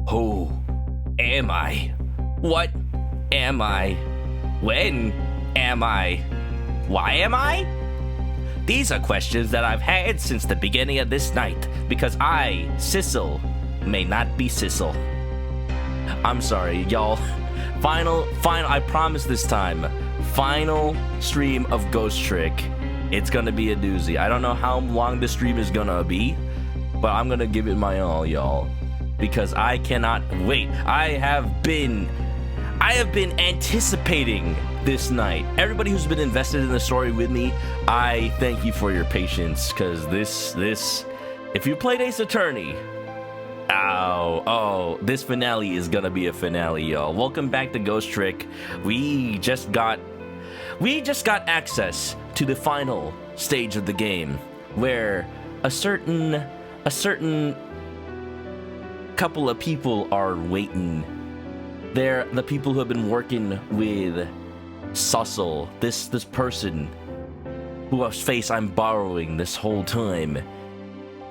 Who am I? What am I? When am I? Why am I? These are questions that I've had since the beginning of this night, because I, Sissel, may not be Sissel. I'm sorry, y'all. Final, I promise this time, final stream of Ghost Trick. It's gonna be a doozy. I don't know how long the stream is gonna be, but I'm gonna give it my all, y'all, because I cannot wait. I have been anticipating this night. Everybody who's been invested in the story with me, I thank you for your patience, because this, if you played Ace Attorney, this finale is gonna be a finale, y'all. Welcome back to Ghost Trick. We just got access to the final stage of the game, where a certain couple of people are waiting. They're the people who have been working with Sussel, this person whose face I'm borrowing this whole time.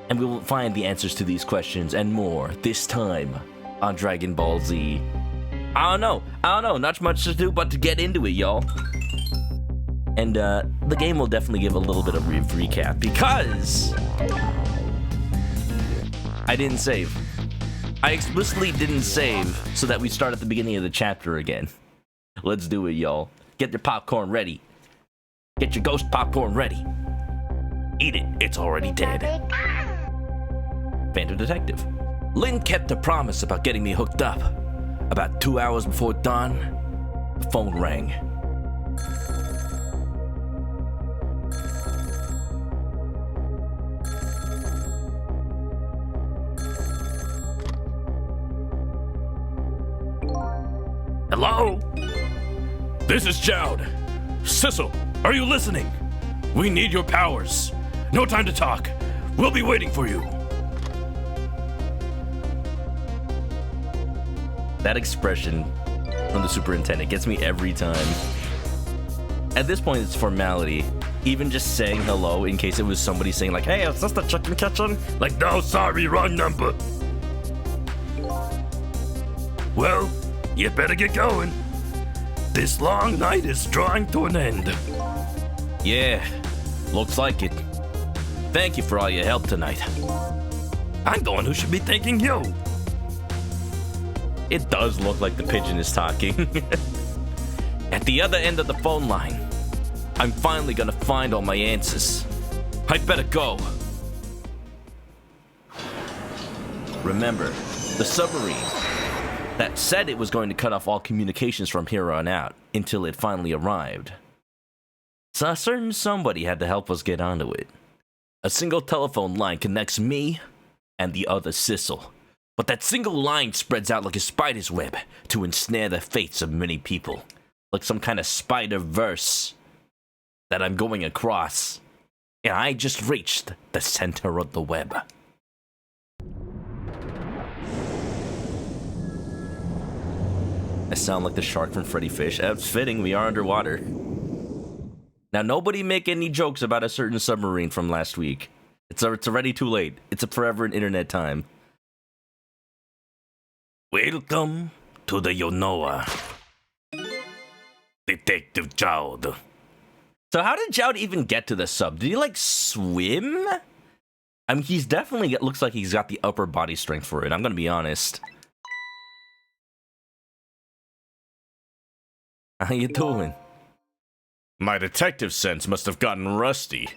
And we will find the answers to these questions and more this time on Dragon Ball Z. I don't know, not much to do but to get into it, y'all. And the game will definitely give a little bit of recap, because I didn't save. I explicitly didn't save so that we start at the beginning of the chapter again. Let's do it, y'all. Get your popcorn ready. Get your ghost popcorn ready. Eat it, it's already dead. Phantom Detective. Lynn kept a promise about getting me hooked up. About 2 hours before dawn, the phone rang. Hello? This is Jowd. Sissel, are you listening? We need your powers. No time to talk. We'll be waiting for you. That expression from the superintendent gets me every time. At this point, it's formality. Even just saying hello in case it was somebody saying like, hey, is this the chicken kitchen? Like, no, sorry, wrong number. Well, you better get going. This long night is drawing to an end. Yeah, looks like it. Thank you for all your help tonight. I'm the one who should be thanking you. It does look like the pigeon is talking. At the other end of the phone line, I'm finally gonna find all my answers. I'd better go. Remember, the submarine that said it was going to cut off all communications from here on out until it finally arrived. So a certain somebody had to help us get onto it. A single telephone line connects me and the other Sissel. But that single line spreads out like a spider's web to ensnare the fates of many people. Like some kind of spider-verse that I'm going across. And I just reached the center of the web. I sound like the shark from Freddy Fish. It's fitting, we are underwater. Now, nobody make any jokes about a certain submarine from last week. It's already too late. It's a forever in internet time. Welcome to the Yonoa. Detective Jowd. So how did Jowd even get to the sub? Did he, like, swim? I mean, he's definitely, it looks like he's got the upper body strength for it, I'm gonna be honest. How you doing? My detective sense must have gotten rusty.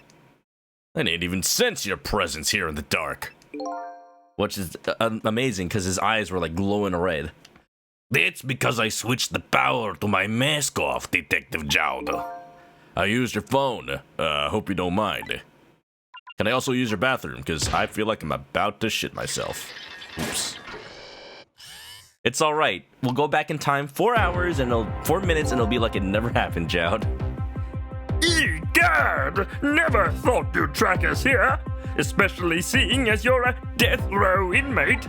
I didn't even sense your presence here in the dark. Which is amazing, because his eyes were, like, glowing red. That's because I switched the power to my mask off, Detective Jowd. I used your phone. Hope you don't mind. Can I also use your bathroom? Because I feel like I'm about to shit myself. Oops. It's alright. We'll go back in time 4 hours and 4 minutes and it'll be like it never happened, Jowd. Egad! Never thought you'd track us here, especially seeing as you're a death row inmate.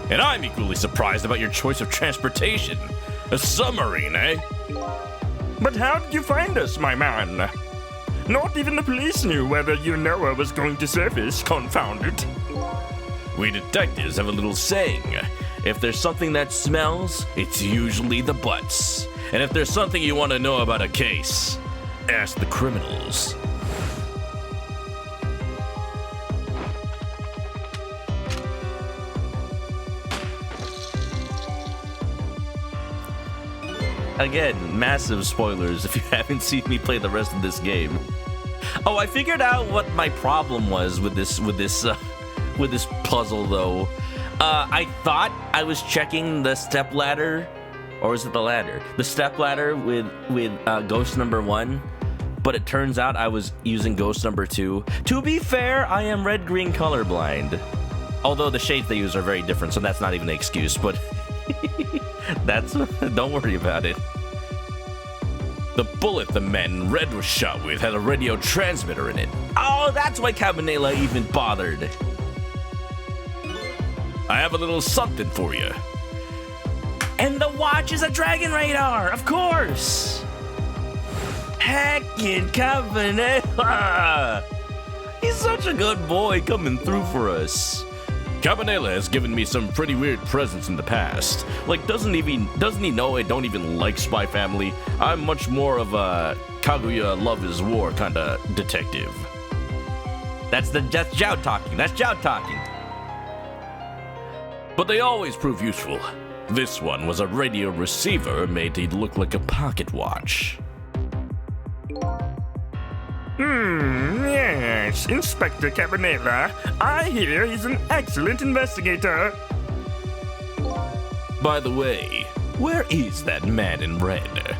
And I'm equally surprised about your choice of transportation. A submarine, eh? But how did you find us, my man? Not even the police knew whether Yonoa was going to surface, confound it. We detectives have a little saying. If there's something that smells, it's usually the butts. And if there's something you want to know about a case, ask the criminals. Again, massive spoilers if you haven't seen me play the rest of this game. Oh, I figured out what my problem was with this puzzle though. I thought I was checking the step ladder, or is it the ladder? The step ladder with ghost number 1, but it turns out I was using ghost number 2. To be fair, I am red-green colorblind. Although the shades they use are very different, so that's not even an excuse, but don't worry about it. The bullet the man in red was shot with had a radio transmitter in it. Oh, that's why Cabanela even bothered. I have a little something for you. And the watch is a dragon radar, of course. Heckin' Cabanela. He's such a good boy coming through for us. Cabanela has given me some pretty weird presents in the past. Like, doesn't he know I don't even like Spy Family? I'm much more of a Kaguya Love is War kind of detective. That's Jout talking. That's Jout talking. But they always prove useful. This one was a radio receiver made to look like a pocket watch. Yes, Inspector Cabanela. I hear he's an excellent investigator. By the way, where is that man in red?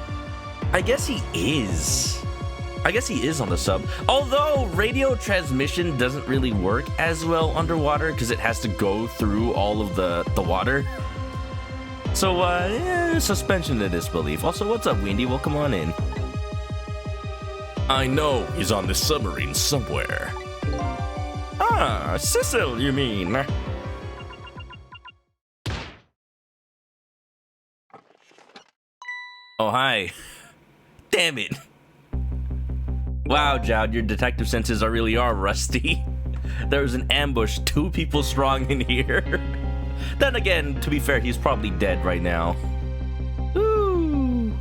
I guess he is on the sub. Although radio transmission doesn't really work as well underwater because it has to go through all of the water. So, suspension of disbelief. Also, what's up, Windy? Well, come on in. I know he's on this submarine somewhere. Ah, Cecil, you mean? Oh, hi. Damn it. Wow, Jowd, your detective senses really are rusty. There was an ambush 2 people strong in here. Then again, to be fair, he's probably dead right now. Ooh.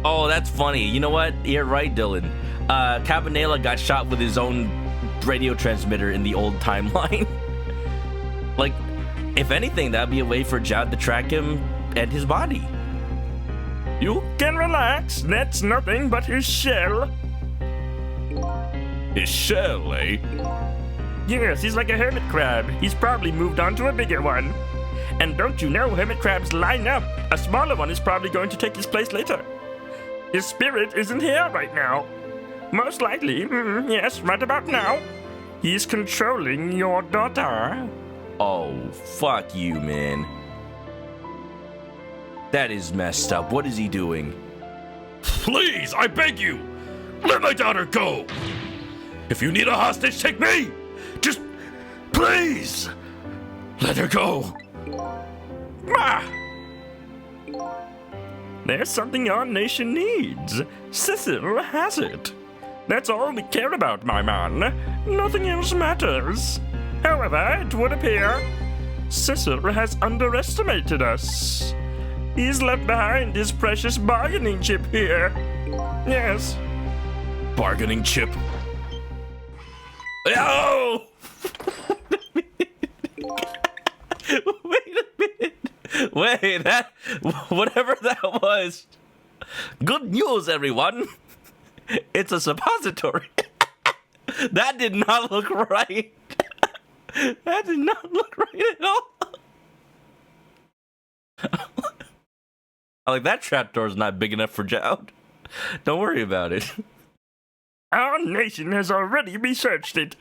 Oh, that's funny. You know what? You're right, Dylan. Cabanela got shot with his own radio transmitter in the old timeline. Like, if anything, that'd be a way for Jowd to track him and his body. You can relax. That's nothing but his shell. His shell, eh? Yes, he's like a hermit crab. He's probably moved on to a bigger one. And don't you know, hermit crabs line up. A smaller one is probably going to take his place later. His spirit isn't here right now. Most likely, yes, right about now. He's controlling your daughter. Oh, fuck you, man. That is messed up. What is he doing? Please, I beg you, let my daughter go. If you need a hostage, take me. Just, please, let her go. Ah! There's something our nation needs. Cecil has it. That's all we care about, my man. Nothing else matters. However, it would appear Cecil has underestimated us. He's left behind his precious bargaining chip here. Yes. Bargaining chip? Oh! Wait a minute. Wait, whatever that was. Good news, everyone. It's a suppository. That did not look right. That did not look right at all. Like, that trapdoor's not big enough for Jowd. Don't worry about it. Our nation has already researched it.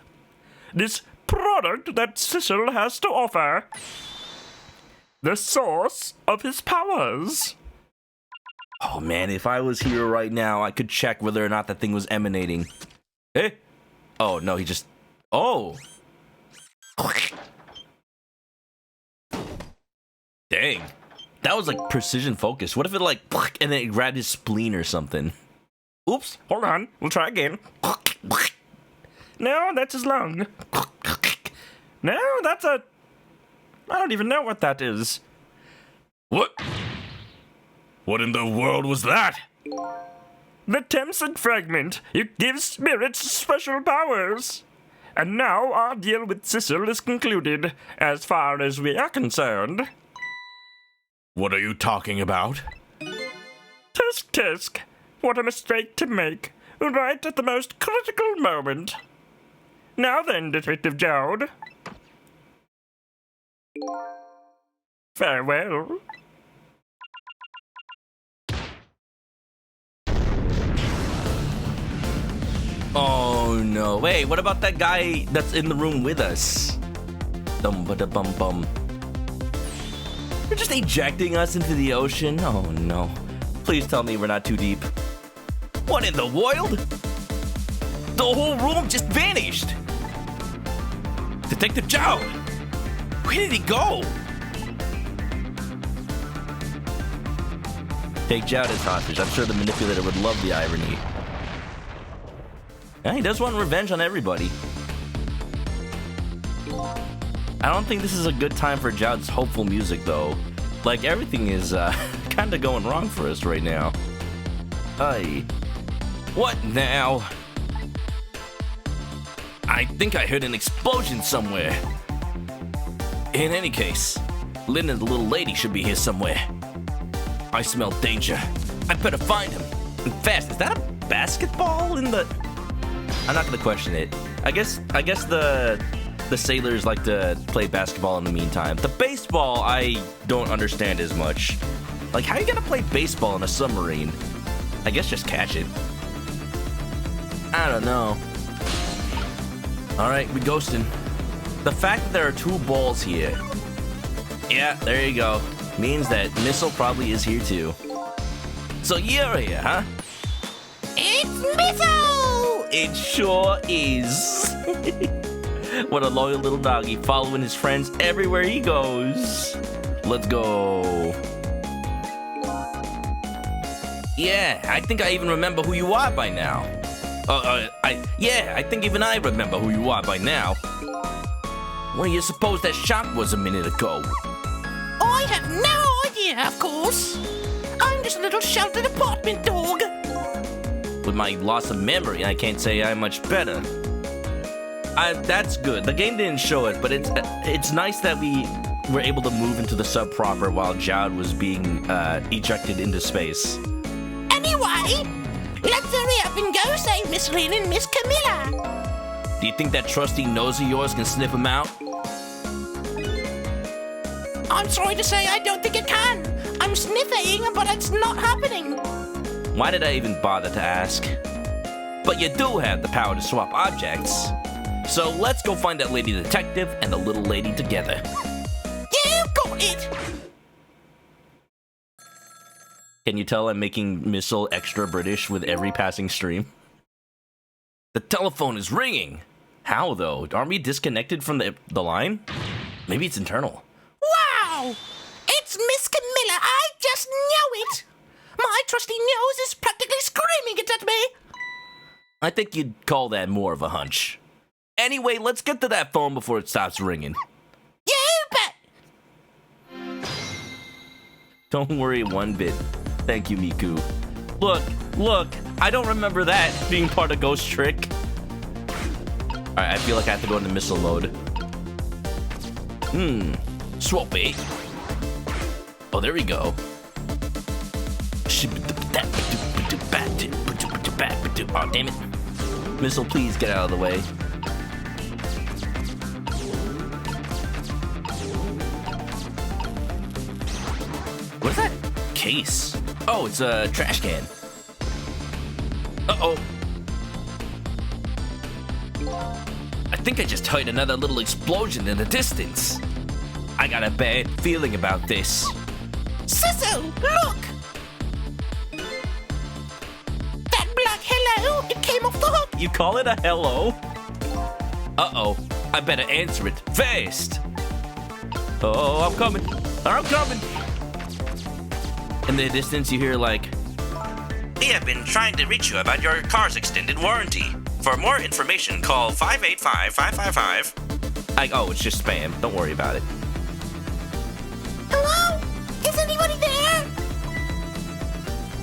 This product that Cecil has to offer. The source of his powers. Oh man, if I was here right now, I could check whether or not that thing was emanating. Eh? Oh, no, he just... Oh! Dang. That was like precision focus. What if it like... and then it grabbed his spleen or something? Oops. Hold on, we'll try again. No, that's his lung. No, that's a... I don't even know what that is. What? What in the world was that? The Temsed fragment. It gives spirits special powers. And now our deal with Sissel is concluded, as far as we are concerned. What are you talking about? Tisk tisk. What a mistake to make, right at the most critical moment. Now then, Detective Jowd. Farewell. Oh no. Wait, what about that guy that's in the room with us? Dum-ba-da-bum-bum. You're just ejecting us into the ocean? Oh no. Please tell me we're not too deep. What in the world? The whole room just vanished. Detective Jowd! Where did he go? Take Jowd as hostage. I'm sure the manipulator would love the irony. Yeah, he does want revenge on everybody. I don't think this is a good time for Jowd's hopeful music, though. Like, everything is kind of going wrong for us right now. Aye. What now? I think I heard an explosion somewhere. In any case, Lynn and the little lady should be here somewhere. I smell danger. I better find him. And fast. Is that a basketball in the... I'm not gonna question it. I guess the sailors like to play basketball in the meantime. The baseball, I don't understand as much. Like, how are you gonna play baseball in a submarine? I guess just catch it. I don't know. Alright, we ghosting. The fact that there are two balls here. Yeah, there you go. Means that Missile probably is here too. So you're here, huh? It's Missile! It sure is. What a loyal little doggy, following his friends everywhere he goes. Let's go. Yeah, I think I even remember who you are by now. I think even I remember who you are by now. Where you suppose that shop was a minute ago? I have no idea, of course. I'm just a little sheltered apartment dog. With my loss of memory, I can't say I'm much better. That's good. The game didn't show it, but it's nice that we were able to move into the sub proper while Jowd was being ejected into space. Anyway, let's hurry up and go save Miss Lynn and Miss Camilla. Do you think that trusty nose of yours can sniff him out? I'm sorry to say I don't think it can. I'm sniffing, but it's not happening. Why did I even bother to ask? But you do have the power to swap objects. So let's go find that lady detective and the little lady together. You got it! Can you tell I'm making Missile extra British with every passing stream? The telephone is ringing. How, though? Aren't we disconnected from the line? Maybe it's internal. Wow! It's Miss Camilla. I just knew it. My trusty nose is practically screaming it at me. I think you'd call that more of a hunch. Anyway, let's get to that phone before it stops ringing. You bet. Don't worry one bit. Thank you, Miku. Look, I don't remember that being part of Ghost Trick. Alright, I feel like I have to go into missile mode. Swap it. Oh, there we go. Oh, damn it. Missile, please get out of the way. What is that case? Oh, it's a trash can. Uh-oh. I think I just heard another little explosion in the distance. I got a bad feeling about this. Sissel, look! That black hello, it came off the hook. You call it a hello? Uh-oh. I better answer it fast. Oh, I'm coming. In the distance, you hear like, "We have been trying to reach you about your car's extended warranty. For more information, call 585-555. Oh, it's just spam. Don't worry about it.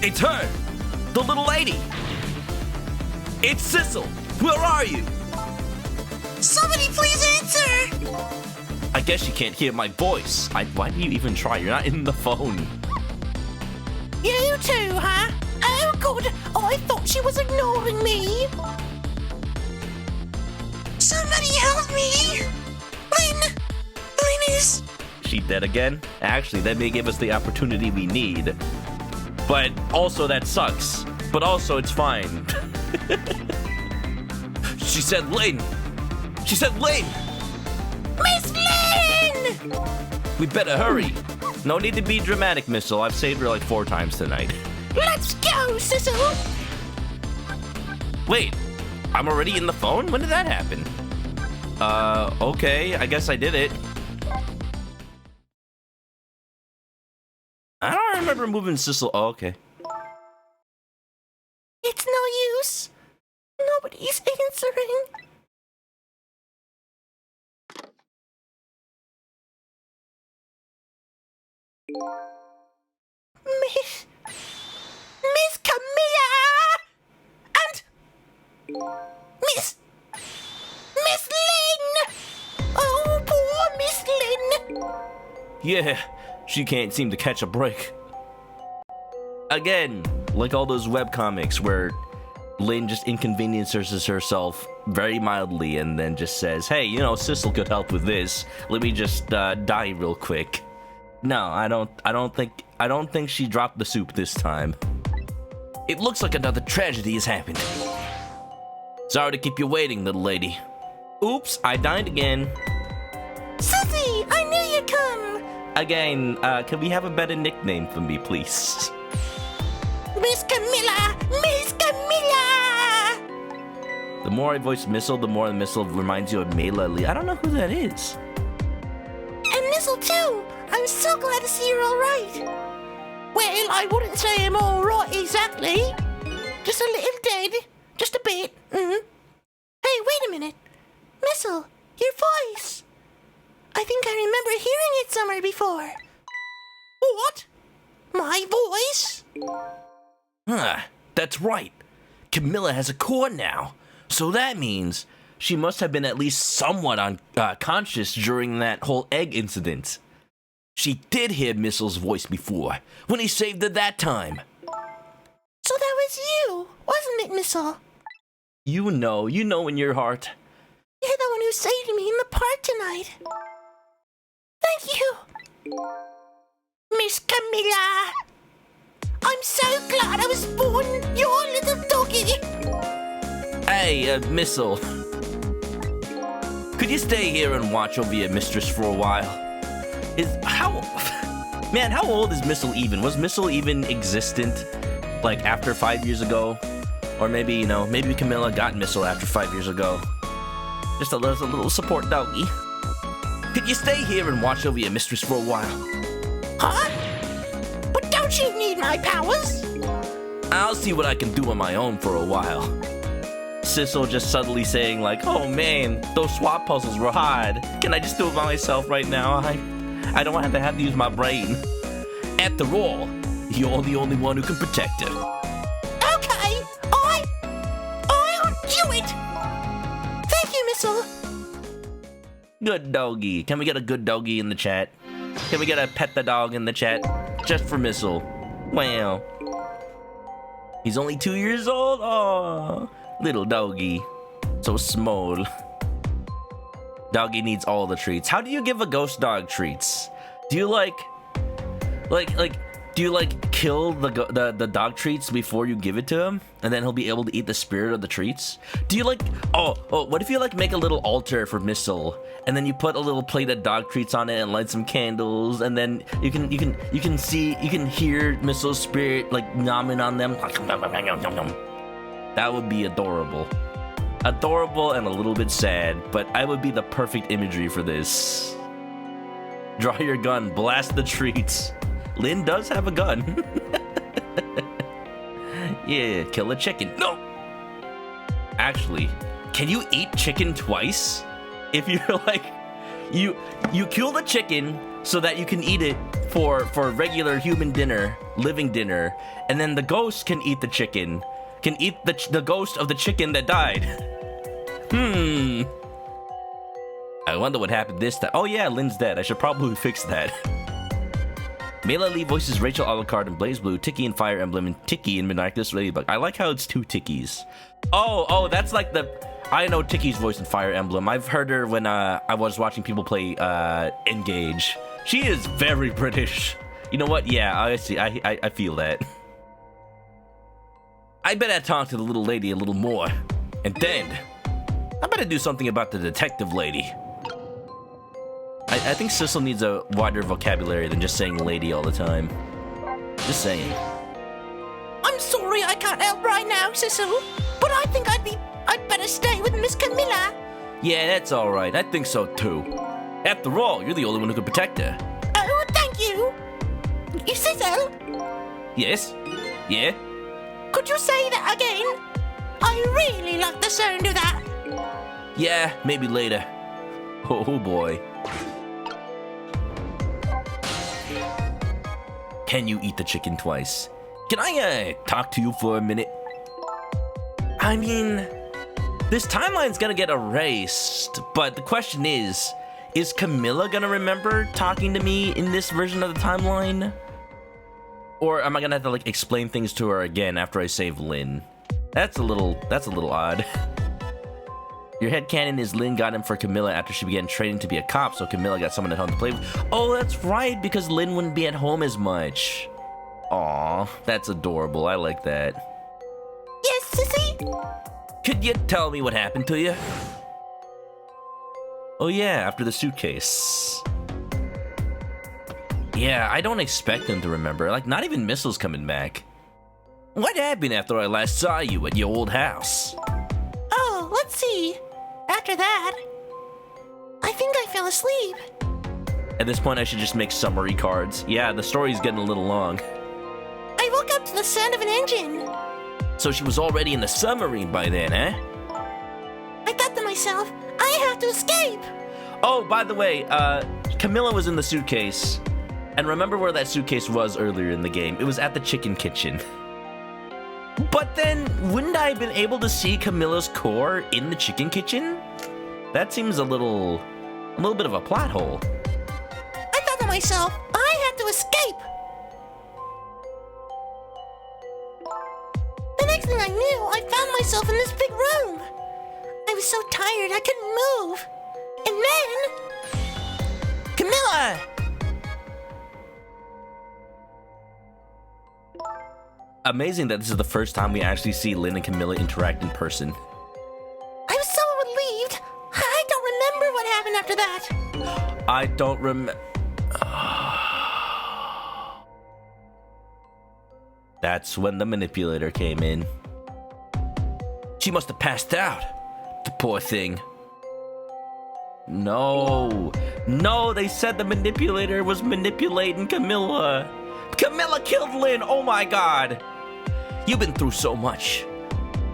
It's her! The little lady! It's Sissel! Where are you? Somebody please answer! I guess you can't hear my voice. Why do you even try? You're not in the phone. You too, huh? Oh, good. I thought she was ignoring me. Somebody help me! Lynn is... She dead again? Actually, that may give us the opportunity we need. But also that sucks. But also it's fine. She said Lynn! She said Lynn! Miss Lynn! We better hurry. No need to be dramatic, Missile. I've saved her like 4 times tonight. Let's go, Sissel! Wait, I'm already in the phone? When did that happen? Okay, I guess I did it. I don't remember moving Sissel. Oh, okay. It's no use. Nobody's answering. Miss Camilla! And Miss Lynn! Oh, poor Miss Lynn! Yeah, she can't seem to catch a break. Again, like all those webcomics where Lynn just inconveniences herself very mildly and then just says, hey, you know, Sissel could help with this. Let me just die real quick. No, I don't think she dropped the soup this time. It looks like another tragedy has happened. Sorry to keep you waiting, little lady. Oops, I died again. Sissy, I knew you'd come! Again, can we have a better nickname for me, please? Miss Camilla! Miss Camilla! The more I voice Missile, the more the Missile reminds you of Mela Lee. I don't know who that is. And Missile too! I'm so glad to see you're alright. Well, I wouldn't say I'm alright exactly. Just a little dead. Just a bit. Hey, wait a minute. Missile, your voice. I think I remember hearing it somewhere before. What? My voice? Huh, that's right. Camilla has a core now. So that means she must have been at least somewhat unconscious during that whole egg incident. She did hear Missile's voice before, when he saved her that time. So that was you, wasn't it, Missile? You know in your heart. You're the one who saved me in the park tonight. Thank you, Miss Camilla. I'm so glad I was born your little doggy. Hey, Missile. Could you stay here and watch over your mistress for a while? How old is Missile even? Was Missile even existent, like, after 5 years ago? Or maybe, you know, maybe Camilla got Missile after 5 years ago. Just a little support doggy. Could you stay here and watch over your mistress for a while? Huh? But don't you need my powers? I'll see what I can do on my own for a while. Sissel just subtly saying like, oh man, those swap puzzles were hard. Can I just do it by myself right now? I don't have to use my brain. After all, you're the only one who can protect her. Okay, I'll do it. Thank you, Missile. Good doggy. Can we get a good doggy in the chat? Can we get a pet the dog in the chat? Just for Missile. Wow. He's only 2 years old? Aww. Little doggy. So small. Doggy needs all the treats. How do you give a ghost dog treats? Do you do you kill the dog treats before you give it to him, and then he'll be able to eat the spirit of the treats? Do you what if you make a little altar for Missile, and then you put a little plate of dog treats on it and light some candles, and then you can hear Missile's spirit nomming on them. That would be adorable. Adorable and a little bit sad, but I would be the perfect imagery for this. Draw your gun, blast the treats. Lynn does have a gun. Yeah, kill a chicken. No! Actually, can you eat chicken twice? If you're you kill the chicken so that you can eat it for regular human dinner, living dinner, and then the ghost can eat the chicken. Can eat the ghost of the chicken that died. I wonder what happened this time. Oh yeah, Lynn's dead. I should probably fix that. Mela Lee voices Rachel Alucard in Blaze Blue, Tiki in Fire Emblem, and Tiki in Miraculous Ladybug. I like how it's 2 Tikis. Oh, that's like the... I know Tiki's voice in Fire Emblem. I've heard her when I was watching people play Engage. She is very British. You know what? Yeah, I see. I feel that. I bet I'd talk to the little lady a little more. And then, I better do something about the detective lady. I think Sissel needs a wider vocabulary than just saying lady all the time. Just saying. I'm sorry I can't help right now, Sissel, but I think I'd better stay with Miss Camilla. Yeah, that's alright. I think so too. After all, you're the only one who can protect her. Oh, thank you. You Sissel? Yes? Yeah? Could you say that again? I really like the sound of that. Yeah, maybe later. Oh boy. Can you eat the chicken twice? Can I, talk to you for a minute? I mean, this timeline's gonna get erased, but the question is Camilla gonna remember talking to me in this version of the timeline? Or am I gonna have to, like, explain things to her again after I save Lynn? That's a little odd. Your headcanon is Lynn got him for Camilla after she began training to be a cop, so Camilla got someone at home to play with. Oh, that's right, because Lynn wouldn't be at home as much. Aw, that's adorable. I like that. Yes, Sissy? Could you tell me what happened to you? Oh yeah, after the suitcase. Yeah, I don't expect him to remember. Like, not even Missile's coming back. What happened after I last saw you at your old house? Oh, let's see. After that, I think I fell asleep. At this point, I should just make summary cards. Yeah, the story's getting a little long. I woke up to the sound of an engine. So she was already in the submarine by then, eh? I thought to myself, I have to escape. Oh, by the way, Camilla was in the suitcase. And remember where that suitcase was earlier in the game. It was at the chicken kitchen. But then, wouldn't I have been able to see Camilla's core in the chicken kitchen? That seems a little bit of a plot hole. I thought to myself, I have to escape. The next thing I knew, I found myself in this big room. I was so tired I couldn't move. And then... Camilla! Amazing that this is the first time we actually see Lynn and Camilla interact in person. I was so relieved. I don't remember what happened after that. I don't remember. That's when the manipulator came in. She must have passed out. The poor thing. No, they said the manipulator was manipulating Camilla. Camilla killed Lynn, oh my god. You've been through so much.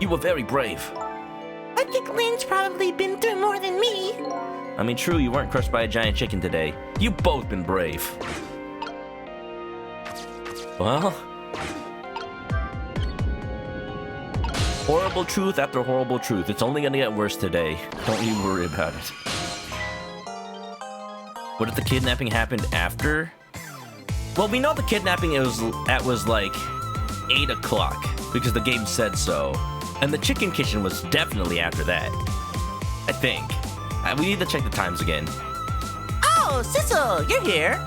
You were very brave. I think Lynn's probably been through more than me. I mean, true, you weren't crushed by a giant chicken today. You've both been brave. Well... horrible truth after horrible truth. It's only gonna get worse today. Don't you worry about it. What if the kidnapping happened after? Well, we know the kidnapping was like 8 o'clock because the game said so. And the chicken kitchen was definitely after that. I think. We need to check the times again. Oh, Sissel, you're here.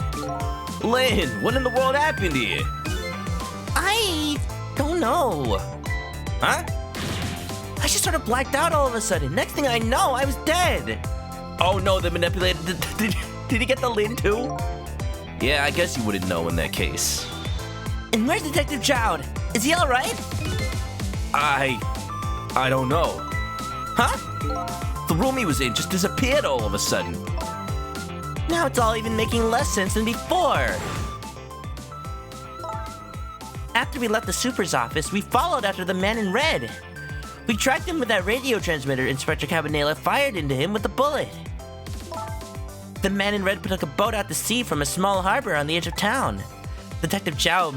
Lynn, what in the world happened here? I don't know. Huh? I just sort of blacked out all of a sudden. Next thing I know, I was dead. Oh no, the manipulator. Did he get the Lynn too? Yeah, I guess you wouldn't know in that case. And where's Detective Jowd? Is he alright? I don't know. Huh? The room he was in just disappeared all of a sudden. Now it's all even making less sense than before. After we left the super's office, we followed after the man in red. We tracked him with that radio transmitter Inspector Cabanela fired into him with a bullet. The man in red took a boat out to sea from a small harbor on the edge of town. Detective Chow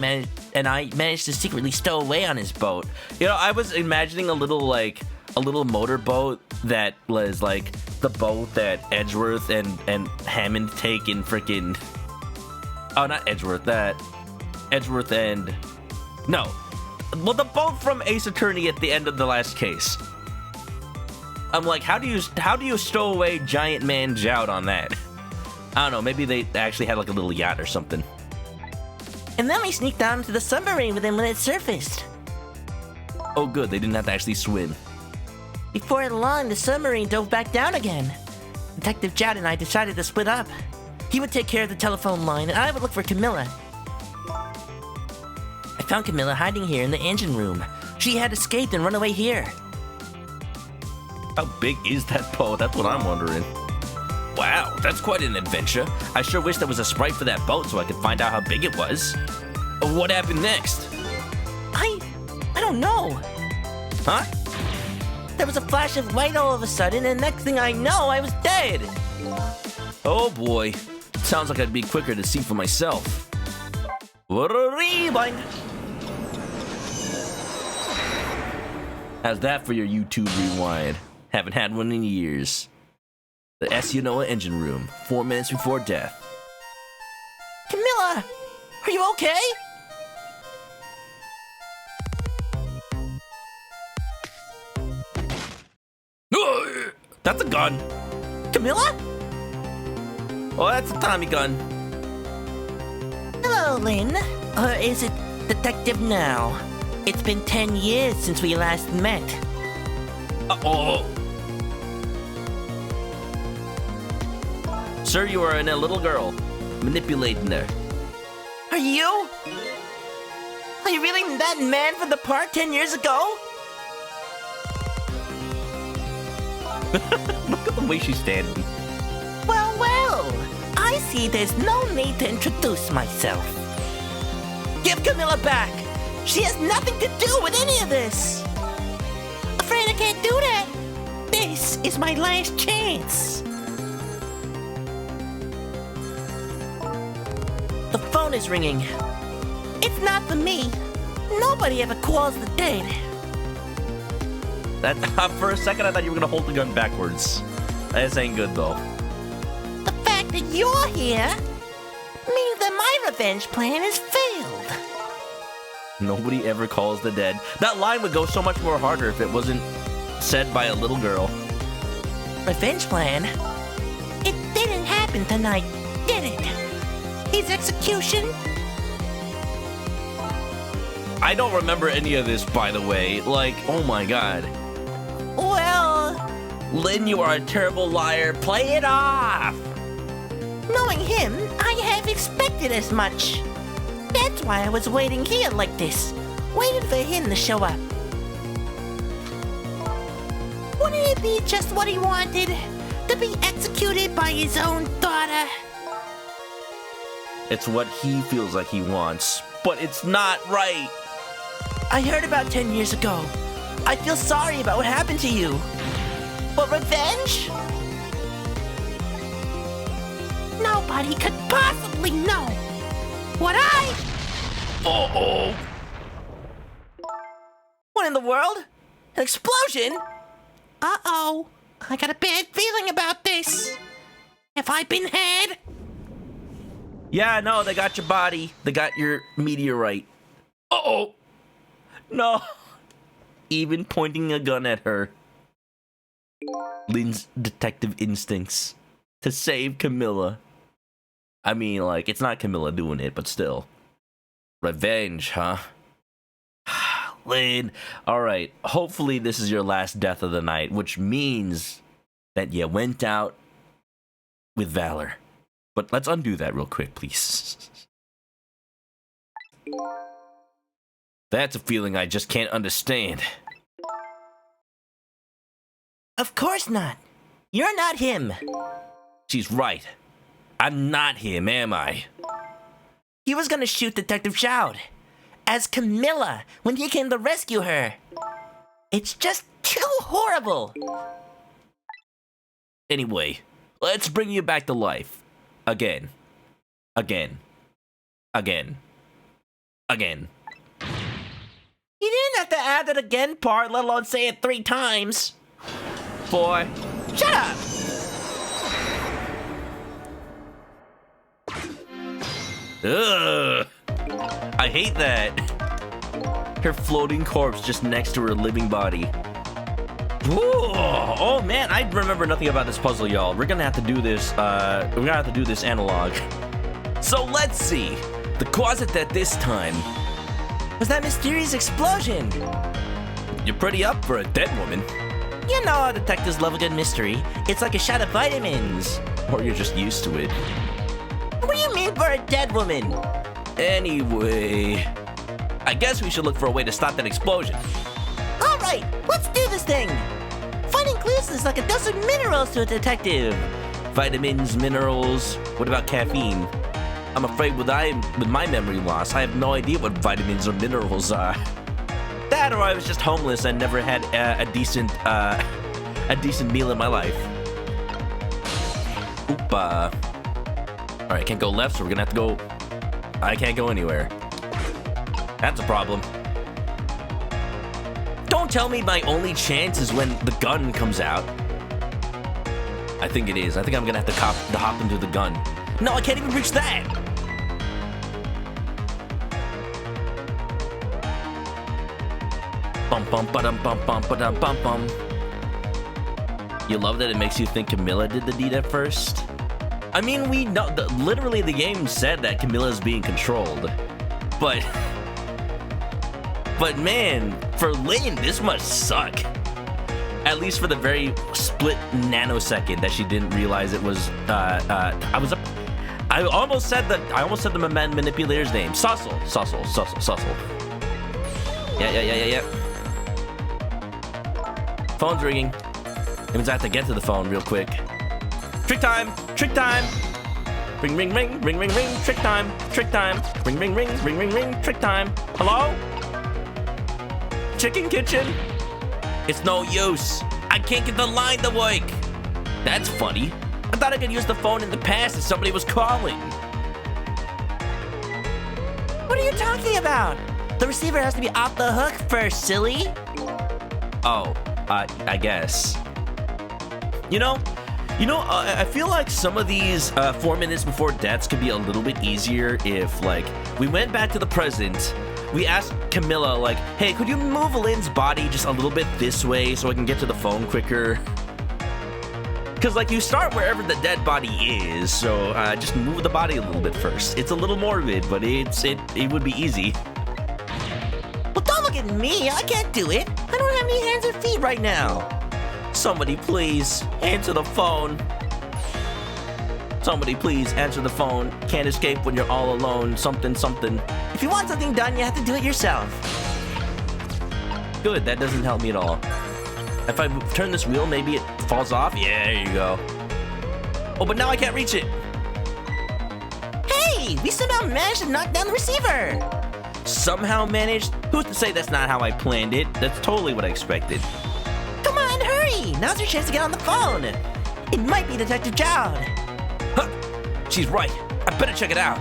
and I managed to secretly stow away on his boat. You know, I was imagining a little motorboat that was like the boat that Edgeworth and Hammond take in freaking. Oh, not Edgeworth. That Edgeworth and no, well, the boat from Ace Attorney at the end of the last case. I'm like, how do you stow away Giant Man Jout on that? I don't know. Maybe they actually had like a little yacht or something. And then we sneaked down to the submarine with him when it surfaced. Oh, good. They didn't have to actually swim. Before long, the submarine dove back down again. Detective Jad and I decided to split up. He would take care of the telephone line, and I would look for Camilla. I found Camilla hiding here in the engine room. She had escaped and run away here. How big is that boat? That's what I'm wondering. Wow, that's quite an adventure. I sure wish there was a sprite for that boat so I could find out how big it was. What happened next? I don't know. Huh? There was a flash of light all of a sudden, and next thing I know, I was dead. Oh boy. Sounds like I'd be quicker to see for myself. What a rewind! How's that for your YouTube rewind? Haven't had one in years. The Essionoa engine room, 4 minutes before death. Camilla! Are you okay? That's a gun. Camilla? Oh, that's a Tommy gun. Hello, Lynn. Or is it Detective now? It's been 10 years since we last met. Uh-oh. Sir, you are in a little girl, manipulating her. Are you? Are you really that man from the park 10 years ago? Look at the way she's standing. Well, I see there's no need to introduce myself. Give Camilla back. She has nothing to do with any of this. Afraid I can't do that. This is my last chance. The phone is ringing. It's not for me. Nobody ever calls the dead. That for a second I thought you were gonna hold the gun backwards. This ain't good though. The fact that you're here means that my revenge plan has failed. Nobody ever calls the dead. That line would go so much more harder if it wasn't said by a little girl. Revenge plan? It didn't happen tonight, did it? His execution? I don't remember any of this, by the way. Like, oh my god. Well, Lynn, you are a terrible liar. Play it off! knowing him, I have expected as much. That's why I was waiting here like this, waiting for him to show up. Wouldn't it be just what he wanted? To be executed by his own daughter? It's what he feels like he wants, but it's not right. I heard about 10 years ago. I feel sorry about what happened to you. But revenge? Nobody could possibly know what I... Uh-oh. What in the world? An explosion? Uh-oh. I got a bad feeling about this. Have I been had? Yeah, no, they got your body. They got your meteorite. Uh-oh. No. Even pointing a gun at her. Lynn's detective instincts to save Camilla. I mean, like, it's not Camilla doing it, but still. Revenge, huh? Lynn, alright, hopefully this is your last death of the night, which means that you went out with valor. But let's undo that real quick, please. That's a feeling I just can't understand. Of course not. You're not him. She's right. I'm not him, am I? He was gonna shoot Detective Shout as Camilla when he came to rescue her. It's just too horrible. Anyway, let's bring you back to life. Again. Again. Again. Again. You didn't have to add that again part, let alone say it 3 times. Boy. Shut up! Ugh. I hate that. Her floating corpse just next to her living body. Ooh. Oh man, I remember nothing about this puzzle, y'all. We're gonna have to do this. We're gonna have to do this analog. So let's see. The closet that this time Was that mysterious explosion? you're pretty up for a dead woman, You know how detectives love a good mystery. It's like a shot of vitamins. or you're just used to it. What do you mean for a dead woman? Anyway, I guess we should look for a way to stop that explosion. All right, let's do this thing. Finding clues is like a dose of minerals to a detective. Vitamins, minerals. What about caffeine? I'm afraid with my memory loss, I have no idea what vitamins or minerals are. That, or I was just homeless and never had a decent meal in my life. Oop. All right, can't go left, so we're gonna have to go. I can't go anywhere. That's a problem. Don't tell me my only chance is when the gun comes out. I think it is. I think I'm gonna have to hop into the gun. No, I can't even reach that. Bum bum ba-dum bum bum ba-dum bum bum. You love that it makes you think Camilla did the deed at first? I mean, we know literally the game said that Camilla's being controlled, but man, for Lynn, this must suck. At least for the very split nanosecond that she didn't realize it was. I almost said the manipulator's name. Sussel. Yeah. Phone's ringing. It means I have to get to the phone real quick. Trick time! Ring, ring, ring, ring, ring, ring, trick time! Ring, ring, ring, ring, ring, ring, trick time! Hello? Chicken kitchen? It's no use. I can't get the line to work. That's funny. I thought I could use the phone in the past if somebody was calling. What are you talking about? The receiver has to be off the hook first, silly. Oh, I guess. You know, I feel like some of these 4 minutes before deaths could be a little bit easier if, like, we went back to the present. We asked Camilla, like, hey, could you move Lynn's body just a little bit this way so I can get to the phone quicker? Because, like, you start wherever the dead body is, so just move the body a little bit first. It's a little morbid, but it would be easy. Well, don't look at me. I can't do it. I don't have any hands or feet right now. Somebody please answer the phone. Somebody please answer the phone. Can't escape when you're all alone. Something. If you want something done, you have to do it yourself. Good, that doesn't help me at all. If I turn this wheel, maybe it falls off. Yeah, there you go. Oh, but now I can't reach it. Hey, we somehow managed to knock down the receiver. Somehow managed? Who's to say that's not how I planned it? That's totally what I expected. Come on, hurry. Now's your chance to get on the phone. It might be Detective Jowd. Huh. She's right. I better check it out.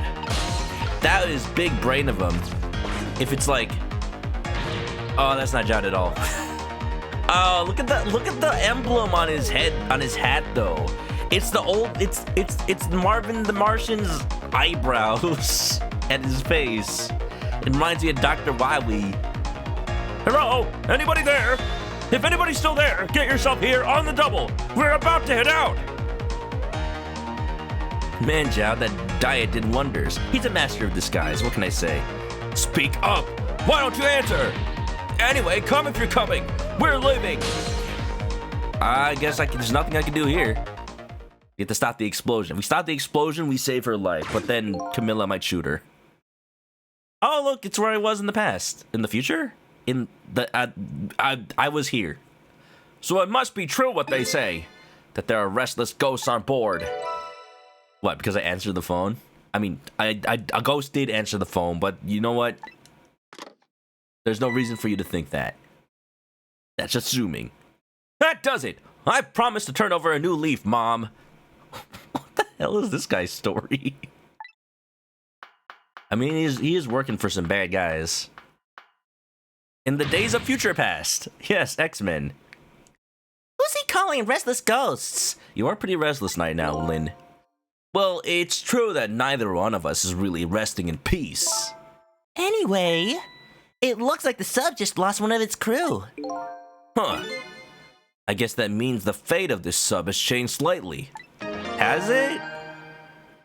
That is big brain of him. If it's like, oh, that's not Jowd at all. Oh, look at the emblem on his head, on his hat though. It's the old, it's Marvin the Martian's eyebrows and his face. It reminds me of Dr. Wily. Hello? Anybody there? If anybody's still there, get yourself here on the double. We're about to head out. Man, Jowd, that diet did wonders. He's a master of disguise. What can I say? Speak up. Why don't you answer? Anyway, come if you're coming. We're leaving. I guess there's nothing I can do here. We have to stop the explosion. We stop the explosion, we save her life. But then Camilla might shoot her. Oh, look, it's where I was in the past. In the future? In the I was here. So it must be true what they say. That there are restless ghosts on board. What, because I answered the phone? I mean, a ghost did answer the phone, but you know what? There's no reason for you to think that. That's assuming. That does it! I promise to turn over a new leaf, Mom. What the hell is this guy's story? I mean, he is working for some bad guys. In the days of future past. Yes, X-Men. Who's he calling restless ghosts? You are pretty restless right now, Lynn. Well, it's true that neither one of us is really resting in peace. Anyway, it looks like the sub just lost one of its crew. Huh. I guess that means the fate of this sub has changed slightly. Has it?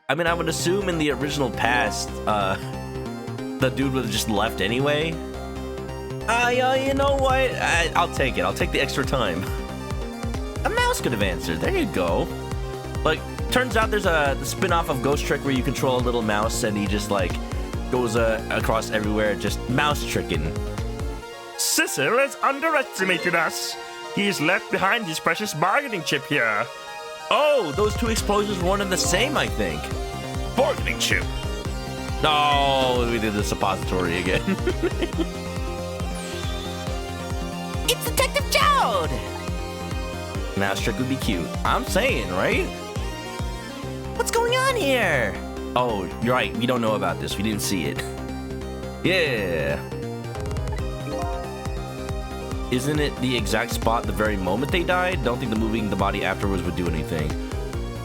I mean, I would assume in the original past, the dude would have just left anyway. You know what? I'll take it. I'll take the extra time. A mouse could have answered. There you go. Like, turns out there's a spin-off of Ghost Trick where you control a little mouse and he just, like, goes across everywhere, just mouse tricking. Cecil has underestimated us. He's left behind his precious bargaining chip here. Oh, those two explosions were one and the same, I think. Bargaining chip. No, we did the suppository again. It's Detective Jode! Mouse trick would be cute. I'm saying, right? What's going on here? Oh, you're right. We don't know about this. We didn't see it. Yeah. Isn't it the exact spot the very moment they died? Don't think the moving the body afterwards would do anything.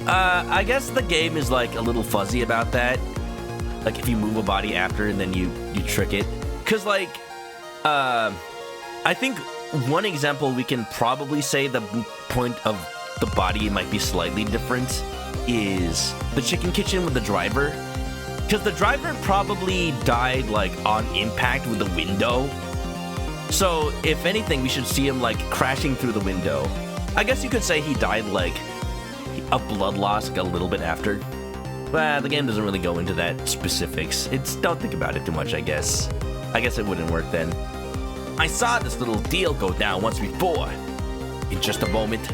I guess the game is like a little fuzzy about that. Like if you move a body after and then you trick it. Cause like, I think one example we can probably say the point of the body might be slightly different is the chicken kitchen with the driver. Cause the driver probably died like on impact with the window. So, if anything, we should see him, like, crashing through the window. I guess you could say he died, like, a blood loss, like, a little bit after. But the game doesn't really go into that specifics. Don't think about it too much, I guess. I guess it wouldn't work then. I saw this little deal go down once before. In just a moment,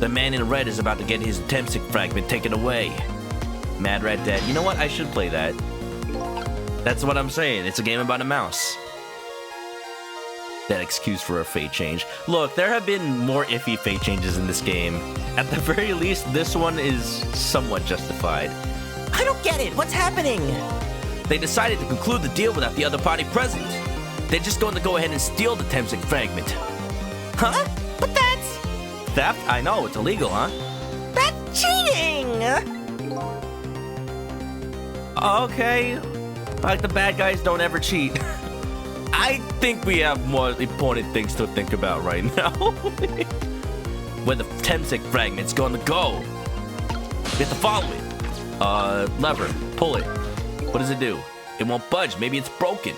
the man in red is about to get his Temsic fragment taken away. Mad Rat Dead. You know what? I should play that. That's what I'm saying. It's a game about a mouse. That excuse for a fate change. Look, there have been more iffy fate changes in this game. At the very least, this one is somewhat justified. I don't get it. What's happening? They decided to conclude the deal without the other party present. They're just going to go ahead and steal the Temsic fragment. Huh? But that's... Theft? I know, it's illegal, huh? That's cheating! Okay. Like the bad guys don't ever cheat. I think we have more important things to think about right now. Where the Temsic fragment's gonna go. We have to follow it. Lever. Pull it. What does it do? It won't budge. Maybe it's broken.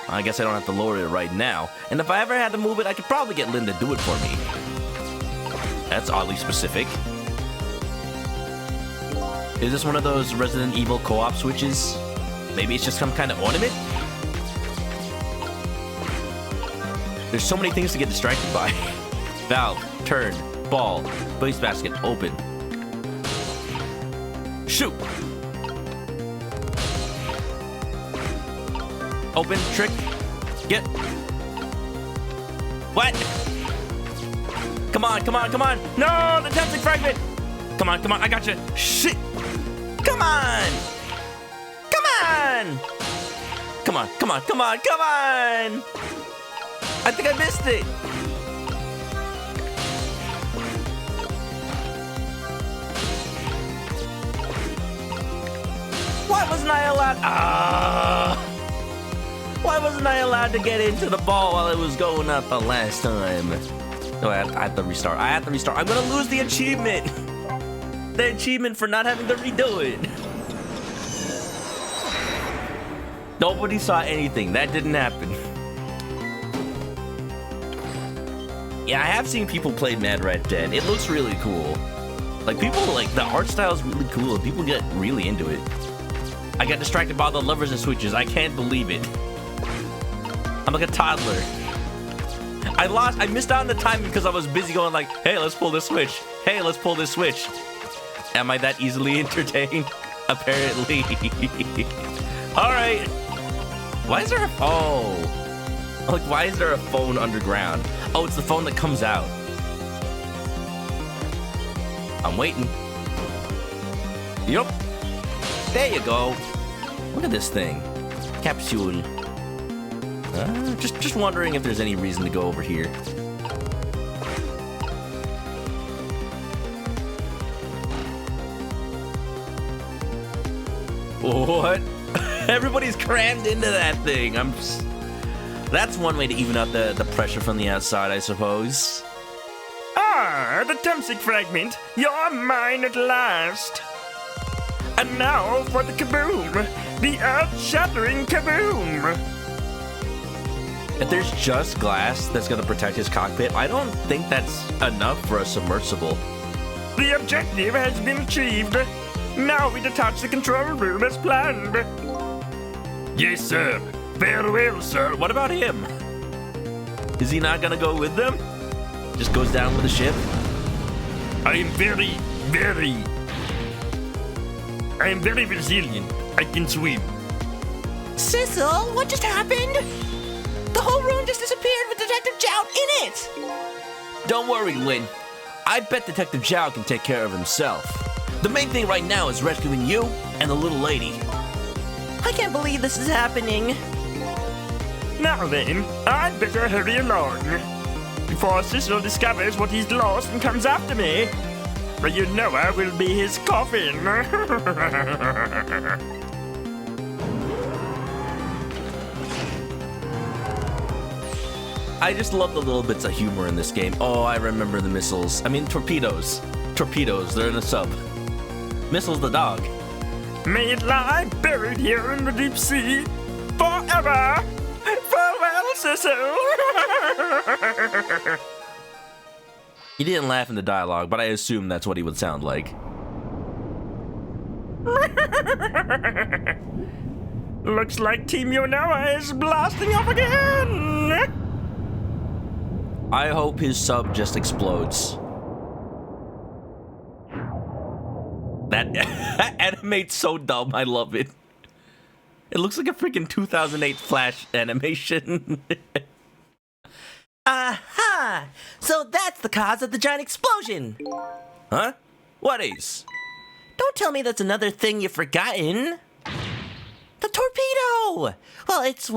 I guess I don't have to lower it right now. And if I ever had to move it, I could probably get Lynn to do it for me. That's oddly specific. Is this one of those Resident Evil co-op switches? Maybe it's just some kind of ornament? There's so many things to get distracted by. Valve, turn, ball, base basket, open. Shoot! Open, trick, get. What? Come on, come on, come on! No, the Temsic fragment! Come on, I got you. Shit! Come on! Come on! Come on, come on, come on, come on! I think I missed it. Why wasn't I allowed? Why wasn't I allowed to get into the ball while it was going up the last time? Oh, I have to restart. I have to restart. I'm gonna lose the achievement. The achievement for not having to redo it. Nobody saw anything. That didn't happen. Yeah, I have seen people play Mad Rat Dead. It looks really cool. Like, people, like, the art style is really cool. People get really into it. I got distracted by the levers and switches. I can't believe it. I'm like a toddler. I missed out on the timing because I was busy going like, hey, let's pull this switch. Hey, let's pull this switch. Am I that easily entertained? Apparently. All right. Why is there a... Oh. Like, why is there a phone underground? Oh, it's the phone that comes out. I'm waiting. Yup. There you go. Look at this thing. Capsule. Just wondering if there's any reason to go over here. What? Everybody's crammed into that thing. That's one way to even out the pressure from the outside, I suppose. Ah, the Temsic fragment. You're mine at last. And now for the kaboom. The earth-shattering kaboom. If there's just glass that's gonna protect his cockpit, I don't think that's enough for a submersible. The objective has been achieved. Now we detach the control room as planned. Yes, sir. Very well, sir. What about him? Is he not gonna go with them? Just goes down with the ship? I am very resilient. I can swim. Sissel, what just happened? The whole room just disappeared with Detective Jout in it! Don't worry, Lynn. I bet Detective Zhao can take care of himself. The main thing right now is rescuing you and the little lady. I can't believe this is happening. Now then, I'd better hurry along. Before Sissel discovers what he's lost and comes after me. But you know I will be his coffin. I just love the little bits of humor in this game. Oh, I remember the missiles. I mean, torpedoes. Torpedoes, they're in a sub. Missiles the dog. May it lie buried here in the deep sea forever. Farewell, Sissel. He didn't laugh in the dialogue, but I assume that's what he would sound like. Looks like Team Yonoa is blasting off again. I hope his sub just explodes. That animate's so dumb, I love it. It looks like a freaking 2008 Flash animation. Aha! So that's the cause of the giant explosion. Huh? What is? Don't tell me that's another thing you've forgotten. The torpedo! Well, it's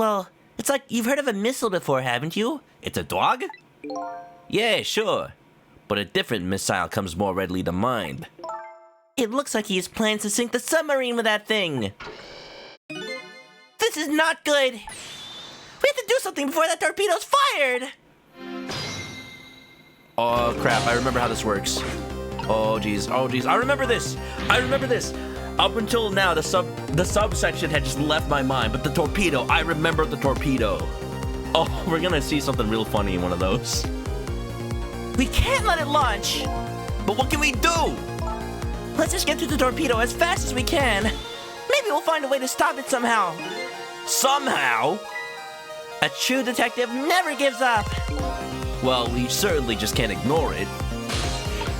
like you've heard of a missile before, haven't you? It's a dog? Yeah, sure. But a different missile comes more readily to mind. It looks like he has plans to sink the submarine with that thing. This is not good. We have to do something before that torpedo's fired. Oh crap, I remember how this works. Oh geez, I remember this. Up until now, the subsection had just left my mind, but the torpedo, I remember the torpedo. Oh, we're gonna see something real funny in one of those. We can't let it launch. But what can we do? Let's just get to the torpedo as fast as we can. Maybe we'll find a way to stop it somehow. Somehow? A true detective never gives up. Well, we certainly just can't ignore it.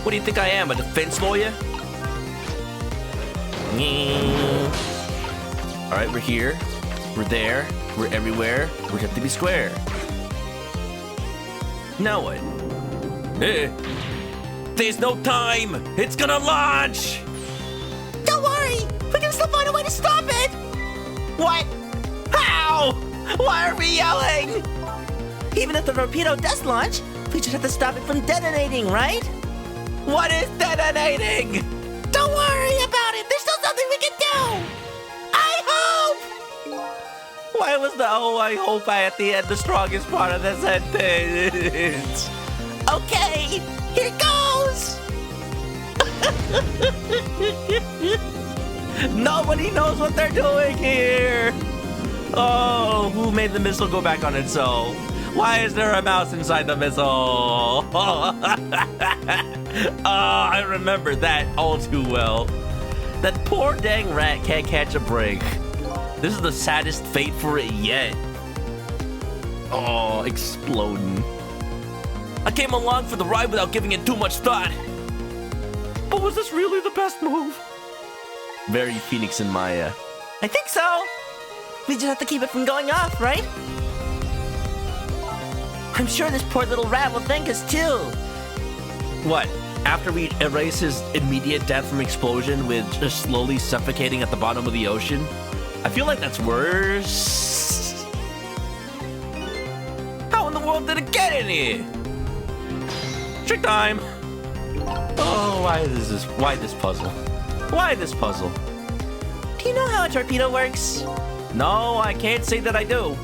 What do you think I am, a defense lawyer? Alright, we're here. We're there. We're everywhere. We have to be square. Now what? There's no time! It's gonna launch! Don't worry! We can still find a way to stop it! What? How? Why are we yelling? Even if the torpedo does launch, we just have to stop it from detonating, right? What is detonating? Don't worry about it! There's still something we can do! I hope! Why was the "oh, I hope" at the end the strongest part of the sentence? Okay, here goes! Nobody knows what they're doing here! Oh, who made the missile go back on itself? Why is there a mouse inside the missile? Oh, I remember that all too well. That poor dang rat can't catch a break. This is the saddest fate for it yet. Oh, exploding. I came along for the ride without giving it too much thought. But was this really the best move? Very Phoenix and Maya. I think so. We just have to keep it from going off, right? I'm sure this poor little rat will thank us too. What? After we erase his immediate death from explosion with just slowly suffocating at the bottom of the ocean? I feel like that's worse. How in the world did it get in here? Trick time. Oh, why this puzzle? Why this puzzle? Do you know how a torpedo works? No, I can't say that I do.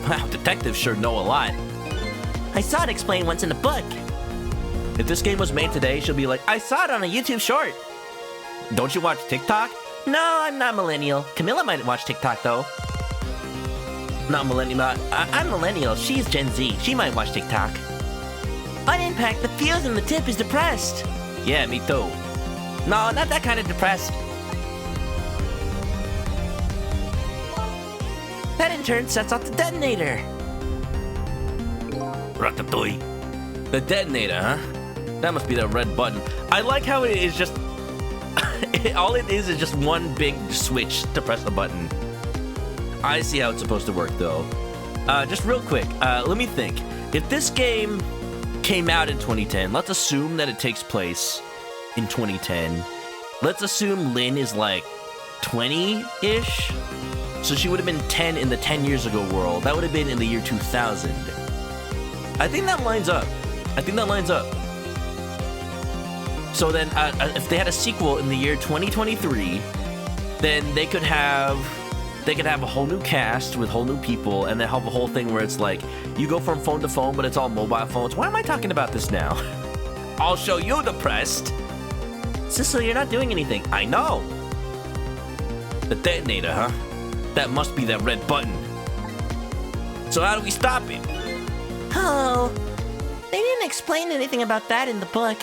Wow, detectives sure know a lot. I saw it explained once in a book. If this game was made today, she'll be like, I saw it on a YouTube short. don't you watch TikTok? No, I'm not millennial. Camilla might watch TikTok though. Not millennial. I'm millennial. She's Gen Z. She might watch TikTok. On impact, the fuse in the tip is depressed. Yeah, me too. No, not that kind of depressed. That in turn sets off the detonator. Ratatouille. The detonator, huh? That must be the red button. I like how it is just... all it is just one big switch to press the button. I see how it's supposed to work, though. Just real quick, let me think. If this game came out in 2010, let's assume that it takes place in 2010. Let's assume Lynn is like 20-ish. So she would have been 10 in the 10 years ago world. That would have been in the year 2000. I think that lines up. So then, if they had a sequel in the year 2023, then they could have a whole new cast with whole new people, and then have a whole thing where it's like you go from phone to phone, but it's all mobile phones. Why am I talking about this now? I'll show you the pressed. Sissel, you're not doing anything. I know. The detonator, huh? That must be that red button. So how do we stop it? Oh, they didn't explain anything about that in the book.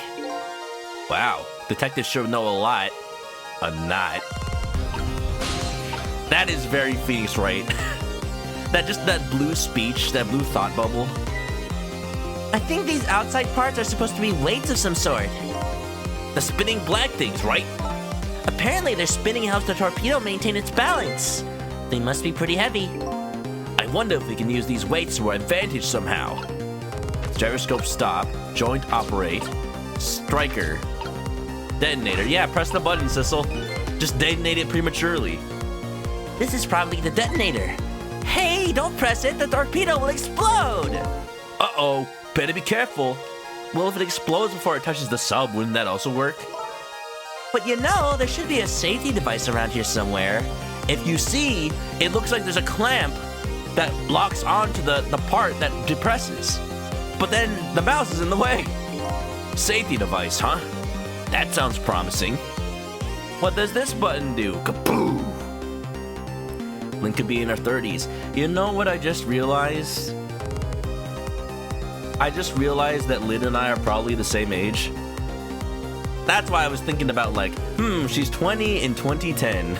Wow, detectives sure know a lot. I'm not. That is very Phoenix Wright. that blue speech, that blue thought bubble. I think these outside parts are supposed to be weights of some sort. The spinning black things, right? Apparently their spinning helps the torpedo maintain its balance. They must be pretty heavy. I wonder if we can use these weights to our advantage somehow. Gyroscope stop, joint operate, striker, detonator. Yeah, press the button, Sissel. Just detonate it prematurely. This is probably the detonator. Hey, don't press it, the torpedo will explode! Uh-oh, better be careful. Well, if it explodes before it touches the sub, wouldn't that also work? But you know, there should be a safety device around here somewhere. If you see, it looks like there's a clamp that locks onto the part that depresses. But then the mouse is in the way. Safety device, huh? That sounds promising. What does this button do? Kaboo! Lynn could be in her 30s. You know what I just realized? I just realized that Lynn and I are probably the same age. That's why I was thinking about like, she's 20 in 2010.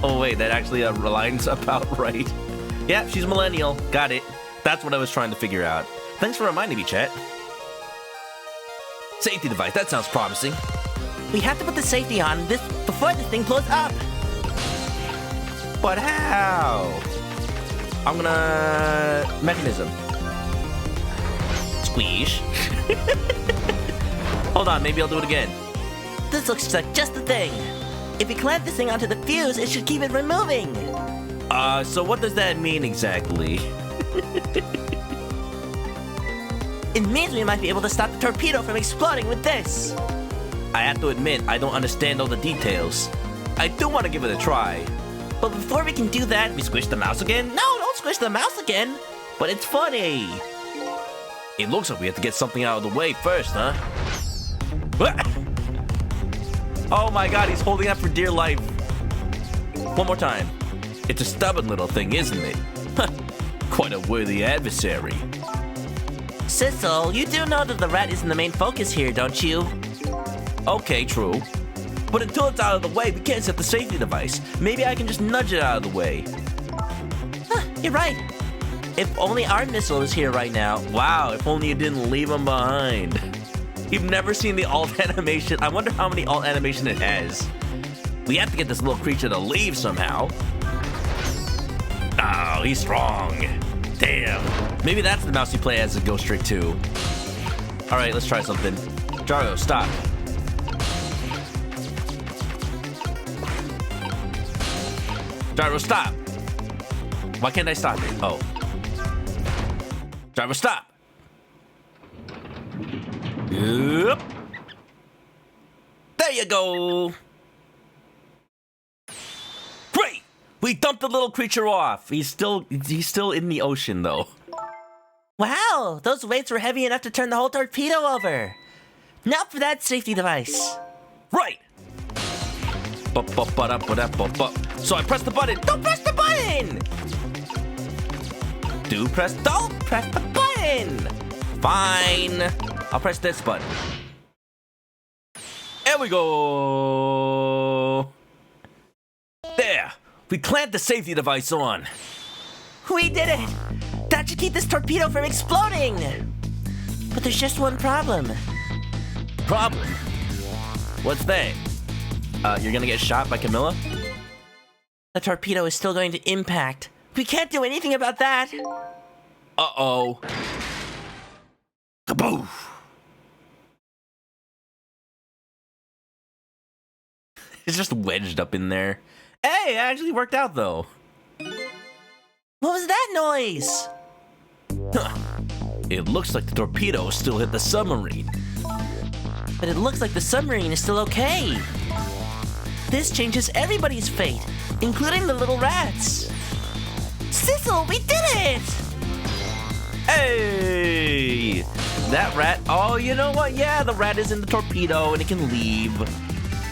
Oh wait, that actually lines about right. Yeah, she's millennial. Got it. That's what I was trying to figure out. Thanks for reminding me, chat. Safety device, that sounds promising. We have to put the safety on before this thing blows up. But how? I'm gonna... mechanism. Squeeze. Hold on, maybe I'll do it again. This looks like just the thing. If we clamp this thing onto the fuse, it should keep it from moving. So what does that mean exactly? It means we might be able to stop the torpedo from exploding with this. I have to admit, I don't understand all the details. I do want to give it a try. But before we can do that, We squish the mouse again? no, don't squish the mouse again. But it's funny. It looks like we have to get something out of the way first, huh? Oh my god, he's holding out for dear life. One more time. It's a stubborn little thing, isn't it? Quite a worthy adversary. Sissel, you do know that the rat isn't the main focus here, don't you? Okay, true. But until it's out of the way, we can't set the safety device. Maybe I can just nudge it out of the way. You're right. If only our missile was here right now. Wow, if only you didn't leave him behind. You've never seen the alt animation. I wonder how many alt animation it has. We have to get this little creature to leave somehow. Oh, he's strong. Damn. Maybe that's the mouse you play as a Ghost Trick 2. Alright, let's try something. Jargo, stop. Gyro, stop. Why can't I stop it? Oh. Gyro, stop. Yep. There you go. Great. We dumped the little creature off. He's still in the ocean though. Wow, those weights were heavy enough to turn the whole torpedo over. Now for that safety device. Right. So I press the button. Don't press the button! Don't press the button. Fine. I'll press this button. There we go. There. We clamped the safety device on. We did it! That should keep this torpedo from exploding! But there's just one problem. Problem? What's that? You're gonna get shot by Camilla? The torpedo is still going to impact. We can't do anything about that. Uh-oh. Kaboof! It's just wedged up in there. Hey, it actually worked out though. What was that noise? Huh. It looks like the torpedo still hit the submarine. But it looks like the submarine is still okay. This changes everybody's fate, including the little rats. Sissel, we did it! Hey! That rat, oh, you know what? Yeah, the rat is in the torpedo and it can leave.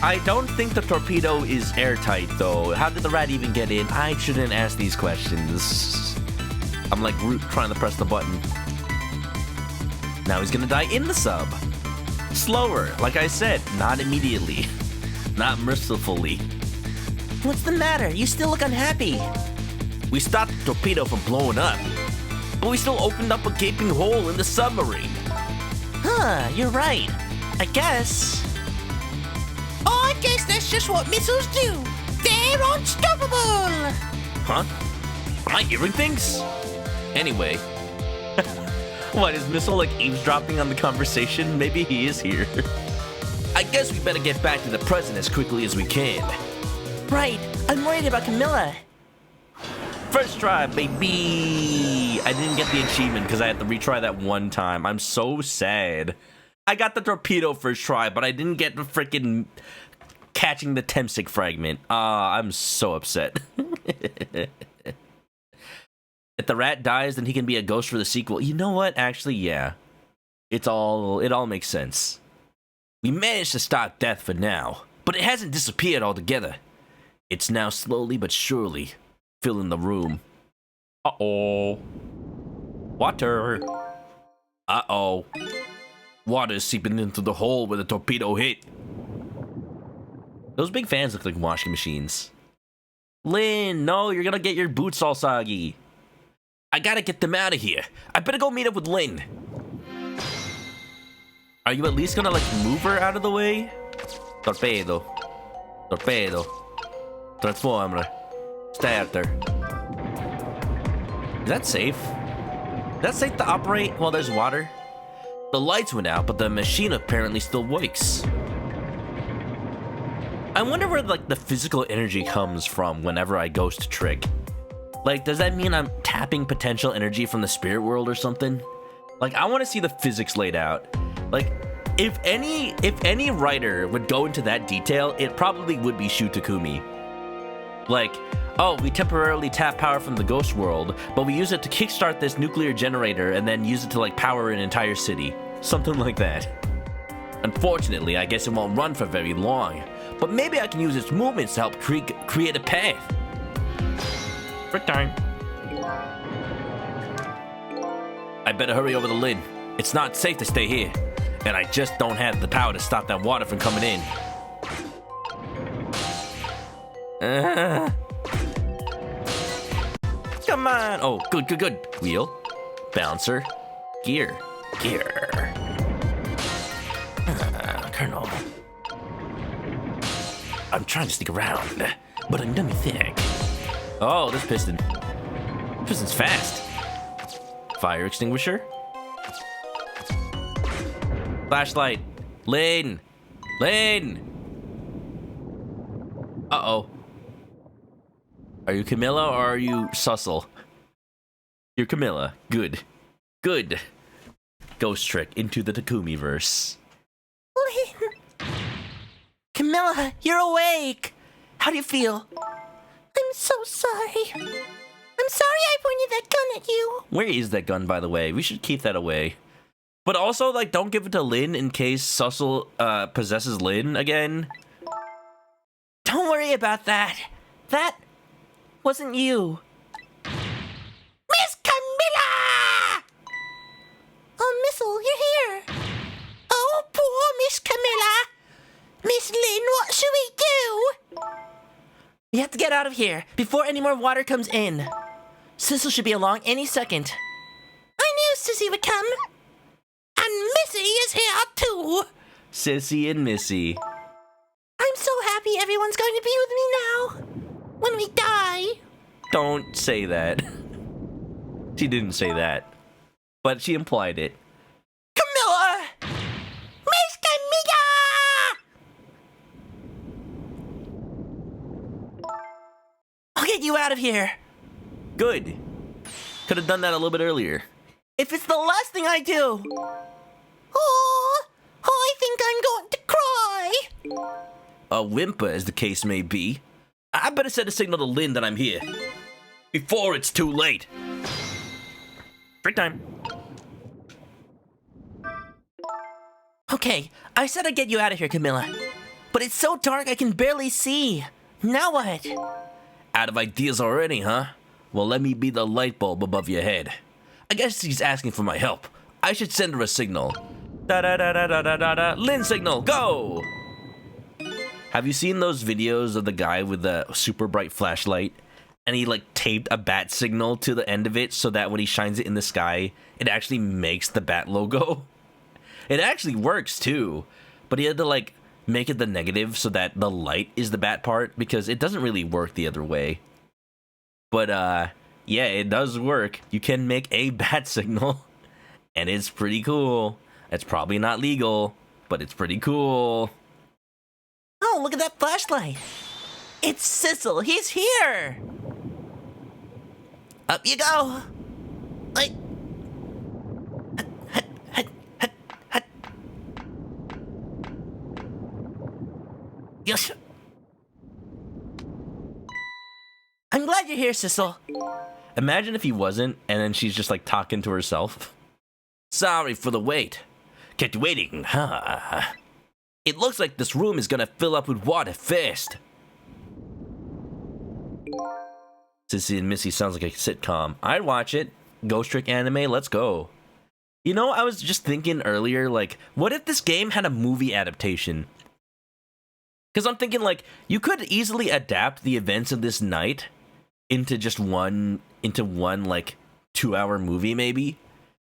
I don't think the torpedo is airtight though. How did the rat even get in? I shouldn't ask these questions. I'm like Groot trying to press the button. Now he's gonna die in the sub. Slower, like I said, not immediately. Not mercifully. What's the matter? You still look unhappy. We stopped the torpedo from blowing up, but we still opened up a gaping hole in the submarine. Huh, you're right. I guess. I guess that's just what missiles do. They're unstoppable. Huh? Am I hearing things? Anyway. What, is Missile like eavesdropping on the conversation? Maybe he is here. I guess we better get back to the present as quickly as we can. Right, I'm worried about Camilla. First try, baby! I didn't get the achievement because I had to retry that one time. I'm so sad. I got the torpedo first try, but I didn't get the freaking catching the Temsic fragment. I'm so upset. If the rat dies, then he can be a ghost for the sequel. You know what? Actually, yeah. It all makes sense. We managed to stop death for now, but it hasn't disappeared altogether. It's now slowly but surely filling the room. Uh-oh. Water. Uh-oh. Water's seeping into the hole where the torpedo hit. Those big fans look like washing machines. Lynn, no, you're gonna get your boots all soggy. I gotta get them out of here. I better go meet up with Lynn. Are you at least gonna, like, move her out of the way? Torpedo. Torpedo. Transformer. Starter. Is that safe? Is that safe to operate while there's water? The lights went out, but the machine apparently still works. I wonder where, like, the physical energy comes from whenever I ghost trick. Like, does that mean I'm tapping potential energy from the spirit world or something? Like, I want to see the physics laid out. Like, if any writer would go into that detail, it probably would be Shu Takumi. Like, oh, we temporarily tap power from the ghost world, but we use it to kickstart this nuclear generator and then use it to, like, power an entire city. Something like that. Unfortunately, I guess it won't run for very long, but maybe I can use its movements to help create a path. Frick time. I better hurry over to Lynn. It's not safe to stay here, and I just don't have the power to stop that water from coming in. Come on. Oh, good. Wheel. Bouncer. Gear. Colonel. I'm trying to sneak around, but I'm dummy thick. Oh, this piston. Piston's fast. Fire extinguisher. Flashlight. Lane. Are you Camilla or are you Sussel? You're Camilla. Good. Good. Ghost Trick into the Takumi-verse. Camilla, you're awake! How do you feel? I'm so sorry. I'm sorry I pointed that gun at you. Where is that gun, by the way? We should keep that away. But also, like, don't give it to Lynn in case Sussel possesses Lynn again. Don't worry about that. That wasn't you. Miss Camilla! Oh, Missile, you're here. Oh, poor Miss Camilla. Miss Lynn, what should we do? We have to get out of here before any more water comes in. Sissel should be along any second. I knew Sissy would come. And Missy is here too. Sissy and Missy. I'm so happy everyone's going to be with me now. When we die. Don't say that. She didn't say that. But she implied it. Camilla! Miss Camilla! I'll get you out of here. Good. Could have done that a little bit earlier. If it's the last thing I do. Oh, I think I'm going to cry. A whimper, as the case may be. I better send a signal to Lynn that I'm here. Before it's too late. Break time. Okay, I said I'd get you out of here, Camilla. But it's so dark I can barely see. Now what? Out of ideas already, huh? Well, let me be the light bulb above your head. I guess she's asking for my help. I should send her a signal. Da-da-da-da-da-da-da. Lynn signal, go! Have you seen those videos of the guy with the super bright flashlight? And he like taped a bat signal to the end of it so that when he shines it in the sky, it actually makes the bat logo. It actually works too, but he had to like make it the negative so that the light is the bat part because it doesn't really work the other way. But yeah, it does work. You can make a bat signal and it's pretty cool. It's probably not legal, but it's pretty cool. Oh, look at that flashlight. It's Sissel. He's here. Up you go. Like. Yes. I'm glad you're here, Sissel. Imagine if he wasn't, and then she's just like talking to herself. Sorry for the wait. Kept you waiting, huh? It looks like this room is gonna fill up with water fast. Sissy and Missy sounds like a sitcom. I'd watch it. Ghost Trick anime, let's go. You know, I was just thinking earlier, like, what if this game had a movie adaptation? Because I'm thinking, like, you could easily adapt the events of this night into just one, like, 2-hour movie, maybe.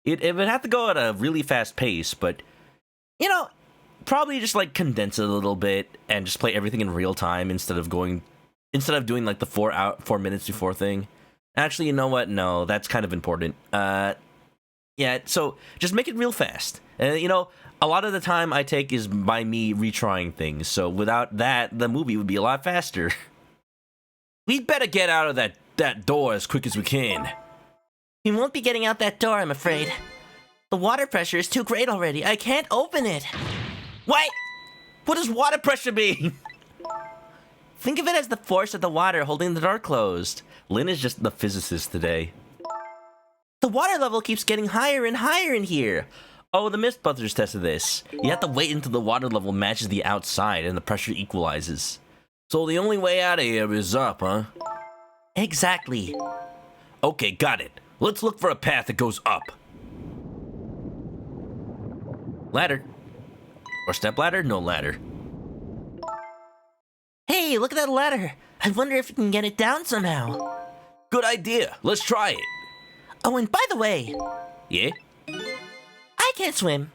It would have to go at a really fast pace, but, you know, probably just, like, condense it a little bit and just play everything in real time instead of doing, like, the 4 minutes before thing. Actually, you know what? No, that's kind of important. Yeah, so just make it real fast. And, you know, a lot of the time I take is by me retrying things, so without that, the movie would be a lot faster. We'd better get out of that door as quick as we can. We won't be getting out that door, I'm afraid. The water pressure is too great already. I can't open it. What? What does water pressure mean? Think of it as the force of the water holding the door closed. Lynn is just the physicist today. The water level keeps getting higher and higher in here. Oh, the Mythbusters tested this. You have to wait until the water level matches the outside and the pressure equalizes. So the only way out of here is up, huh? Exactly. Okay, got it. Let's look for a path that goes up. Ladder. Or step ladder? No ladder. Hey, look at that ladder. I wonder if we can get it down somehow. Good idea. Let's try it. Oh, and by the way... Yeah? I can't swim.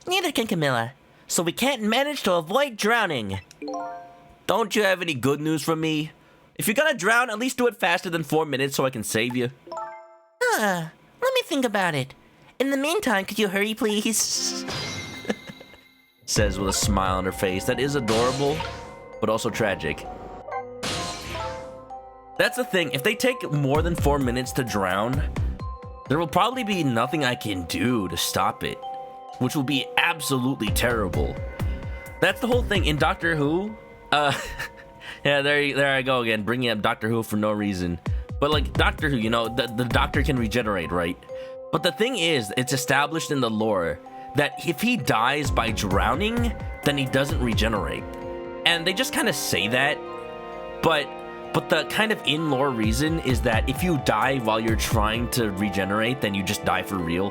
Neither can Camilla. So we can't manage to avoid drowning. Don't you have any good news for me? If you're gonna drown, at least do it faster than 4 minutes so I can save you. Let me think about it. In the meantime, could you hurry, please? Says with a smile on her face that is adorable, but also tragic. That's the thing. If they take more than 4 minutes to drown, there will probably be nothing I can do to stop it, which will be absolutely terrible. That's the whole thing in Doctor Who. Yeah, there I go again, bringing up Doctor Who for no reason. But like Doctor Who, you know, the Doctor can regenerate, right? But the thing is, it's established in the lore that if he dies by drowning, then he doesn't regenerate. And they just kind of say that, but the kind of in-lore reason is that if you die while you're trying to regenerate, then you just die for real.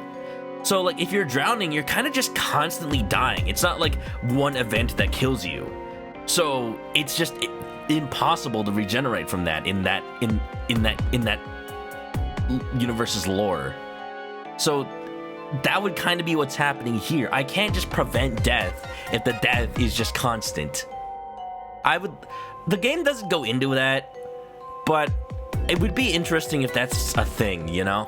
So like if you're drowning, you're kind of just constantly dying. It's not like one event that kills you. So it's just impossible to regenerate from that in that universe's lore. So that would kind of be what's happening here. I can't just prevent death if the death is just constant. The game doesn't go into that, but it would be interesting if that's a thing, you know?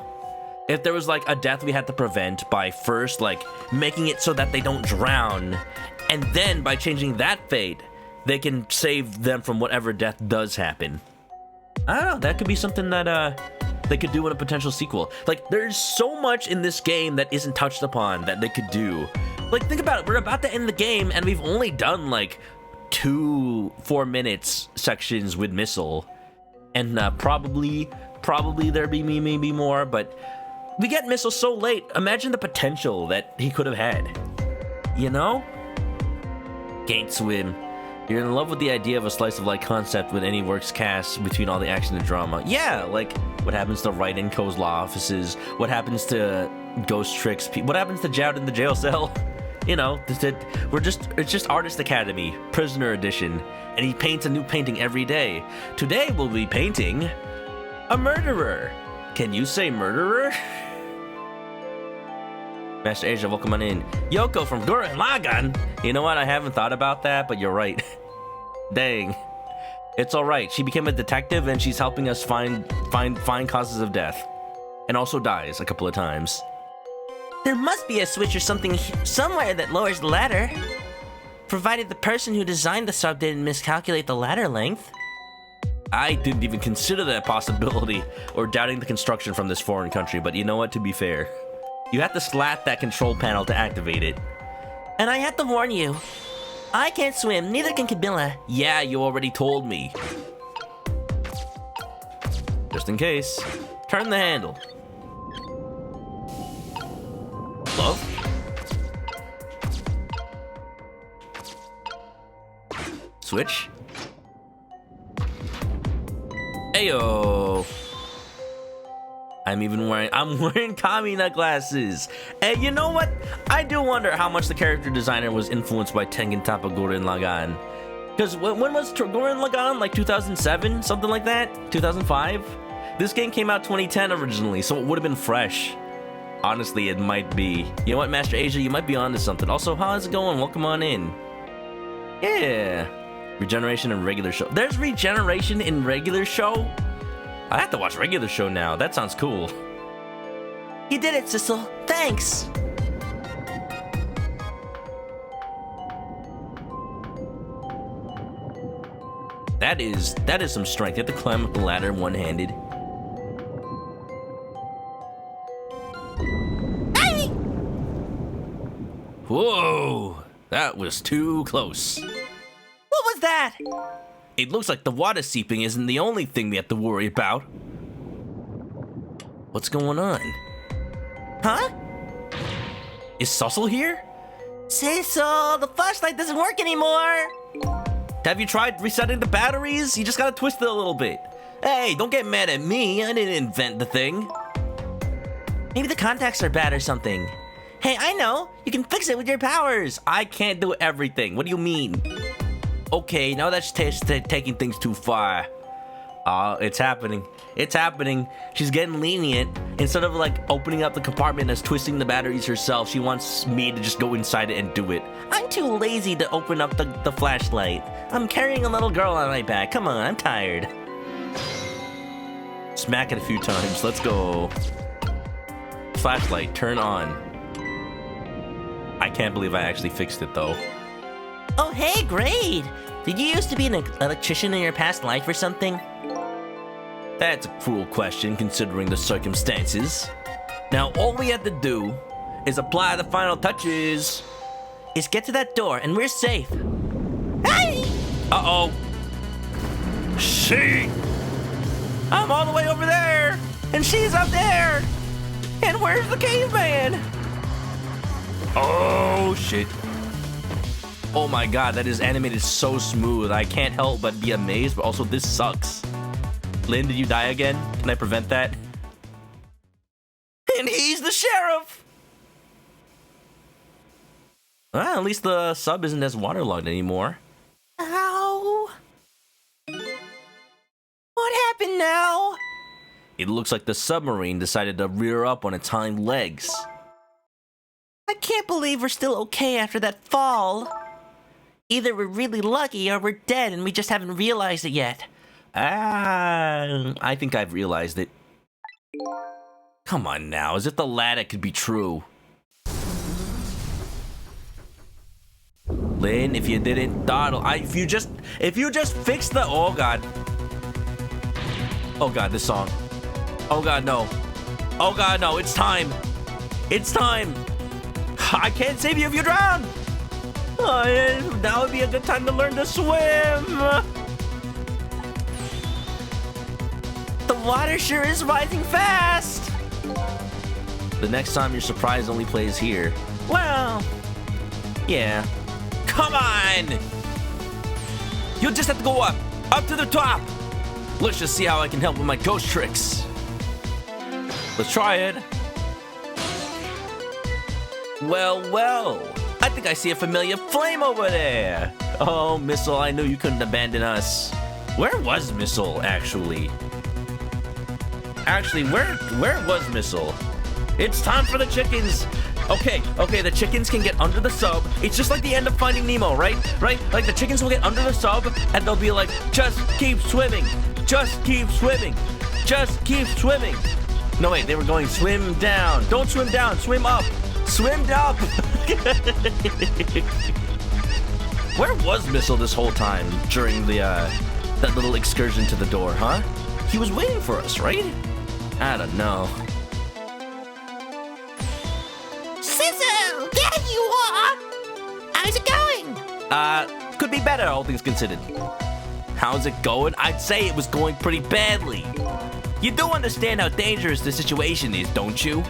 If there was like a death we had to prevent by first like making it so that they don't drown, and then by changing that fate, they can save them from whatever death does happen. I don't know, that could be something that they could do in a potential sequel. Like, there's so much in this game that isn't touched upon that they could do. Like, think about it, we're about to end the game and we've only done like 2 4-minute sections with Missile, and probably there be maybe more, but we get Missile so late. Imagine the potential that he could have had, you know? Can't swim. You're in love with the idea of a slice of life concept when any works cast between all the action and drama. Yeah, like what happens to Wright and Co's law offices, what happens to Ghost Tricks, what happens to Jowd in the jail cell. You know, it's just Artist Academy, Prisoner Edition, and he paints a new painting every day. Today we'll be painting a murderer. Can you say murderer? Master Asia, welcome on in. Yoko from Gurren Lagann. You know what? I haven't thought about that, but you're right. Dang. It's all right. She became a detective, and she's helping us find causes of death, and also dies a couple of times. There must be a switch or something somewhere that lowers the ladder. Provided the person who designed the sub didn't miscalculate the ladder length. I didn't even consider that possibility, or doubting the construction from this foreign country, but you know what, to be fair, you have to slap that control panel to activate it. And I have to warn you, I can't swim, neither can Camilla. Yeah, you already told me. Just in case, turn the handle. Love? Switch? Ayo! I'm wearing Kamina glasses. And you know what? I do wonder how much the character designer was influenced by Tengen Toppa Gurren Lagann. Because when was Gurren Lagann? Like 2007? Something like that? 2005? This game came out 2010 originally, so it would have been fresh. Honestly, it might be. You know what, Master Asia? You might be onto something. Also, how's it going? Welcome on in. Yeah. Regeneration in regular show. There's regeneration in regular show? I have to watch regular show now. That sounds cool. You did it, Sissel. Thanks. That is some strength. You have to climb up the ladder one-handed. Hey! Whoa! That was too close. What was that? It looks like the water seeping isn't the only thing we have to worry about. What's going on? Huh? Is Sussel here? Sissel, the flashlight doesn't work anymore. Have you tried resetting the batteries? You just gotta twist it a little bit. Hey, don't get mad at me. I didn't invent the thing. Maybe the contacts are bad or something. Hey, I know. You can fix it with your powers. I can't do everything. What do you mean? Okay, now that's taking things too far. It's happening. It's happening. She's getting lenient. Instead of like opening up the compartment and twisting the batteries herself, she wants me to just go inside it and do it. I'm too lazy to open up the flashlight. I'm carrying a little girl on my back. Come on, I'm tired. Smack it a few times. Let's go. Flashlight, turn on. I can't believe I actually fixed it though. Oh, hey, great. Did you used to be an electrician in your past life or something? That's a cruel question considering the circumstances. Now all we have to do is apply the final touches. Is get to that door and we're safe. Hey! Uh-oh. She! I'm all the way over there, and she's up there. And where's the caveman? Oh, shit. Oh my god, that is animated so smooth. I can't help but be amazed, but also this sucks. Lynn, did you die again? Can I prevent that? And he's the sheriff! Well, at least the sub isn't as waterlogged anymore. Ow. What happened now? It looks like the submarine decided to rear up on its hind legs. I can't believe we're still okay after that fall. Either we're really lucky or we're dead and we just haven't realized it yet. I think I've realized it. Come on now, as if the latter could be true. Lynn, if you didn't dawdle, if you just fix the, oh god, this song, oh god no, it's time, I can't save you if you drown. Now would be a good time to learn to swim. The water sure is rising fast. The next time your surprise only plays here. Well, yeah. Come on! You'll just have to go up to the top. Let's just see how I can help with my ghost tricks. Let's try it. Well, I think I see a familiar flame over there. Oh, Missile, I knew you couldn't abandon us. Where was Missile, actually? Where was Missile? It's time for the chickens. Okay, the chickens can get under the sub. It's just like the end of Finding Nemo, right? Like the chickens will get under the sub and they'll be like, just keep swimming. Just keep swimming. Just keep swimming. No, wait, they were going swim down. Don't swim down, swim up. Swim up. Where was Missile this whole time during the that little excursion to the door, huh? He was waiting for us, right? I don't know. Sizzle! There you are! How's it going? Could be better, all things considered. How's it going? I'd say it was going pretty badly. You do understand how dangerous the situation is, don't you?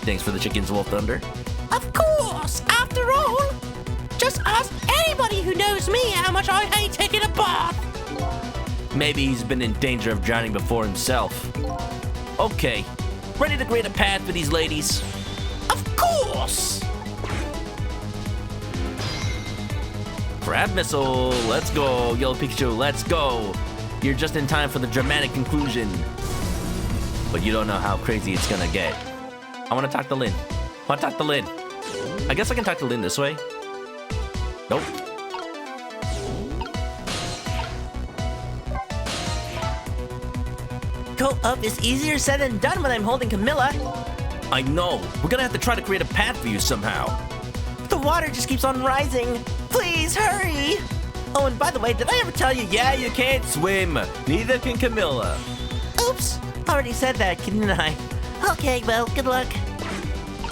Thanks for the chickens, Wolf Thunder. Of course! After all, just ask anybody who knows me how much I hate taking a bath! Maybe he's been in danger of drowning before himself. Okay, ready to create a path for these ladies? Of course! Crab Missile, let's go. Yellow Pikachu, let's go. You're just in time for the dramatic conclusion. But you don't know how crazy it's gonna get. I wanna talk to Lynn. I guess I can talk to Lynn this way. Nope. Go up is easier said than done when I'm holding Camilla. I know. We're gonna have to try to create a path for you somehow. The water just keeps on rising. Please hurry. Oh, and by the way, did I ever tell you? Yeah, you can't swim. Neither can Camilla. Oops. Already said that, didn't I? Okay, well, good luck.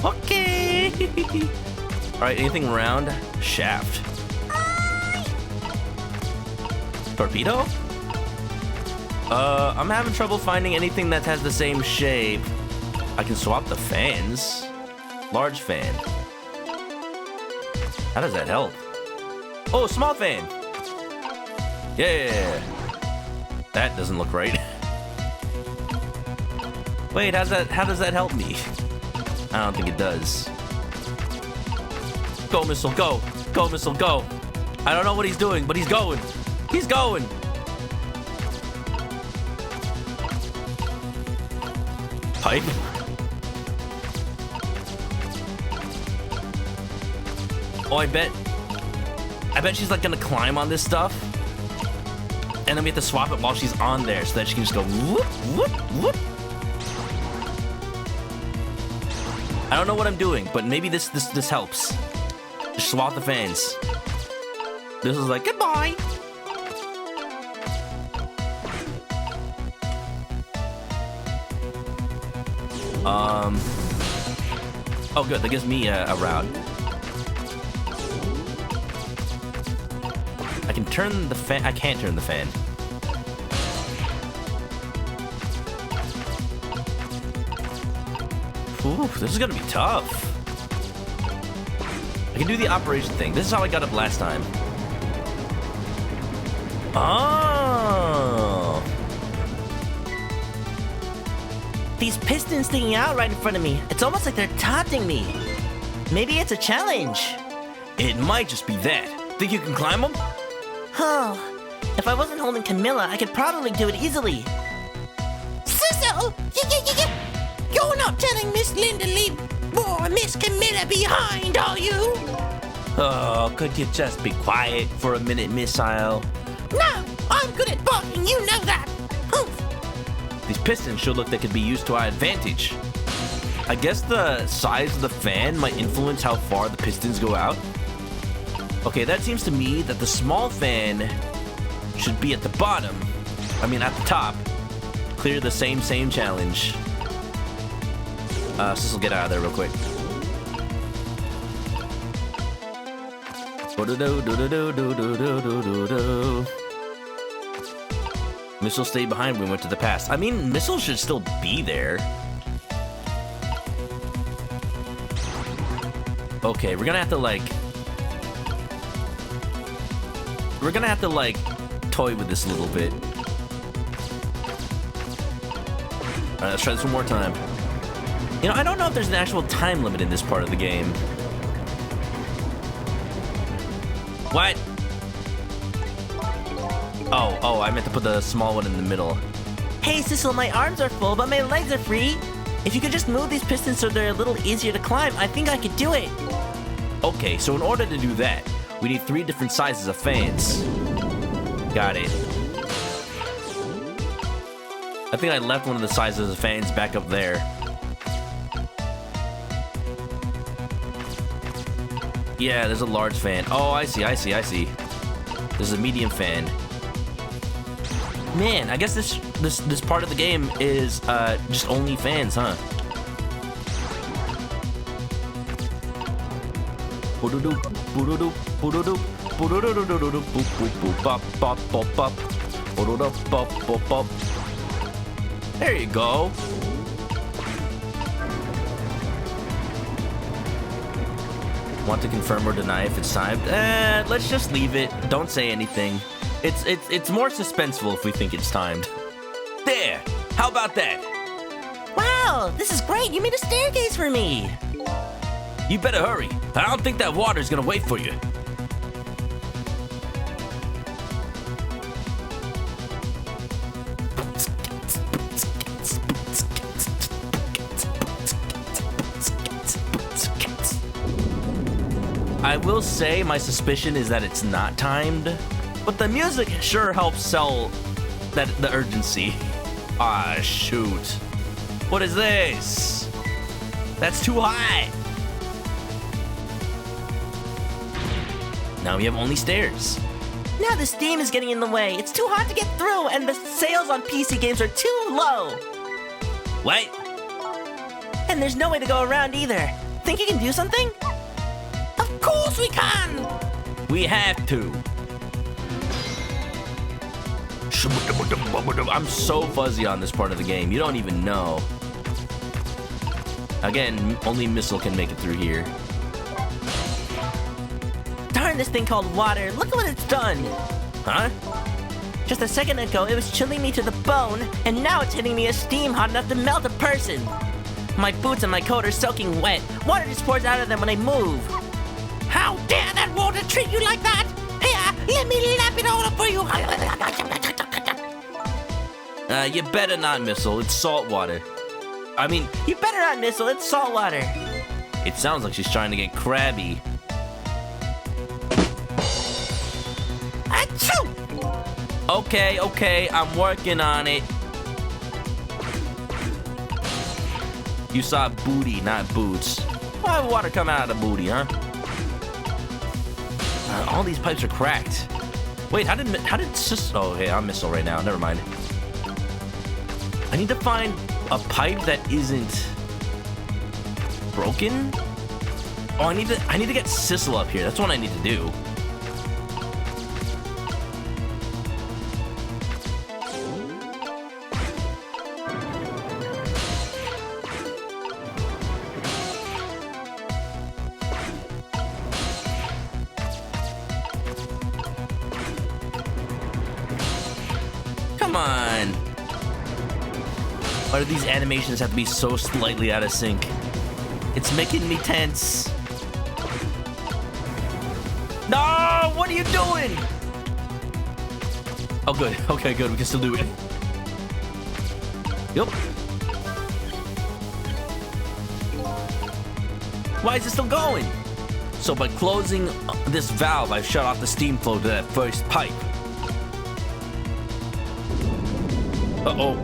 Okay. All right, anything round? Shaft. Torpedo? I'm having trouble finding anything that has the same shape. I can swap the fans. Large fan. How does that help? Oh, small fan. Yeah. That doesn't look right. Wait, how does that help me? I don't think it does. Go, Missile, go. Go, Missile, go. I don't know what he's doing, but he's going. He's going. Pipe. Oh, I bet she's like gonna climb on this stuff. And then we have to swap it while she's on there so that she can just go whoop, whoop, whoop. I don't know what I'm doing, but maybe this helps. Just swap the fans. This is like, goodbye. Oh, good. That gives me a route. I can turn the fan. I can't turn the fan. Ooh, this is gonna be tough. I can do the operation thing. This is how I got up last time. Oh. These pistons sticking out right in front of me. It's almost like they're taunting me. Maybe it's a challenge. It might just be that. Think you can climb them? Oh, if I wasn't holding Camilla, I could probably do it easily. Cecil! You're not telling Miss Linda Lee or Miss Camilla behind, are you? Oh, could you just be quiet for a minute, Missile? No, I'm good at barking, you know that. Humph. These pistons sure look they could be used to our advantage. I guess the size of the fan might influence how far the pistons go out. Okay, that seems to me that the small fan should be at the bottom. I mean, at the top. Clear the same challenge. Cecil, get out of there real quick. Missile stayed behind when we went to the past. I mean, Missile should still be there. Okay, we're gonna have to like toy with this a little bit. Alright, let's try this one more time. You know, I don't know if there's an actual time limit in this part of the game. What? Oh, I meant to put the small one in the middle. Hey, Cecil, my arms are full, but my legs are free. If you could just move these pistons so they're a little easier to climb, I think I could do it. Okay, so in order to do that, we need 3 different sizes of fans. Got it. I think I left one of the sizes of fans back up there. Yeah, there's a large fan. Oh, I see. There's a medium fan. Man, I guess this part of the game is just only fans, huh? There you go. Want to confirm or deny if it's timed? Let's just leave it. Don't say anything. It's more suspenseful if we think it's timed. There! How about that? Wow, this is great. You made a staircase for me. You better hurry. I don't think that water's gonna wait for you. I will say my suspicion is that it's not timed, but the music sure helps sell the urgency. Ah, shoot. What is this? That's too high. Now we have only stairs. Now the steam is getting in the way. It's too hot to get through, and the sales on PC games are too low. What? And there's no way to go around either. Think you can do something? Of course we can! We have to. I'm so fuzzy on this part of the game. You don't even know. Again, only Missile can make it through here. Darn this thing called water. Look at what it's done. Huh? Just a second ago, it was chilling me to the bone, and now it's hitting me as steam hot enough to melt a person. My boots and my coat are soaking wet. Water just pours out of them when I move. How dare that water treat you like that? Here, let me lap it all up for you. You better not, Missile. It's salt water. I mean, You better not, Missile. It's salt water. it sounds like she's trying to get crabby. Achoo! Okay, I'm working on it. You saw booty, not boots. Why would water come out of the booty, huh? All these pipes are cracked. Wait, how did oh, hey, I'm Missile right now. Never mind. I need to find a pipe that isn't broken? Oh, I need to get Sissel up here. That's what I need to do. Come on. Why do these animations have to be so slightly out of sync? It's making me tense. No! What are you doing? Oh, good. Okay, good. We can still do it. Yup. Why is it still going? So by closing this valve, I've shut off the steam flow to that first pipe. Uh-oh.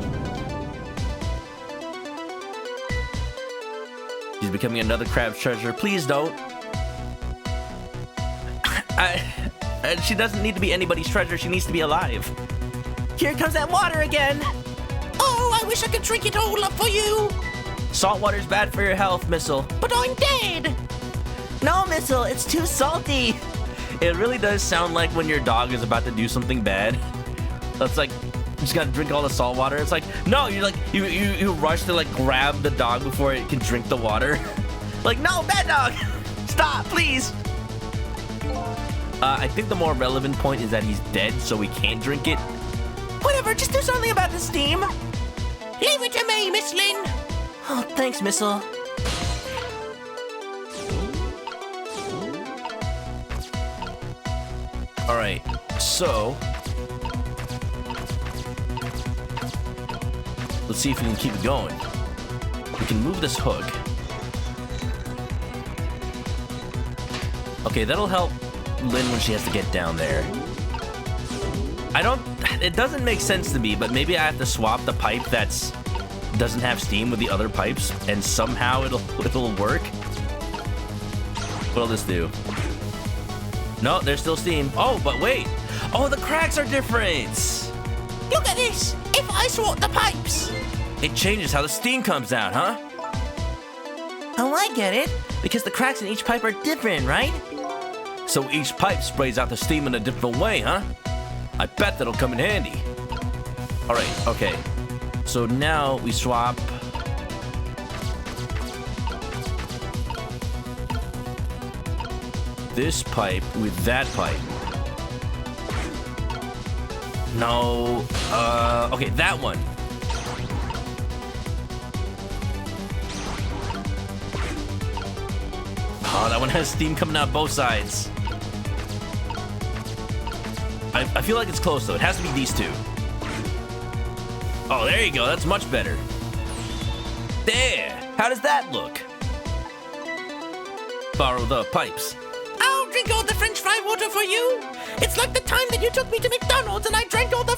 She's becoming another crab's treasure. Please don't. She doesn't need to be anybody's treasure. She needs to be alive. Here comes that water again. Oh, I wish I could drink it all up for you. Salt water's bad for your health, Missile. But I'm dead. No, Missile, it's too salty. It really does sound like when your dog is about to do something bad. It's like, you just gotta drink all the salt water. It's like, no, you're like, you rush to like grab the dog before it can drink the water. Like, no, bad dog. Stop, please. I think the more relevant point is that he's dead, so we can't drink it. Whatever, just do something about the steam. Leave it to me, Miss Lynn. Oh, thanks, Missile. All right, so let's see if we can keep it going. We can move this hook. Okay, that'll help Lynn when she has to get down there. It doesn't make sense to me, but maybe I have to swap the pipe that's doesn't have steam with the other pipes, and somehow it'll work. What'll this do? No, there's still steam. Oh, but wait. Oh, the cracks are different. Look at this. If I swap the pipes. It changes how the steam comes out, huh? Oh, I get it. Because the cracks in each pipe are different, right? So each pipe sprays out the steam in a different way, huh? I bet that'll come in handy. All right, okay. So now we swap this pipe with that pipe. No, okay, that one. Oh, that one has steam coming out both sides. I feel like it's close, though. It has to be these two. Oh, there you go. That's much better. There. How does that look? Borrow the pipes. I'll drink all the French fry water for you. It's like the time that you took me to McDonald's and I drank all the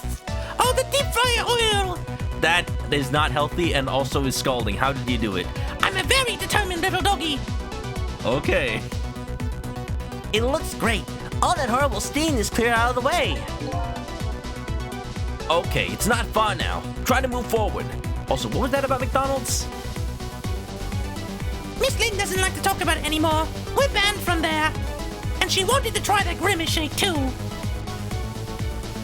deep fryer oil. That is not healthy and also is scalding. How did you do it? I'm a very determined little doggy. Okay. It looks great. All that horrible steam is cleared out of the way. Okay, it's not far now. Try to move forward. Also, what was that about McDonald's? Miss Lynn doesn't like to talk about it anymore. We're banned from there. And she wanted to try that Grimace Shake too.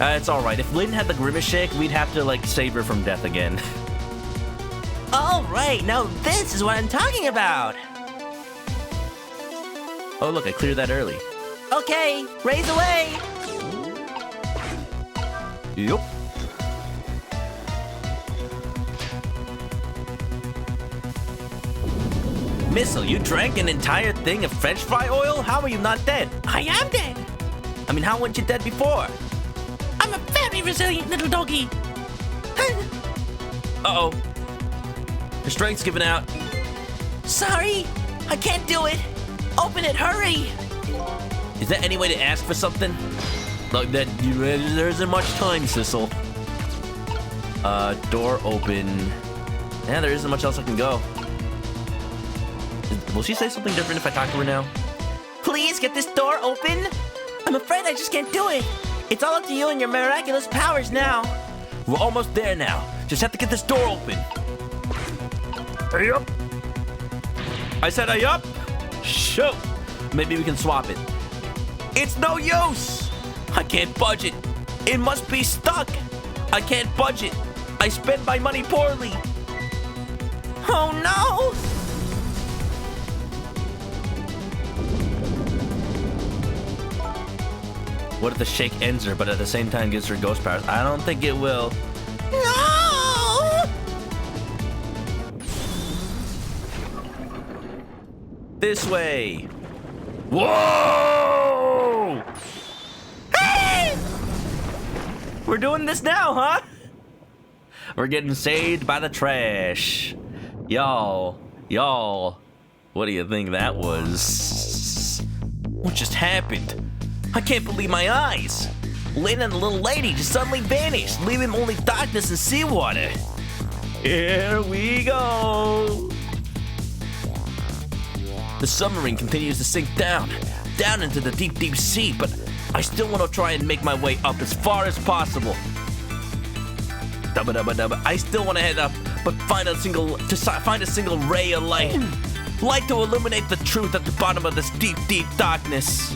It's alright. If Lynn had the Grimace Shake, we'd have to, like, save her from death again. All right, now this is what I'm talking about. Oh, look, I cleared that early. Okay, raise away. Yup. Missile, you drank an entire thing of French fry oil? How are you not dead? I am dead. I mean, how weren't you dead before? I'm a very resilient little doggy. Uh-oh. Your strength's giving out. Sorry, I can't do it. Open it, hurry. Is there any way to ask for something? Like that, there isn't much time, Sissel. Door open. Yeah, there isn't much else I can go. Will she say something different if I talk to her now? Please get this door open. I'm afraid I just can't do it. It's all up to you and your miraculous powers now. We're almost there now. Just have to get this door open. Hurry up. I said I up. Shoot. Maybe we can swap it. It's no use. I can't budge it. It must be stuck. I can't budge it. I spent my money poorly. Oh no! What if the shake ends her, but at the same time gives her ghost powers? I don't think it will. No! This way. Whoa! Hey! We're doing this now, huh? We're getting saved by the trash. Y'all, what do you think that was? What just happened? I can't believe my eyes. Lynn and the little lady just suddenly vanished, leaving only darkness and seawater. Here we go. The submarine continues to sink down into the deep, deep sea, but I still want to try and make my way up as far as possible. Dubba dubba dubba. I still want to head up, but find a single ray of light to illuminate the truth at the bottom of this deep, deep darkness.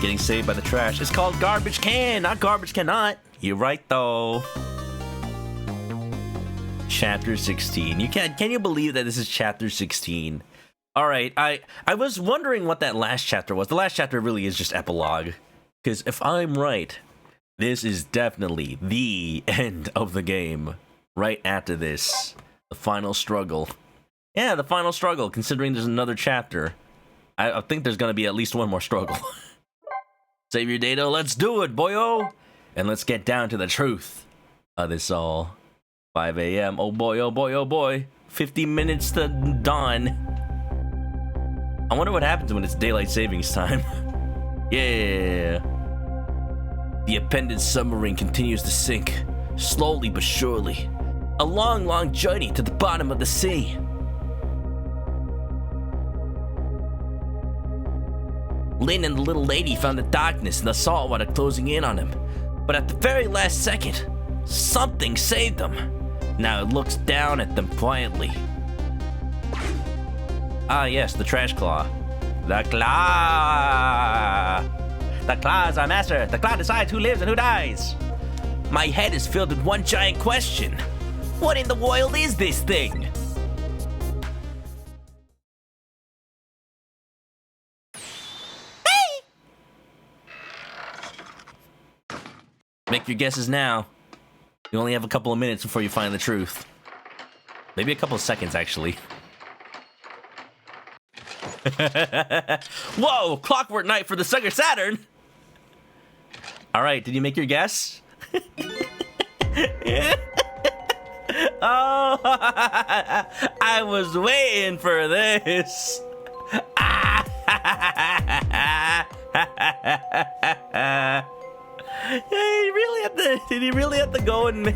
Getting saved by the trash. It's called garbage can, not garbage cannot. You're right though. Chapter 16. Can you believe that this is chapter 16? All right, I was wondering what that last chapter was. The last chapter really is just epilogue, because if I'm right, this is definitely the end of the game. Right after this, the final struggle. Yeah, the final struggle. Considering there's another chapter, I think there's gonna be at least one more struggle. Save your data. Let's do it, boyo, and let's get down to the truth of this all. 5 a.m. Oh boy, oh boy, oh boy. 50 minutes to dawn. I wonder what happens when it's daylight savings time. Yeah. The abandoned submarine continues to sink, slowly but surely. A long, long journey to the bottom of the sea. Lynn and the little lady found the darkness and the saltwater closing in on them. But at the very last second, something saved them. Now it looks down at them quietly. Ah yes, the trash claw. The claw! The claw is our master. The claw decides who lives and who dies. My head is filled with one giant question. What in the world is this thing? Hey! Make your guesses now. You only have a couple of minutes before you find the truth. Maybe a couple of seconds, actually. Whoa! Clockwork Knight for the Sega Saturn! Alright, did you make your guess? Oh, I was waiting for this. Did he really have to go and...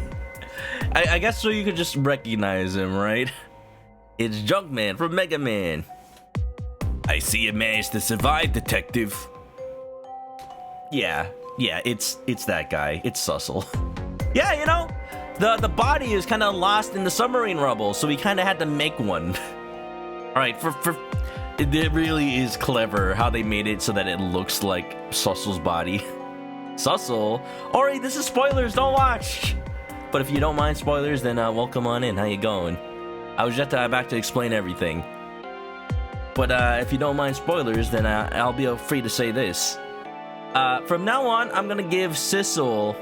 I guess so you could just recognize him, right? It's Junkman from Mega Man. I see you managed to survive, detective. Yeah, it's that guy. It's Sussel. Yeah, you know, the body is kind of lost in the submarine rubble, so we kind of had to make one. All right, it really is clever how they made it so that it looks like Sussel's body. Sussel? Ori, this is spoilers, don't watch! But if you don't mind spoilers, then welcome on in. How you going? I was just about to explain everything. But if you don't mind spoilers, then I'll be free to say this. From now on, I'm gonna give Sissel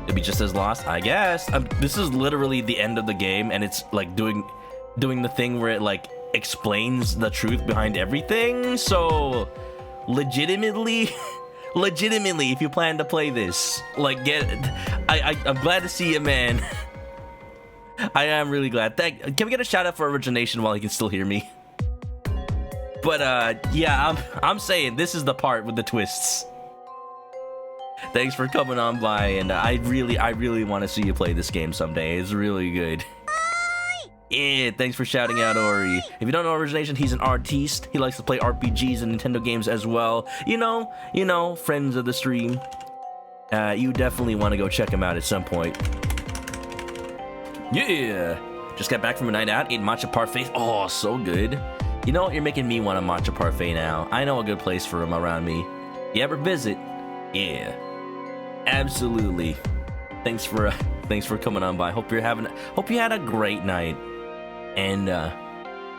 to be just as lost, I guess. This is literally the end of the game, and it's like doing the thing where it like explains the truth behind everything. So, legitimately, if you plan to play this, like I'm glad to see you, man. I am really glad. Can we get a shout out for Origination while he can still hear me? But yeah, I'm saying this is the part with the twists. Thanks for coming on by, and I really want to see you play this game someday. It's really good. Yeah, thanks for shouting out, Ori. If you don't know Origination, he's an artiste. He likes to play RPGs and Nintendo games as well. You know, friends of the stream. You definitely want to go check him out at some point. Yeah. Just got back from a night out, ate matcha parfait. Oh, so good. You know what? You're making me want a matcha parfait now. I know a good place for them around me. You ever visit? Yeah. Absolutely. Thanks for coming on by. Hope you had a great night. And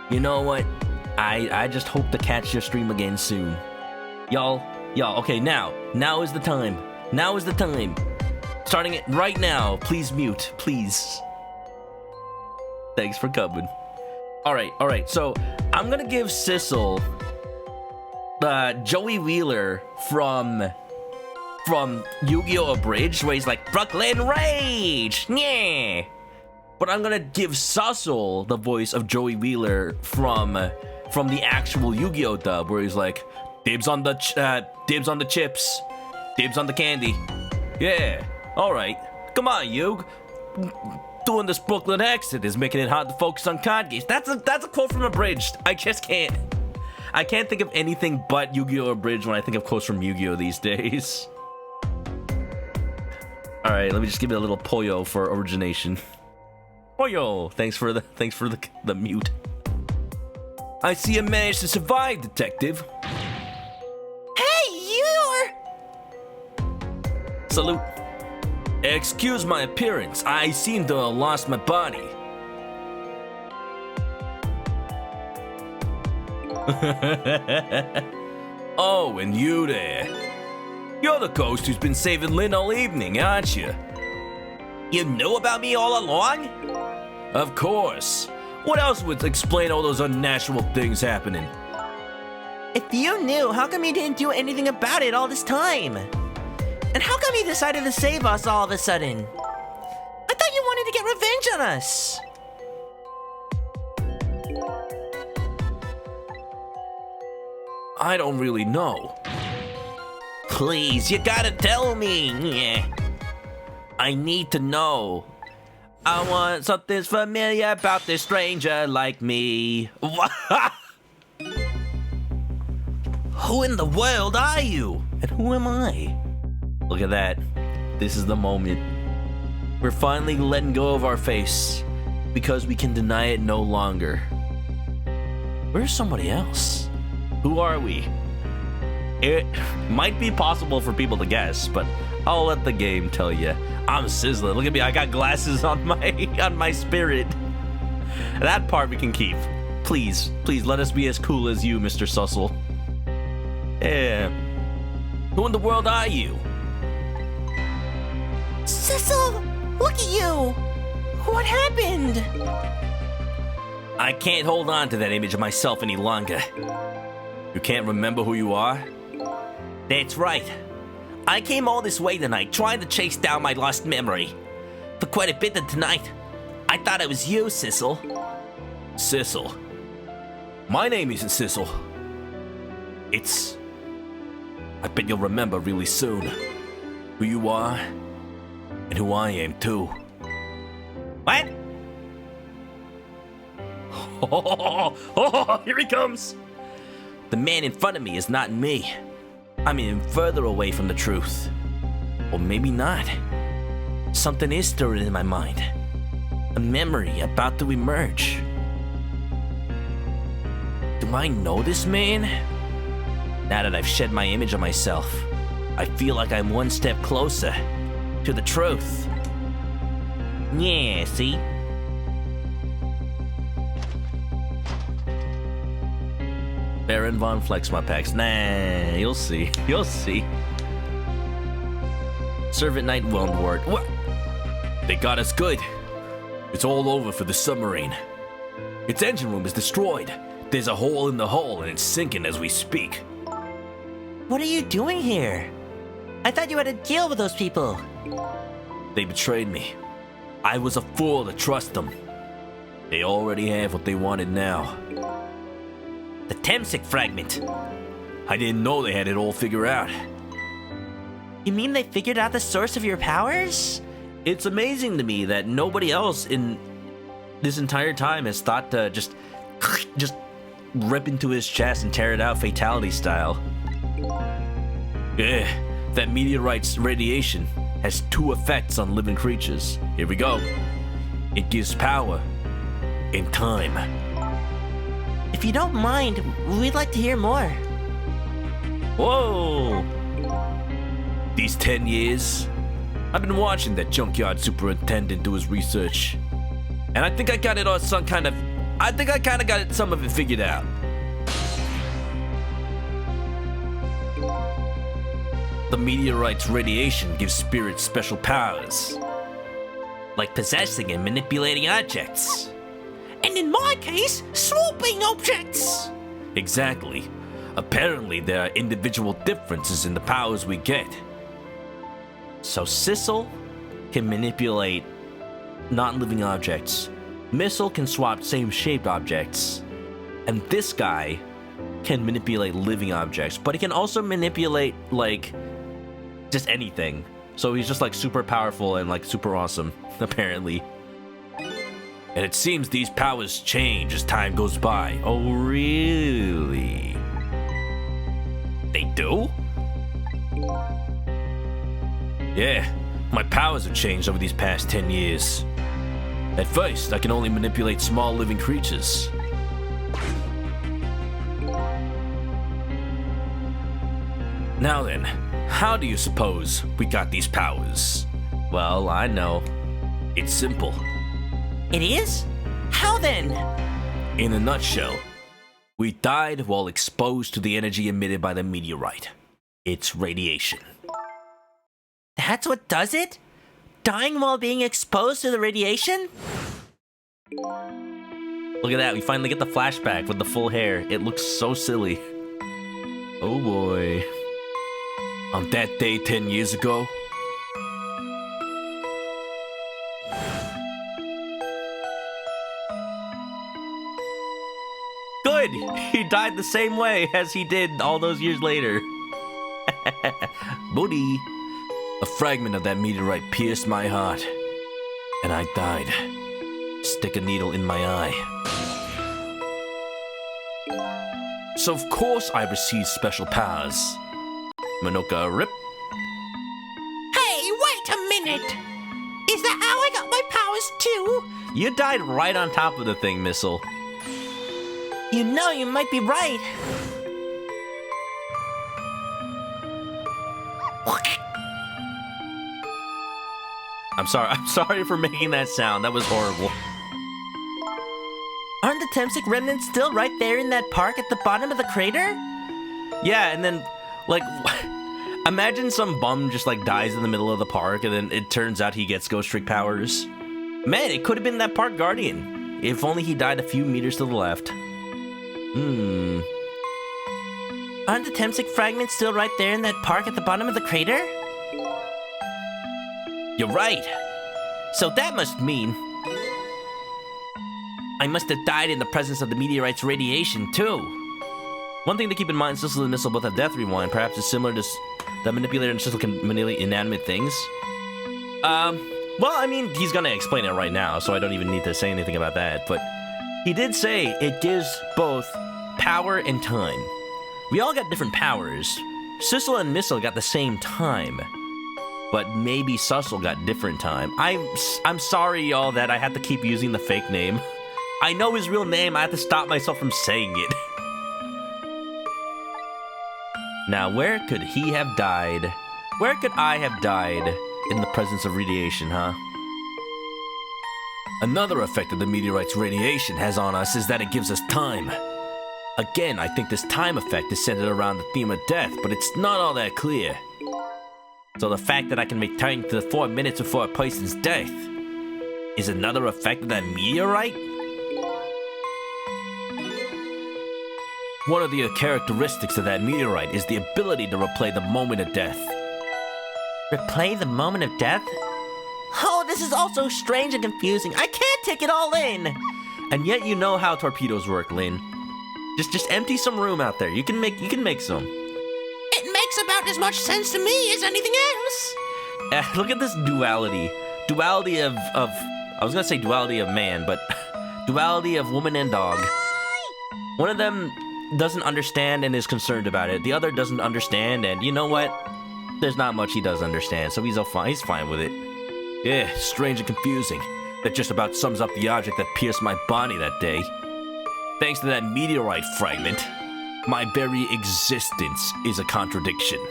you know what? I just hope to catch your stream again soon. Y'all, okay, now is the time. Now is the time. Starting it right now. Please mute, please. Thanks for coming. All right. So I'm gonna give Sissel Joey Wheeler from Yu-Gi-Oh! Abridged, where he's like, Brooklyn Rage! Yeah! But I'm gonna give Sussel the voice of Joey Wheeler from the actual Yu-Gi-Oh! Dub, where he's like, dibs on the chips, dibs on the candy. Yeah, alright. Come on, Yug. Doing this Brooklyn accent is making it hard to focus on card games. That's a quote from Abridged. I just can't. I can't think of anything but Yu-Gi-Oh! Abridged when I think of quotes from Yu-Gi-Oh! These days. Alright, let me just give it a little pollo for origination. Pollo! Thanks for the mute. I see you managed to survive, detective. Hey, you're... Salute. Excuse my appearance. I seem to have lost my body. Oh, and you there. You're the ghost who's been saving Lynn all evening, aren't you? You knew about me all along? Of course. What else would explain all those unnatural things happening? If you knew, how come you didn't do anything about it all this time? And how come you decided to save us all of a sudden? I thought you wanted to get revenge on us. I don't really know. Please, you gotta tell me. I need to know. I want something familiar about this stranger like me. Who in the world are you? And who am I? Look at that. This is the moment. We're finally letting go of our face because we can deny it no longer. Where's somebody else? Who are we? It might be possible for people to guess, but I'll let the game tell you. I'm Sizzler. Look at me. I got glasses on my spirit. That part we can keep. Please let us be as cool as you, Mr. Sussel. Yeah. Who in the world are you? Sissel, look at you. What happened? I can't hold on to that image of myself any longer. You can't remember who you are? That's right. I came all this way tonight trying to chase down my lost memory. For quite a bit of tonight, I thought it was you, Sissel. Sissel? My name isn't Sissel. It's... I bet you'll remember really soon who you are and who I am too. What? Oh, here he comes. The man in front of me is not me. I'm even further away from the truth. Or maybe not. Something is stirring in my mind. A memory about to emerge. Do I know this man? Now that I've shed my image of myself, I feel like I'm one step closer to the truth. Yeah, see? Baron Von Flex my packs. Nah, you'll see. You'll see. Servant Knight Wildward. What? They got us good. It's all over for the submarine. Its engine room is destroyed. There's a hole in the hull and it's sinking as we speak. What are you doing here? I thought you had a deal with those people. They betrayed me. I was a fool to trust them. They already have what they wanted now. The Temsic fragment. I didn't know they had it all figured out. You mean they figured out the source of your powers? It's amazing to me that nobody else in this entire time has thought to just rip into his chest and tear it out fatality style. Yeah, that meteorite's radiation has two effects on living creatures. Here we go. It gives power, in time. If you don't mind, we'd like to hear more. Whoa! These 10 years, I've been watching that junkyard superintendent do his research. And I think I got it on some kind of... I think I kind of got it, some of it figured out. The meteorite's radiation gives spirits special powers. Like possessing and manipulating objects. And in my case, swooping objects. Exactly. Apparently, there are individual differences in the powers we get. So Sissel can manipulate non-living objects. Missile can swap same-shaped objects. And this guy can manipulate living objects. But he can also manipulate, like, just anything. So he's just, like, super powerful and, like, super awesome, apparently. And it seems these powers change as time goes by. Oh, really? They do? Yeah, my powers have changed over these past 10 years. At first, I can only manipulate small living creatures. Now then, how do you suppose we got these powers? Well, I know. It's simple. It is? How then? In a nutshell, we died while exposed to the energy emitted by the meteorite. It's radiation. That's what does it? Dying while being exposed to the radiation? Look at that, we finally get the flashback with the full hair. It looks so silly. Oh boy. On that day 10 years ago, good! He died the same way as he did all those years later. Booty! A fragment of that meteorite pierced my heart, and I died. Stick a needle in my eye. So of course I received special powers. Manoka rip. Hey, wait a minute! Is that how I got my powers too? You died right on top of the thing, Missile. You know you might be right. I'm sorry for making that sound. That was horrible. Aren't the Temsic remnants still right there in that park at the bottom of the crater? Yeah, and then, like, imagine some bum just, like, dies in the middle of the park, and then it turns out he gets ghost trick powers. Man, it could have been that park guardian. If only he died a few meters to the left. Aren't the Temsic fragments still right there in that park at the bottom of the crater? You're right. So that must mean I must have died in the presence of the meteorite's radiation, too. One thing to keep in mind, Sissel and Missile both have Death Rewind. Perhaps it's similar to the manipulator and Sissel can manipulate inanimate things. Well, I mean, he's gonna explain it right now, so I don't even need to say anything about that. But he did say it gives both power and time. We all got different powers. Sissel and Missile got the same time. But maybe Sussel got different time. I'm sorry, y'all, that I have to keep using the fake name. I know his real name, I have to stop myself from saying it. Now, where could he have died? Where could I have died in the presence of radiation, huh? Another effect of the meteorite's radiation has on us is that it gives us time. Again, I think this time effect is centered around the theme of death, but it's not all that clear. So the fact that I can make time to 4 minutes before a person's death is another effect of that meteorite? One of the characteristics of that meteorite is the ability to replay the moment of death. Replay the moment of death? Oh, this is all so strange and confusing. I can't take it all in. And yet you know how torpedoes work, Lynn. Just empty some room out there. You can make some. It makes about as much sense to me as anything else. Look at this duality. Duality of I was gonna say duality of man, but duality of woman and dog. One of them doesn't understand and is concerned about it. The other doesn't understand, and you know what? There's not much he does understand, so he's fine with it. Yeah, strange and confusing. That just about sums up the object that pierced my body that day. Thanks to that meteorite fragment, my very existence is a contradiction.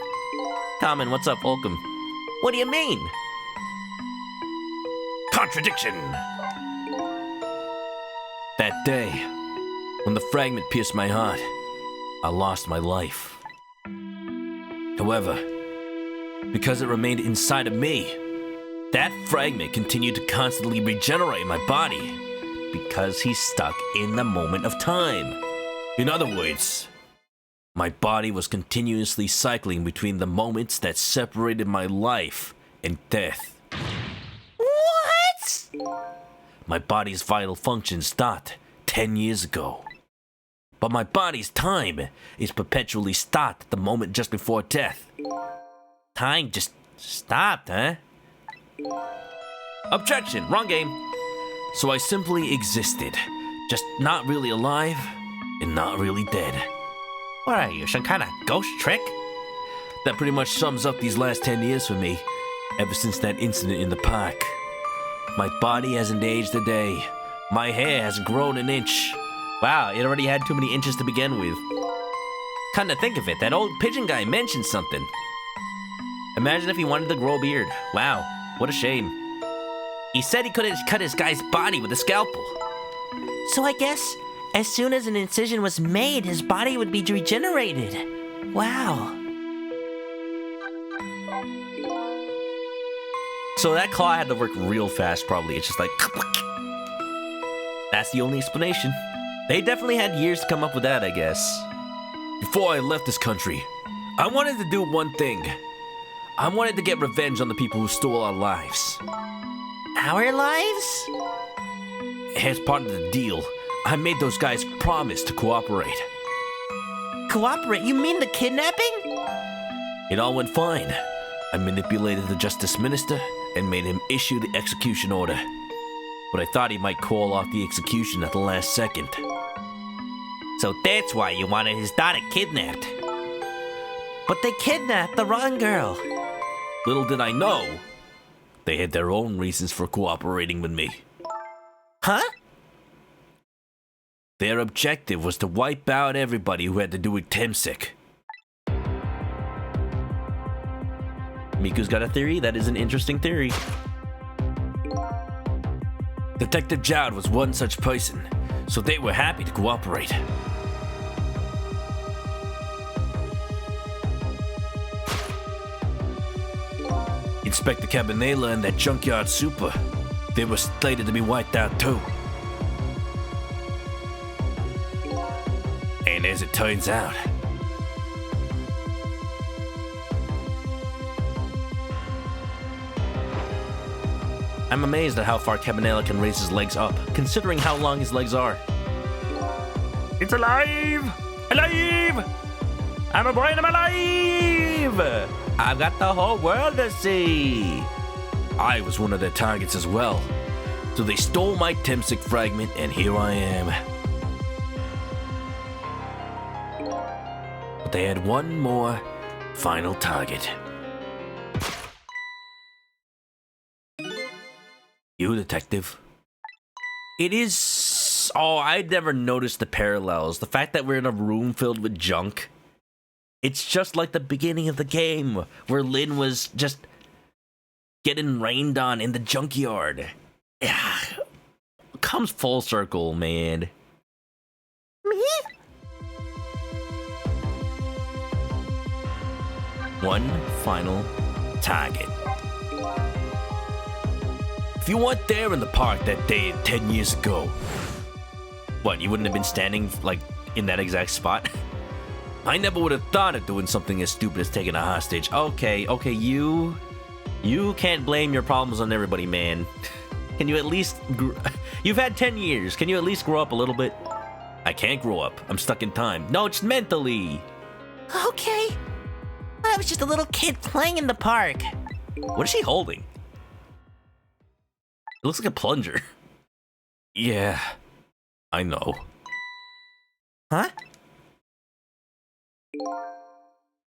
Common, what's up, Holcomb? What do you mean? Contradiction! That day, when the fragment pierced my heart, I lost my life. However, because it remained inside of me, that fragment continued to constantly regenerate my body because he's stuck in the moment of time. In other words, my body was continuously cycling between the moments that separated my life and death. What? My body's vital functions stopped 10 years ago. But my body's time is perpetually stopped at the moment just before death. Time just stopped, huh? Objection! Wrong game! So I simply existed, just not really alive and not really dead. What are you, some kind of ghost trick? That pretty much sums up these last 10 years for me, ever since that incident in the park. My body hasn't aged a day. My hair hasn't grown an inch. Wow, it already had too many inches to begin with. Come to think of it, that old pigeon guy mentioned something. Imagine if he wanted to grow a beard. Wow, what a shame. He said he couldn't cut his guy's body with a scalpel. So I guess as soon as an incision was made, his body would be regenerated. Wow. So that claw had to work real fast, probably. It's just like... That's the only explanation. They definitely had years to come up with that, I guess. Before I left this country, I wanted to do one thing. I wanted to get revenge on the people who stole our lives. Our lives? As part of the deal, I made those guys promise to cooperate. Cooperate? You mean the kidnapping? It all went fine. I manipulated the justice minister and made him issue the execution order. But I thought he might call off the execution at the last second. So that's why you wanted his daughter kidnapped. But they kidnapped the wrong girl. Little did I know, they had their own reasons for cooperating with me. Huh? Their objective was to wipe out everybody who had to do with Temsic. Miku's got a theory. That is an interesting theory. Detective Jowd was one such person, so they were happy to cooperate. Inspector Cabanela and that junkyard super, they were slated to be wiped out too. And as it turns out, I'm amazed at how far Cabanela can raise his legs up, considering how long his legs are. It's alive! Alive! I'm a boy and I'm alive! I've got the whole world to see! I was one of their targets as well. So they stole my Temsic fragment, and here I am. But they had one more final target. You, detective. It is... Oh, I'd never noticed the parallels. The fact that we're in a room filled with junk. It's just like the beginning of the game, where Lynn was just getting rained on in the junkyard. Yeah. Comes full circle, man. Me? One final target. If you weren't there in the park that day 10 years ago, What, you wouldn't have been standing, like, in that exact spot? I never would have thought of doing something as stupid as taking a hostage. Okay, you can't blame your problems on everybody, man. Can you at least... You've had 10 years. Can you at least grow up a little bit? I can't grow up. I'm stuck in time. No, it's mentally. Okay. I was just a little kid playing in the park. What is she holding? It looks like a plunger. Yeah, I know. Huh?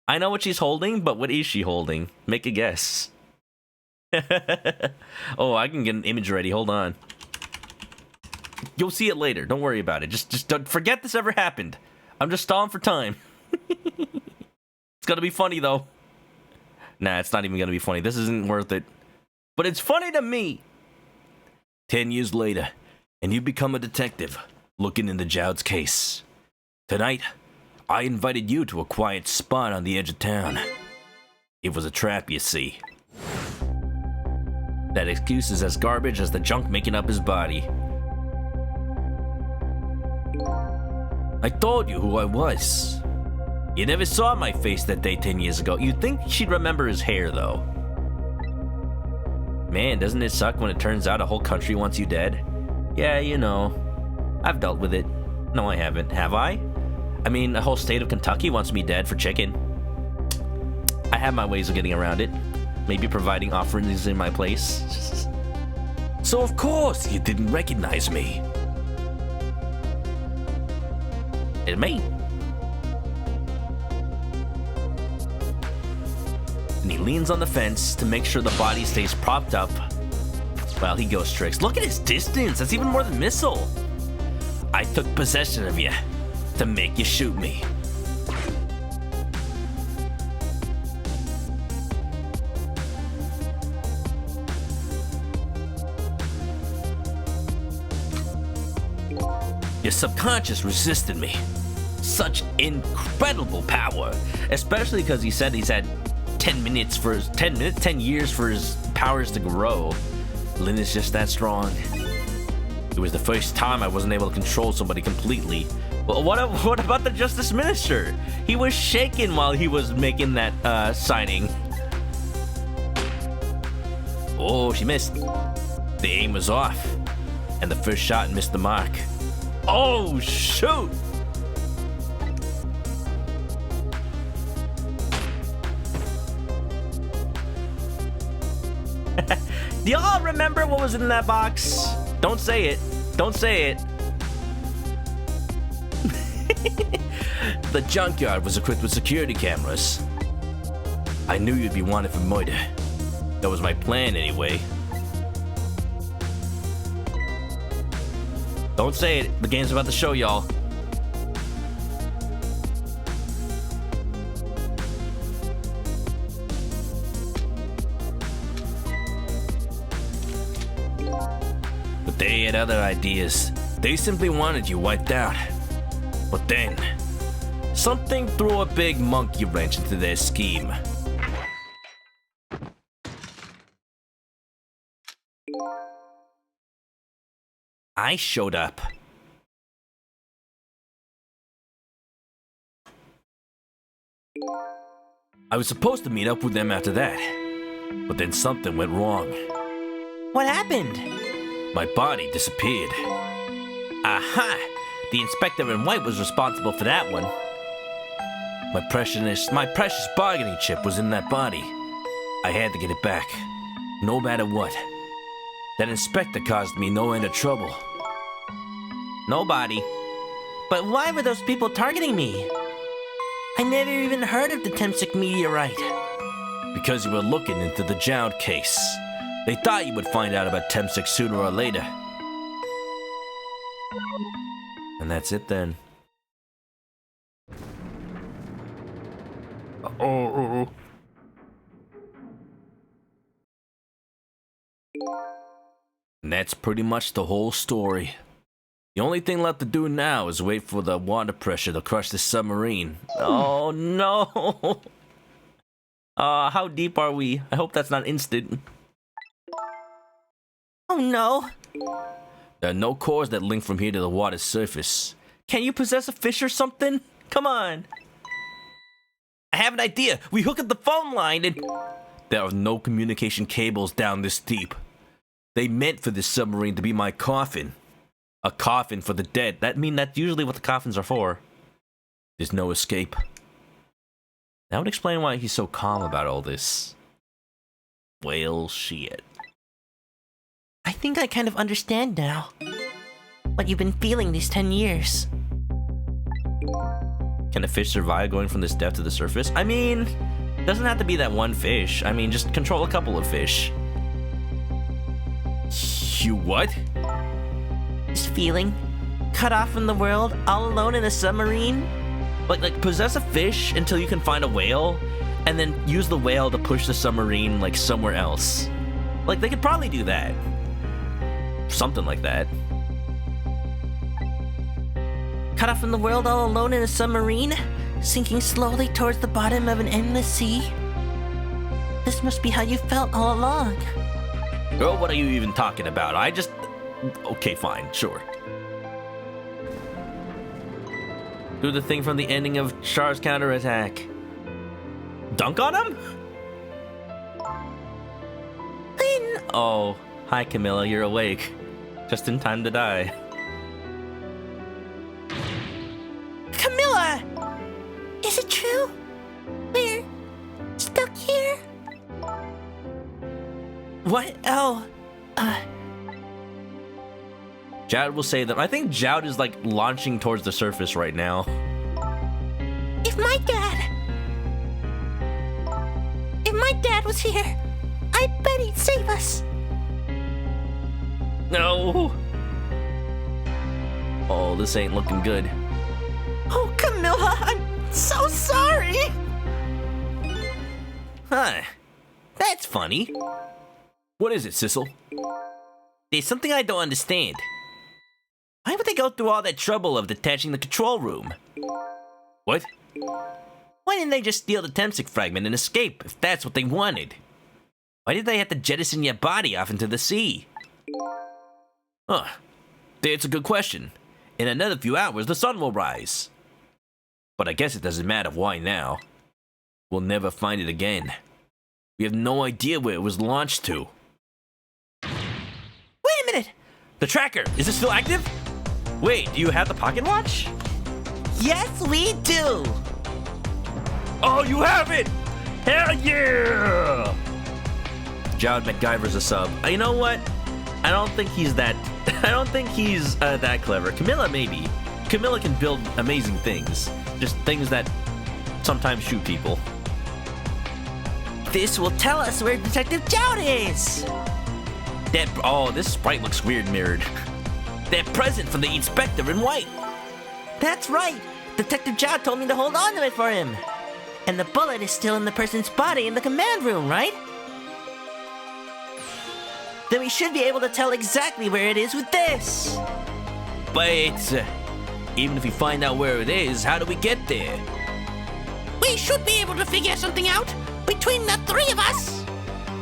I know what she's holding, but what is she holding? Make a guess. Oh, I can get an image ready. Hold on. You'll see it later. Don't worry about it. Just don't forget this ever happened. I'm just stalling for time. It's gonna be funny, though. Nah, it's not even gonna be funny. This isn't worth it. But it's funny to me. 10 years later, and you become a detective looking into Jowd's case. Tonight, I invited you to a quiet spot on the edge of town. It was a trap, you see. That excuse is as garbage as the junk making up his body. I told you who I was. You never saw my face that day 10 years ago. You'd think she'd remember his hair, though. Man, doesn't it suck when it turns out a whole country wants you dead? Yeah, you know. I've dealt with it. No, I haven't. Have I? I mean, the whole state of Kentucky wants me dead for chicken. I have my ways of getting around it. Maybe providing offerings in my place. So of course you didn't recognize me. It's me. And he leans on the fence to make sure the body stays propped up while he goes tricks. Look at his distance. That's even more than missile. I took possession of you to make you shoot me. Your subconscious resisted me. Such incredible power, especially because he said he's had 10 years for his powers to grow. Lynn is just that strong. It was the first time I wasn't able to control somebody completely. Well, what about the Justice Minister? He was shaking while he was making that signing. Oh, she missed. The aim was off, and the first shot missed the mark. Oh, shoot! Do y'all remember what was in that box? Don't say it. Don't say it. The junkyard was equipped with security cameras. I knew you'd be wanted for murder. That was my plan anyway. Don't say it. The game's about to show y'all. But they had other ideas. They simply wanted you wiped out. But then, something threw a big monkey wrench into their scheme. I showed up. I was supposed to meet up with them after that, but then something went wrong. What happened? My body disappeared. Aha! The inspector in white was responsible for that one. My precious bargaining chip was in that body. I had to get it back, no matter what. That inspector caused me no end of trouble. Nobody. But why were those people targeting me? I never even heard of the Temsic meteorite. Because you were looking into the Jowd case. They thought you would find out about Temsic sooner or later. And that's it then. Oh. And that's pretty much the whole story. The only thing left to do now is wait for the water pressure to crush the submarine. Oh no! How deep are we? I hope that's not instant. Oh no! There are no cores that link from here to the water's surface. Can you possess a fish or something? Come on! I have an idea! We hook up the phone line and... There are no communication cables down this deep. They meant for this submarine to be my coffin. A coffin for the dead. That's usually what the coffins are for. There's no escape. That would explain why he's so calm about all this. Well, shit. I think I kind of understand now. What you've been feeling these 10 years. Can a fish survive going from this depth to the surface? I mean, it doesn't have to be that one fish. I mean, just control a couple of fish. You what? This feeling, cut off from the world, all alone in a submarine. Like possess a fish until you can find a whale, and then use the whale to push the submarine like somewhere else. Like they could probably do that. Something like that. Cut off from the world all alone in a submarine, sinking slowly towards the bottom of an endless sea. This must be how you felt all along. Girl, what are you even talking about? Okay, fine, sure. Do the thing from the ending of Char's counterattack. Dunk on him? Lynn! Oh, hi Camilla, you're awake. Just in time to die. Camilla! Is it true? We're stuck here? What? Oh, Jowd will say that. I think Jowd is like launching towards the surface right now. If my dad was here, I bet he'd save us. No. Oh, this ain't looking good. Oh, Camilla, I'm so sorry. Huh. That's funny. What is it, Sissel? There's something I don't understand. Why would they go through all that trouble of detaching the control room? What? Why didn't they just steal the Temsic fragment and escape, if that's what they wanted? Why did they have to jettison your body off into the sea? Huh. It's a good question. In another few hours, the sun will rise. But I guess it doesn't matter why now. We'll never find it again. We have no idea where it was launched to. Wait a minute! The tracker, is it still active? Wait, do you have the pocket watch? Yes, we do! Oh, you have it! Hell yeah! Jowd MacGyver's a sub. You know what? I don't think he's that. I don't think he's that clever. Camilla, maybe. Camilla can build amazing things. Just things that sometimes shoot people. This will tell us where Detective Jowd is! This sprite looks weird mirrored. That present from the inspector in white. That's right! Detective Jowd told me to hold on to it for him. And the bullet is still in the person's body in the command room, right? Then we should be able to tell exactly where it is with this. But even if we find out where it is, how do we get there? We should be able to figure something out between the three of us.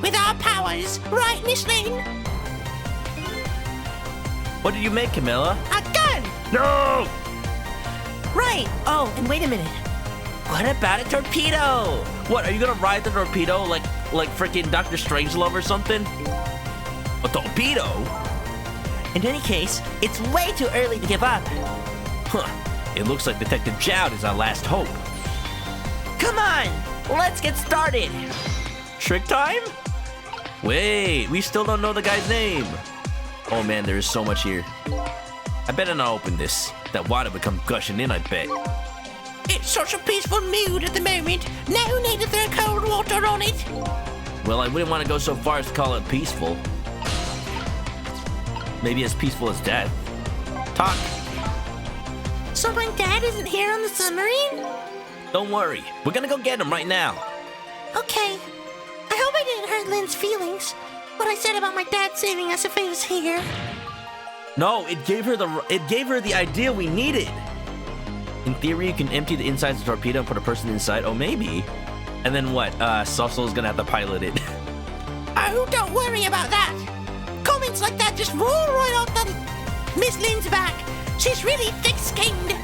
With our powers, right, Miss Lane? What did you make, Camilla? A gun! No! Right! Oh, and wait a minute. What about a torpedo? What, are you gonna ride the torpedo like freaking Dr. Strangelove or something? A torpedo? In any case, it's way too early to give up. Huh. It looks like Detective Jowd is our last hope. Come on! Let's get started! Trick time? Wait, we still don't know the guy's name. Oh man, there is so much here. I better not open this. That water would come gushing in, I bet. It's such a peaceful mood at the moment. No need to throw cold water on it. Well, I wouldn't want to go so far as to call it peaceful. Maybe as peaceful as death. Talk. So my dad isn't here on the submarine? Don't worry. We're gonna go get him right now. Okay. I hope I didn't hurt Lynn's feelings. What I said about my dad saving us if he was here. No, it gave her the idea we needed. In theory, you can empty the insides of the torpedo and put a person inside. Oh, maybe. And then what? Sussel's gonna have to pilot it. Oh, don't worry about that. Comments like that just roll right off the Miss Lynn's back. She's really thick-skinned.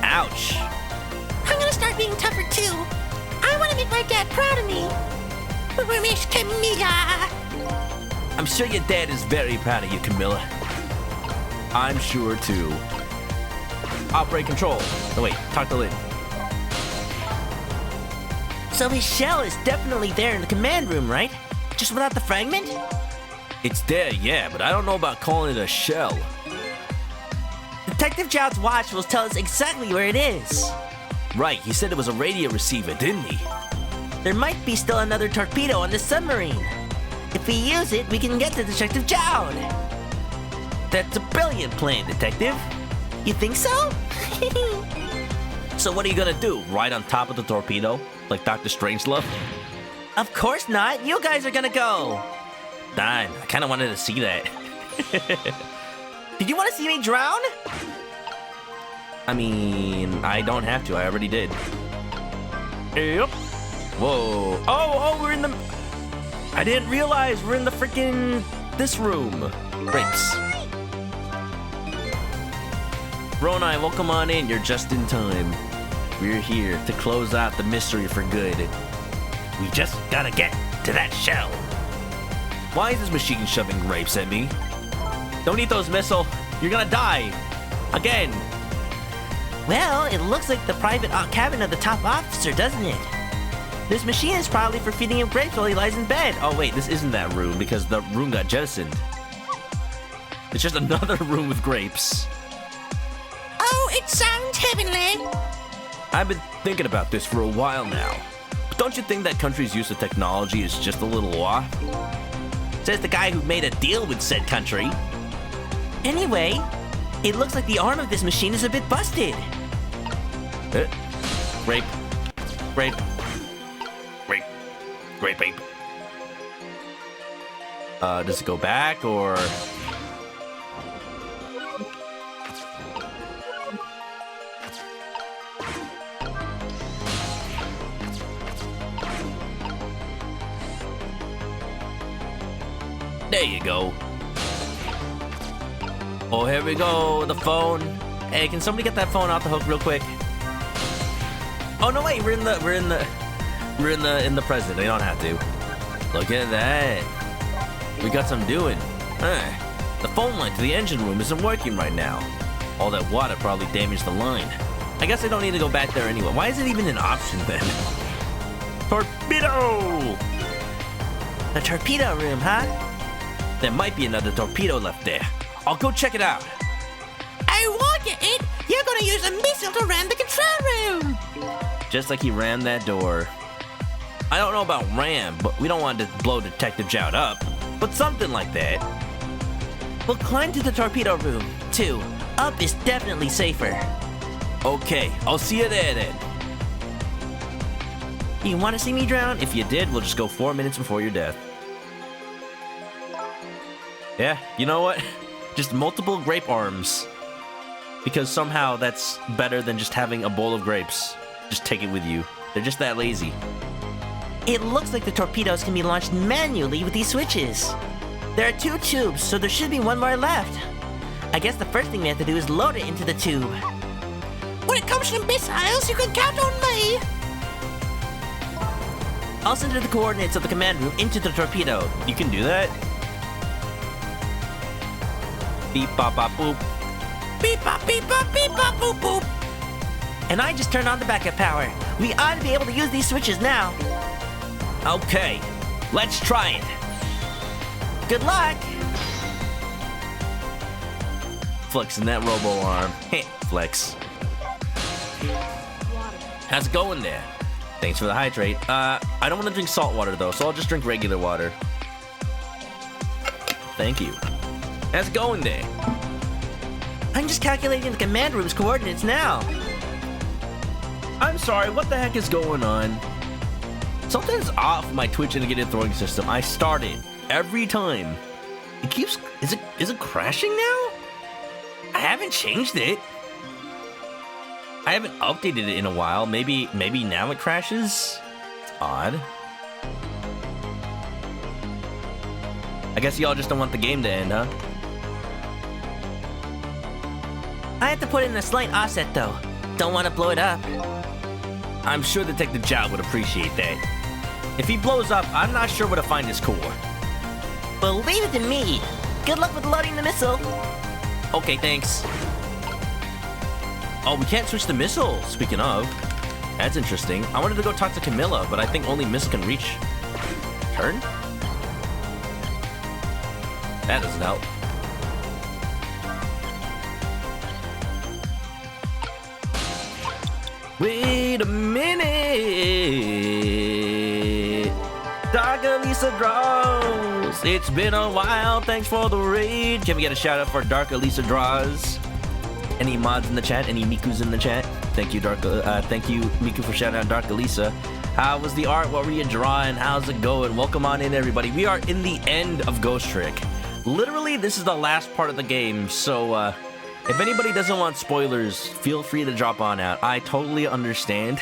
Ouch. I'm gonna start being tougher too. I want to make my dad proud of me. Miss Camilla. I'm sure your dad is very proud of you, Camilla. I'm sure too. Operate control. Oh wait, talk to Lynn. So his shell is definitely there in the command room, right? Just without the fragment? It's there, yeah, but I don't know about calling it a shell. Detective Jowd's watch will tell us exactly where it is. Right, he said it was a radio receiver, didn't he? There might be still another torpedo on the submarine. If we use it, we can get to Detective Jowd. That's a brilliant plan, Detective. You think so? So what are you gonna do? Ride on top of the torpedo? Like Dr. Strangelove? Of course not. You guys are gonna go. Darn, I kinda wanted to see that. Did you want to see me drown? I mean, I don't have to. I already did. Yep. Whoa. Oh, we're in the... I didn't realize we're in the freaking... this room. Grapes. Ronai, welcome on in. You're just in time. We're here to close out the mystery for good. We just gotta get to that shell. Why is this machine shoving grapes at me? Don't eat those, Missile. You're gonna die. Again. Well, it looks like the private cabin of the top officer, doesn't it? This machine is probably for feeding him grapes while he lies in bed. Oh wait, this isn't that room because the room got jettisoned. It's just another room with grapes. Oh, it sounds heavenly. I've been thinking about this for a while now. But don't you think that country's use of technology is just a little off? Says the guy who made a deal with said country. Anyway, it looks like the arm of this machine is a bit busted. Grape. Grape. Grape. Grape ape. Does it go back or... There you go. Oh, here we go. The phone. Hey, can somebody get that phone off the hook real quick? Oh no, wait. We're in the present. They don't have to. Look at that. We got some doing. The phone line to the engine room isn't working right now. All that water probably damaged the line. I guess I don't need to go back there anyway. Why is it even an option then? Torpedo! The torpedo room, huh? There might be another torpedo left there. I'll go check it out. I want it. You're gonna use a missile to ram the control room. Just like he rammed that door. I don't know about ram, but we don't want to blow Detective Jout up. But something like that. We'll climb to the torpedo room, too. Up is definitely safer. Okay, I'll see you there then. You want to see me drown? If you did, we'll just go 4 minutes before your death. Yeah, you know what? Just multiple grape arms. Because somehow that's better than just having a bowl of grapes. Just take it with you. They're just that lazy. It looks like the torpedoes can be launched manually with these switches. There are 2 tubes, so there should be 1 more left. I guess the first thing we have to do is load it into the tube. When it comes to missiles, you can count on me. I'll send her the coordinates of the command room into the torpedo. You can do that? Beep bop bop boop. Beep bop boop boop. And I just turned on the backup power. We ought to be able to use these switches now. Okay, let's try it. Good luck. Flexing that robo arm. Flex. How's it going there? Thanks for the hydrate. I don't want to drink salt water though, so I'll just drink regular water. Thank you. How's it going there? I'm just calculating the command room's coordinates now. I'm sorry, what the heck is going on? Something's off with my Twitch integrated throwing system. I start it every time. It keeps... Is it crashing now? I haven't changed it. I haven't updated it in a while. Maybe now it crashes? It's odd. I guess y'all just don't want the game to end, huh? I have to put in a slight offset though. Don't want to blow it up. I'm sure Detective Jout would appreciate that. If he blows up, I'm not sure where to find his core. Well, leave it to me. Good luck with loading the missile. Okay, thanks. Oh, we can't switch the missile, speaking of. That's interesting. I wanted to go talk to Camilla, but I think only missile can reach. Turn? That doesn't help. Wait a minute. Dr. Lisa draws. It's been a while. Thanks for the raid. Can we get a shout out for Dark Elisa Draws? Any mods in the chat? Any Mikus in the chat? Thank you, thank you, Miku, for shouting out Dark Elisa. How was the art? What were you drawing? How's it going? Welcome on in, everybody. We are in the end of Ghost Trick. Literally, this is the last part of the game, so if anybody doesn't want spoilers, feel free to drop on out. I totally understand,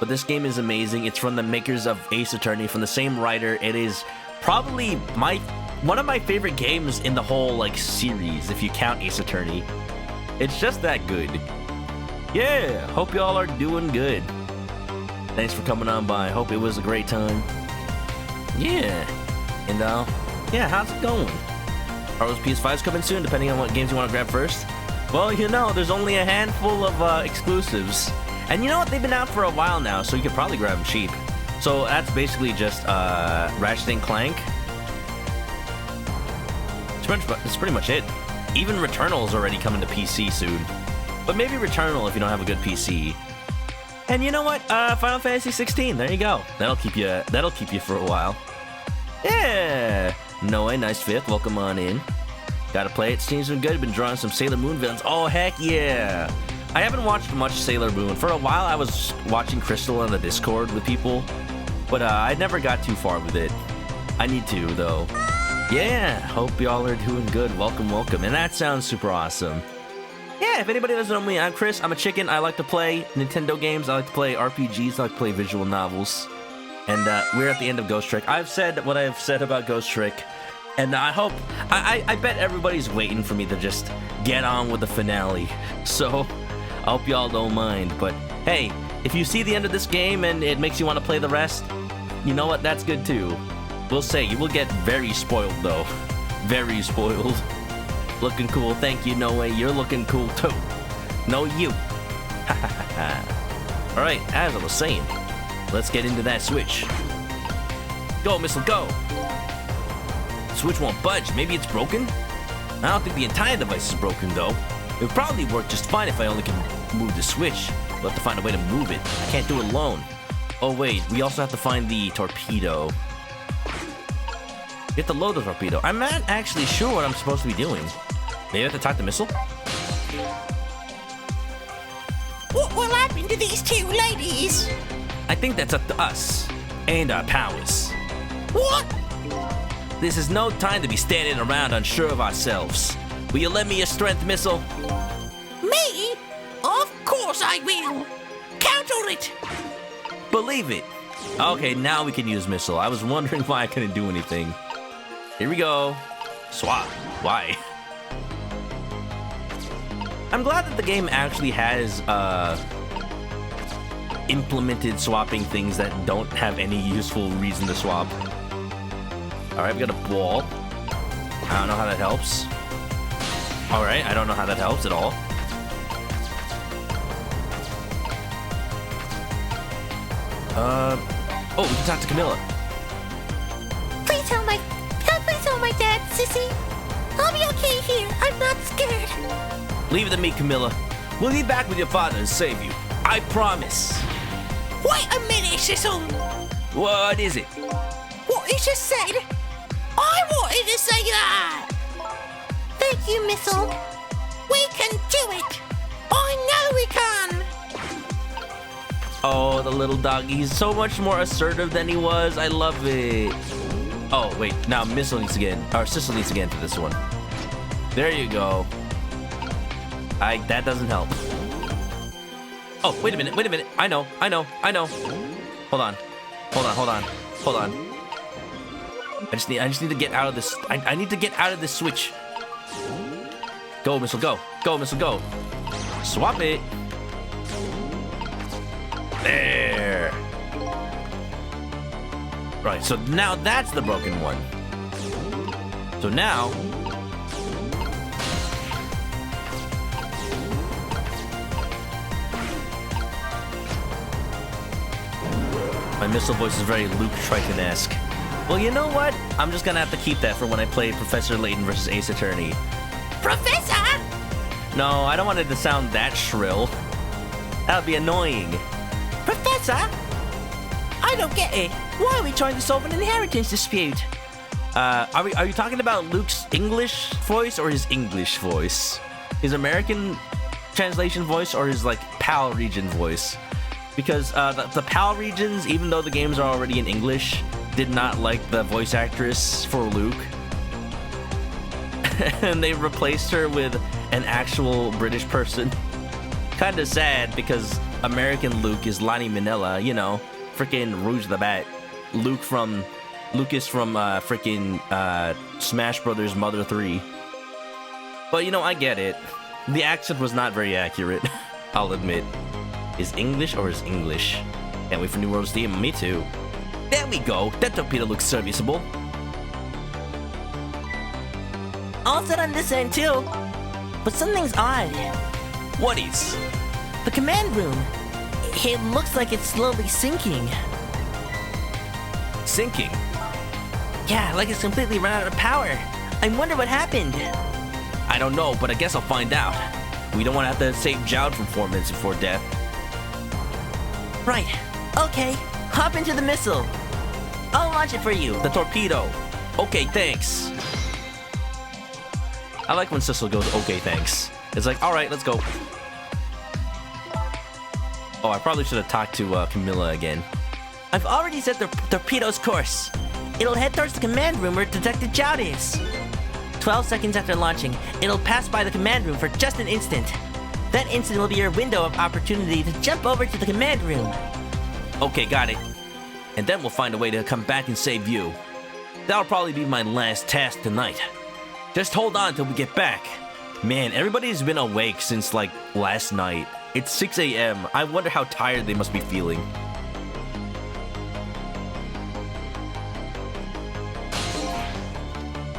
but this game is amazing. It's from the makers of Ace Attorney, from the same writer. It is probably one of my favorite games in the whole like series, if you count Ace Attorney. It's just that good. Yeah, hope y'all are doing good. Thanks for coming on by. Hope it was a great time. Yeah, and yeah, how's it going? Are those PS5s coming soon, depending on what games you want to grab first? Well, you know, there's only a handful of exclusives. And you know what? They've been out for a while now, so you could probably grab them cheap. So that's basically just Ratchet & Clank. That's pretty much it. Even Returnal's already coming to PC soon. But maybe Returnal if you don't have a good PC. And you know what? Final Fantasy 16. There you go. That'll keep you for a while. Yeah. Noah, nice fifth. Welcome on in. Gotta play it. Steam's been good. Been drawing some Sailor Moon villains. Oh, heck yeah. I haven't watched much Sailor Moon. For a while, I was watching Crystal on the Discord with people. But I never got too far with it. I need to, though. Yeah. Hope y'all are doing good. Welcome, welcome. And that sounds super awesome. Yeah, if anybody doesn't know me, I'm Chris. I'm a chicken. I like to play Nintendo games. I like to play RPGs. I like to play visual novels. And we're at the end of Ghost Trick. I've said what I've said about Ghost Trick. And I hope... I bet everybody's waiting for me to just get on with the finale. So, I hope y'all don't mind. But, hey, if you see the end of this game and it makes you want to play the rest, you know what? That's good, too. We'll say, you will get very spoiled, though. Very spoiled. Looking cool. Thank you, Noe. You're looking cool, too. No, you. Alright, as I was saying, let's get into that switch. Go, missile, go! The switch won't budge. Maybe it's broken? I don't think the entire device is broken, though. It would probably work just fine if I only can move the switch. We'll have to find a way to move it. I can't do it alone. Oh, wait. We also have to find the torpedo. You have to load the torpedo. I'm not actually sure what I'm supposed to be doing. Maybe I have to talk to Missile? What will happen to these two ladies? I think that's up to us. And our powers. What? This is no time to be standing around unsure of ourselves. Will you lend me your strength, Missile? Me? Of course I will. Count on it. Believe it. Okay, now we can use Missile. I was wondering why I couldn't do anything. Here we go. Swap. Why? I'm glad that the game actually has implemented swapping things that don't have any useful reason to swap. Alright, we got a ball. I don't know how that helps. Alright, I don't know how that helps at all. Oh, we can talk to Camilla. Please tell my dad, sissy. I'll be okay here. I'm not scared. Leave it to me, Camilla. We'll be back with your father and save you. I promise. Wait a minute, Sissel. What is it? What you just said? I wanted to say that. Thank you, Missile. We can do it. I know we can. Oh, the little dog. He's so much more assertive than he was. I love it. Oh, wait. Now Missile needs to get in. Or Sissel needs to get into this one. There you go. That doesn't help. Oh, wait a minute. I know. Hold on. I just need to get out of this. I need to get out of this switch. Go, Missile, go. Go, Missile, go. Swap it. There. Right, so now that's the broken one. So now... my Missile voice is very Luke Triton-esque. Well, you know what? I'm just gonna have to keep that for when I play Professor Layton versus Ace Attorney. Professor? No, I don't want it to sound that shrill. That would be annoying. Professor? I don't get it. Why are we trying to solve an inheritance dispute? Are you talking about Luke's English voice or his English voice? His American translation voice or his like PAL region voice? Because the PAL regions, even though the games are already in English, did not like the voice actress for Luke. And they replaced her with an actual British person. Kinda sad because American Luke is Lonnie Manila, you know, freaking Rouge the Bat. Lucas from freaking Smash Brothers Mother 3. But you know, I get it. The accent was not very accurate, I'll admit. Is English or is English? Can't wait for New World Steam. Me too. There we go. That torpedo looks serviceable. All set on this end too. But something's odd. What is? The command room. It looks like it's slowly sinking. Sinking? Yeah, like it's completely run out of power. I wonder what happened. I don't know, but I guess I'll find out. We don't want to have to save Jowd from 4 minutes before death. Right. Okay. Hop into the missile. I'll launch it for you. The torpedo. Okay, thanks. I like when Sissel goes, okay, thanks. It's like, alright, let's go. Oh, I probably should have talked to Camilla again. I've already set the torpedo's course. It'll head towards the command room where Detective Jowd is. 12 seconds after launching, it'll pass by the command room for just an instant. That instant will be your window of opportunity to jump over to the command room. Okay, got it. And then we'll find a way to come back and save you. That'll probably be my last task tonight. Just hold on till we get back. Man, everybody's been awake since, like, last night. It's 6 a.m. I wonder how tired they must be feeling.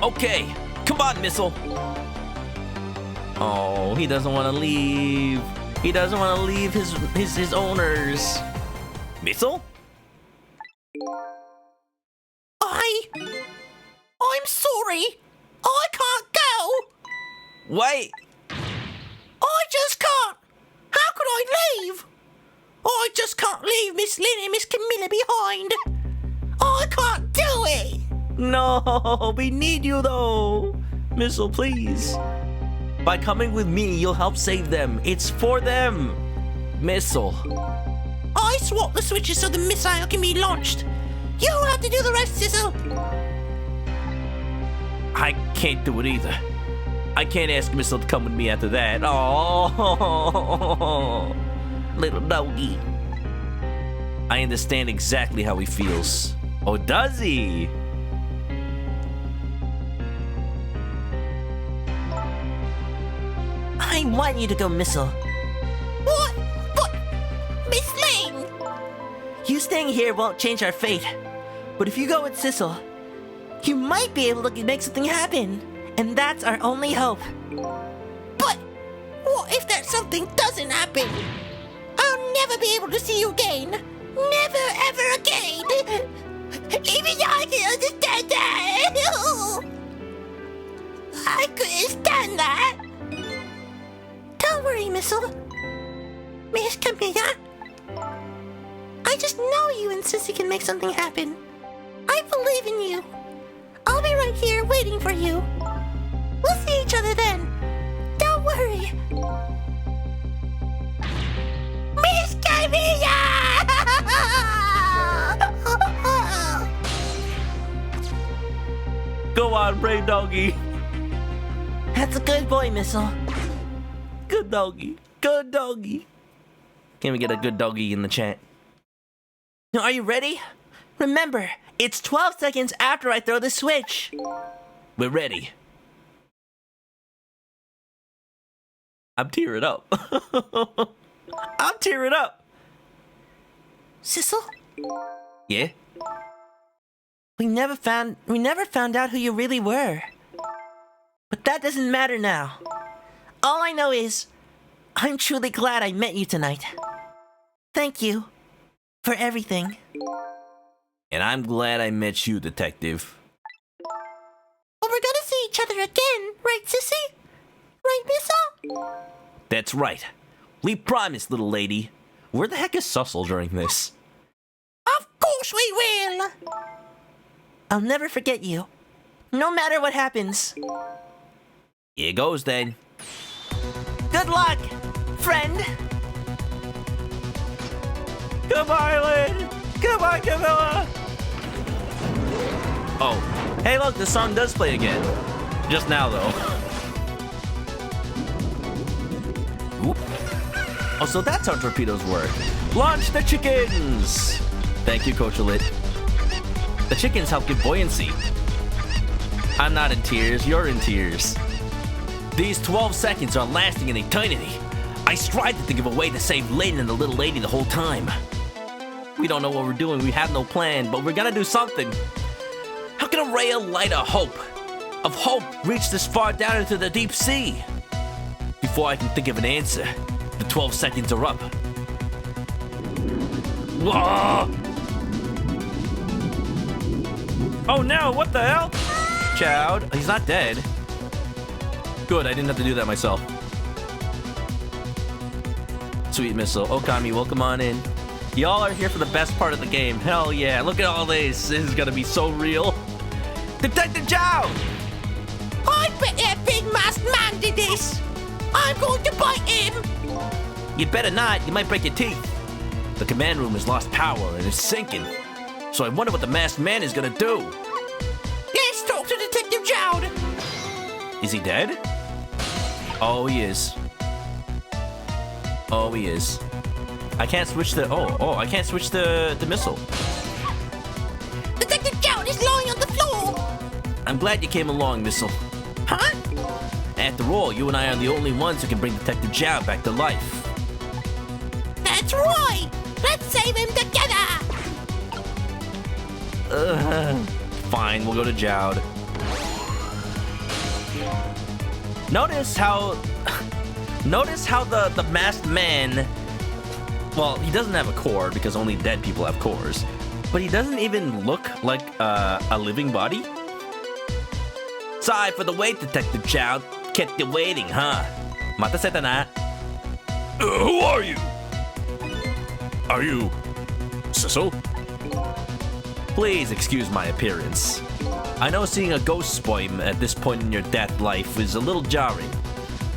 Okay, come on, Missile. Oh, he doesn't want to leave. He doesn't want to leave his owners. Missile? I'm sorry. I can't go. Wait. I just can't. How could I leave? I just can't leave Miss Lynn and Miss Camilla behind. I can't do it. No, we need you though. Missile, please. By coming with me, you'll help save them. It's for them. Missile. I swapped the switches so the missile can be launched. You have to do the rest, Sissel. I can't do it either. I can't ask Missile to come with me after that. Oh, little doggy. I understand exactly how he feels. Oh, does he? I want you to go, Missile. What? But, Miss Lane! You staying here won't change our fate. But if you go with Sissel, you might be able to make something happen. And that's our only hope. But what if that something doesn't happen? I'll never be able to see you again. Never, ever again. Even I can understand that. I couldn't stand that. Don't worry, Missile. Miss Camilla. I just know you and Sissy can make something happen. I believe in you. I'll be right here waiting for you. We'll see each other then. Don't worry. Miss Camilla! Go on, brave doggy. That's a good boy, Missile. Good doggy. Good doggy. Can we get a good doggy in the chat? Now, are you ready? Remember, it's 12 seconds after I throw the switch. We're ready. I'm tearing up. I'm tearing up. Sissel? Yeah? We never found out who you really were. But that doesn't matter now. All I know is, I'm truly glad I met you tonight. Thank you for everything. And I'm glad I met you, Detective. Well, we're gonna see each other again, right, Sissy? Right, Missile? That's right. We promised, little lady. Where the heck is Sussel during this? Of course we will! I'll never forget you. no matter what happens. Here goes then. Good luck, friend. Goodbye, Lynn! Goodbye, Camilla! Oh, hey look, the song does play again. Just now, though. Oop. Oh, so that's how torpedoes work. Launch the chickens! Thank you, Coach Lit. The chickens help give buoyancy. I'm not in tears, you're in tears. These 12 seconds are lasting an eternity. I strive to think of a way to save Lynn and the little lady the whole time. We don't know what we're doing, we have no plan, but we're gonna do something. How can a ray of light of hope reach this far down into the deep sea? Before I can think of an answer, the 12 seconds are up. Whoa! Oh no, what the hell? Chowd, he's not dead. Good, I didn't have to do that myself. Sweet missile. Okami, welcome on in. Y'all are here for the best part of the game. Hell yeah, look at all this. This is gonna be so real. Detective Chow! I bet that big masked man did this. I'm going to bite him. You'd better not, you might break your teeth. The command room has lost power and is sinking. So I wonder what the masked man is gonna do. Let's talk to Detective Jowd. Is he dead? Oh, he is. Oh, he is. I can't switch the... I can't switch the missile. Detective Jowd is lying on the floor. I'm glad you came along, Missile. Huh? After all, you and I are the only ones who can bring Detective Zhao back to life. That's right. Let's save him together. Fine, we'll go to Jowd. Notice how the masked man... Well, he doesn't have a core because only dead people have cores. But he doesn't even look like a living body. Sorry for the wait, Detective Chow. Kept you waiting, huh? Mataseta na. Who are you? Are you Sissel? Please excuse my appearance. I know seeing a ghost spoim at this point in your death life is a little jarring.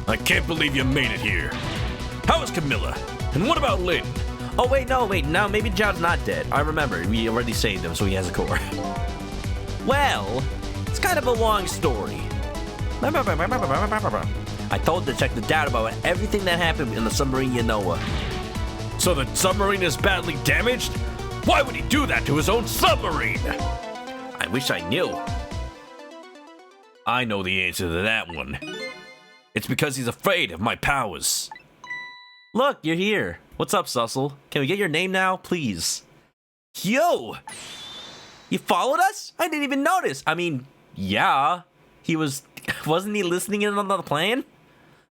I can't believe you made it here. How is Camilla? And what about Lynn? Oh, wait, no, maybe John's not dead. I remember, we already saved him, so he has a core. Well, it's kind of a long story. I told Detective Dad about everything that happened in the submarine Yanoa. So the submarine is badly damaged? Why would he do that to his own submarine? I wish I knew. I know the answer to that one. It's because he's afraid of my powers. Look, you're here. What's up, Sussel? Can we get your name now, please? Yo! You followed us? I didn't even notice. I mean, yeah. Wasn't he listening in on the plan?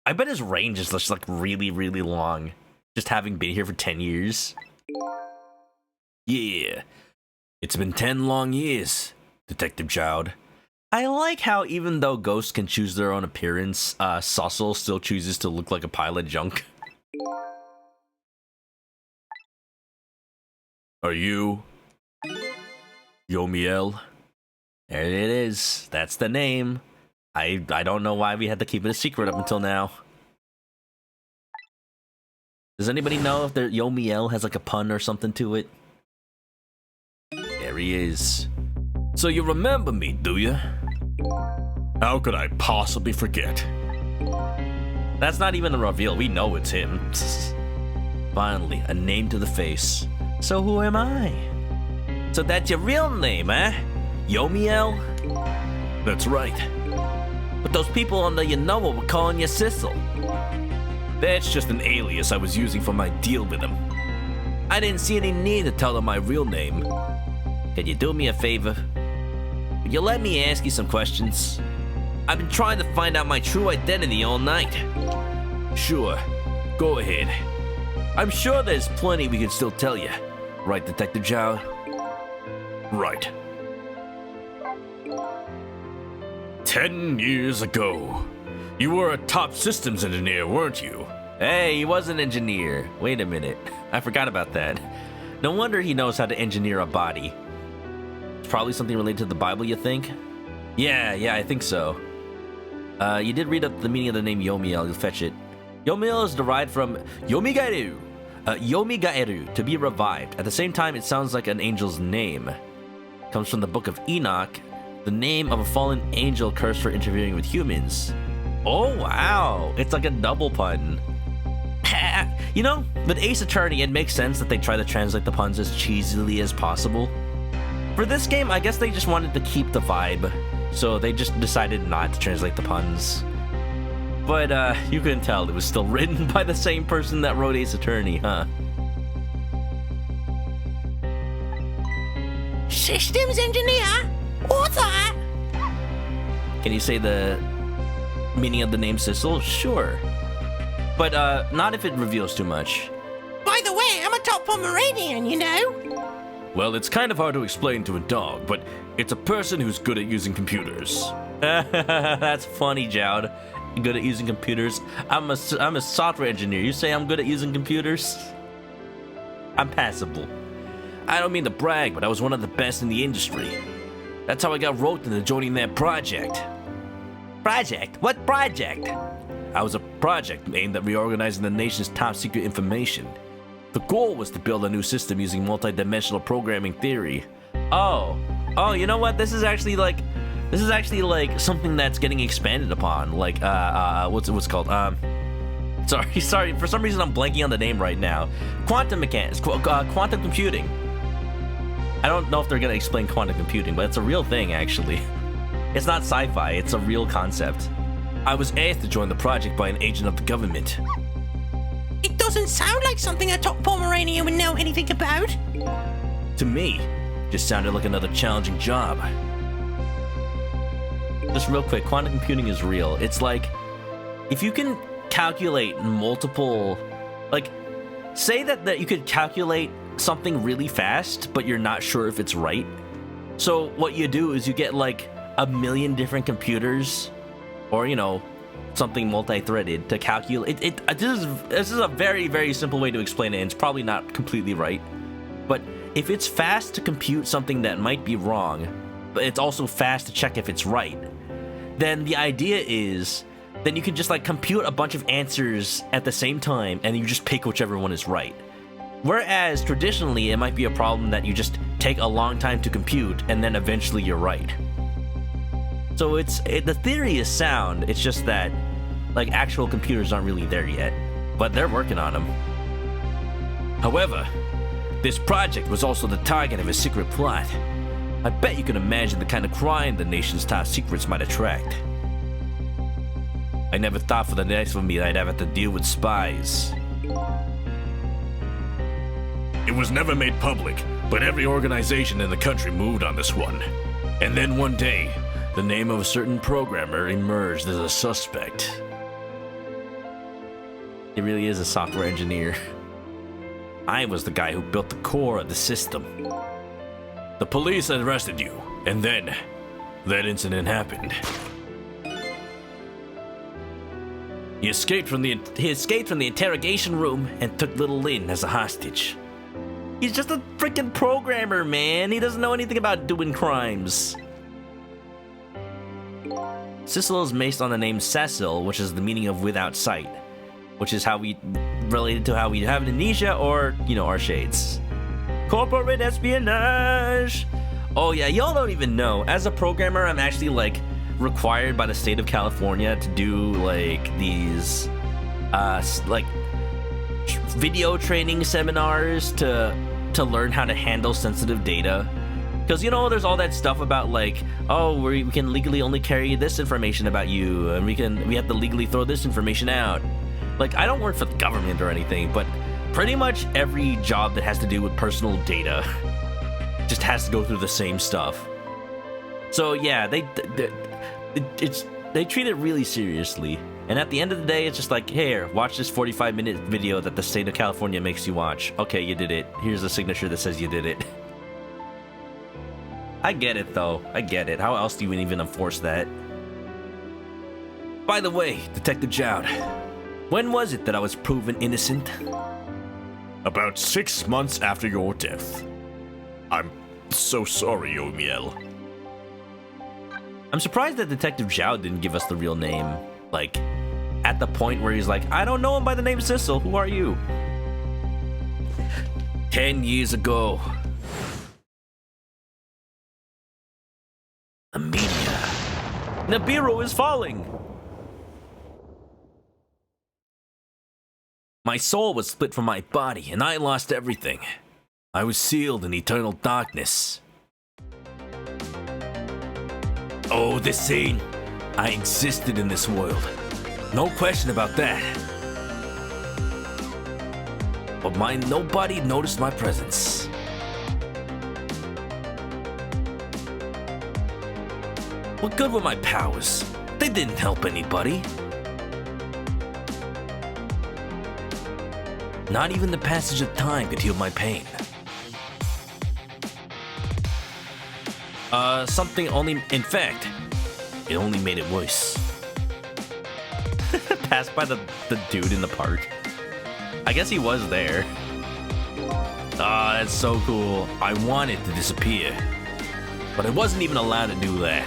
I bet his range is just like really, really long. Just having been here for 10 years. Yeah. It's been 10 long years, Detective Chowd. I like how even though ghosts can choose their own appearance, Sussel still chooses to look like a pile of junk. Are you Yomiel? There it is. That's the name. I don't know why we had to keep it a secret up until now. Does anybody know if Yomiel has like a pun or something to it? There he is. So you remember me, do you? How could I possibly forget? That's not even a reveal. We know it's him. Finally, a name to the face. So who am I? So that's your real name, eh? Yomiel? That's right. But those people on the Yanoa were calling you Sissel. That's just an alias I was using for my deal with them. I didn't see any need to tell them my real name. Can you do me a favor? Will you let me ask you some questions? I've been trying to find out my true identity all night. Sure, go ahead. I'm sure there's plenty we can still tell you. Right, Detective Zhao? Right. 10 years ago, you were a top systems engineer, weren't you? Hey, he was an engineer. Wait a minute. I forgot about that. No wonder he knows how to engineer a body. It's probably something related to the Bible, you think? Yeah, I think so. You did read up the meaning of the name Yomiel. You'll fetch it. Yomiel is derived from Yomigaeru. Yomigaeru, to be revived. At the same time, it sounds like an angel's name. It comes from the Book of Enoch, the name of a fallen angel cursed for interfering with humans. Oh, wow. It's like a double pun. You know, with Ace Attorney, it makes sense that they try to translate the puns as cheesily as possible. For this game, I guess they just wanted to keep the vibe, so they just decided not to translate the puns. But you can tell it was still written by the same person that wrote Ace Attorney, huh? Systems engineer? What's that? Can you say the meaning of the name Sissel? Sure. But not if it reveals too much. By the way, I'm a top Pomeranian, you know? Well, it's kind of hard to explain to a dog, but it's a person who's good at using computers. That's funny, Jowd. Good at using computers. I'm a software engineer. You say I'm good at using computers? I'm passable. I don't mean to brag, but I was one of the best in the industry. That's how I got roped into joining that project. Project? What project? I was a project aimed at reorganizing the nation's top secret information. The goal was to build a new system using multi-dimensional programming theory. Oh, you know what? This is actually like something that's getting expanded upon. Like, what's it called? Sorry. For some reason, I'm blanking on the name right now. Quantum mechanics, quantum computing. I don't know if they're gonna explain quantum computing, but it's a real thing, actually. It's not sci-fi. It's a real concept. I was asked to join the project by an agent of the government. It doesn't sound like something a top Pomeranian would know anything about. To me, just sounded like another challenging job. Just real quick, quantum computing is real. It's like, if you can calculate multiple, like, say that you could calculate something really fast, but you're not sure if it's right. So what you do is you get like 1 million different computers, or, you know, something multi-threaded to calculate. This is a very, very simple way to explain it, and it's probably not completely right. But if it's fast to compute something that might be wrong, but it's also fast to check if it's right, then the idea is, then you can just like compute a bunch of answers at the same time, and you just pick whichever one is right. Whereas traditionally, it might be a problem that you just take a long time to compute, and then eventually you're right. So the theory is sound, it's just that like actual computers aren't really there yet, but they're working on them. However, this project was also the target of a secret plot. I bet you can imagine the kind of crime the nation's top secrets might attract. I never thought for the next of me that I'd have to deal with spies. It was never made public, but every organization in the country moved on this one. And then one day, the name of a certain programmer emerged as a suspect. He really is a software engineer. I was the guy who built the core of the system. The police arrested you, and then that incident happened. He escaped from the interrogation room and took little Lynn as a hostage. He's just a freaking programmer, man. He doesn't know anything about doing crimes. Sissel is based on the name Cecil, which is the meaning of without sight, which is how we related to how we have amnesia, or, you know, our shades. Corporate espionage. Oh yeah, y'all don't even know. As a programmer, I'm actually like required by the state of California to do like these like video training seminars to learn how to handle sensitive data. Because, you know, there's all that stuff about like, oh, we can legally only carry this information about you, and we have to legally throw this information out. Like, I don't work for the government or anything, but pretty much every job that has to do with personal data just has to go through the same stuff. So yeah, they treat it really seriously. And at the end of the day, it's just like, here, watch this 45-minute video that the state of California makes you watch. Okay, you did it. Here's a signature that says you did it. I get it, though. I get it. How else do you even enforce that? By the way, Detective Jowd, when was it that I was proven innocent? About 6 months after your death. I'm so sorry, Yomiel. I'm surprised that Detective Zhao didn't give us the real name. Like, at the point where he's like, I don't know him by the name Sissel. Who are you? 10 years ago. A meteor. Nibiru is falling. My soul was split from my body, and I lost everything. I was sealed in eternal darkness. Oh, this scene. I existed in this world. No question about that. But nobody noticed my presence. What good were my powers? They didn't help anybody. Not even the passage of time could heal my pain. In fact, it only made it worse. Passed by the dude in the park. I guess he was there. Ah, that's so cool. I wanted to disappear, but I wasn't even allowed to do that.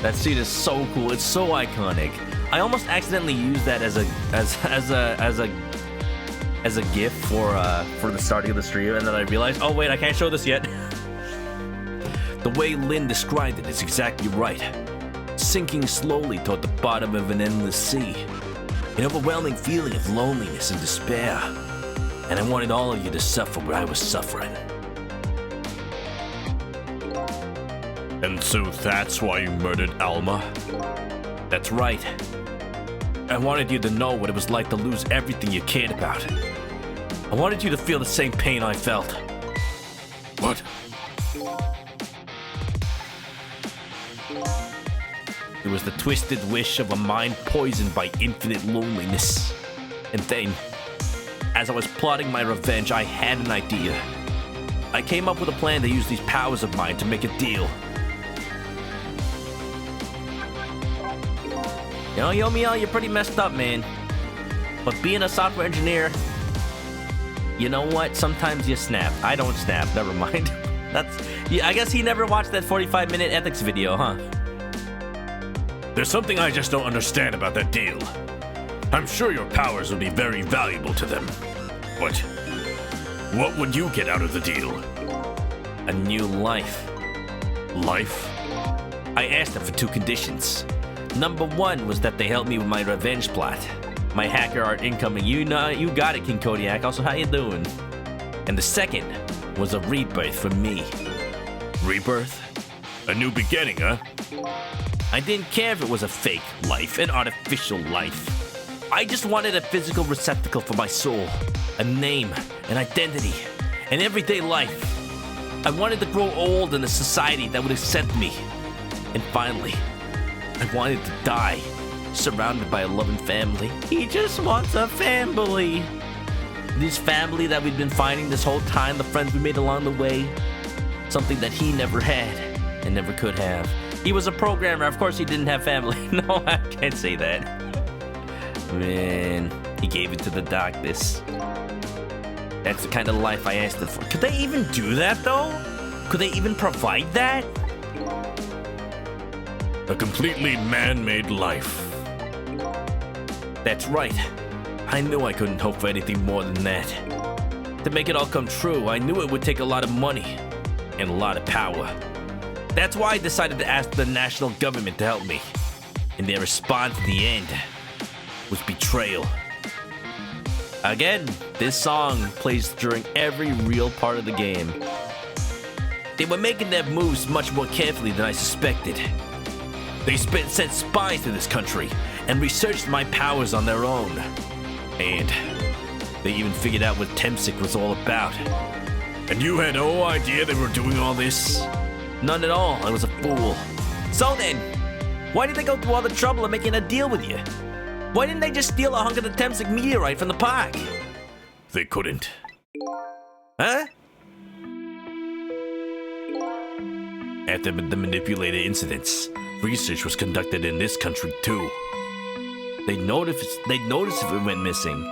That scene is so cool. It's so iconic. I almost accidentally used that as a GIF for the starting of the stream, and then I realized, oh wait, I can't show this yet. The way Lin described it is exactly right. Sinking slowly toward the bottom of an endless sea. An overwhelming feeling of loneliness and despair. And I wanted all of you to suffer what I was suffering. And so that's why you murdered Alma? That's right. I wanted you to know what it was like to lose everything you cared about. I wanted you to feel the same pain I felt. What? It was the twisted wish of a mind poisoned by infinite loneliness. And then, as I was plotting my revenge, I had an idea. I came up with a plan to use these powers of mine to make a deal. You know, Yomiya, you're pretty messed up, man. But being a software engineer, you know what? Sometimes you snap. I don't snap. Never mind. I guess he never watched that 45-minute ethics video, huh? There's something I just don't understand about that deal. I'm sure your powers would be very valuable to them. But what would you get out of the deal? A new life. Life? I asked them for 2 conditions. Number 1 was that they helped me with my revenge plot. My hacker art incoming. You got it, King Kodiak. Also, how you doing? And the second was a rebirth for me. Rebirth? A new beginning, huh? I didn't care if it was a fake life, an artificial life. I just wanted a physical receptacle for my soul, a name, an identity, an everyday life. I wanted to grow old in a society that would accept me. And finally, I wanted to die, surrounded by a loving family. He just wants a family. This family that we've been finding this whole time, the friends we made along the way. Something that he never had and never could have. He was a programmer, of course he didn't have family. No, I can't say that. Man, he gave it to the darkness. That's the kind of life I asked them for. Could they even do that, though? Could they even provide that? A completely man-made life. That's right. I knew I couldn't hope for anything more than that. To make it all come true, I knew it would take a lot of money and a lot of power. That's why I decided to ask the national government to help me. And their response in the end was betrayal. Again, this song plays during every real part of the game. They were making their moves much more carefully than I suspected. They sent spies to this country and researched my powers on their own. And they even figured out what Temsik was all about. And you had no idea they were doing all this? None at all. I was a fool. So then, why did they go through all the trouble of making a deal with you? Why didn't they just steal a hunk of the Temsik meteorite from the park? They couldn't. Huh? After the manipulated incidents, research was conducted in this country too. They'd notice if it went missing.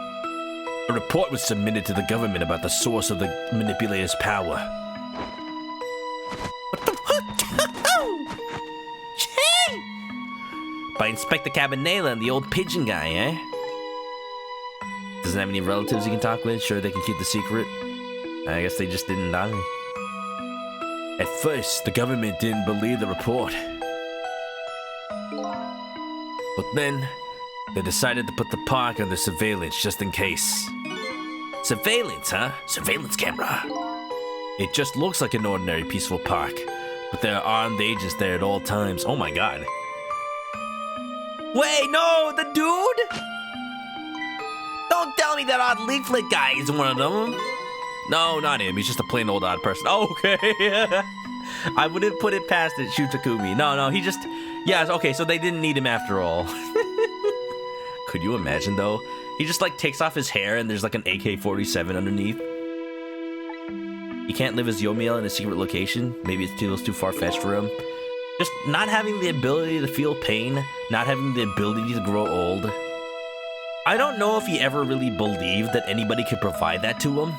A report was submitted to the government about the source of the manipulator's power. by Inspector Cabanela and the old pigeon guy, eh? Doesn't have any relatives you can talk with? Sure they can keep the secret? I guess they just didn't die. At first, the government didn't believe the report. But then, they decided to put the park under surveillance just in case. Surveillance, huh? Surveillance camera. It just looks like an ordinary peaceful park, but there are armed agents there at all times. Oh my god. Wait, no, the dude? Don't tell me that odd leaflet guy is one of them. No, not him. He's just a plain old odd person. Oh, okay. I wouldn't put it past it, Shu Takumi. No, he just... Yeah, okay, so they didn't need him after all. Could you imagine, though? He just, like, takes off his hair and there's, like, an AK-47 underneath. He can't live as Yomiel in a secret location. Maybe it feels too far-fetched for him. Just not having the ability to feel pain, not having the ability to grow old. I don't know if he ever really believed that anybody could provide that to him.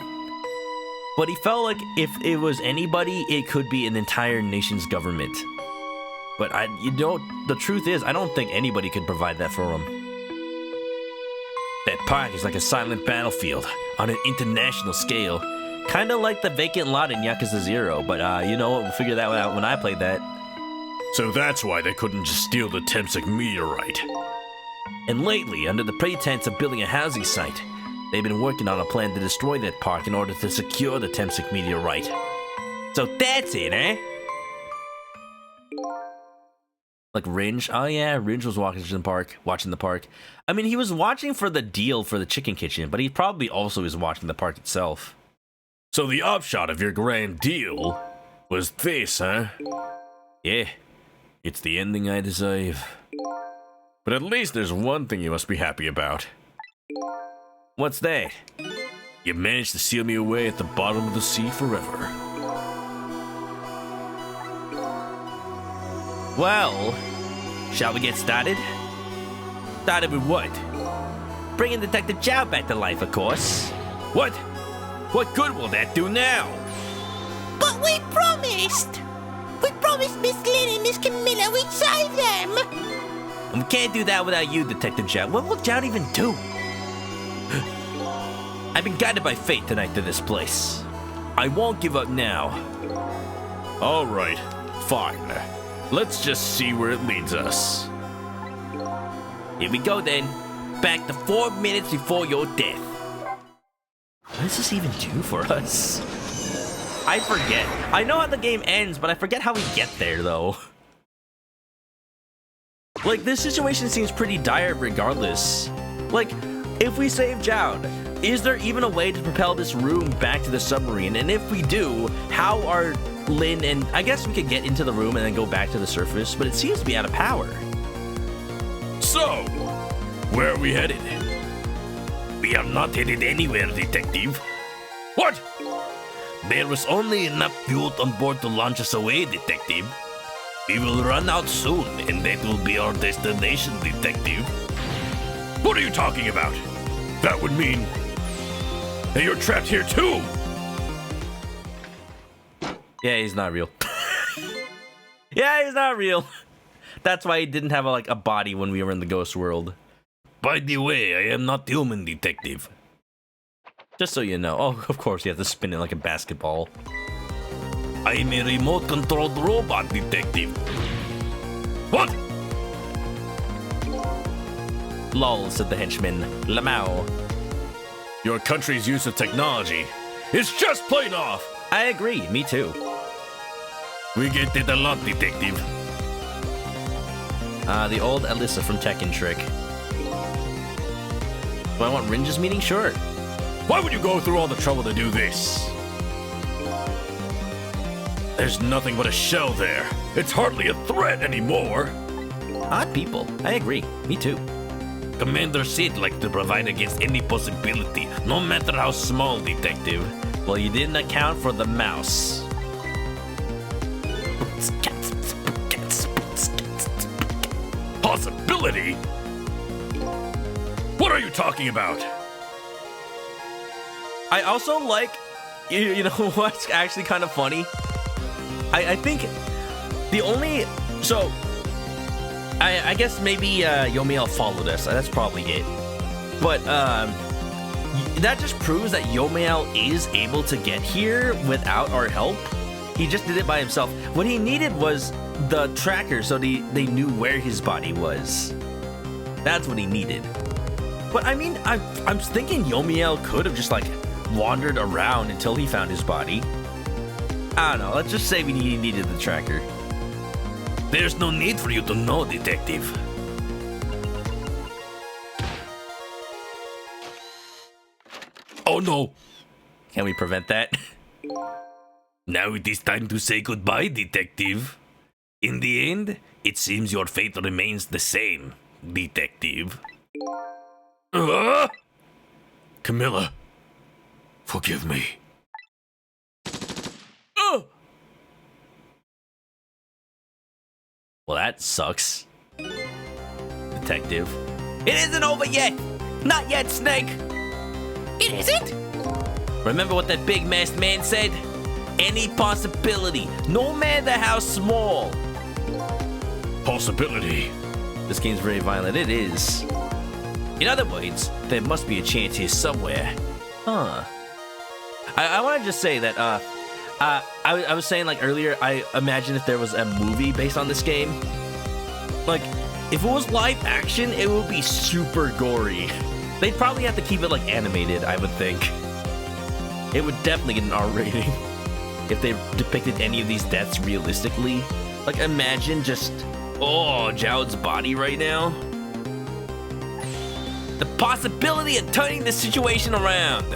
But he felt like if it was anybody, it could be an entire nation's government. But the truth is, I don't think anybody could provide that for him. That park is like a silent battlefield on an international scale. Kind of like the vacant lot in Yakuza 0, but you know what, we'll figure that out when I played that. So that's why they couldn't just steal the Temsic meteorite. And lately, under the pretense of building a housing site, they've been working on a plan to destroy that park in order to secure the Temsic meteorite. So that's it, eh? Like Ringe? Oh yeah, Ringe was watching the park. I mean, he was watching for the deal for the chicken kitchen, but he probably also is watching the park itself. So the upshot of your grand deal was this, huh? Yeah, it's the ending I deserve. But at least there's one thing you must be happy about. What's that? You managed to seal me away at the bottom of the sea forever. Well, shall we get started? Started with what? Bringing Detective Chow back to life, of course. What? What good will that do now? But we promised! We promised Miss Lynn and Miss Camilla we'd save them! And we can't do that without you, Detective Chow. What will Chow even do? I've been guided by fate tonight to this place. I won't give up now. All right, fine. Let's just see where it leads us. Here we go then. Back to 4 minutes before your death. What does this even do for us? I forget. I know how the game ends, but I forget how we get there, though. Like, this situation seems pretty dire regardless. Like, if we save Jowd, is there even a way to propel this room back to the submarine? And if we do, how are Lynn and... I guess we could get into the room and then go back to the surface, but it seems to be out of power. So, where are we headed? We are not headed anywhere, Detective. What? There was only enough fuel on board to launch us away, Detective. We will run out soon, and that will be our destination, Detective. What are you talking about? That would mean that you're trapped here too! Yeah, he's not real. Yeah, he's not real. That's why he didn't have a body when we were in the ghost world. By the way, I am not human, Detective. Just so you know. Oh, of course, you have to spin it like a basketball. I am a remote-controlled robot, Detective. What? Lol, said the henchman. Lamau. Your country's use of technology is just plain off! I agree, me too. We get it a lot, Detective. The old Alyssa from Tekken trick. Do I want Ringe's meeting? Sure. Why would you go through all the trouble to do this? There's nothing but a shell there. It's hardly a threat anymore. Odd people. I agree. Me too. Commander Sid likes to provide against any possibility, no matter how small, Detective. Well, you didn't account for the mouse. Possibility? What are you talking about? I also like, you know what's actually kind of funny? I think the only, so I guess maybe Yomiel followed us. That's probably it. But that just proves that Yomiel is able to get here without our help. He just did it by himself. What he needed was the tracker so they knew where his body was. That's what he needed. But I mean, I'm thinking Yomiel could have just like wandered around until he found his body. I don't know. Let's just say he needed the tracker. There's no need for you to know, detective. Oh no! Can we prevent that? Now it is time to say goodbye, detective. In the end, it seems your fate remains the same, detective. Camilla, forgive me. Well, that sucks. Detective. It isn't over yet! Not yet, Snake! It isn't? Remember what that big masked man said? Any possibility, no matter how small. Possibility. This game's very violent. It is. In other words, there must be a chance here somewhere. Huh. I want to just say that, I was saying like earlier, I imagine if there was a movie based on this game. Like, if it was live action, it would be super gory. They'd probably have to keep it like animated, I would think. It would definitely get an R rating if they depicted any of these deaths realistically. Like, imagine just, oh, Jowd's body right now. The possibility of turning the situation around.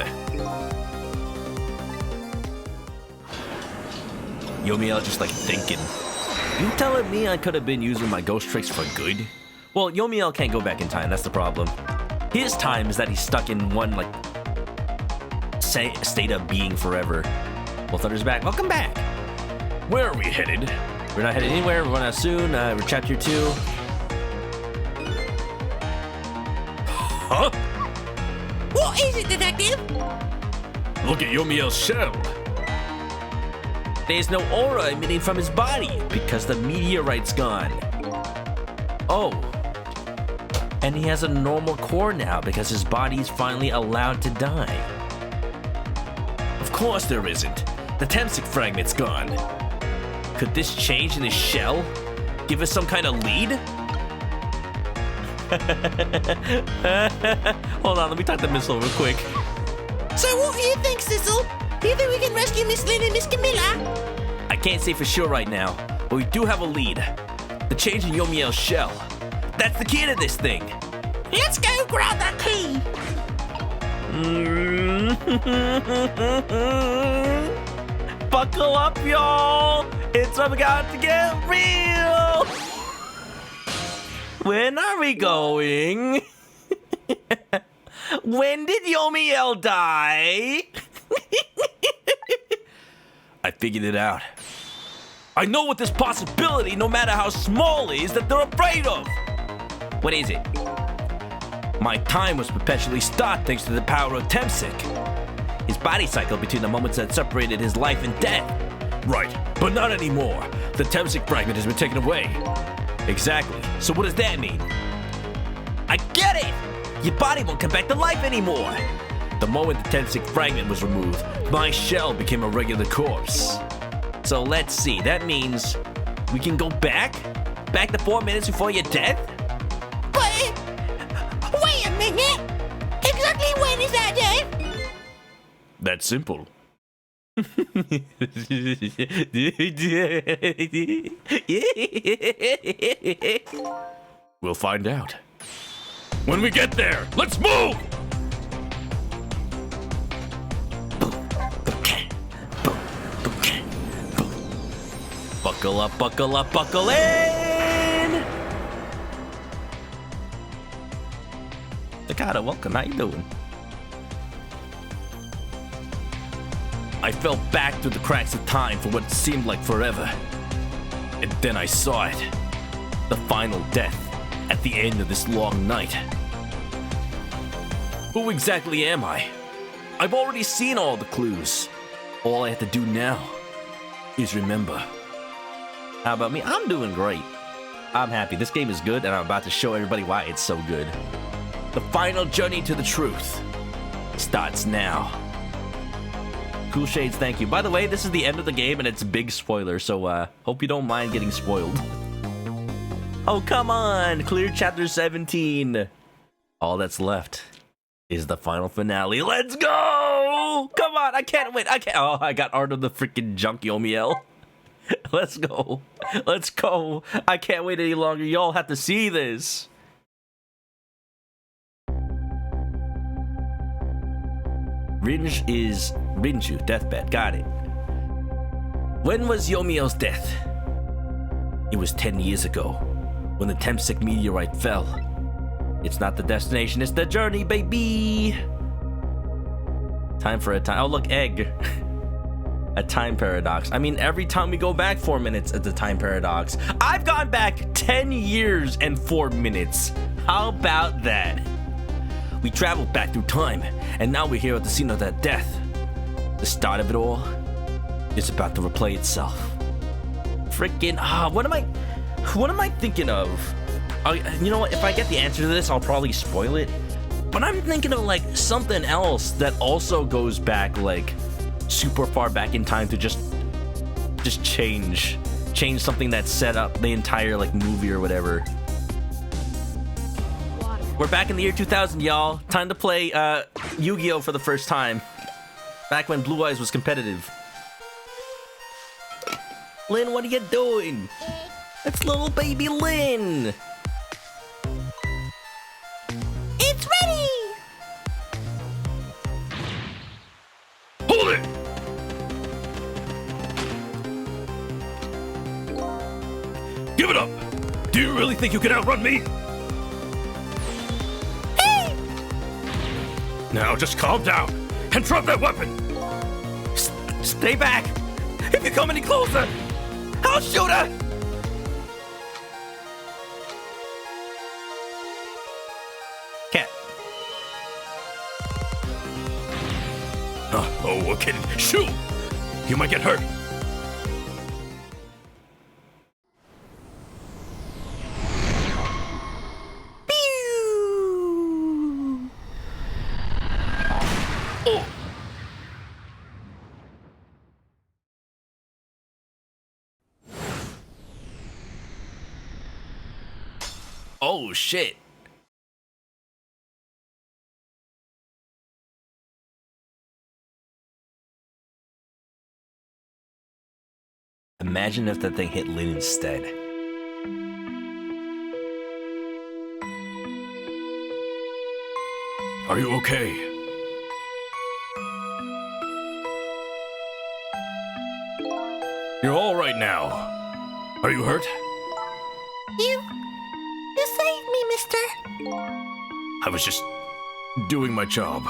Yomiel just like thinking. You telling me I could have been using my ghost tricks for good? Well, Yomiel can't go back in time, that's the problem. His time is that he's stuck in one, like, state of being forever. Well, Thunder's back. Welcome back. Where are we headed? We're not headed anywhere. We're going out soon. We're chapter 2. Huh? What is it, detective? Look at Yomiel's shell. There's no aura emitting from his body because the meteorite's gone. Oh. And he has a normal core now because his body's finally allowed to die. Of course there isn't. The Temsic fragment's gone. Could this change in his shell give us some kind of lead? Hold on, let me talk to Missile real quick. So what do you think, Sissel? Do you think we can rescue Miss Lynn and Miss Camilla? I can't say for sure right now, but we do have a lead. The change in Yomiel's shell. That's the key to this thing. Let's go grab that key. Buckle up, y'all. It's about to get real. When are we going? When did Yomiel die? I figured it out. I know what this possibility, no matter how small, is that they're afraid of. What is it? My time was perpetually stopped thanks to the power of Temsic. His body cycle between the moments that separated his life and death. Right, but not anymore. The Temsic fragment has been taken away. Exactly. So what does that mean? I get it! Your body won't come back to life anymore. The moment the Temsic fragment was removed, my shell became a regular corpse. So let's see, that means we can go back? Back to 4 minutes before your death? But, wait a minute! Exactly when is that death? That's simple. We'll find out. When we get there, let's move! Buckle up, buckle up, buckle in! Takata, welcome. How you doing? I fell back through the cracks of time for what seemed like forever. And then I saw it. The final death at the end of this long night. Who exactly am I? I've already seen all the clues. All I have to do now is remember. How about me? I'm doing great. I'm happy. This game is good, and I'm about to show everybody why it's so good. The final journey to the truth starts now. Cool Shades, thank you. By the way, this is the end of the game, and it's a big spoiler, so hope you don't mind getting spoiled. Oh, come on! Clear chapter 17! All that's left is the final finale. Let's go! Come on, I can't wait. Oh, I got Art of the freaking Junk Yomiel. Let's go. Let's go. I can't wait any longer. Y'all have to see this. Ringe is Rinju, deathbed. Got it. When was Yomiel's death? It was 10 years ago, when the Temsik meteorite fell. It's not the destination, it's the journey, baby! Time for a time. Oh, look, egg. A time paradox. I mean, every time we go back 4 minutes, it's a time paradox. I've gone back 10 years and 4 minutes. How about that? We traveled back through time, and now we're here at the scene of that death. The start of it all is about to replay itself. Freaking, what am I thinking of? You know what, if I get the answer to this, I'll probably spoil it. But I'm thinking of, like, something else that also goes back, like, super far back in time to just change something that set up the entire, like, movie or whatever. We're back in the year 2000, y'all. Time to play Yu-Gi-Oh! For the first time. Back when Blue Eyes was competitive. Lynn, what are you doing? It's little baby Lynn. It's ready! Hold it! Give it up! Do you really think you can outrun me? Hey! Now just calm down and drop that weapon! Stay back! If you come any closer, I'll shoot her! Cat. Oh, okay. Shoot! You might get hurt. Pew! Oh. Oh, shit. Imagine if that thing hit Lynn instead. Are you okay? You're all right now. Are you hurt? You saved me, mister. I was just doing my job.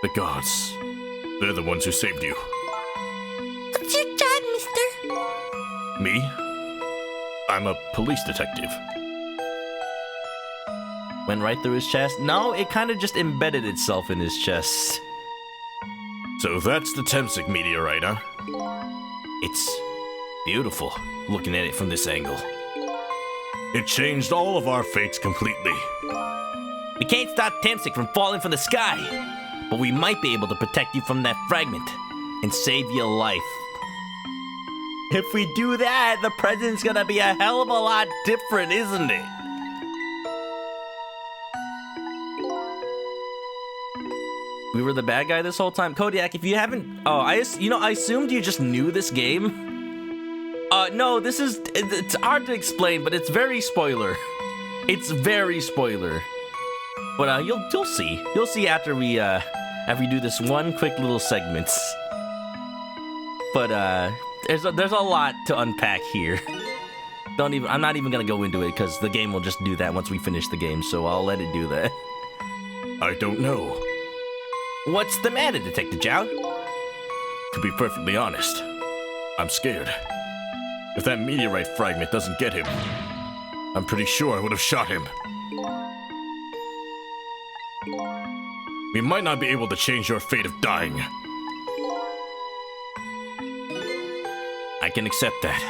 The gods, they're the ones who saved you. What's your job, mister? Me? I'm a police detective. Went right through his chest? No, it kind of just embedded itself in his chest. So that's the Temsik meteorite, huh? It's beautiful, looking at it from this angle. It changed all of our fates completely. We can't stop Temsik from falling from the sky, but we might be able to protect you from that fragment and save your life. If we do that, the present's gonna be a hell of a lot different, isn't it? We were the bad guy this whole time? Kodiak, if you haven't... Oh, I assumed you just knew this game. No, it's hard to explain, but it's very spoiler. It's very spoiler. But you'll see. You'll see after we do this one quick little segment. But there's a lot to unpack here. I'm not even gonna go into it because the game will just do that once we finish the game, so I'll let it do that. I don't know. What's the matter, Detective Zhao? To be perfectly honest, I'm scared. If that meteorite fragment doesn't get him, I'm pretty sure I would have shot him. We might not be able to change your fate of dying. I can accept that.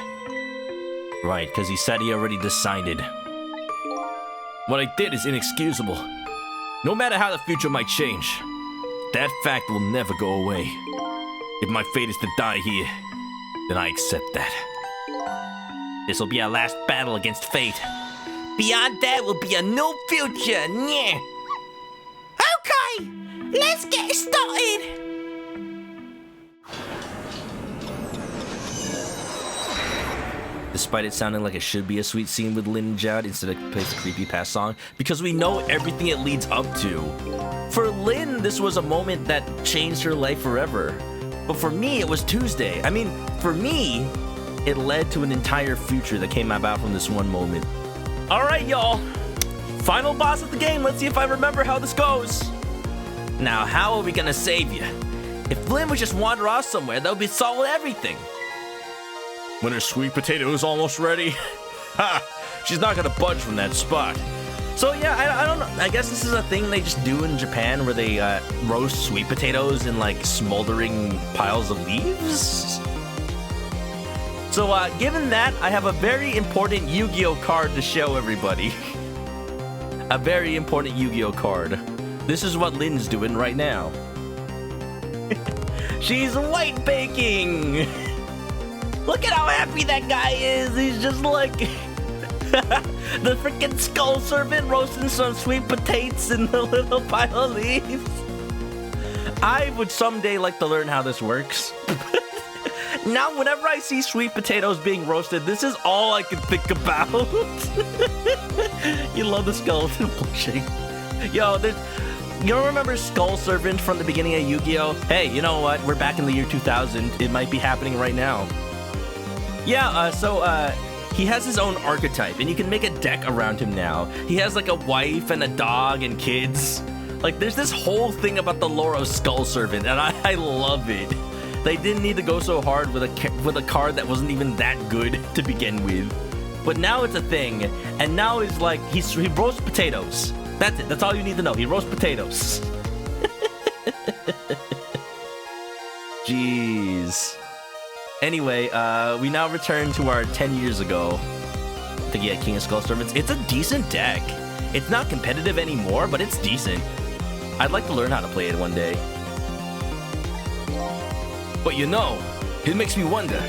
Right, because he said he already decided. What I did is inexcusable. No matter how the future might change, that fact will never go away. If my fate is to die here, then I accept that. This will be our last battle against fate. Beyond that will be a new future. Yeah. Okay, let's get started. Despite it sounding like it should be a sweet scene with Lynn and Jad instead of play the creepy past song, because we know everything it leads up to. For Lynn, this was a moment that changed her life forever. But for me, it was Tuesday. I mean, for me, it led to an entire future that came about from this one moment. Alright, y'all. Final boss of the game. Let's see if I remember how this goes. Now, how are we gonna save you? If Lynn would just wander off somewhere, that would be solve everything. When her sweet potato is almost ready, Ha! She's not gonna budge from that spot. So yeah, I don't know. I guess this is a thing they just do in Japan where they roast sweet potatoes in like smoldering piles of leaves. So given that, I have a very important Yu-Gi-Oh card to show everybody. A very important Yu-Gi-Oh card. This is what Lynn's doing right now. She's white baking. Look at how happy that guy is. He's just like the freaking skull serpent roasting some sweet potatoes in the little pile of leaves. I would someday like to learn how this works. Now, whenever I see sweet potatoes being roasted, this is all I can think about. You love the skeleton blushing. Yo, you don't remember Skull Servant from the beginning of Yu-Gi-Oh? Hey, you know what? We're back in the year 2000. It might be happening right now. Yeah, he has his own archetype, and you can make a deck around him now. He has like a wife and a dog and kids. Like, there's this whole thing about the lore of Skull Servant, and I love it. They didn't need to go so hard with a card that wasn't even that good to begin with. But now it's a thing, and now it's like, he roasts potatoes. That's it, that's all you need to know. He roasts potatoes. Jeez. Anyway, we now return to our 10 years ago to get King of Skull Servants. It's a decent deck. It's not competitive anymore, but it's decent. I'd like to learn how to play it one day. But you know, it makes me wonder.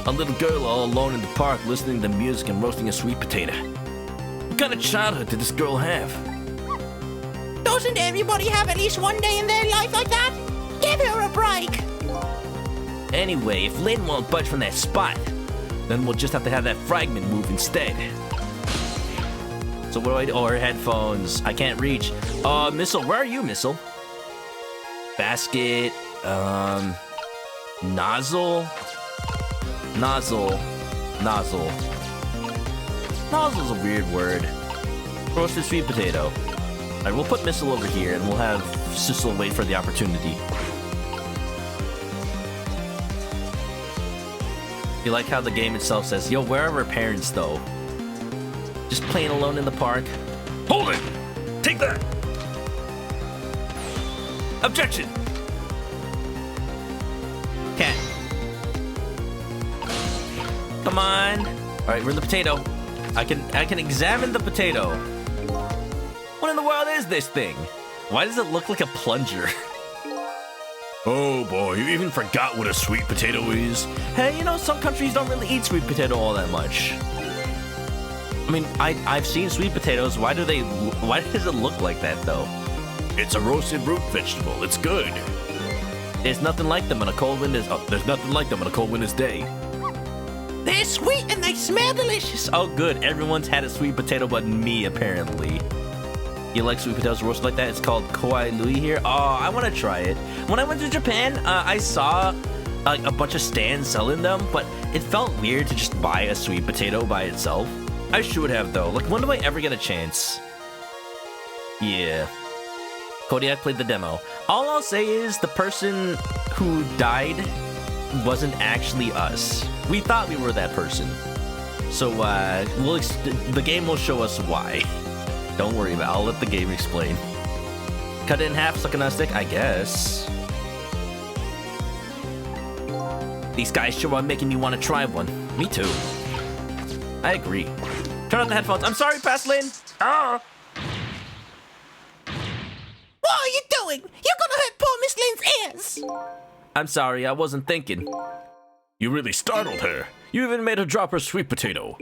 A little girl all alone in the park listening to music and roasting a sweet potato. What kind of childhood did this girl have? Doesn't everybody have at least one day in their life like that? Give her a break. Anyway, if Lynn won't budge from that spot, then we'll just have to have that fragment move instead. So what do I do? Oh, her headphones. I can't reach. Missile, where are you, Missile? Basket, nozzle. Nozzle's a weird word. Roasted sweet potato. Alright, we'll put Missile over here and we'll have Sissel wait for the opportunity. You like how the game itself says, yo, where are our parents though? Just playing alone in the park. hold it! Take that! Objection! Cat. Come on. Alright, we're in the potato. I can examine the potato. What in the world is this thing? Why does it look like a plunger? Oh boy, you even forgot what a sweet potato is? Hey, you know, some countries don't really eat sweet potato all that much. I mean, I've seen sweet potatoes. Why does it look like that though? It's a roasted root vegetable. It's good. There's nothing like them on a cold winter's day. They're sweet and they smell delicious. Oh good, everyone's had a sweet potato but me apparently. You like sweet potatoes roasted like that? It's called Kawai Lui here. Oh, I want to try it. When I went to Japan, I saw a bunch of stands selling them, but it felt weird to just buy a sweet potato by itself. I should have though. Like, when do I ever get a chance? Yeah. Kodiak played the demo. All I'll say is the person who died wasn't actually us. We thought we were that person. So the game will show us why. Don't worry about it. I'll let the game explain. Cut it in half, suck it on a stick, I guess. These guys sure are making me want to try one. Me too. I agree. Turn on the headphones. I'm sorry, Paslin. Ah! What are you doing? You're gonna hurt poor Miss Lynn's ears. I'm sorry, I wasn't thinking. You really startled her. You even made her drop her sweet potato.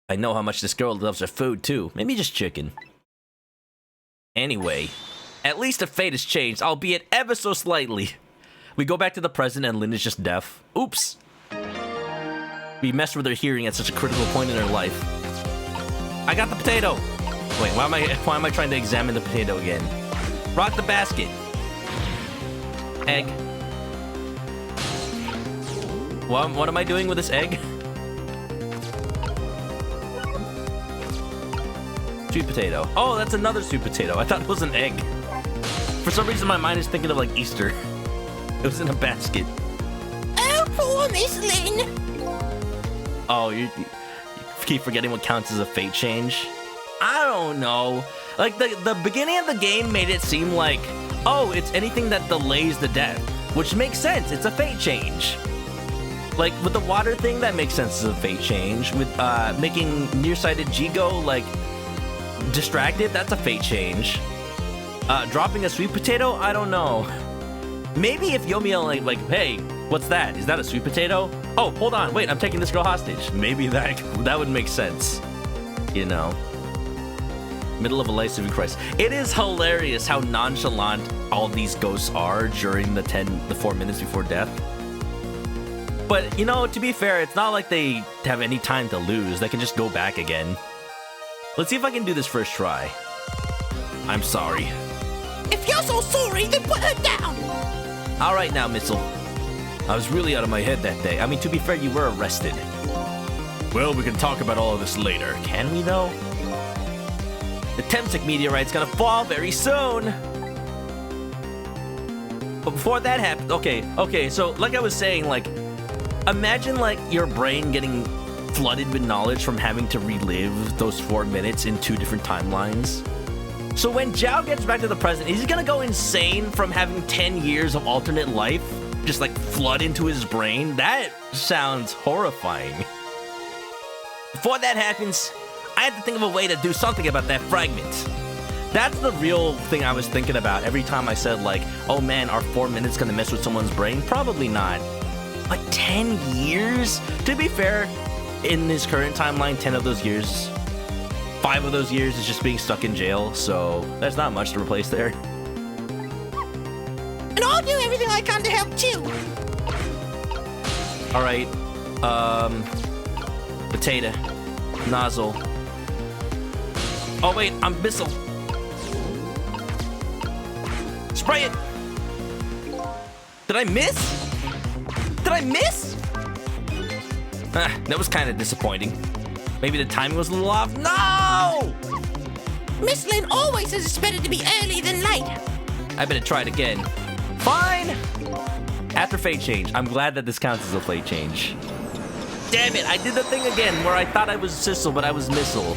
I know how much this girl loves her food, too. Maybe just chicken. Anyway, at least the fate has changed, albeit ever so slightly. We go back to the present and Lynn is just deaf. Oops. We messed with her hearing at such a critical point in her life. I got the potato. Wait, why am I trying to examine the potato again? Rock the basket. Egg. What am I doing with this egg? Sweet potato. Oh, that's another sweet potato. I thought it was an egg. For some reason, my mind is thinking of like Easter. It was in a basket. Oh, poor Miss Lynn. Oh, you keep forgetting what counts as a fate change? I don't know. Like, the beginning of the game made it seem like, oh, it's anything that delays the death. Which makes sense. It's a fate change. Like, with the water thing, that makes sense as a fate change. With making nearsighted Jigo, like, distracted, that's a fate change. Dropping a sweet potato? I don't know. Maybe if Yomi like, hey, what's that? Is that a sweet potato? Oh, hold on, wait, I'm taking this girl hostage. Maybe that would make sense. You know. Middle of a life-saving crisis. It is hilarious how nonchalant all these ghosts are during the 4 minutes before death. But, you know, to be fair, it's not like they have any time to lose. They can just go back again. Let's see if I can do this first try. I'm sorry. If you're so sorry, then put her down. All right now, Missile. I was really out of my head that day. I mean, to be fair, you were arrested. Well, we can talk about all of this later. Can we, though? The Temsik meteorite's gonna fall very soon. But before that happens, okay, so like I was saying, like, imagine, like, your brain getting flooded with knowledge from having to relive those 4 minutes in 2 different timelines. So when Zhao gets back to the present, is he gonna go insane from having 10 years of alternate life just like flood into his brain? That sounds horrifying. Before that happens, I had to think of a way to do something about that fragment. That's the real thing I was thinking about every time I said, like, oh man, are 4 minutes gonna mess with someone's brain? Probably not. But 10 years? To be fair, in his current timeline, 10 of those years, 5 of those years is just being stuck in jail, so there's not much to replace there. And I'll do everything I can to help too. Alright, potato, nozzle. Oh wait, I'm missile. Spray it! Did I miss? Did I miss? That was kind of disappointing. Maybe the timing was a little off. No! Miss Lynn always says it's better to be early than late. I better try it again. Fine! After fate change. I'm glad that this counts as a fate change. Damn it, I did the thing again where I thought I was Sissel, but I was Missile.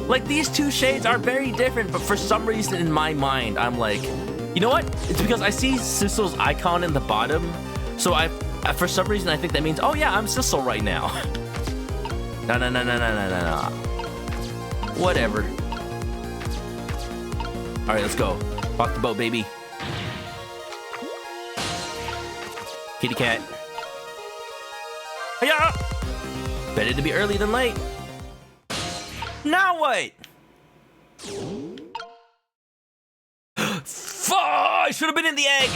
Like, these 2 shades are very different, but for some reason in my mind, I'm like, you know what? It's because I see Sissel's icon in the bottom, so for some reason I think that means, oh yeah, I'm Sissel right now. No. Whatever. Alright, let's go. Rock the boat, baby. Kitty cat. Yeah. Better to be early than late. Now what? Fuck! I should have been in the egg!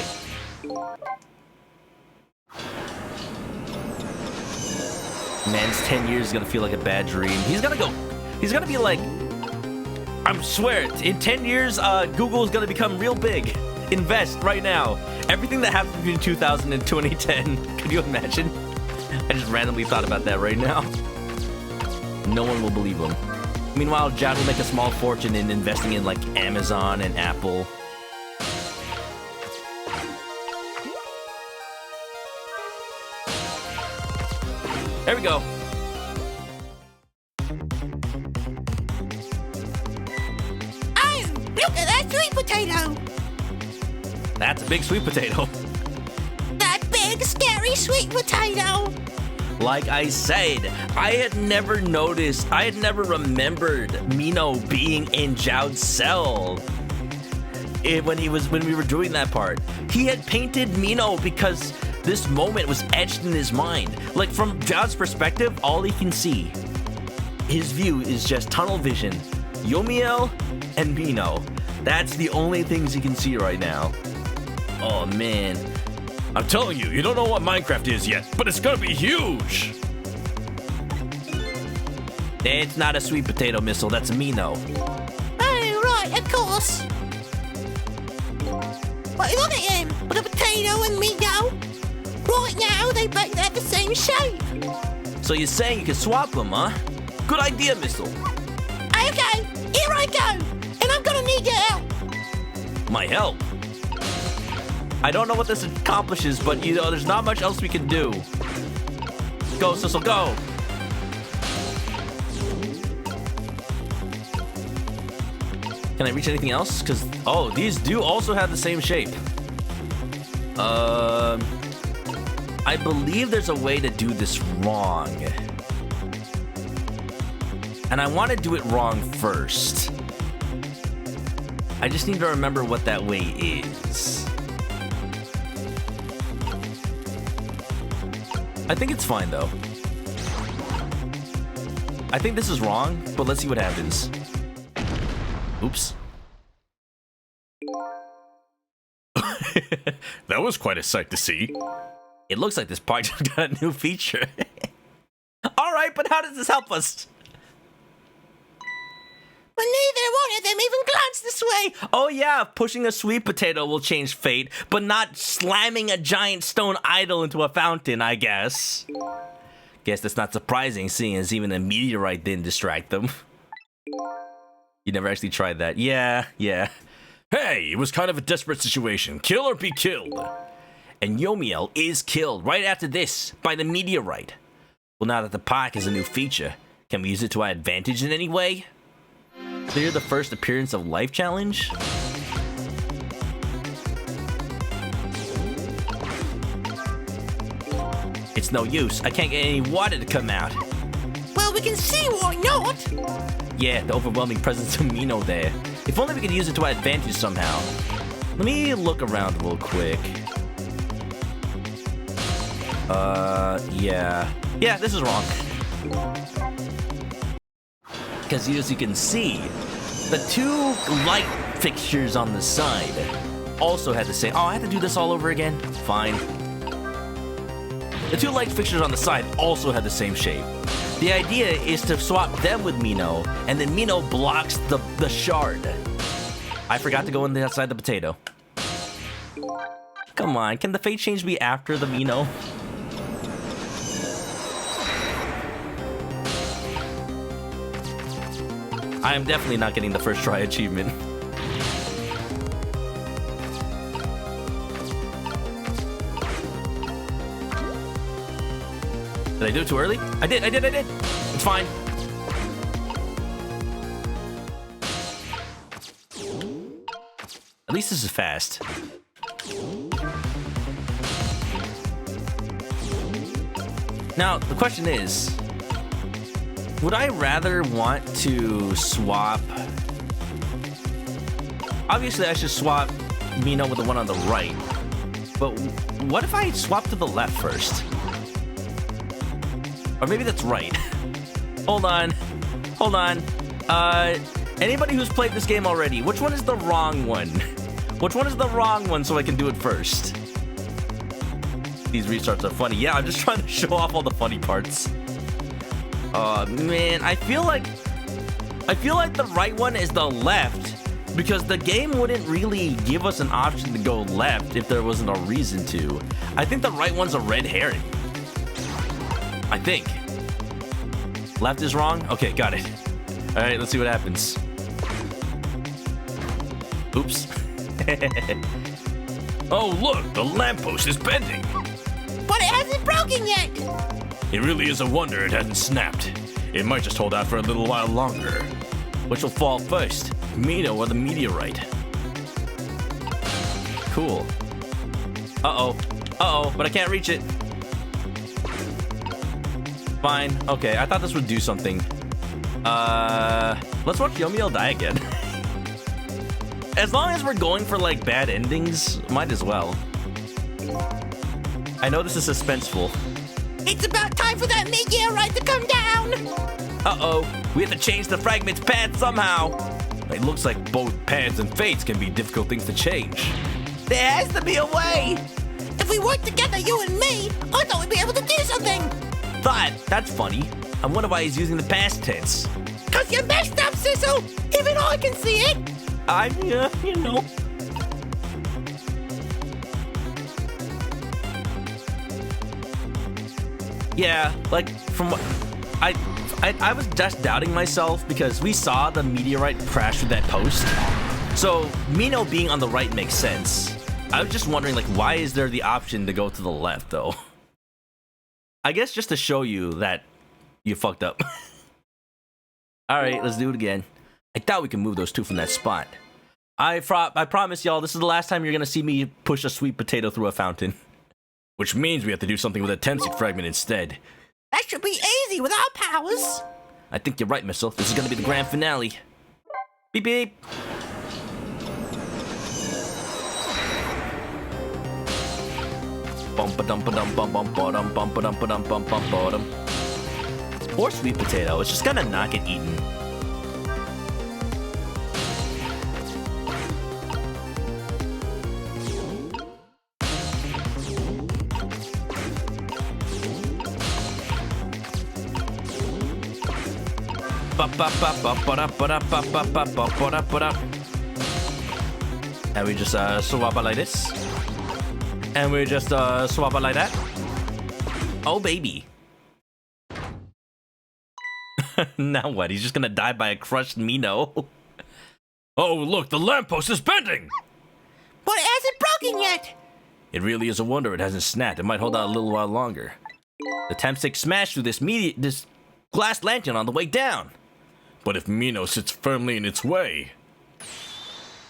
Man's 10 years is gonna feel like a bad dream. He's gonna be like, I swear, in 10 years, Google is gonna become real big. Invest right now. Everything that happened between 2000 and 2010. Can you imagine? I just randomly thought about that right now. No one will believe him. Meanwhile, Jad will make a small fortune in investing in like Amazon and Apple. There we go. Oh, look at that sweet potato. That's a big sweet potato. That big, scary sweet potato. Like I said, I had never remembered Mino being in Zhao's cell. When we were doing that part. He had painted Mino because this moment was etched in his mind. Like, from Zhao's perspective, all he can see, his view is just tunnel vision. Yomiel and Mino. That's the only things he can see right now. Oh, man. I'm telling you, you don't know what Minecraft is yet, but it's gonna be huge! It's not a sweet potato missile, that's a Mino. Oh, right, of course. But look at him, with a potato and Mino. Right now, they both have the same shape. So you're saying you can swap them, huh? Good idea, missile. Okay, here I go. And I'm gonna need your help. My help? I don't know what this accomplishes, but there's not much else we can do. Go, Sissel, go! Can I reach anything else? Because, oh, these do also have the same shape. I believe there's a way to do this wrong. And I want to do it wrong first. I just need to remember what that way is. I think it's fine, though. I think this is wrong, but let's see what happens. Oops. That was quite a sight to see. It looks like this project got a new feature. Alright, but how does this help us? But neither one of them even glanced this way. Oh yeah, pushing a sweet potato will change fate, but not slamming a giant stone idol into a fountain, I guess. Guess that's not surprising, seeing as even a meteorite didn't distract them. You never actually tried that. Yeah. Hey, it was kind of a desperate situation. Kill or be killed. And Yomiel is killed right after this by the meteorite. Well, now that the park is a new feature, can we use it to our advantage in any way? Clear the first appearance of life challenge? It's no use. I can't get any water to come out. Well, we can see why not. Yeah, the overwhelming presence of Mino there. If only we could use it to our advantage somehow. Let me look around real quick. Yeah. Yeah, this is wrong. Because as you can see, the two light fixtures on the side also had the same... Oh, I have to do this all over again? Fine. The two light fixtures on the side also had the same shape. The idea is to swap them with Mino, and then Mino blocks the shard. I forgot to go in the outside the potato. Come on, can the fate change be after the Mino? I am definitely not getting the first try achievement. Did I do it too early? I did. It's fine. At least this is fast. Now, the question is, would I rather want to swap... Obviously, I should swap Mino with the one on the right. But what if I swap to the left first? Or maybe that's right. Hold on. Anybody who's played this game already, which one is the wrong one? Which one is the wrong one so I can do it first? These restarts are funny. Yeah, I'm just trying to show off all the funny parts. Man, I feel like the right one is the left, because the game wouldn't really give us an option to go left if there wasn't a reason to. I think the right one's a red herring. I think. Left is wrong? Okay, got it. Alright, let's see what happens. Oops. Oh, look, the lamppost is bending. But it hasn't broken yet. It really is a wonder it hasn't snapped. It might just hold out for a little while longer. Which will fall first, Mino or the meteorite? Cool. Uh-oh, but I can't reach it. Fine. Okay, I thought this would do something. Let's watch Yomiel die again. As long as we're going for, like, bad endings, might as well. I know this is suspenseful. It's about time for that meteorite to come down! Uh-oh, we have to change the fragment's path somehow. It looks like both paths and fates can be difficult things to change. There has to be a way! If we work together, you and me, I thought we'd be able to do something! Thought? That's funny. I wonder why he's using the past tense. 'Cause you messed up, Sissel! Even I can see it! Yeah, you know. Yeah, like, from what... I was just doubting myself because we saw the meteorite crash through that post. So, Mino being on the right makes sense. I was just wondering, like, why is there the option to go to the left, though? I guess just to show you that you fucked up. Alright, let's do it again. I doubt we can move those two from that spot. I promise y'all, this is the last time you're gonna see me push a sweet potato through a fountain. Which means we have to do something with a Temsic fragment instead. That should be easy with our powers! I think you're right, Missile. This is gonna be the grand finale. Beep beep. Poor sweet potato. It's just gonna not get eaten. And we just swap it like this. And we just swap it like that. Oh, baby. Now what? He's just gonna die by a crushed Mino. Oh, look, the lamppost is bending! But it hasn't broken yet! It really is a wonder it hasn't snapped. It might hold out a little while longer. The Temsic smashed through this glass lantern on the way down. But if Mino sits firmly in its way,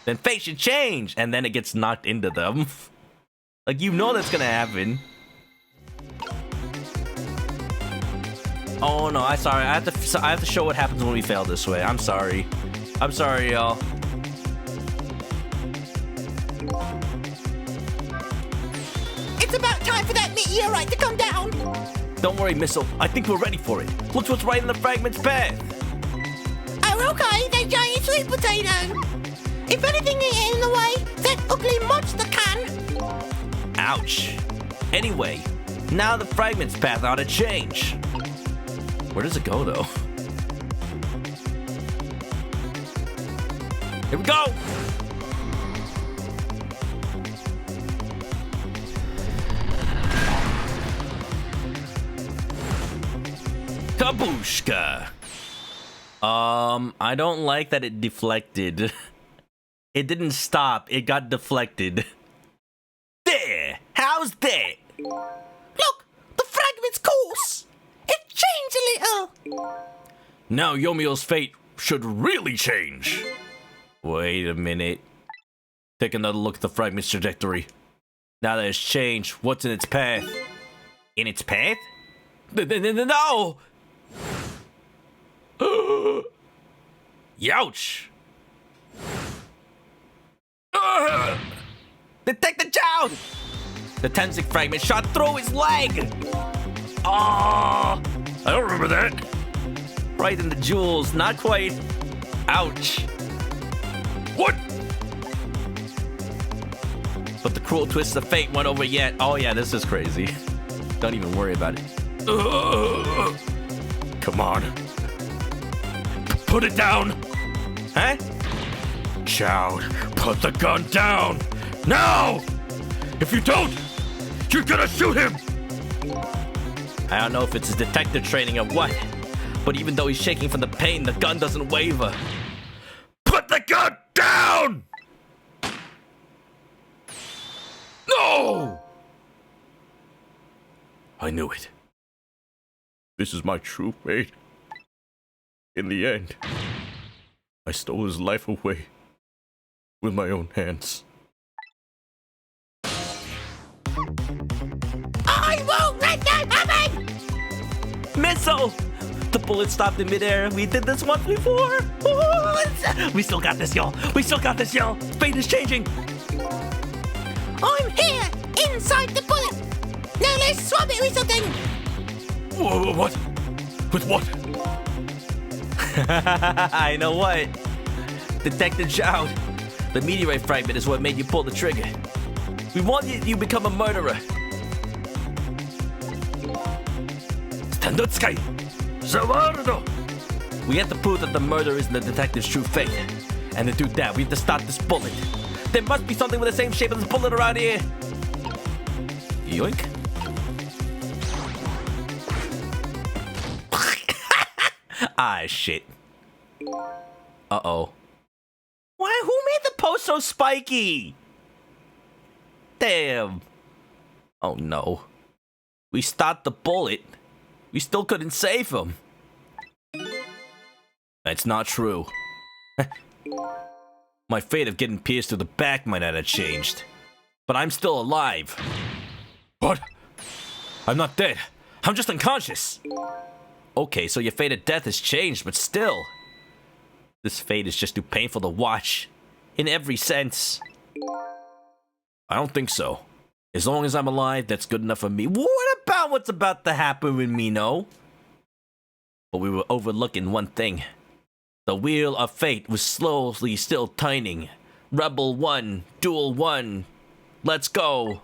then fate should change, and then it gets knocked into them. Like, you know that's gonna happen. Oh no, I'm sorry. I have to show what happens when we fail this way. I'm sorry. I'm sorry, y'all. It's about time for that meteorite to come down! Don't worry, Missile. I think we're ready for it. Look what's right in the fragment's path. Oh, okay, that giant sweet potato! If anything ain't in the way, that ugly monster can! Ouch. Anyway, now the fragment's path ought to change. Where does it go, though? Here we go! Kabushka! I don't like that it deflected. It didn't stop, it got deflected. There! How's that? Look! The fragment's course! It changed a little! now Yomiel's fate should really change. Wait a minute. Take another look at the fragment's trajectory. Now that it's changed, what's in its path? In its path? No! Youch! Detect the child! The Temsic fragment shot through his leg! I don't remember that. Right in the jewels, not quite. Ouch. What? But the cruel twist of fate went over yet. Oh yeah, this is crazy. Don't even worry about it. Come on. Put it down. Huh? Child, put the gun down. Now! If you don't, you're gonna shoot him. I don't know if it's his detective training or what, but even though he's shaking from the pain, the gun doesn't waver. Put the gun down! No! I knew it. This is my true fate. In the end, I stole his life away with my own hands. I won't let that happen! Miss Missile! The bullet stopped in midair. We did this once before. We still got this, y'all. We still got this, y'all. Fate is changing. I'm here, inside the bullet. Now let's swap it with something. What? With what? I know what. Detective Shout. The meteorite fragment is what made you pull the trigger. We want you to become a murderer. Standutsukai! Zawardo! We have to prove that the murder isn't the detective's true fate. And to do that, we have to stop this bullet. There must be something with the same shape as this bullet around here. Yoink. Ah, shit. Uh-oh. Why, who made the post so spiky? Damn. Oh, no. We stopped the bullet. We still couldn't save him. That's not true. My fate of getting pierced through the back might not have changed. But I'm still alive. What? I'm not dead. I'm just unconscious. Okay, so your fate of death has changed, but still. This fate is just too painful to watch. In every sense. I don't think so. As long as I'm alive, that's good enough for me. What about what's about to happen with me, no? But we were overlooking one thing. The wheel of fate was slowly still turning. Rebel 1, Duel 1. Let's go.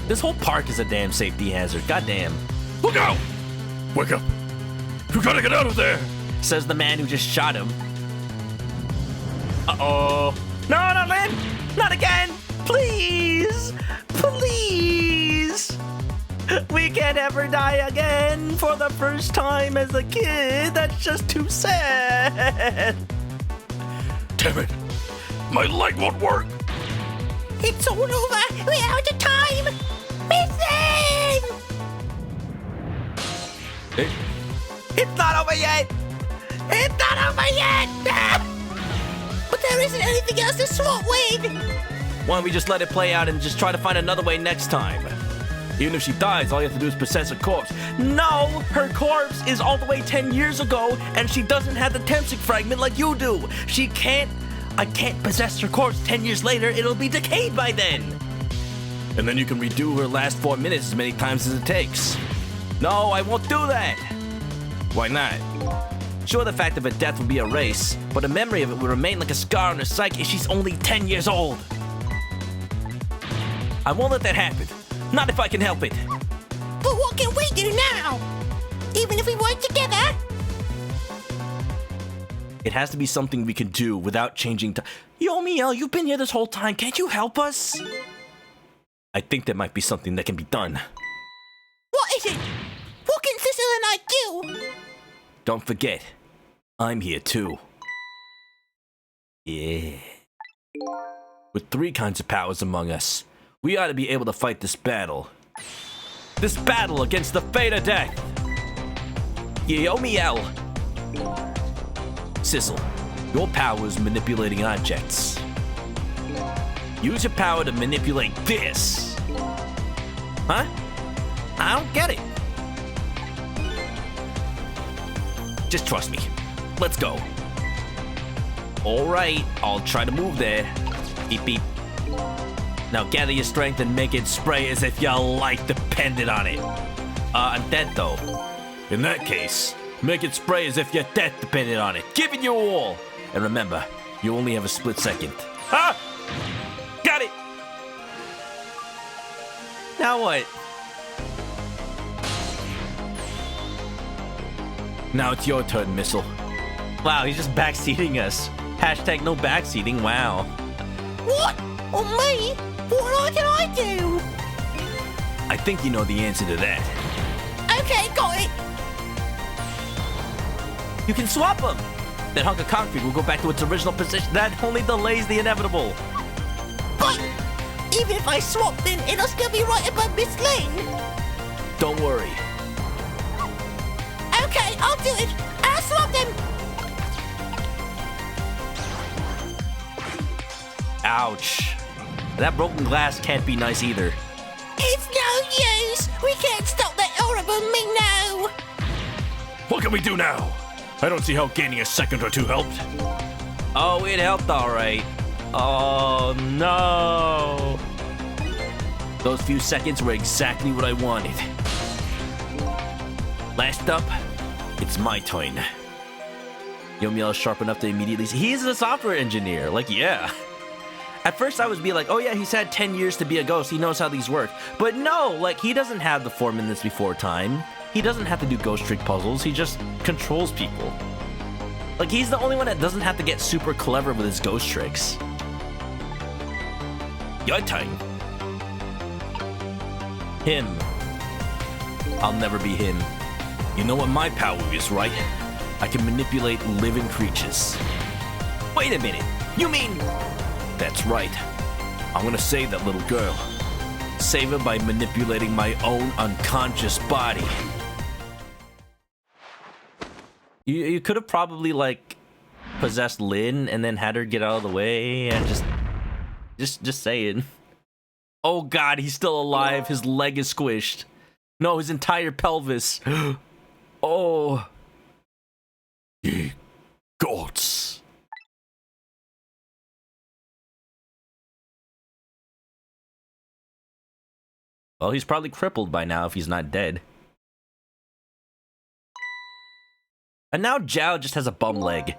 This whole park is a damn safety hazard. Goddamn. Look out! Wake up! You gotta get out of there! Says the man who just shot him. Uh-oh. No, not Lynn! Not again! Please! Please! We can't ever die again for the first time as a kid. That's just too sad. Damn it! My leg won't work! It's all over. We're out of time. Missing! Hey, It's not over yet! It's not over yet. But there isn't anything else to swap with. Why don't we just let it play out and just try to find another way next time? Even if she dies, all you have to do is possess her corpse. No! Her corpse is all the way 10 years ago, and she doesn't have the Temsic fragment like you do. She can't... I can't possess her corpse 10 years later. It'll be decayed by then. and then you can redo her last 4 minutes as many times as it takes. No, I won't do that. Why not? Sure, the fact of her death will be erased, but a memory of it will remain like a scar on her psyche if she's only 10 years old. I won't let that happen. Not if I can help it. But what can we do now? Even if we work together? It has to be something we can do without changing time. Yo, Miel, you've been here this whole time. Can't you help us? I think there might be something that can be done. What is it? What can Cecil and I do? Don't forget, I'm here too. Yeah. With 3 kinds of powers among us, we ought to be able to fight this battle. This battle against the fate of death. Yo, Miel. Sissel, your power is manipulating objects. Use your power to manipulate this. Huh? I don't get it. Just trust me. Let's go. All right, I'll try to move there. Beep, beep. Now gather your strength and make it spray as if your life depended on it. I'm dead though. In that case, Make it spray as if your death depended on it. Give it your all. And remember, you only have a split second. Ah! Got it! Now what? Now it's your turn, Missile. Wow, he's just backseating us. Hashtag no backseating, wow. What? On me? What can I do? I think you know the answer to that. Okay, got it. You can swap them! That hunk of concrete will go back to its original position. That only delays the inevitable. But even if I swap, then it'll still be right above Miss Lane. Don't worry. Okay, I'll do it. I'll swap them. Ouch. That broken glass can't be nice either. It's no use. We can't stop that horrible Mino. What can we do now? I don't see how gaining a second or two helped. Oh, it helped all right. Oh, no. Those few seconds were exactly what I wanted. Last up, it's my turn. Yomiel is sharp enough to immediately see. He's a software engineer. Like, yeah. At first, I was be like, oh, yeah, he's had 10 years to be a ghost. He knows how these work. But no, like, he doesn't have the 4 minutes before time. He doesn't have to do ghost trick puzzles. He just controls people. Like, he's the only one that doesn't have to get super clever with his ghost tricks. Your turn. Him. I'll never be him. You know what my power is, right? I can manipulate living creatures. Wait a minute. You mean... That's right. I'm gonna save that little girl. Save her by manipulating my own unconscious body. You could have probably, like, possessed Lynn and then had her get out of the way and just saying. Oh god, he's still alive. His leg is squished. No, his entire pelvis. Oh. Ye gods. Well, he's probably crippled by now if he's not dead. And now Zhao just has a bum leg.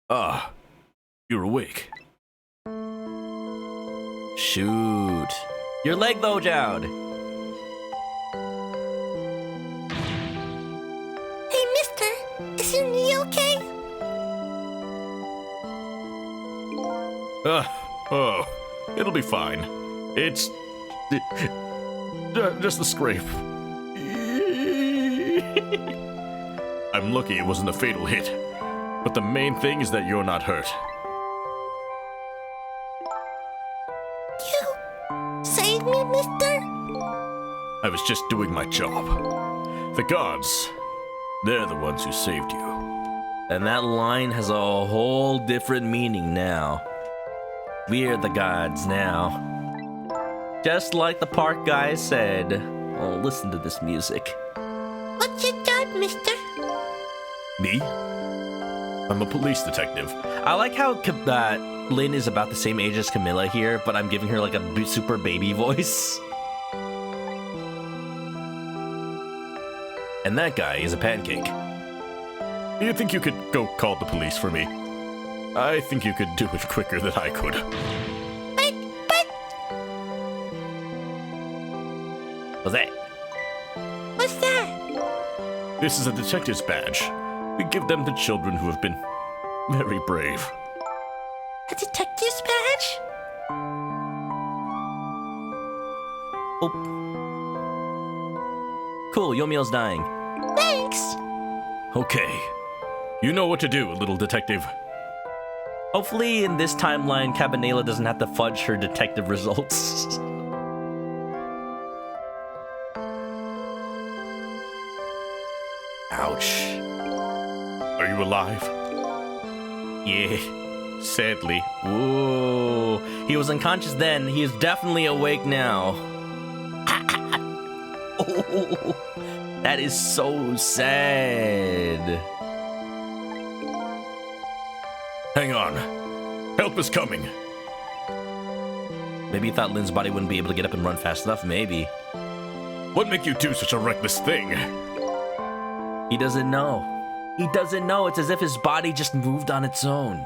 Ah, you're awake. Shoot. Your leg though, Zhao. Hey, mister, is your knee okay? Oh, it'll be fine. It's just a scrape. I'm lucky it wasn't a fatal hit, but the main thing is that you're not hurt. You saved me, mister? I was just doing my job. The gods, they're the ones who saved you. And that line has a whole different meaning now. We're the gods now. Just like the park guy said. Oh, listen to this music. What's your job, mister? Me? I'm a police detective. I like how Lynn is about the same age as Camilla here, but I'm giving her like a super baby voice. And that guy is a pancake. You think you could go call the police for me? I think you could do it quicker than I could. But... What's that? What's that? This is a detective's badge. We give them to children who have been very brave. A detective's badge? Oh. Cool, Yomiel's dying. Thanks. Okay. You know what to do, little detective. Hopefully in this timeline, Cabanela doesn't have to fudge her detective results. Ouch. Are you alive? Yeah, sadly. Ooh, he was unconscious then. He is definitely awake now. Oh, that is so sad. Hang on. Help is coming. Maybe he thought Lynn's body wouldn't be able to get up and run fast enough, maybe. What make you do such a reckless thing? He doesn't know. He doesn't know. It's as if his body just moved on its own.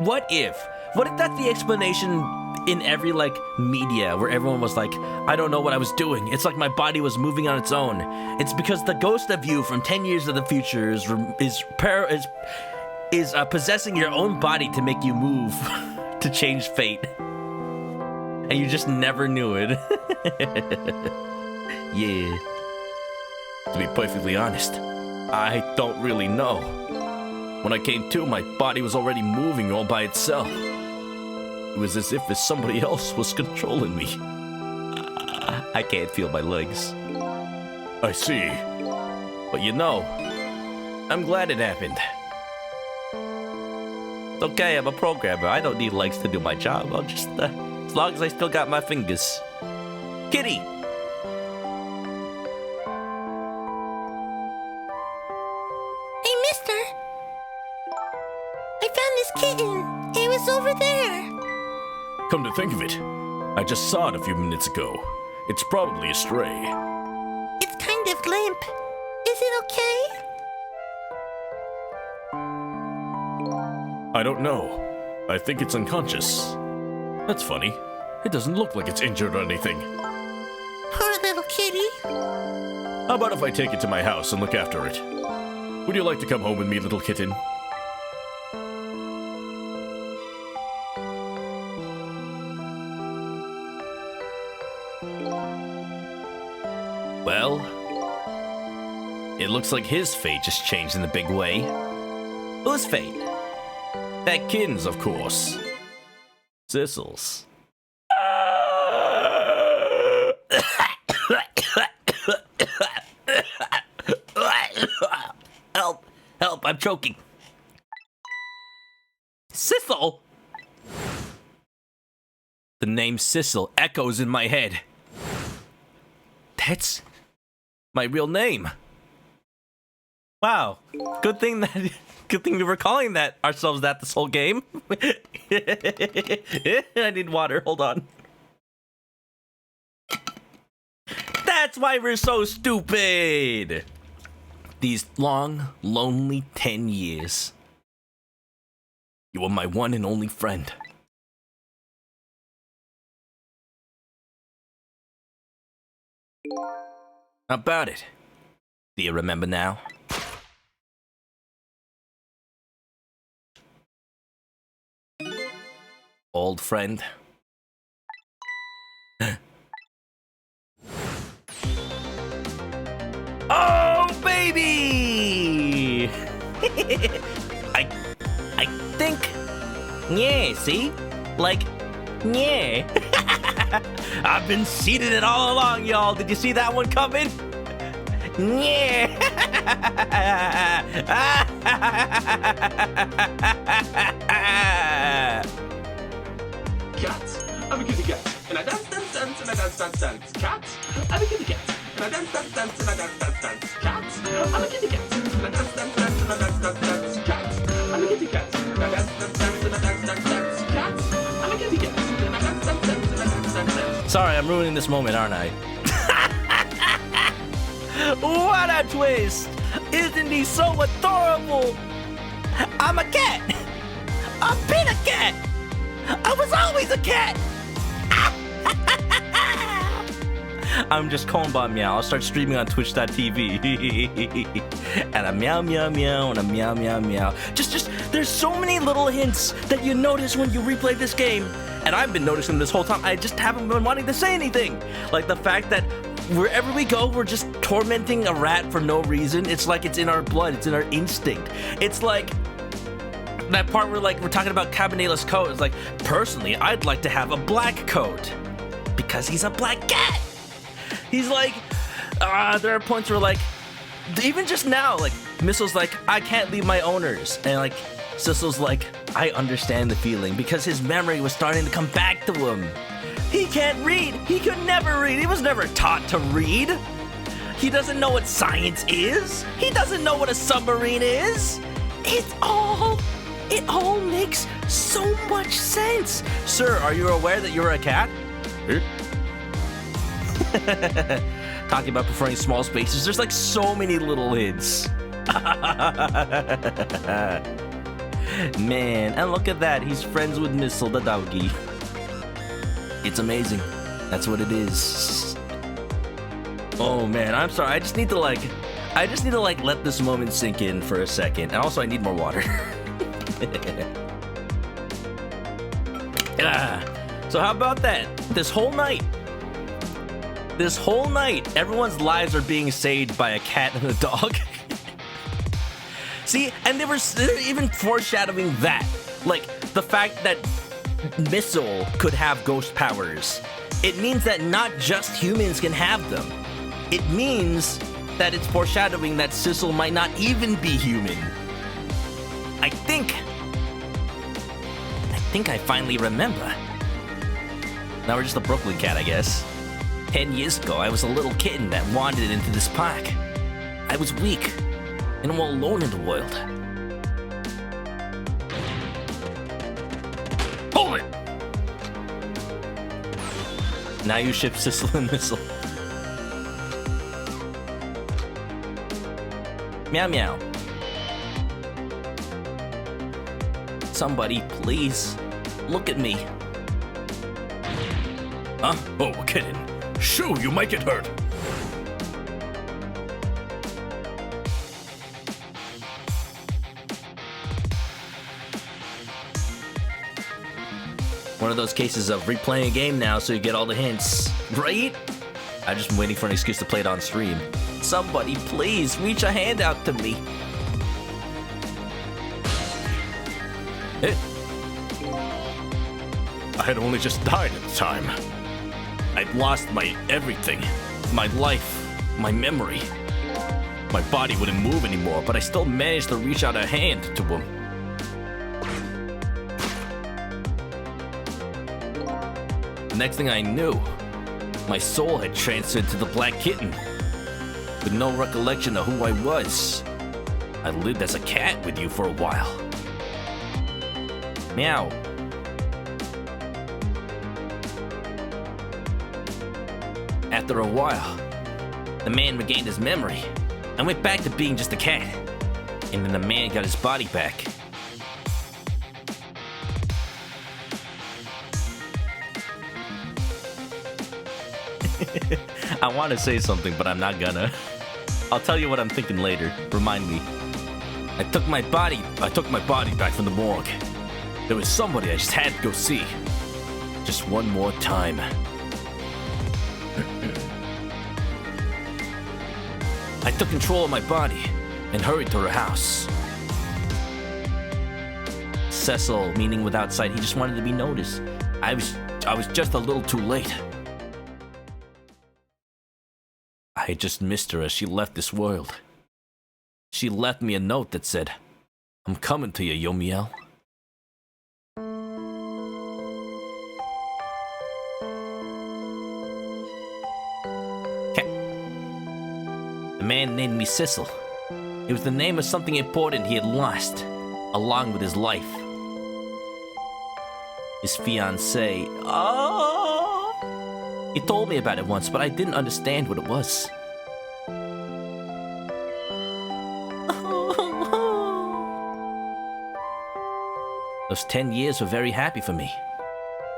What if that's the explanation in every, like, media where everyone was like, I don't know what I was doing. It's like my body was moving on its own. It's because the ghost of you from 10 years of the future is possessing your own body to make you move, to change fate. And you just never knew it. Yeah. To be perfectly honest, I don't really know. When I came to, my body was already moving all by itself. It was as if somebody else was controlling me. I can't feel my legs. I see. But you know, I'm glad it happened. It's okay, I'm a programmer. I don't need legs to do my job. I'll just, as long as I still got my fingers. Kitty, Come to think of it, I just saw it a few minutes ago. It's probably a stray. It's kind of limp. Is it okay? I don't know. I think it's unconscious. That's funny. It doesn't look like it's injured or anything. Poor little kitty. How about if I take it to my house and look after it? Would you like to come home with me, little kitten? Well, it looks like his fate just changed in a big way. Whose fate? That kitten's, of course. Sissel's. Help! Help! I'm choking. Sissel! The name Sissel echoes in my head. That's my real name. Wow. Good thing we were calling that ourselves that this whole game. I need water. Hold on. That's why we're so stupid. These long, lonely 10 years. You were my one and only friend. How about it? Do you remember now? Old friend. Oh, baby! I think. Yeah, see? Like, yeah. I've been seeding it all along, y'all. Did you see that one coming? Yeah. Cat, I'm a kitty cat, and I dance, dance, dance, and I dance, dance, dance. Cat, I'm a kitty cat, and I dance, dance, dance, and I dance, dance, dance. Cat, I'm a kitty cat, and I dance, dance, dance, and I dance, dance, dance. Cat, I'm a kitty cat, and I dance, dance, dance, and I dance, dance, dance. Cat, I'm a kitty cat, and I dance, dance, dance, and I dance, dance, dance. Sorry, I'm ruining this moment, aren't I? What a twist! Isn't he so adorable? I'm a cat! I've been a cat! I was always a cat! I'm just Combat Meow. I'll start streaming on twitch.tv. And a meow meow meow and a meow meow meow. Just there's so many little hints that you notice when you replay this game. And I've been noticing this whole time. I just haven't been wanting to say anything. Like the fact that wherever we go, we're just tormenting a rat for no reason. It's like it's in our blood. It's in our instinct. It's like that part where like we're talking about Cabanela's coat. It's like, personally, I'd like to have a black coat because he's a black cat. He's like, there are points where like, even just now, like Missel's like, I can't leave my owners, and like Sissel's like, I understand the feeling because his memory was starting to come back to him. He can't read. He could never read. He was never taught to read. He doesn't know what science is. He doesn't know what a submarine is. It all makes so much sense. Sir, are you aware that you're a cat? Talking about preferring small spaces. There's like so many little hints. Man, and look at that. He's friends with Missile the doggy. It's amazing. That's what it is. Oh man, I'm sorry. I just need to like let this moment sink in for a second. And also I need more water. So how about that? This whole night, everyone's lives are being saved by a cat and a dog. See, and they were even foreshadowing that. Like, the fact that Missile could have ghost powers. It means that not just humans can have them. It means that it's foreshadowing that Sissel might not even be human. I think I finally remember. Now we're just a Brooklyn cat, I guess. 10 years ago, I was a little kitten that wandered into this park. I was weak and all alone in the world. Hold it! Now you ship Sissel and Missile. Meow meow. Somebody, please, look at me. Huh? Oh, kidding. Shoo, you might get hurt. One of those cases of replaying a game now so you get all the hints, right? I'm just waiting for an excuse to play it on stream. Somebody, please, reach a hand out to me. I had only just died at the time. I'd lost my everything. My life, my memory. My body wouldn't move anymore, but I still managed to reach out a hand to him. The next thing I knew, my soul had transferred to the black kitten. With no recollection of who I was. I lived as a cat with you for a while. Meow. After a while, the man regained his memory and went back to being just a cat. And then the man got his body back. I want to say something, but I'm not gonna. I'll tell you what I'm thinking later. Remind me. I took my body back from the morgue. There was somebody I just had to go see. Just one more time. I took control of my body and hurried to her house. Cecil, meaning without sight, he just wanted to be noticed. I was just a little too late. I had just missed her as she left this world. She left me a note that said, "I'm coming to you, Yomiel." The man named me Sissel. It was the name of something important he had lost, along with his life. His fiancée. He told me about it once, but I didn't understand what it was. Those 10 years were very happy for me,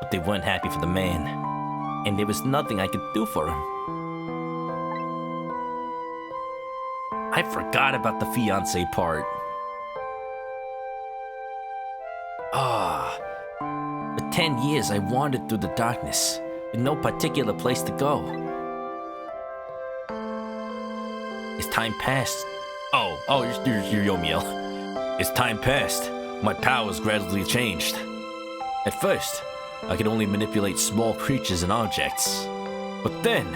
but they weren't happy for the man, and there was nothing I could do for him. I forgot about the fiancé part. For 10 years I wandered through the darkness, with no particular place to go. As time passed... you're Yomiel. As time passed, my powers gradually changed. At first, I could only manipulate small creatures and objects. But then,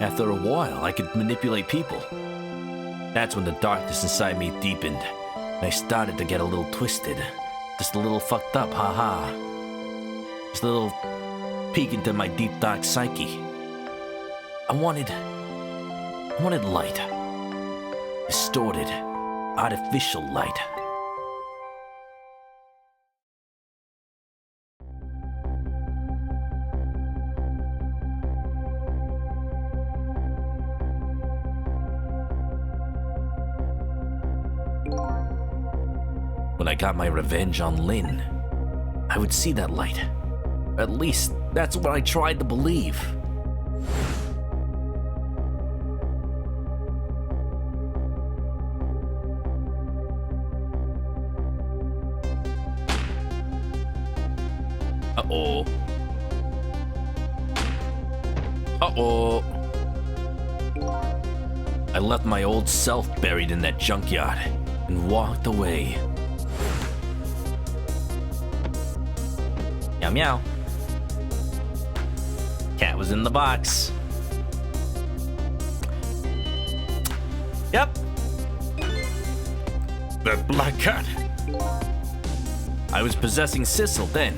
after a while, I could manipulate people. That's when the darkness inside me deepened, and I started to get a little twisted. Just a little fucked up, haha. Just a little peek into my deep dark psyche. I wanted light. Distorted, artificial light. When I got my revenge on Lynn, I would see that light. At least, that's what I tried to believe. Uh-oh. Uh-oh. I left my old self buried in that junkyard and walked away. Meow meow. Cat was in the box. Yep. That black cat. I was possessing Sissel then.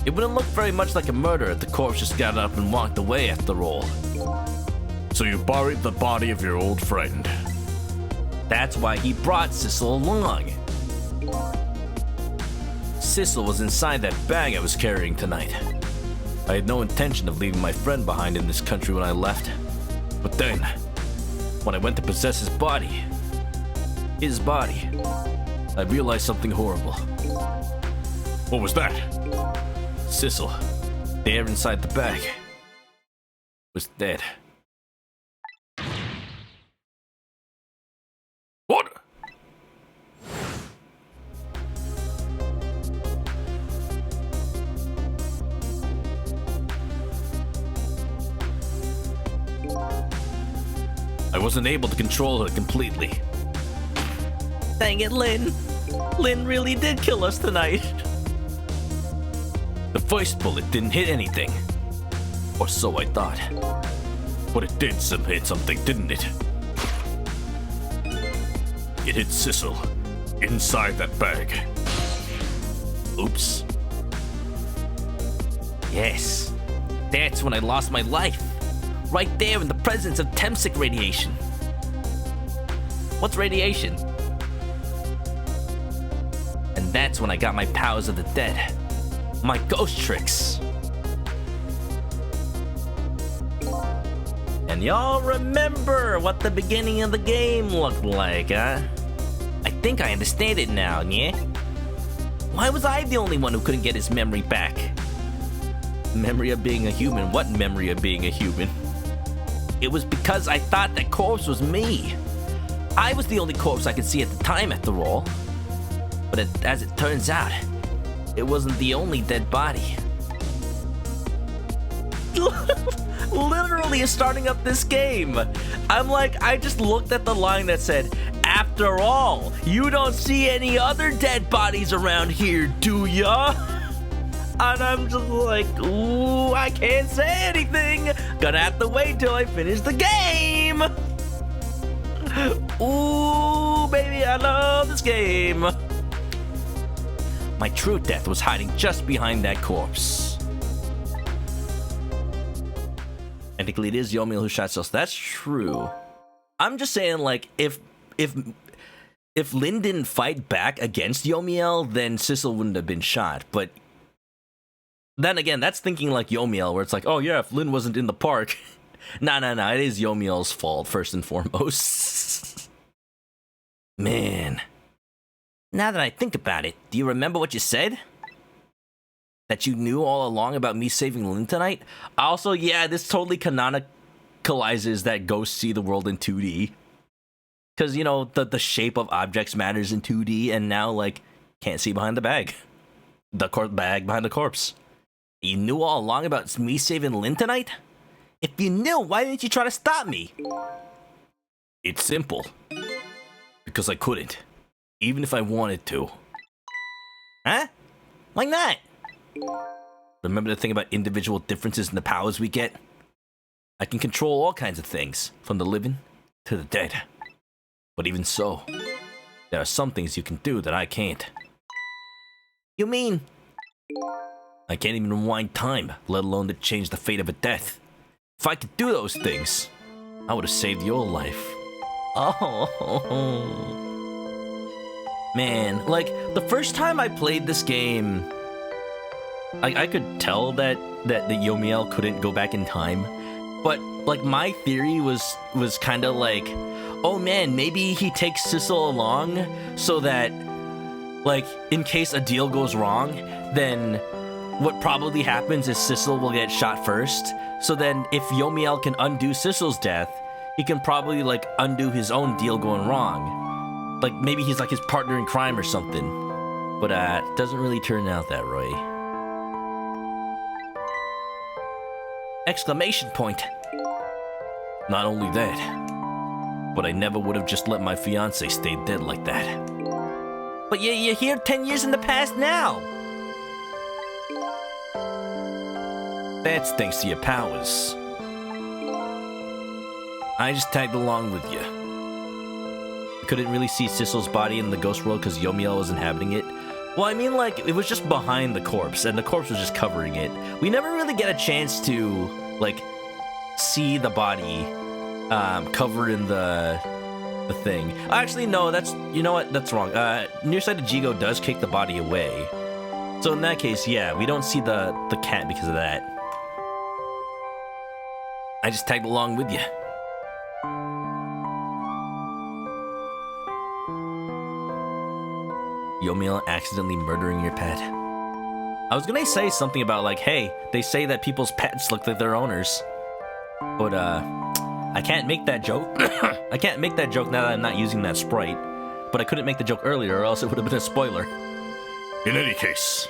It wouldn't look very much like a murder if the corpse just got up and walked away after all. So you buried the body of your old friend. That's why he brought Sissel along. Sissel was inside that bag I was carrying tonight. I had no intention of leaving my friend behind in this country when I left. But then, when I went to possess his body, I realized something horrible. What was that? Sissel, there inside the bag, was dead. What? I wasn't able to control her completely. Dang it, Lynn. Lynn really did kill us tonight. The first bullet didn't hit anything. Or so I thought. But it did hit something, didn't it? It hit Sissel inside that bag. Oops. Yes. That's when I lost my life. Right there in the presence of Temsic radiation. What's radiation? And that's when I got my powers of the dead. My ghost tricks. And y'all remember what the beginning of the game looked like, huh? I think I understand it now, yeah? Why was I the only one who couldn't get his memory back? Memory of being a human? What memory of being a human? It was because I thought that corpse was me. I was the only corpse I could see at the time, after all. But as it turns out, it wasn't the only dead body. Literally starting up this game. I just looked at the line that said, after all, you don't see any other dead bodies around here, do ya? And I'm just like, ooh, I can't say anything. Gonna have to wait till I finish the game. Ooh, baby, I love this game. My true death was hiding just behind that corpse. Technically, it is Yomiel who shot Sissel. That's true. I'm just saying, like, if Lynn didn't fight back against Yomiel, then Sissel wouldn't have been shot. But then again, that's thinking like Yomiel, where it's like, oh yeah, if Lynn wasn't in the park. Nah, it is Yomiel's fault, first and foremost. Man. Now that I think about it, do you remember what you said? That you knew all along about me saving Lynn tonight? Also, yeah, this totally canonicalizes that ghosts see the world in 2D. Because, you know, the shape of objects matters in 2D, and now, like, can't see behind the bag. The bag behind the corpse. You knew all along about me saving Lynn tonight? If you knew, why didn't you try to stop me? It's simple. Because I couldn't. Even if I wanted to. Huh? Why not? Remember the thing about individual differences in the powers we get? I can control all kinds of things, from the living to the dead. But even so, there are some things you can do that I can't. You mean? I can't even rewind time, let alone to change the fate of a death. If I could do those things, I would have saved your life. Oh. Man, like, the first time I played this game, I could tell that Yomiel couldn't go back in time. But, like, my theory was kind of like, oh man, maybe he takes Sissel along so that, like, in case a deal goes wrong, then what probably happens is Sissel will get shot first. So then if Yomiel can undo Sissel's death, he can probably, like, undo his own deal going wrong. Like, maybe he's like his partner in crime or something. But, it doesn't really turn out that way. Exclamation point. Not only that, but I never would have just let my fiancé stay dead like that. But you're here 10 years in the past now. That's thanks to your powers. I just tagged along with you. Couldn't really see Sissel's body in the ghost world because Yomiel was inhabiting it. Well, I mean, like, it was just behind the corpse, and the corpse was just covering it. We never really get a chance to, like, see the body covered in the thing. Actually, no, you know what? That's wrong. Nearsighted Jigo does kick the body away. So in that case, yeah, we don't see the cat because of that. I just tagged along with you. Yomiel accidentally murdering your pet. I was gonna say something about like, hey, they say that people's pets look like their owners. But, I can't make that joke. I can't make that joke now that I'm not using that sprite. But I couldn't make the joke earlier or else it would have been a spoiler. In any case,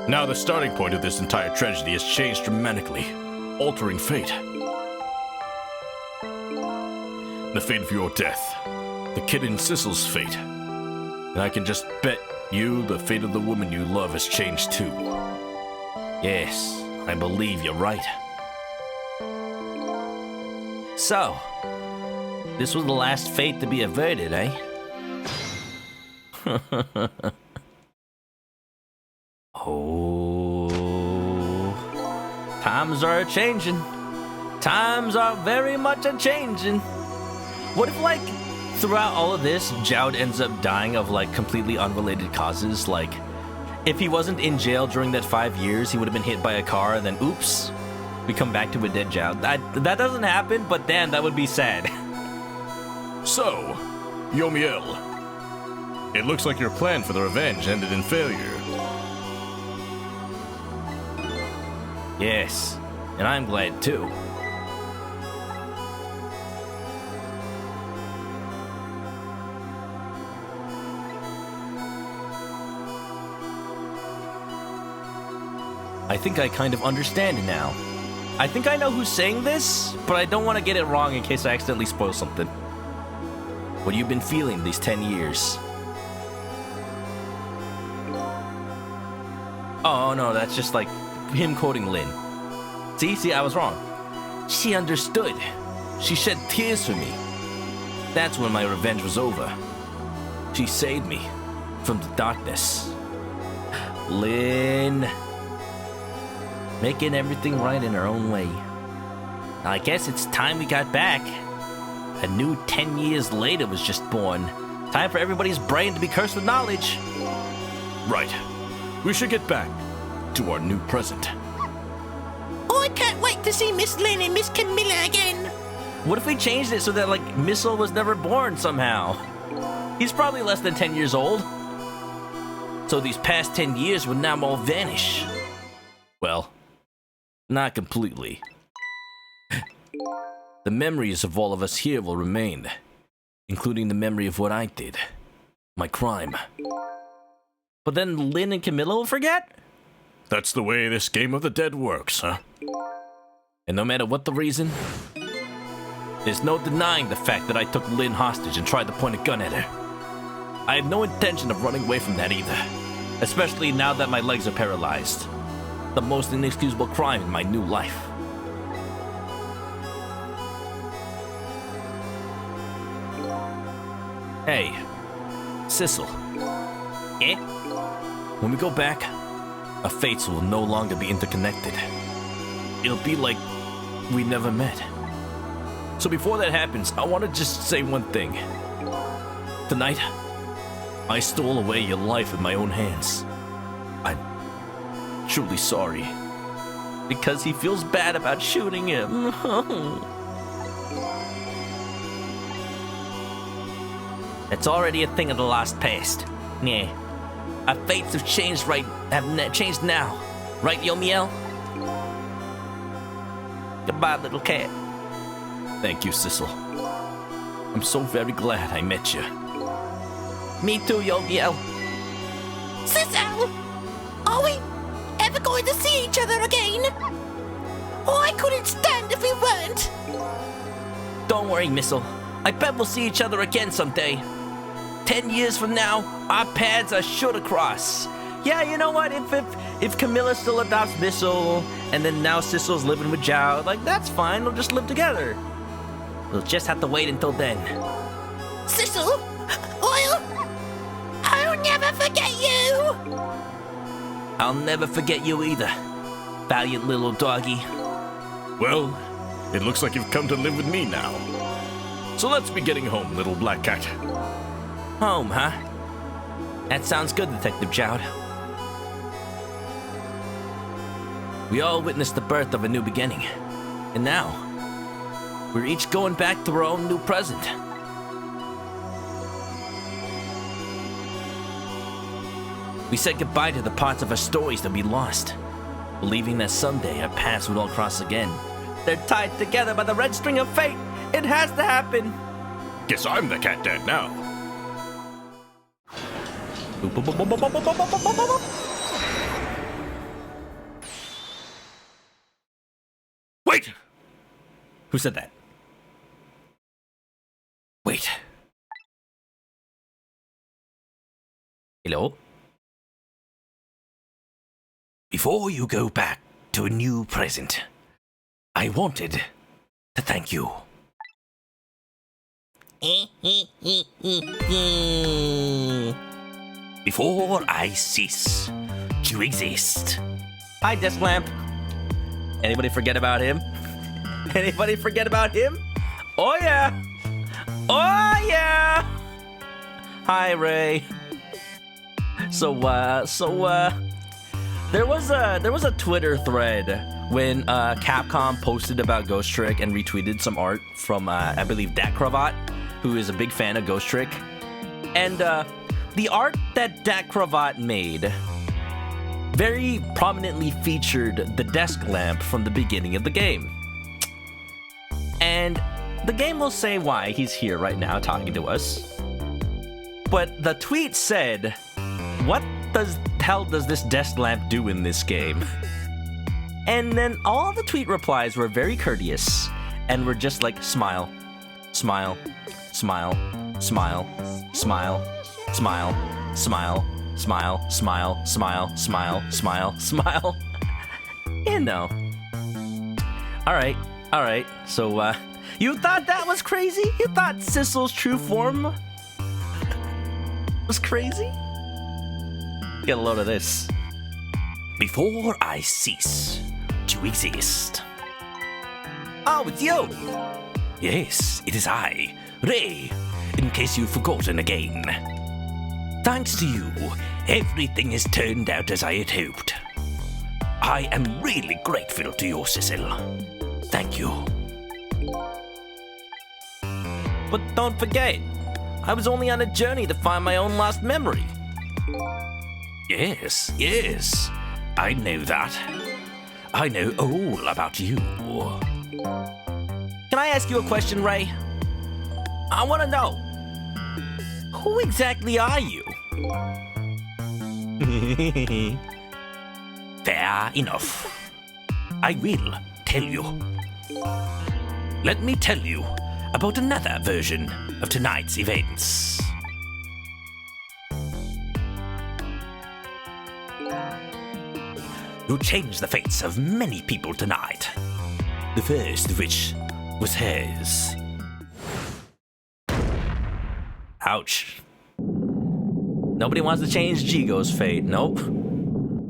now the starting point of this entire tragedy has changed dramatically, altering fate. The fate of your death, the kid in Sissel's fate. And I can just bet you the fate of the woman you love has changed too. Yes, I believe you're right. So, this was the last fate to be averted, eh? Oh, times are a-changin'. Times are very much a-changin'. What if, like, throughout all of this, Jowd ends up dying of, like, completely unrelated causes? Like, if he wasn't in jail during that 5 years, he would have been hit by a car, and then, oops, we come back to a dead Jowd. That doesn't happen, but damn, that would be sad. So, Yomiel, it looks like your plan for the revenge ended in failure. Yes, and I'm glad too. I think I kind of understand now. I think I know who's saying this, but I don't want to get it wrong in case I accidentally spoil something. What have you been feeling these 10 years? Oh no, that's just like him quoting Lynn. See, I was wrong. She understood. She shed tears for me. That's when my revenge was over. She saved me from the darkness. Lynn. Making everything right in her own way. I guess it's time we got back. A new 10 years later was just born. Time for everybody's brain to be cursed with knowledge. Right. We should get back to our new present. I can't wait to see Miss Lynn and Miss Camilla again. What if we changed it so that, like, Missile was never born somehow? He's probably less than 10 years old. So these past 10 years would now all vanish. Well, not completely. The memories of all of us here will remain, including the memory of what I did, my crime. But then Lynn and Camilla will forget? That's the way this game of the dead works, huh? And no matter what the reason, there's no denying the fact that I took Lynn hostage and tried to point a gun at her. I had no intention of running away from that either, especially now that my legs are paralyzed. The most inexcusable crime in my new life. Hey, Sissel. Eh? When we go back, our fates will no longer be interconnected. It'll be like we never met. So before that happens, I want to just say one thing. Tonight, I stole away your life with my own hands. I'm truly sorry. Because he feels bad about shooting him. It's already a thing of the lost past. Yeah. Our fates have changed changed now. Right, Yomiel? Goodbye, little cat. Thank you, Sissel. I'm so very glad I met you. Me too, Yomiel. Sissel, are we ever going to see each other again? Oh, I couldn't stand if we weren't. Don't worry, Missile. I bet we'll see each other again someday. 10 years from now, our paths are sure to cross. Yeah, you know what? If Camilla still adopts Missile, and then now Sissel's living with Jowd, like, that's fine. We'll just live together. We'll just have to wait until then. Sissel, I'll never forget you. I'll never forget you either, valiant little doggy. Well, it looks like you've come to live with me now. So let's be getting home, little black cat. Home, huh? That sounds good, Detective Jowd. We all witnessed the birth of a new beginning. And now, We're each going back to our own new present. We said goodbye to the parts of our stories that we lost, believing that someday our paths would all cross again. They're tied together by the red string of fate. It has to happen. Guess I'm the cat dad now. Wait! Who said that? Wait. Hello? Before you go back to a new present, I wanted to thank you. Before I cease to exist. Hi, Desk Lamp. Anybody forget about him? Anybody forget about him? Oh yeah! Oh yeah! Hi, Ray. So there was a Twitter thread when Capcom posted about Ghost Trick and retweeted some art from I believe Dat Cravat, who is a big fan of Ghost Trick, and the art that Dat Cravat made very prominently featured the desk lamp from the beginning of the game. And the game will say why he's here right now talking to us. But the tweet said, what the hell does this desk lamp do in this game? And then all the tweet replies were very courteous and were just like, smile, smile, smile, smile, smile, smile, smile, smile, smile, smile, smile, smile, smile. You know. Alright. So, you thought that was crazy? You thought Sissel's true form was crazy? Get a load of this. Before I cease to exist. Oh, it's you! Yes, it is I, Ray, in case you've forgotten again. Thanks to you, everything has turned out as I had hoped. I am really grateful to you, Sissel. Thank you. But don't forget, I was only on a journey to find my own lost memory. Yes, I know that. I know all about you. Can I ask you a question, Ray? I want to know, who exactly are you? Fair enough. I will tell you. Let me tell you about another version of tonight's events. You changed the fates of many people tonight. The first of which was hers. Ouch. Nobody wants to change Jigo's fate. Nope.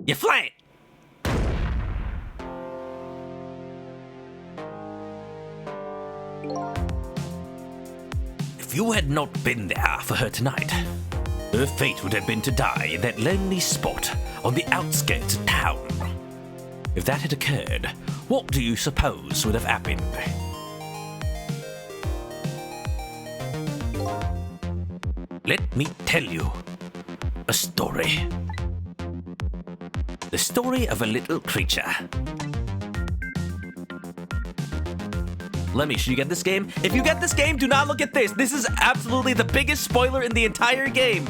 You flank! If you had not been there for her tonight, her fate would have been to die in that lonely spot on the outskirts of town. If that had occurred, what do you suppose would have happened? Let me tell you a story. The story of a little creature. Lemmy, should you get this game? If you get this game, do not look at this. This is absolutely the biggest spoiler in the entire game.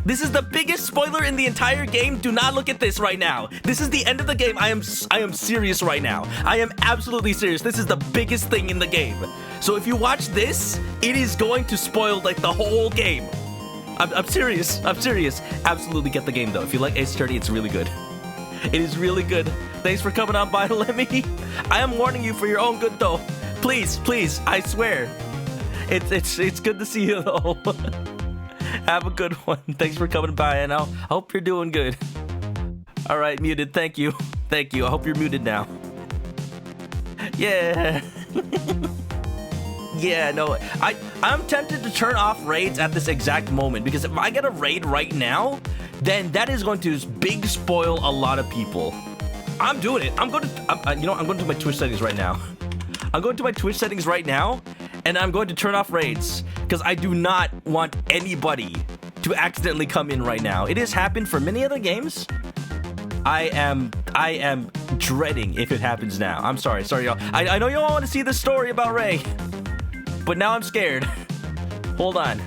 This is the biggest spoiler in the entire game. Do not look at this right now. This is the end of the game. I am serious right now. I am absolutely serious. This is the biggest thing in the game. So if you watch this, it is going to spoil like the whole game. I'm serious. I'm serious. Absolutely get the game though. If you like Ace Attorney, it's really good. It is really good. Thanks for coming on by, Lemmy. I am warning you for your own good though. Please, I swear. It's good to see you though. Have a good one. Thanks for coming by, and I hope you're doing good. All right, muted. Thank you. I hope you're muted now. Yeah. Yeah, no. I'm tempted to turn off raids at this exact moment, because if I get a raid right now, then that is going to big spoil a lot of people. I'm doing it. I'm going to do my Twitch settings right now. I'm going to my Twitch settings right now, and I'm going to turn off raids, because I do not want anybody to accidentally come in right now. It has happened for many other games. I am dreading if it happens now. I'm sorry, y'all. I know you all want to see this story about Ray, but now I'm scared. Hold on,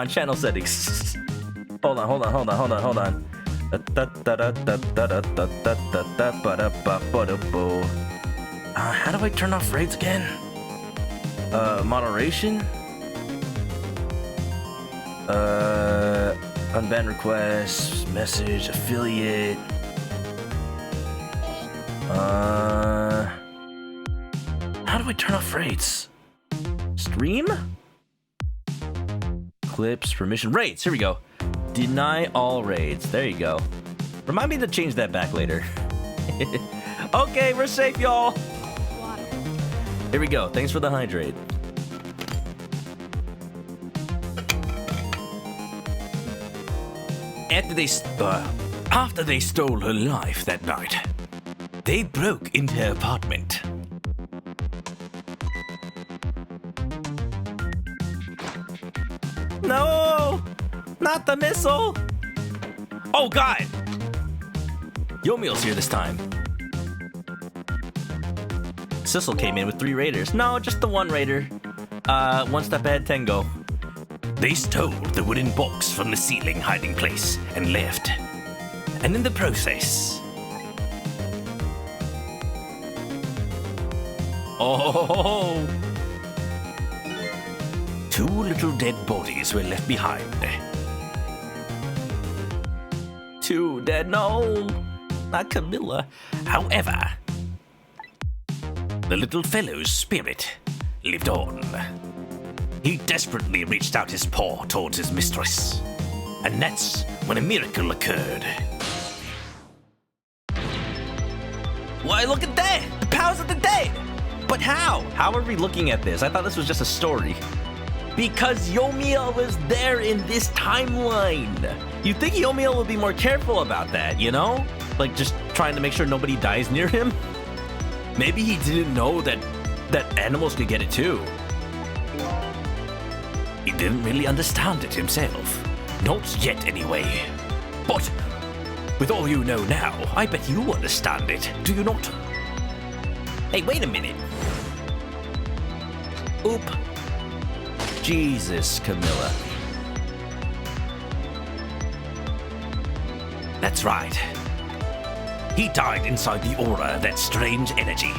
channel settings. Hold on. How do I turn off raids again? Moderation? Unban requests, message, affiliate. How do I turn off raids? Stream? Clips, permission, raids, here we go. Deny all raids, there you go. Remind me to change that back later. Okay, we're safe, y'all. Here we go, thanks for the hydrate. After they stole her life that night, they broke into her apartment. No! Not the missile! Oh god! Yomiel's here this time. Sissel came in with 3 raiders. No, just the 1 raider. One step ahead, Tengo. They stole the wooden box from the ceiling hiding place and left. And in the process... Oh! 2 little dead bodies were left behind. 2 dead, no! Not Camilla. However, the little fellow's spirit lived on. He desperately reached out his paw towards his mistress. And that's when a miracle occurred. Why, look at that! The powers of the dead! But how? How are we looking at this? I thought this was just a story. Because Yomiel was there in this timeline. You'd think Yomiel would be more careful about that, you know? Like just trying to make sure nobody dies near him. Maybe he didn't know that animals could get it too. He didn't really understand it himself. Not yet anyway. But with all you know now, I bet you understand it, do you not? Hey, wait a minute. Oop. Jesus, Camilla. That's right. He died inside the aura of that strange energy.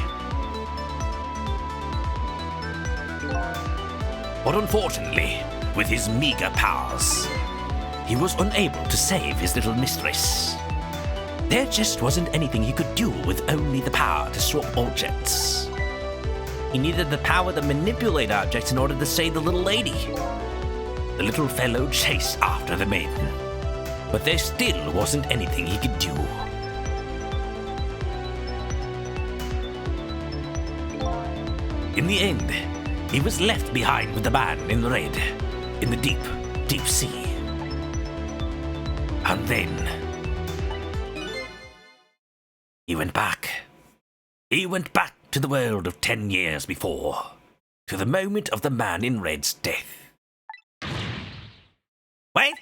But unfortunately, with his meager powers, he was unable to save his little mistress. There just wasn't anything he could do with only the power to swap objects. He needed the power to manipulate objects in order to save the little lady. The little fellow chased after the maiden, but there still wasn't anything he could do. In the end, he was left behind with the man in red, in the deep, deep sea. And then... he went back. He went back to the world of 10 years before, to the moment of the man in red's death. Wait!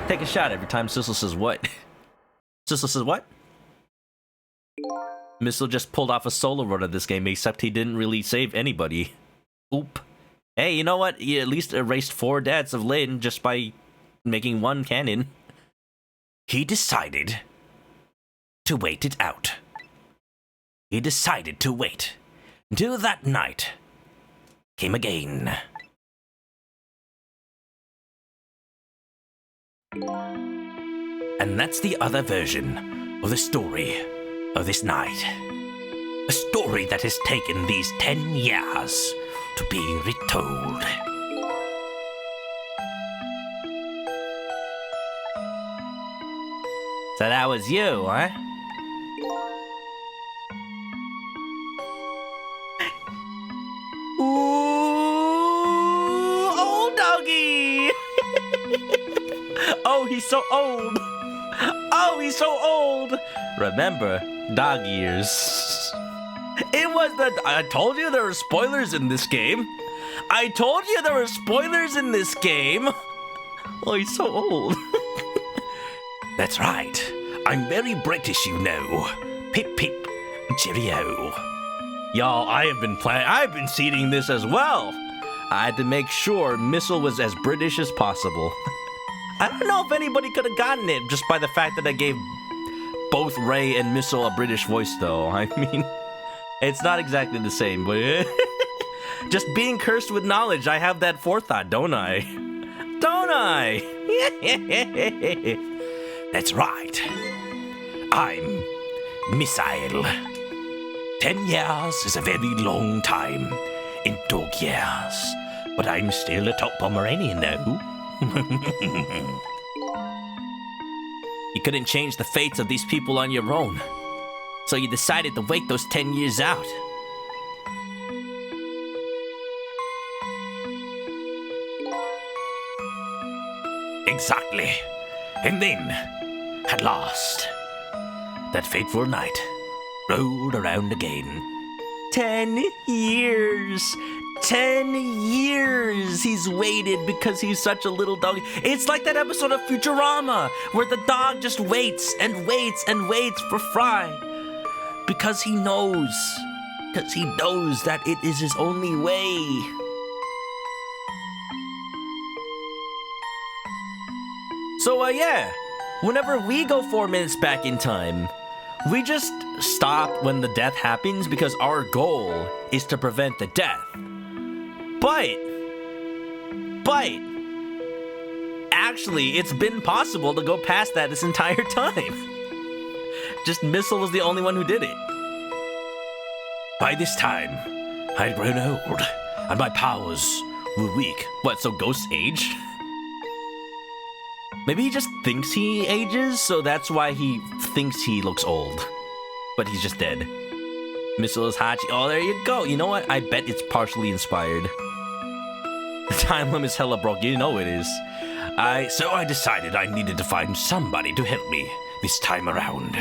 Take a shot every time Sissel says what? Sissel says what? Missile just pulled off a solo run of this game, except he didn't really save anybody. Oop. Hey, you know what? He at least erased 4 deaths of Lynn just by making 1 canon. He decided to wait it out. He decided to wait until that night came again. And that's the other version of the story of this night. A story that has taken these 10 years to be retold. So that was you, huh? Ooh, old doggy! Oh, he's so old! Oh, he's so old. Remember, dog years. It was I told you there were spoilers in this game. I told you there were spoilers in this game. Oh, he's so old. That's right. I'm very British, you know. Pip pip. Cheerio. Y'all, I've been seeding this as well. I had to make sure Missile was as British as possible. I don't know if anybody could have gotten it just by the fact that I gave both Ray and Missile a British voice, though. I mean, it's not exactly the same, but just being cursed with knowledge, I have that forethought, don't I? Don't I? That's right. I'm Missile. 10 years is a very long time in dog years, but I'm still a top Pomeranian now. You couldn't change the fates of these people on your own, so you decided to wait those 10 years out. Exactly. And then, at last, that fateful night rolled around again. 10 years! 10 years he's waited because he's such a little dog. It's like that episode of Futurama where the dog just waits and waits and waits for Fry. Because he knows. Because he knows that it is his only way. So, yeah. Whenever we go 4 minutes back in time, we just stop when the death happens because our goal is to prevent the death. But, actually, it's been possible to go past that this entire time. Just Missile was the only one who did it. By this time, I'd grown old, and my powers were weak. What, so ghosts age? Maybe he just thinks he ages, so that's why he thinks he looks old. But he's just dead. Missile is Hachi. Oh, there you go. You know what? I bet it's partially inspired. The time limit's hella broke. You know it is. So I decided I needed to find somebody to help me this time around.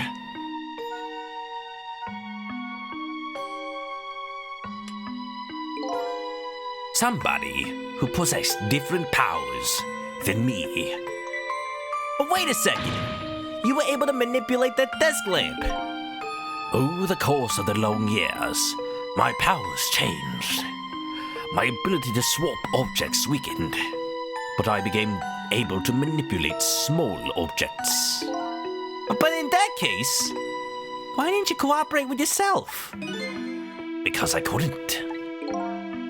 Somebody who possessed different powers than me. But wait a second. You were able to manipulate that desk lamp. Over the course of the long years, my powers changed. My ability to swap objects weakened, but I became able to manipulate small objects. But in that case, why didn't you cooperate with yourself? Because I couldn't.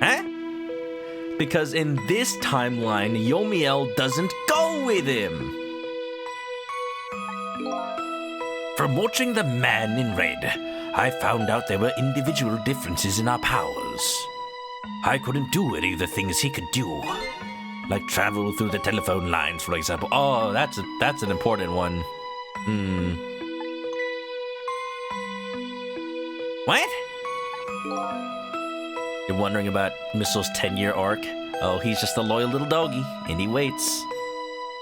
Huh? Because in this timeline, Yomiel doesn't go with him. From watching the man in red, I found out there were individual differences in our powers. I couldn't do any of the things he could do, like travel through the telephone lines, for example. Oh, that's an important one. What? You're wondering about Missile's 10-year arc? Oh, he's just a loyal little doggy, and he waits.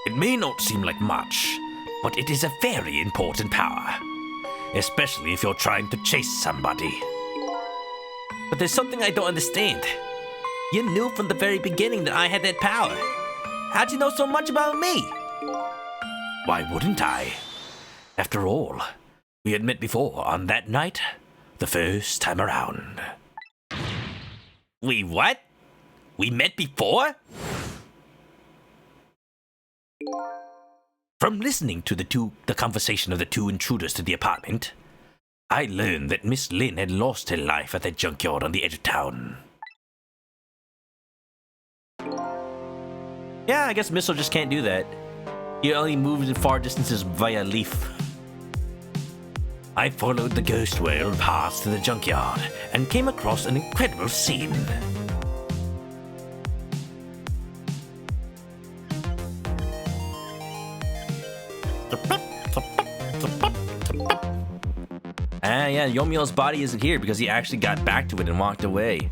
It may not seem like much, but it is a very important power, especially if you're trying to chase somebody. But there's something I don't understand. You knew from the very beginning that I had that power. How'd you know so much about me? Why wouldn't I? After all, we had met before on that night, the first time around. We what? We met before? From listening to the conversation of the two intruders to the apartment, I learned that Miss Lynn had lost her life at that junkyard on the edge of town. Yeah, I guess Missile just can't do that. He only moves in far distances via leaf. I followed the ghost whale past to the junkyard and came across an incredible scene. Yeah, Yomiel's body isn't here because he actually got back to it and walked away.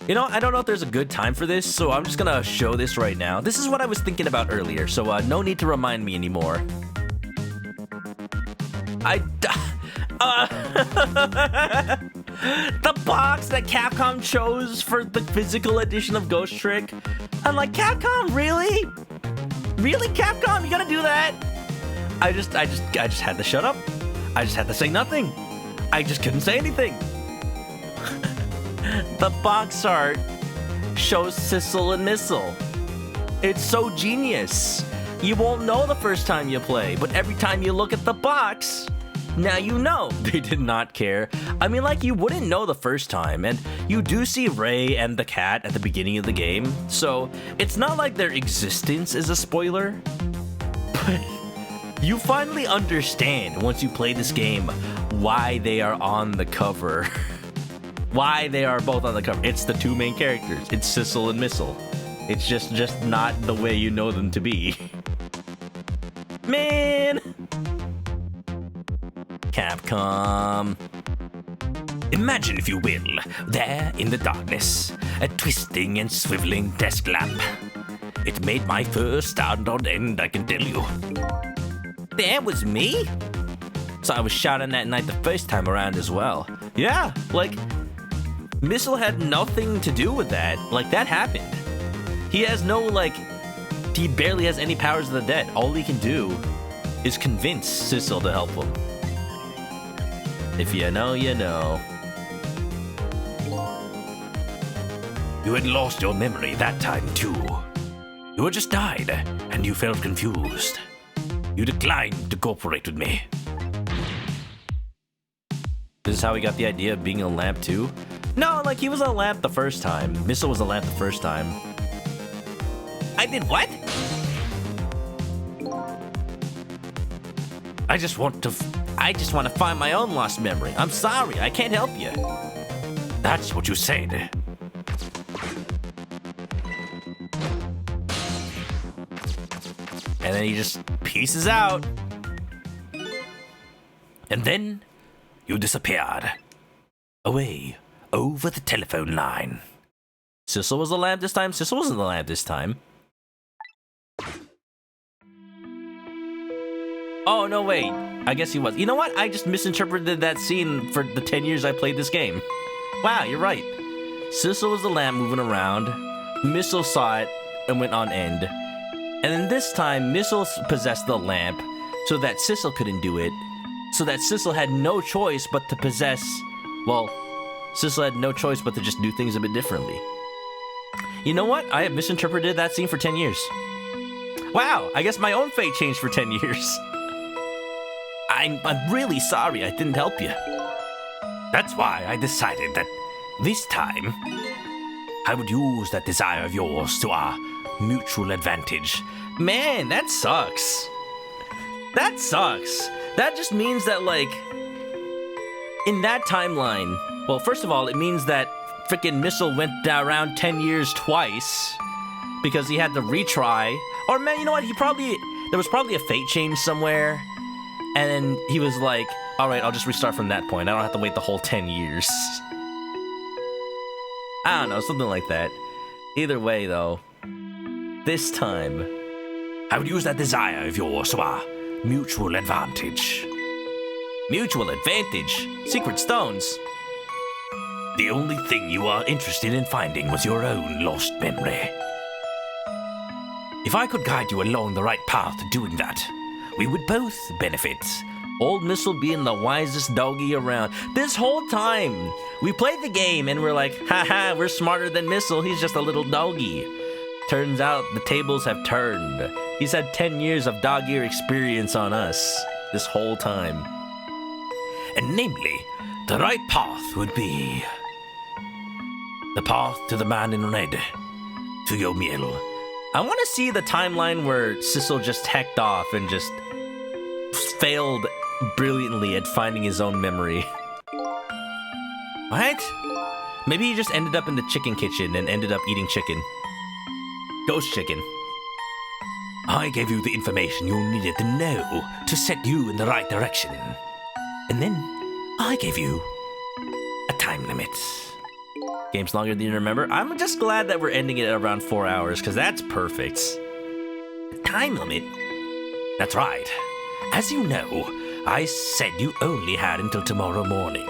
You know, I don't know if there's a good time for this, so I'm just gonna show this right now. This is what I was thinking about earlier, so no need to remind me anymore. The box that Capcom chose for the physical edition of Ghost Trick. I'm like, Capcom, really? Really, Capcom? You gonna do that? I just had to shut up. I just had to say nothing. I just couldn't say anything. The box art shows Sissel and Missile. It's so genius. You won't know the first time you play, but every time you look at the box, now you know. They did not care. I mean, like, you wouldn't know the first time, and you do see Ray and the cat at the beginning of the game, so it's not like their existence is a spoiler. But you finally understand, once you play this game, why they are on the cover. Why they are both on the cover. It's the two main characters. It's Sissel and Missile. It's just not the way you know them to be. Man! Capcom. Imagine, if you will, there in the darkness, a twisting and swiveling desk lamp. It made my fur stand on end, I can tell you. That was me? So I was shot on that night the first time around as well. Yeah, like, Missile had nothing to do with that. Like, that happened. He has no, like, he barely has any powers of the dead. All he can do is convince Sissel to help him. If you know, you know. You had lost your memory that time too. You had just died, and you felt confused. You declined to cooperate with me. This is how he got the idea of being a lamp too? No, like, he was a lamp the first time. Missile was a lamp the first time. I did what? I just want to find my own lost memory. I'm sorry, I can't help you. That's what you said. And then he just pieces out. And then you disappeared. Away over the telephone line. Sissel was the lamp this time. Sissel wasn't the lamp this time. Oh, no, wait. I guess he was. You know what? I just misinterpreted that scene for the 10 years I played this game. Wow, you're right. Sissel was the lamp moving around. Missile saw it and went on end. And then this time, Missile possessed the lamp so that Sissel couldn't do it. So that Sissel had no choice but to possess... Well, Sissel had no choice but to just do things a bit differently. You know what? I have misinterpreted that scene for 10 years. Wow, I guess my own fate changed for 10 years. I'm really sorry I didn't help you. That's why I decided that this time I would use that desire of yours to our mutual advantage. Man, that sucks. That sucks. That just means that, like, in that timeline, well, first of all, it means that frickin' Missile went around 10 years twice because he had to retry. Or, man, you know what? There was probably a fate change somewhere. And then he was like, all right, I'll just restart from that point. I don't have to wait the whole 10 years. I don't know, something like that. Either way, though, this time, I would use that desire of yours to our mutual advantage. Mutual advantage? Secret stones? The only thing you are interested in finding was your own lost memory. If I could guide you along the right path to doing that, we would both benefit. Old Missile being the wisest doggy around. This whole time, we played the game and we're like, haha, we're smarter than Missile. He's just a little doggy. Turns out the tables have turned. He's had 10 years of dog-ear experience on us this whole time. And namely, the right path would be the path to the man in red, to your meal. I want to see the timeline where Sissel just hecked off and just failed brilliantly at finding his own memory. What? Maybe he just ended up in the chicken kitchen and ended up eating chicken. Ghost chicken. I gave you the information you needed to know to set you in the right direction. And then I gave you a time limit. Game's longer than you remember. I'm just glad that we're ending it at around 4 hours, because that's perfect. Time limit? That's right. As you know, I said you only had until tomorrow morning.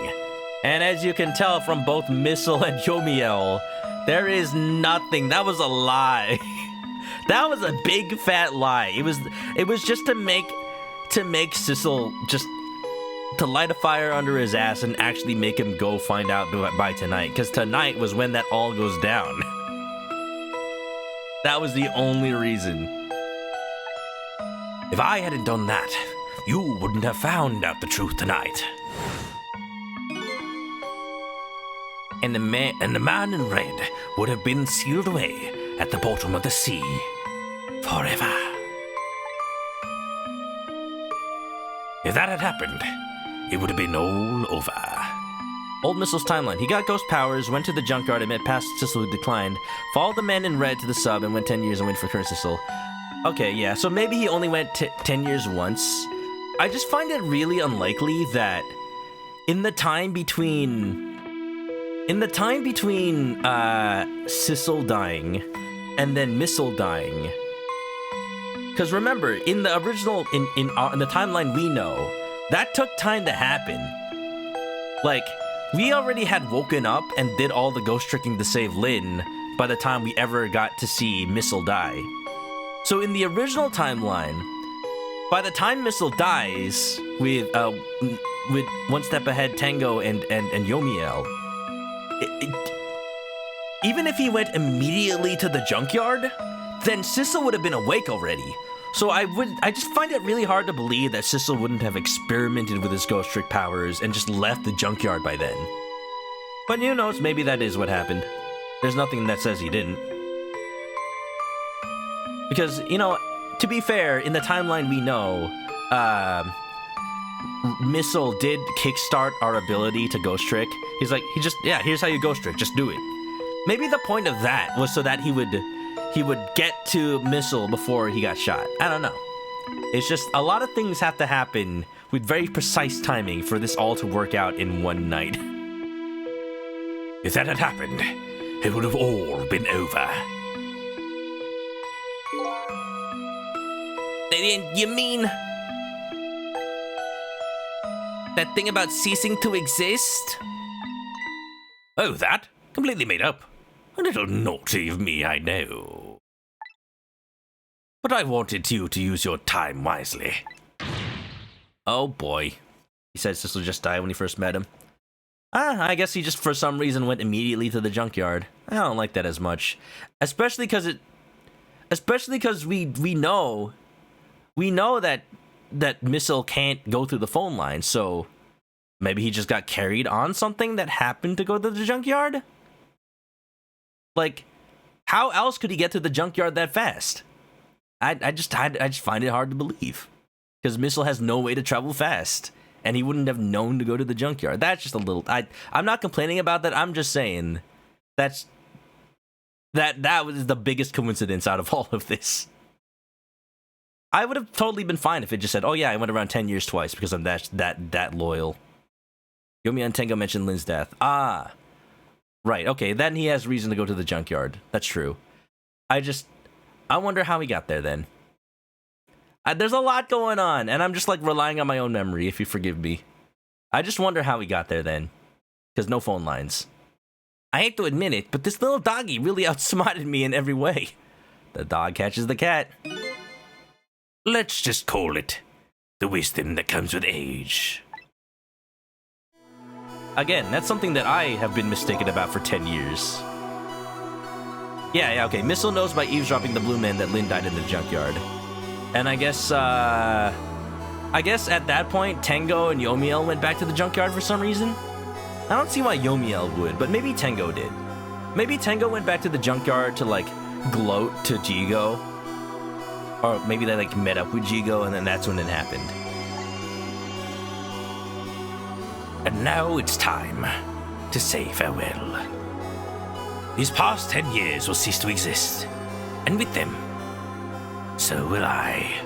And as you can tell from both Missile and Yomiel, there is nothing. That was a lie. That was a big fat lie. It was just to make Sissel just to light a fire under his ass and actually make him go find out by tonight. Because tonight was when that all goes down. That was the only reason. If I hadn't done that, you wouldn't have found out the truth tonight. And the man in red would have been sealed away at the bottom of the sea forever. If that had happened, it would have been all over. Old Missile's timeline. He got ghost powers, went to the junkyard and met past Sissel who declined, followed the man in red to the sub and went 10 years and waited for current Sissel. Okay, yeah, so maybe he only went 10 years once. I just find it really unlikely that in the time between Sissel dying and then Missile dying, because remember, in the original, in the timeline we know, that took time to happen. Like, we already had woken up and did all the ghost tricking to save Lynn by the time we ever got to see Missile die. So in the original timeline, by the time Missile dies with one step ahead Tango and Yomiel, even if he went immediately to the junkyard, then Sissel would have been awake already. So I just find it really hard to believe that Sissel wouldn't have experimented with his ghost trick powers and just left the junkyard by then. But who knows, maybe that is what happened. There's nothing that says he didn't. Because, you know, to be fair, in the timeline we know, Missile did kickstart our ability to ghost trick. He's like, here's how you ghost trick, just do it. Maybe the point of that was so that he would get to Missile before he got shot. I don't know. It's just a lot of things have to happen with very precise timing for this all to work out in one night. If that had happened, it would have all been over. You mean that thing about ceasing to exist? Oh, that? Completely made up. A little naughty of me, I know. But I wanted you to use your time wisely. Oh boy. He said Sissel just died when he first met him. I guess he just for some reason went immediately to the junkyard. I don't like that as much. Especially because we know that Missile can't go through the phone line, so maybe he just got carried on something that happened to go to the junkyard? Like, how else could he get to the junkyard that fast? I just find it hard to believe. Because Missile has no way to travel fast. And he wouldn't have known to go to the junkyard. That's just a little... I'm not complaining about that. I'm just saying that was the biggest coincidence out of all of this. I would have totally been fine if it just said, oh yeah, I went around 10 years twice because I'm that loyal. Yomi and Tengo mentioned Lynn's death. Ah. Right, okay, then he has reason to go to the junkyard. That's true. I wonder how he got there then. There's a lot going on, and I'm just like relying on my own memory, if you forgive me. I just wonder how he got there then. Because no phone lines. I hate to admit it, but this little doggy really outsmarted me in every way. The dog catches the cat. Let's just call it the wisdom that comes with age. Again, that's something that I have been mistaken about for 10 years. Yeah, okay. Missile knows by eavesdropping the blue man that Lynn died in the junkyard. And I guess at that point, Tango and Yomiel went back to the junkyard for some reason. I don't see why Yomiel would, but maybe Tango did. Maybe Tango went back to the junkyard to, like, gloat to Jigo. Or maybe they, like, met up with Jigo, and then that's when it happened. And now it's time to say farewell. These past 10 years will cease to exist, and with them, so will I.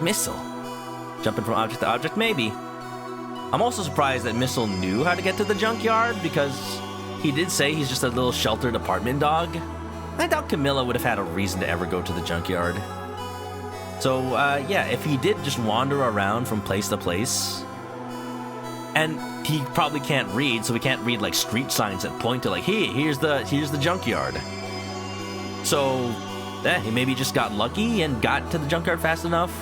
Missile. Jumping from object to object, maybe. I'm also surprised that Missile knew how to get to the junkyard, because he did say he's just a little sheltered apartment dog. I doubt Camilla would have had a reason to ever go to the junkyard. So, yeah, if he did just wander around from place to place, and he probably can't read, so he can't read like street signs that point to like, hey, here's the junkyard. So, he maybe just got lucky and got to the junkyard fast enough.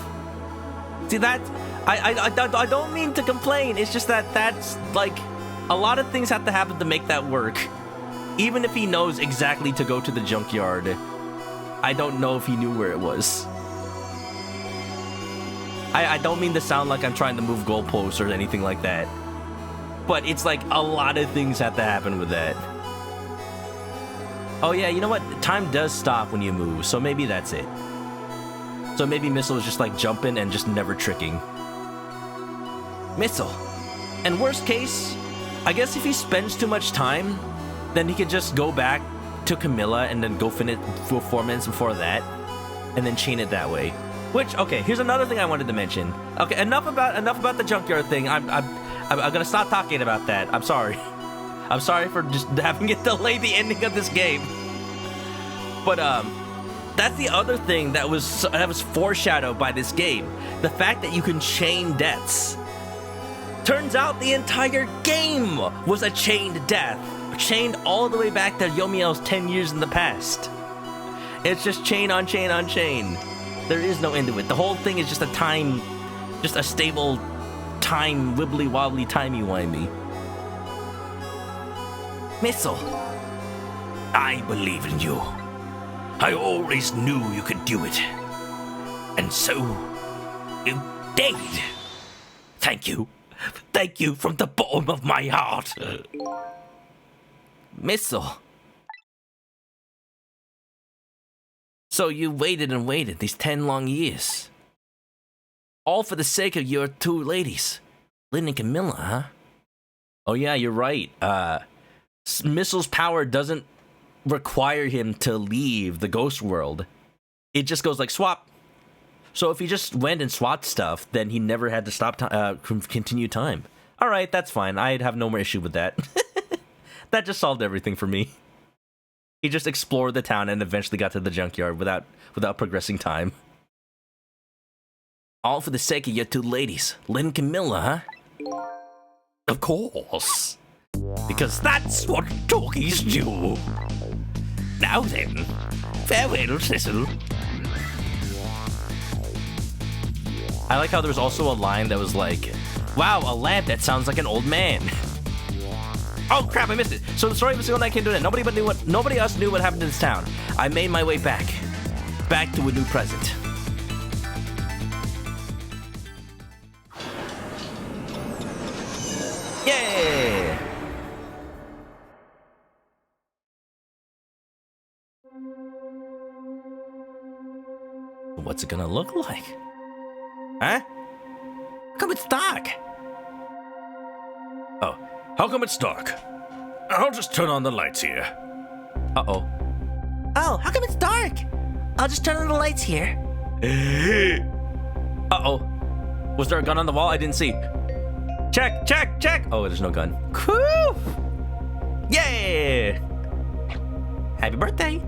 See that? I don't mean to complain. It's just that's like a lot of things have to happen to make that work. Even if he knows exactly to go to the junkyard, I don't know if he knew where it was. I don't mean to sound like I'm trying to move goalposts or anything like that. But it's like a lot of things have to happen with that. Oh yeah, you know what? Time does stop when you move, so maybe that's it. So maybe Missile is just like jumping and just never tricking. Missile. And worst case, I guess if he spends too much time, then he could just go back to Camilla and then go finish for 4 minutes before that, and then chain it that way. Which, okay, here's another thing I wanted to mention. Okay, enough about the junkyard thing. I'm gonna stop talking about that. I'm sorry. I'm sorry for just having it delay the ending of this game. But that's the other thing that was foreshadowed by this game. The fact that you can chain deaths. Turns out the entire game was a chained death. Chained all the way back to Yomiel's 10 years in the past. It's just chain on chain on chain. There is no end to it. The whole thing is just a stable time, wibbly wobbly, timey wimey. Missile, I believe in you. I always knew you could do it. And so, you did. Thank you. Thank you from the bottom of my heart. Missile. So you waited and waited these 10 long years. All for the sake of your 2 ladies. Lynn and Camilla, huh? Oh yeah, you're right. Missile's power doesn't require him to leave the ghost world. It just goes like swap. So if he just went and swapped stuff, then he never had to stop continue time. All right, that's fine. I'd have no more issue with that. That just solved everything for me. He just explored the town and eventually got to the junkyard without progressing time. All for the sake of your 2 ladies, Lynn and Camilla, huh? Of course. Because that's what talkies do. Now then, farewell, Cecil. I like how there was also a line that was like, wow, a lamp that sounds like an old man. Oh crap, I missed it. So the story of a single night came to an end. Nobody else knew what happened to this town. I made my way back to a new present. Yay! What's it gonna look like? Huh? How come it's dark? Oh, how come it's dark? I'll just turn on the lights here. Uh-oh. Oh, how come it's dark? I'll just turn on the lights here. Uh-oh. Was there a gun on the wall? I didn't see. Check, check, check! Oh, there's no gun. Whew! Yeah! Happy birthday!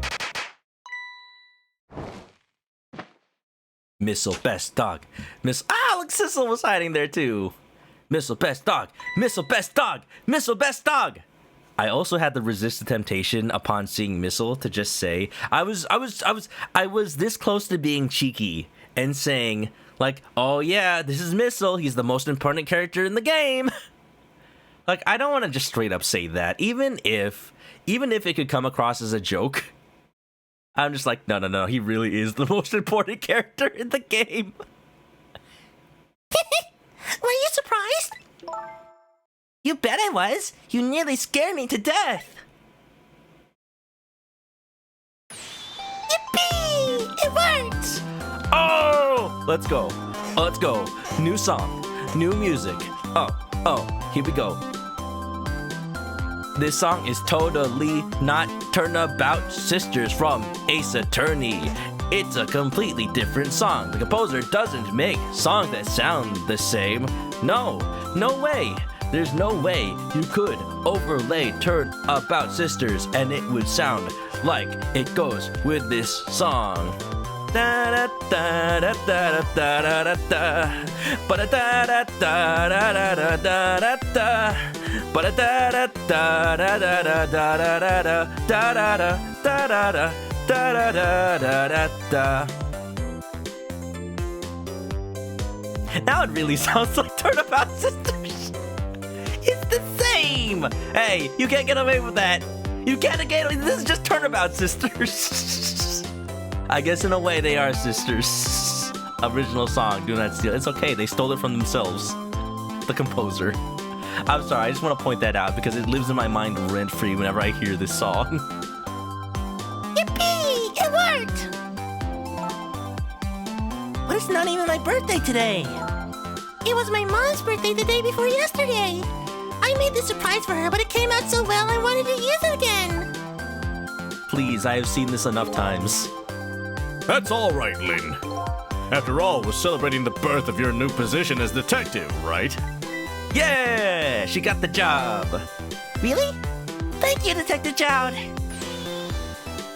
Missile, best dog. Look, Sissel was hiding there too. Missile, best dog. Missile, best dog. Missile, best dog. I also had to resist the temptation upon seeing Missile to just say, I was this close to being cheeky and saying, like, oh yeah, this is Missile. He's the most important character in the game. Like, I don't want to just straight up say that, even if it could come across as a joke. I'm just like, no, he really is the most important character in the game. Were you surprised? You bet I was. You nearly scared me to death. Yippee! It worked! Oh! Let's go. Let's go. New song. New music. Oh, here we go. This song is totally not Turnabout Sisters from Ace Attorney. It's a completely different song. The composer doesn't make songs that sound the same. No way. There's no way you could overlay Turnabout Sisters and it would sound like it goes with this song. da da da da da da da. Ba da da da da da da da da. Ba da da da da da da da da da da da da da da da da da. Now it really sounds like Turnabout Sisters. It's the same. Hey, you can't get away with that. You can't get away. This is just Turnabout Sisters. I guess in a way they are sisters. Original song, Do Not Steal. It's okay. They stole it from themselves. The composer. I'm sorry. I just want to point that out because it lives in my mind rent-free whenever I hear this song. Yippee! It worked! But it's not even my birthday today. It was my mom's birthday the day before yesterday. I made this surprise for her, but it came out so well I wanted to use it again. Please, I have seen this enough times. That's all right, Lynn. After all, we're celebrating the birth of your new position as detective, right? Yeah! She got the job. Really? Thank you, Detective Jowd.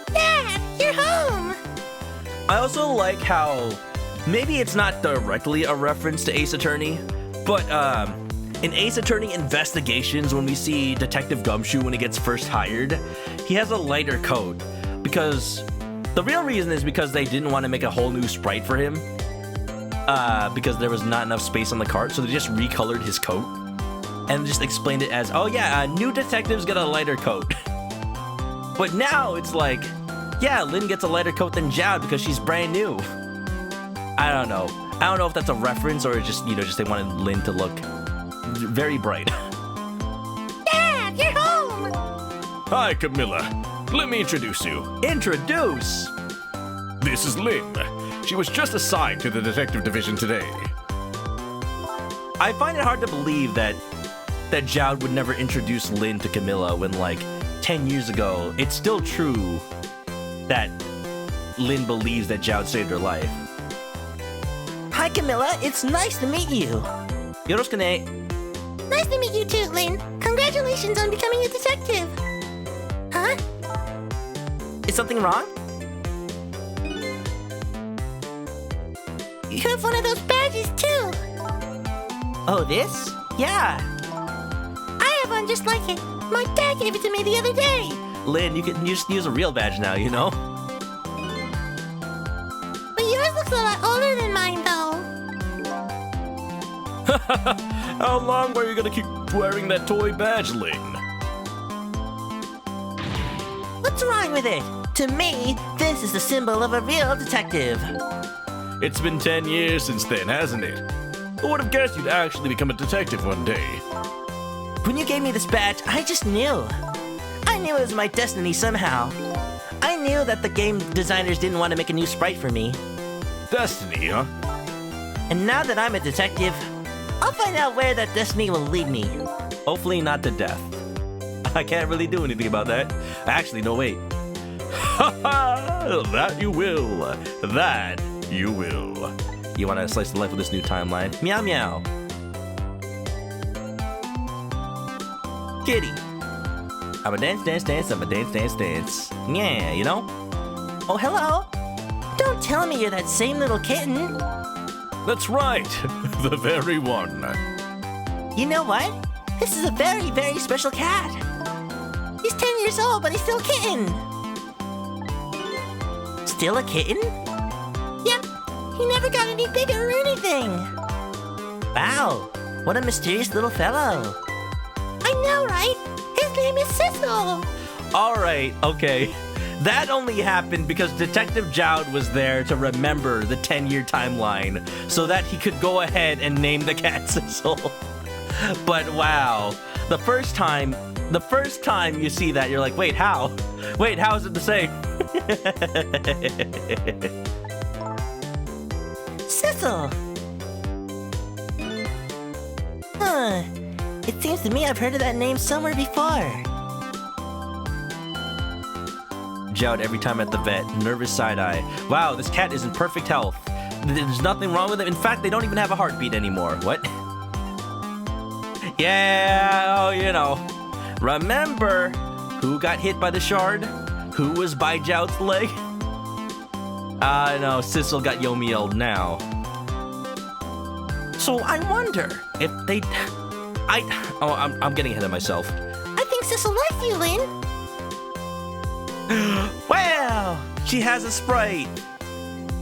Dad, you're home. I also like how maybe it's not directly a reference to Ace Attorney, but in Ace Attorney Investigations, when we see Detective Gumshoe when he gets first hired, he has a lighter coat because the real reason is because they didn't want to make a whole new sprite for him because there was not enough space on the cart, so they just recolored his coat and just explained it as, oh yeah, new detectives get a lighter coat. But now it's like, yeah, Lynn gets a lighter coat than Jowd because she's brand new. I don't know. I don't know if that's a reference or just, just they wanted Lynn to look very bright. Dad, you're home. Hi, Camilla. Let me introduce you. Introduce! This is Lynn. She was just assigned to the detective division today. I find it hard to believe that Jowd would never introduce Lynn to Camilla when, like, 10 years ago, it's still true that Lynn believes that Jowd saved her life. Hi, Camilla. It's nice to meet you. Yorosukune. Nice to meet you too, Lynn. Congratulations on becoming a detective. Huh? Is something wrong? You have one of those badges too. Oh, this? Yeah. I have one just like it. My dad gave it to me the other day. Lynn, you can just use a real badge now, you know? But yours looks a lot older than mine, though. How long were you gonna keep wearing that toy badge, Lynn? What's wrong with it? To me, this is the symbol of a real detective. It's been 10 years since then, hasn't it? Who would have guessed you'd actually become a detective one day? When you gave me this badge, I just knew. I knew it was my destiny somehow. I knew that the game designers didn't want to make a new sprite for me. Destiny, huh? And now that I'm a detective, I'll find out where that destiny will lead me. Hopefully not to death. I can't really do anything about that. Actually, no, wait. Ha ha! That you will. That you will. You want to slice the life of this new timeline? Meow meow. Kitty. I'm a dance, dance, dance. I'm a dance, dance, dance. Yeah, you know? Oh, hello. Don't tell me you're that same little kitten. That's right. The very one. You know what? This is a very, very special cat. He's 10 years old, but he's still a kitten. Still a kitten? Yep. He never got any bigger or anything. Wow. What a mysterious little fellow. I know, right? His name is Sissel. All right, okay. That only happened because Detective Jowd was there to remember the 10-year timeline so that he could go ahead and name the cat Sissel. But wow, the first time you see that, you're like, wait, how? Wait, how is it the same? Sissel. Huh. It seems to me I've heard of that name somewhere before. Jowd every time at the vet, nervous side-eye. Wow, this cat is in perfect health. There's nothing wrong with it. In fact, they don't even have a heartbeat anymore. What? Yeah, oh, you know. Remember who got hit by the shard? Who was by Jowd's leg? I know, Sissel got Yomiel now. So I wonder if they... I'm getting ahead of myself. I think Sissel likes you, Lynn. Wow, she has a Sprite.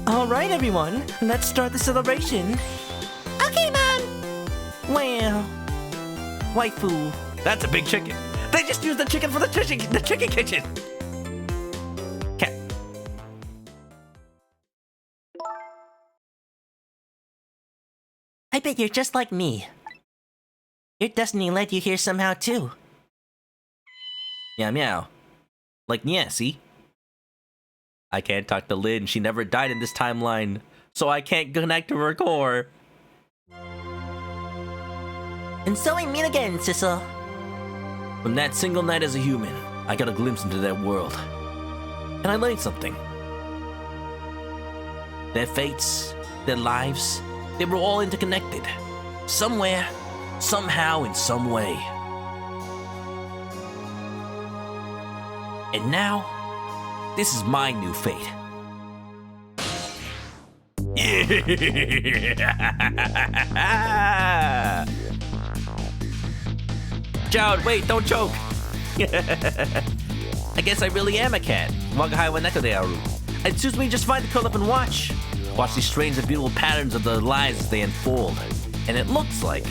All right, everyone, let's start the celebration. Okay, Mom. Wow. Waifu. That's a big chicken. They just used the chicken for the chicken kitchen. Cat. I bet you're just like me. Your destiny led you here somehow, too. Meow meow. Like, yeah, see? I can't talk to Lynn. She never died in this timeline, so I can't connect to her core. And so we meet again, Sissel. From that single night as a human, I got a glimpse into that world. And I learned something. Their fates, their lives, they were all interconnected. Somewhere, somehow, in some way. And now, this is my new fate. Yeah! Jowd, wait, don't choke! I guess I really am a cat. Wagahai wa ManokAdobo. It suits me just fine to curl up and watch. Watch these strange and beautiful patterns of the lives as they unfold. And it looks like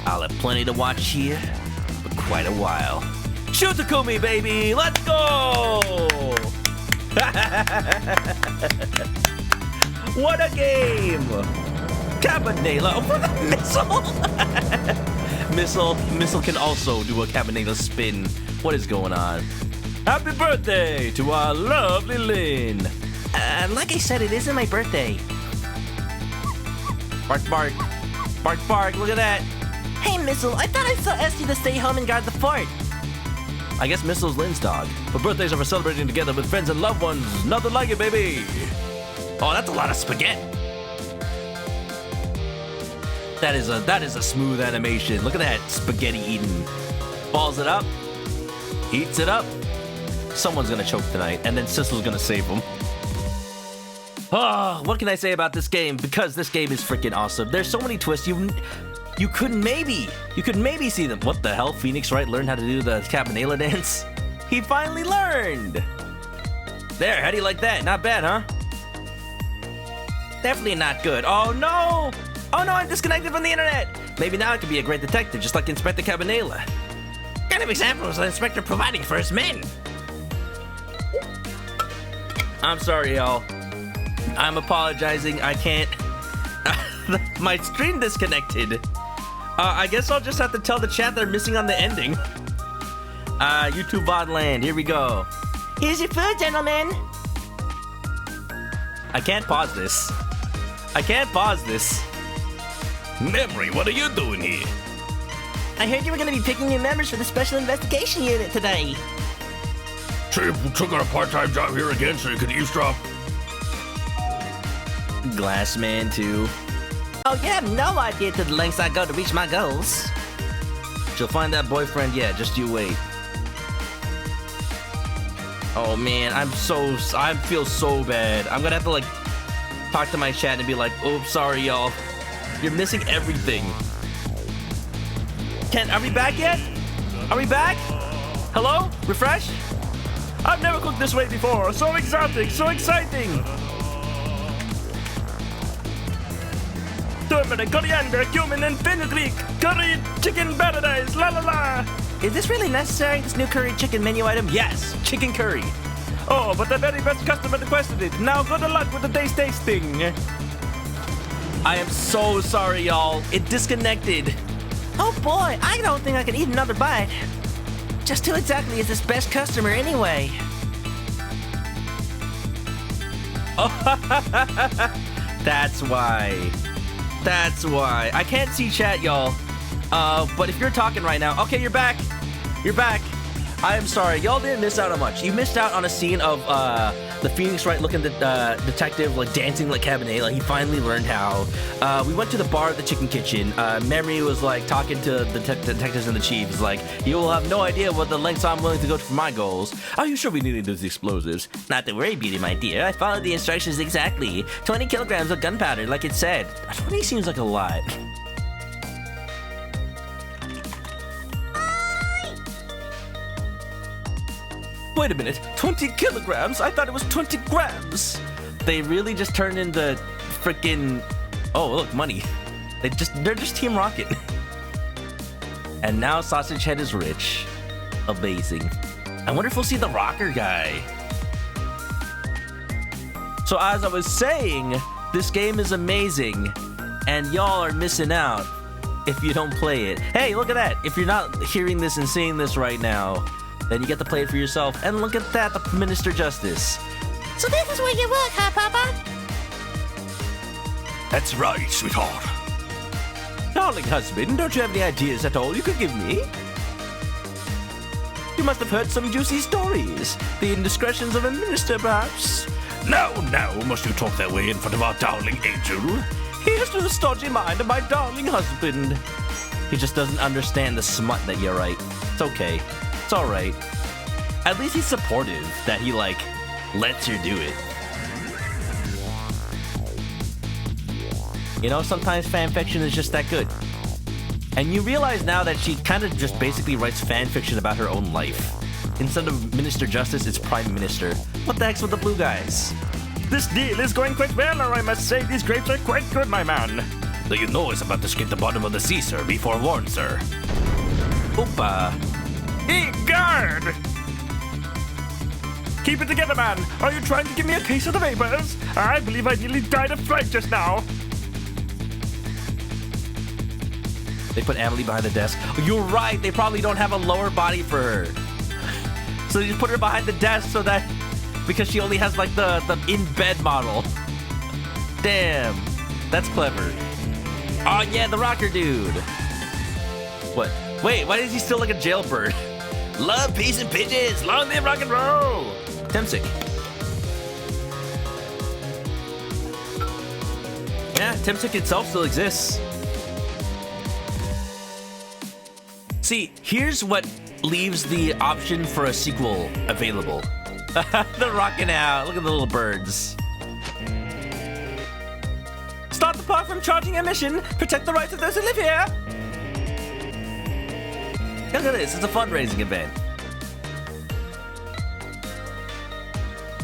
I'll have plenty to watch here for quite a while. Shoot Takumi, baby! Let's go! What a game! Cabanela for the missile! Missile can also do a Cabanela spin. What is going on? Happy birthday to our lovely Lynn! Like I said, it isn't my birthday. Bark, bark. Bark, bark, look at that. Hey, Missile, I thought I saw Esty to stay home and guard the fort. I guess Missile's Lynn's dog. But birthdays are for celebrating together with friends and loved ones. Nothing like it, baby. Oh, that's a lot of spaghetti. That is a smooth animation. Look at that spaghetti eating. Balls it up. Eats it up. Someone's gonna choke tonight, and then Sissel's gonna save him. Oh, what can I say about this game? Because this game is freaking awesome. There's so many twists. You could maybe see them. What the hell? Phoenix Wright learned how to do the Cabanela dance? He finally learned! There, how do you like that? Not bad, huh? Definitely not good. Oh no! Oh no, I'm disconnected from the internet! Maybe now I could be a great detective, just like Inspector Cabanela. What kind of example was the inspector providing for his men? I'm sorry, y'all. I'm apologizing. I can't... My stream disconnected. I guess I'll just have to tell the chat they're missing on the ending. YouTube VOD land. Here we go. Here's your food, gentlemen. I can't pause this. I can't pause this. Memory, what are you doing here? I heard you were going to be picking new members for the Special Investigation Unit today. So you took on a part-time job here again so you could eavesdrop? Glassman too. Oh, you have no idea to the lengths I go to reach my goals. She'll find that boyfriend, yeah, just you wait. Oh man, I feel so bad. I'm gonna have to like talk to my chat and be like, oops, sorry y'all. You're missing everything. Are we back yet? Are we back? Hello? Refresh? I've never cooked this way before. So exotic, so exciting. Turmeric, coriander, cumin, and fenugreek. Curry chicken paradise, la la la. Is this really necessary, this new curry chicken menu item? Yes, chicken curry. Oh, but the very best customer requested it. Now good luck with the taste tasting. I am so sorry, y'all. It disconnected. Oh boy, I don't think I can eat another bite. Just who exactly is this best customer anyway? That's why. That's why. I can't see chat, y'all. But if you're talking right now, okay, you're back. You're back. I am sorry. Y'all didn't miss out on much. You missed out on a scene of the Phoenix Wright looking detective, like dancing like cabinet. Like he finally learned how. We went to the bar at the chicken kitchen. Memory was like talking to the detectives and the chiefs. Like, you will have no idea what the lengths I'm willing to go to for my goals. Are you sure we needed those explosives? Not to worry, Beauty, my dear. I followed the instructions exactly. 20 kilograms of gunpowder, like it said. 20 seems like a lot. Wait a minute, 20 kilograms? I thought it was 20 grams. They really just turned into freaking... Oh, look, money. They're just Team Rocket. And now Sausage Head is rich. Amazing. I wonder if we'll see the rocker guy. So as I was saying, this game is amazing. And y'all are missing out if you don't play it. Hey, look at that. If you're not hearing this and seeing this right now, then you get to play it for yourself. And look at that, the Minister Justice. So this is where you work, huh, Papa? That's right, sweetheart. Darling husband, don't you have any ideas at all you could give me? You must have heard some juicy stories. The indiscretions of a minister, perhaps? No, must you talk that way in front of our darling angel? Here's to the stodgy mind of my darling husband. He just doesn't understand the smut that you're right. It's okay. It's alright. At least he's supportive that he, like, lets her do it. You know, sometimes fan fiction is just that good. And you realize now that she kind of just basically writes fan fiction about her own life. Instead of Minister Justice, it's Prime Minister. What the heck's with the blue guys? This deal is going quite well, or I must say these grapes are quite good, my man. Though you know it's about to skip the bottom of the sea, sir. Be forewarned, sir. Oopa. Hey, guard! Keep it together, man. Are you trying to give me a case of the vapors? I believe I nearly died of fright just now. They put Emily behind the desk. Oh, you're right. They probably don't have a lower body for her. So they just put her behind the desk so that... Because she only has, like, the in-bed model. Damn. That's clever. Oh, yeah, the rocker dude. What? Wait, why is he still like a jailbird? Love, peace, and pigeons. Long live rock and roll. Temsic. Yeah, Temsic itself still exists. See, here's what leaves the option for a sequel available. They're rocking out. Look at the little birds. Stop the park from charging emission. Protect the rights of those who live here. Look at this. It's a fundraising event.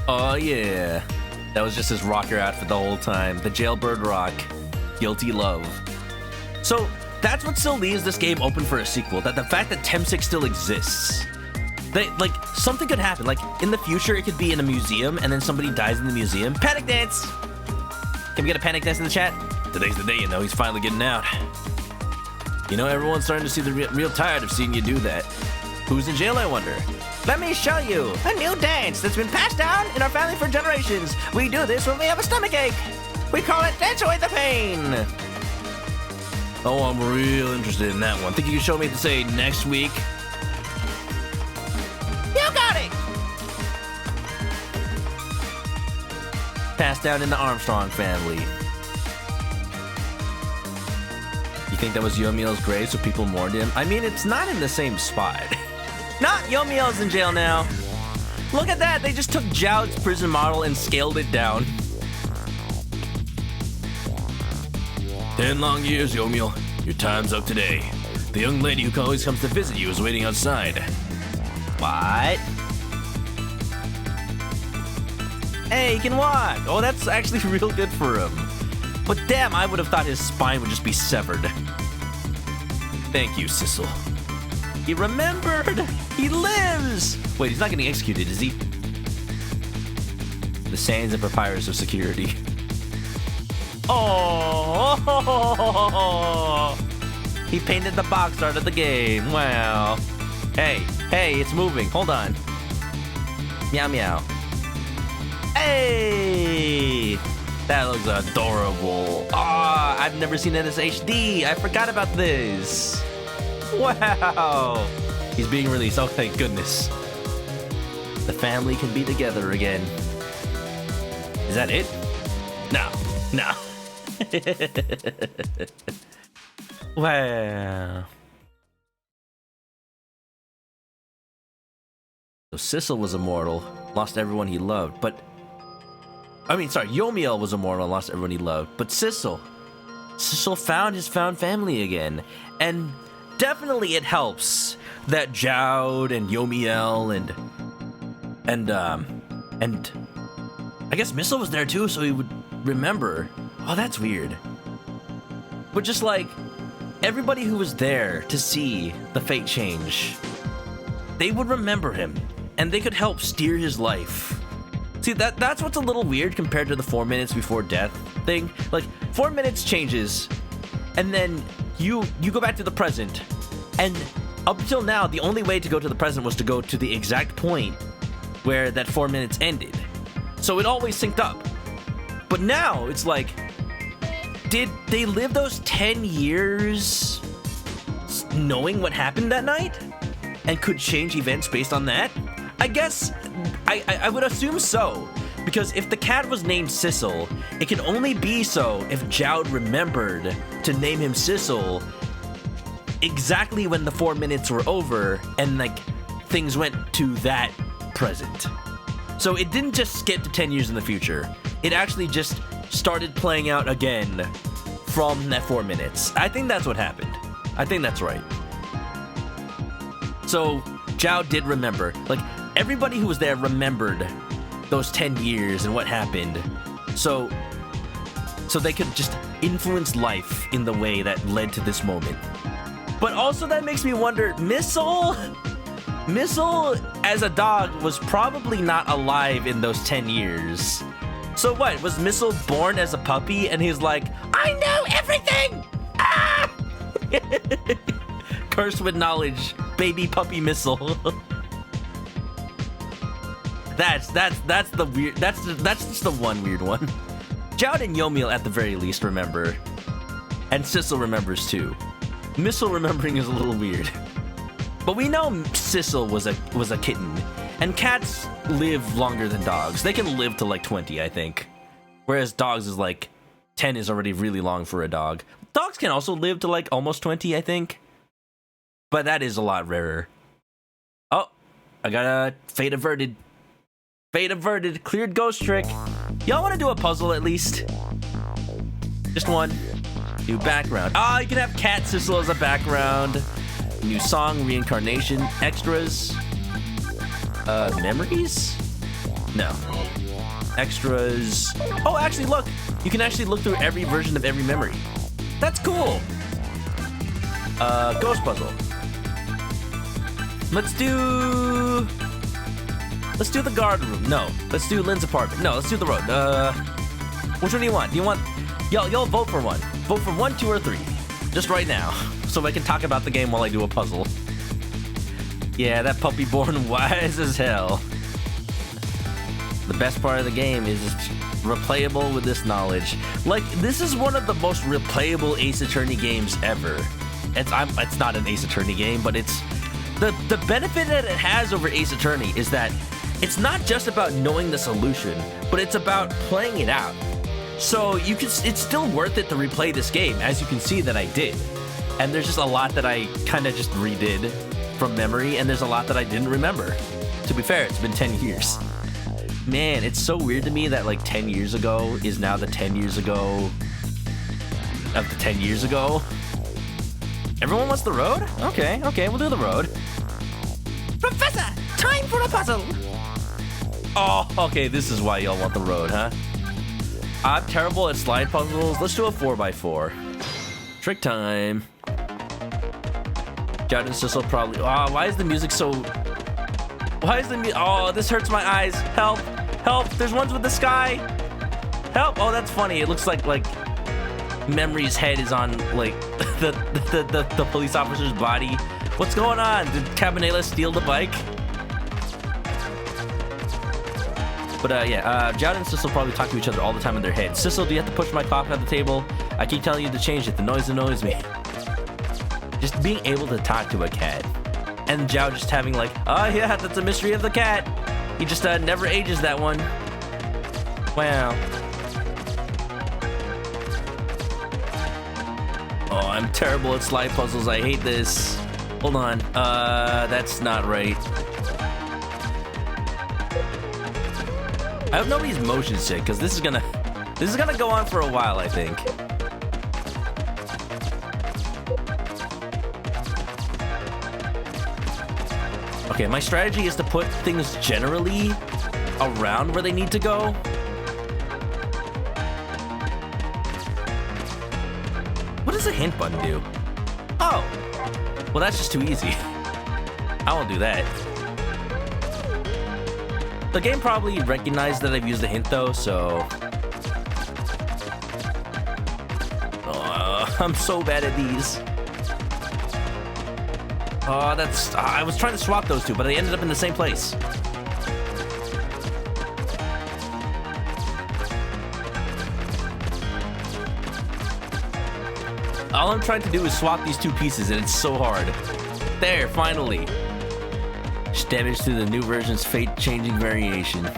Oh, yeah. That was just his rocker outfit the whole time. The jailbird rock. Guilty love. So... that's what still leaves this game open for a sequel. That the fact that Temsic still exists. Like, something could happen. Like, in the future, it could be in a museum, and then somebody dies in the museum. Panic dance! Can we get a panic dance in the chat? Today's the day, you know. He's finally getting out. You know, everyone's starting to see the real tired of seeing you do that. Who's in jail, I wonder? Let me show you a new dance that's been passed down in our family for generations. We do this when we have a stomachache. We call it Dance Away the Pain. Oh, I'm real interested in that one. Think you can show me, say, next week? You got it! Passed down in the Armstrong family. You think that was Yomiel's grave so people mourned him? I mean, it's not in the same spot. Not Yomiel's in jail now. Look at that. They just took Jout's prison model and scaled it down. 10 long years, Yomiel. Your time's up today. The young lady who always comes to visit you is waiting outside. What? Hey, he can walk. Oh, that's actually real good for him. But damn, I would have thought his spine would just be severed. Thank you, Sissel. He remembered! He lives! Wait, he's not getting executed, is he? The sands and papyrus of security. Oh! He painted the box art of the game. Wow. Hey, it's moving. Hold on. Meow meow. Hey! That looks adorable. Ah, I've never seen it as HD. I forgot about this. Wow. He's being released. Oh, thank goodness. The family can be together again. Is that it? No. No. Wow. So Sissel was immortal, lost everyone he loved, but... Yomiel was immortal and lost everyone he loved, but Sissel found his found family again. And definitely it helps that Jowd and Yomiel and I guess Missile was there too, so he would remember. Oh, that's weird. But just like everybody who was there to see the fate change, they would remember him and they could help steer his life. See, that's what's a little weird compared to the 4 minutes before death thing. Like 4 minutes changes and then you go back to the present, and up until now the only way to go to the present was to go to the exact point where that 4 minutes ended. So it always synced up. But now it's like, did they live those 10 years knowing what happened that night and could change events based on that? I guess I would assume so, because if the cat was named Sissel, it can only be so if Jowd remembered to name him Sissel exactly when the 4 minutes were over and like things went to that present. So it didn't just skip to 10 years in the future. It actually just started playing out again from that 4 minutes. I think that's what happened. I think that's right. So Jowd did remember. Like, everybody who was there remembered those 10 years and what happened. So they could just influence life in the way that led to this moment. But also that makes me wonder, Missile as a dog was probably not alive in those 10 years. So what, was Missile born as a puppy and he's like, I know everything! Ah! Cursed with knowledge, baby puppy Missile. That's the weird, that's just the one weird one. Jowd and Yomiel at the very least remember. And Sissel remembers too. Missile remembering is a little weird. But we know Sissel was a kitten, and cats live longer than dogs. They can live to like 20, I think. Whereas dogs is like 10 is already really long for a dog. Dogs can also live to like almost 20, I think. But that is a lot rarer. Oh, I got a fate averted. Fate averted, cleared ghost trick. Y'all want to do a puzzle at least? Just one. New background. Ah, you can have Cat Sissel as a background. New song, reincarnation, extras. Memories? No. Extras. Oh, actually, look. You can actually look through every version of every memory. That's cool. Ghost puzzle. Let's do the garden room. No. Let's do Lynn's apartment. No, let's do the road. Which one do you want? Do you want... Y'all vote for one. Vote for 1, 2, or 3. Just right now. So I can talk about the game while I do a puzzle. Yeah, that puppy born wise as hell. The best part of the game is it's replayable with this knowledge. Like, this is one of the most replayable Ace Attorney games ever. It's not an Ace Attorney game, but it's... The benefit that it has over Ace Attorney is that it's not just about knowing the solution, but it's about playing it out. So it's still worth it to replay this game, as you can see that I did. And there's just a lot that I kind of just redid from memory, and there's a lot that I didn't remember. To be fair, it's been 10 years. Man, it's so weird to me that like 10 years ago is now the 10 years ago of the 10 years ago. Everyone wants the road? Okay, we'll do the road. Professor, time for a puzzle. Oh, okay, this is why y'all want the road, huh? I'm terrible at slide puzzles. Let's do a 4x4. Trick time. Jowd and Sissel probably... Oh, why is the music so... Why is the music... Oh, this hurts my eyes. Help. Help. There's ones with the sky. Help. Oh, that's funny. It looks like Memory's head is on, like, the police officer's body. What's going on? Did Cabanela steal the bike? But yeah, Jowd and Sissel probably talk to each other all the time in their head. Sissel, do you have to push my clock on the table? I keep telling you to change it. The noise annoys me. Just being able to talk to a cat. And Jowd just having like, oh yeah, that's a mystery of the cat. He just never ages, that one. Wow. Oh, I'm terrible at slide puzzles. I hate this. Hold on. That's not right. I hope nobody's motion sick, because this is gonna go on for a while, I think. Okay, my strategy is to put things generally around where they need to go. What does the hint button do? Oh, well, that's just too easy. I won't do that. The game probably recognized that I've used the hint though, so... I'm so bad at these. Oh, that's... I was trying to swap those two, but they ended up in the same place. All I'm trying to do is swap these two pieces, and it's so hard. There, finally. Just damage to the new version's fate-changing variation.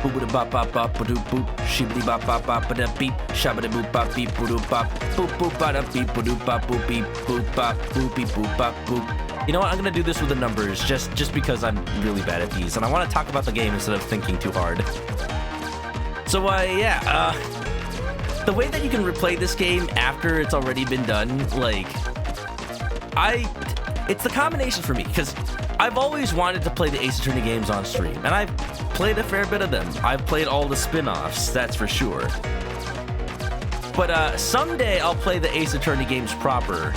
Boop bop bop bop ba doop boop shibbity bop bop bop ba da beep shabbity boop bop beep boop bop boop boop ba da beep boop bop boop beep boop bop boop beep boop bop boop. You know what? I'm gonna do this with the numbers just because I'm really bad at these, and I want to talk about the game instead of thinking too hard. So yeah, the way that you can replay this game after it's already been done, like, it's the combination for me, because I've always wanted to play the Ace Attorney games on stream, and I've played a fair bit of them. I've played all the spin-offs, that's for sure. But someday I'll play the Ace Attorney games proper,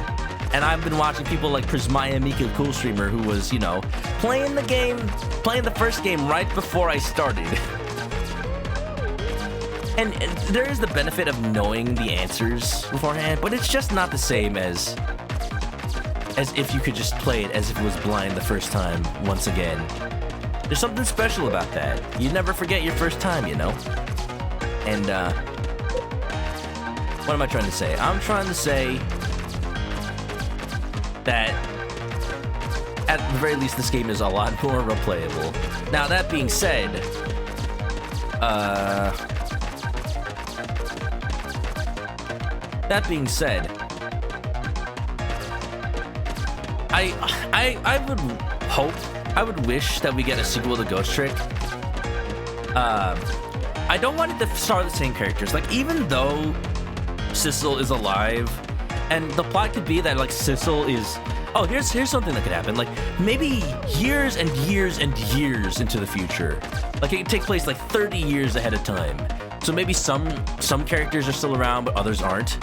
and I've been watching people like Prismaya Mika Cool Streamer, who was, you know, playing the first game right before I started. And there is the benefit of knowing the answers beforehand, but it's just not the same as if you could just play it as if it was blind the first time once again. There's something special about that. You never forget your first time, you know? And, what am I trying to say? I'm trying to say that at the very least this game is a lot more replayable. Now, that being said, I would hope, I would wish that we get a sequel to Ghost Trick. I don't want it to star the same characters. Like, even though Sissel is alive, and the plot could be that, like, Sissel is... Oh, here's something that could happen. Like, maybe years and years and years into the future. Like, it could take place, like, 30 years ahead of time. So maybe some characters are still around, but others aren't.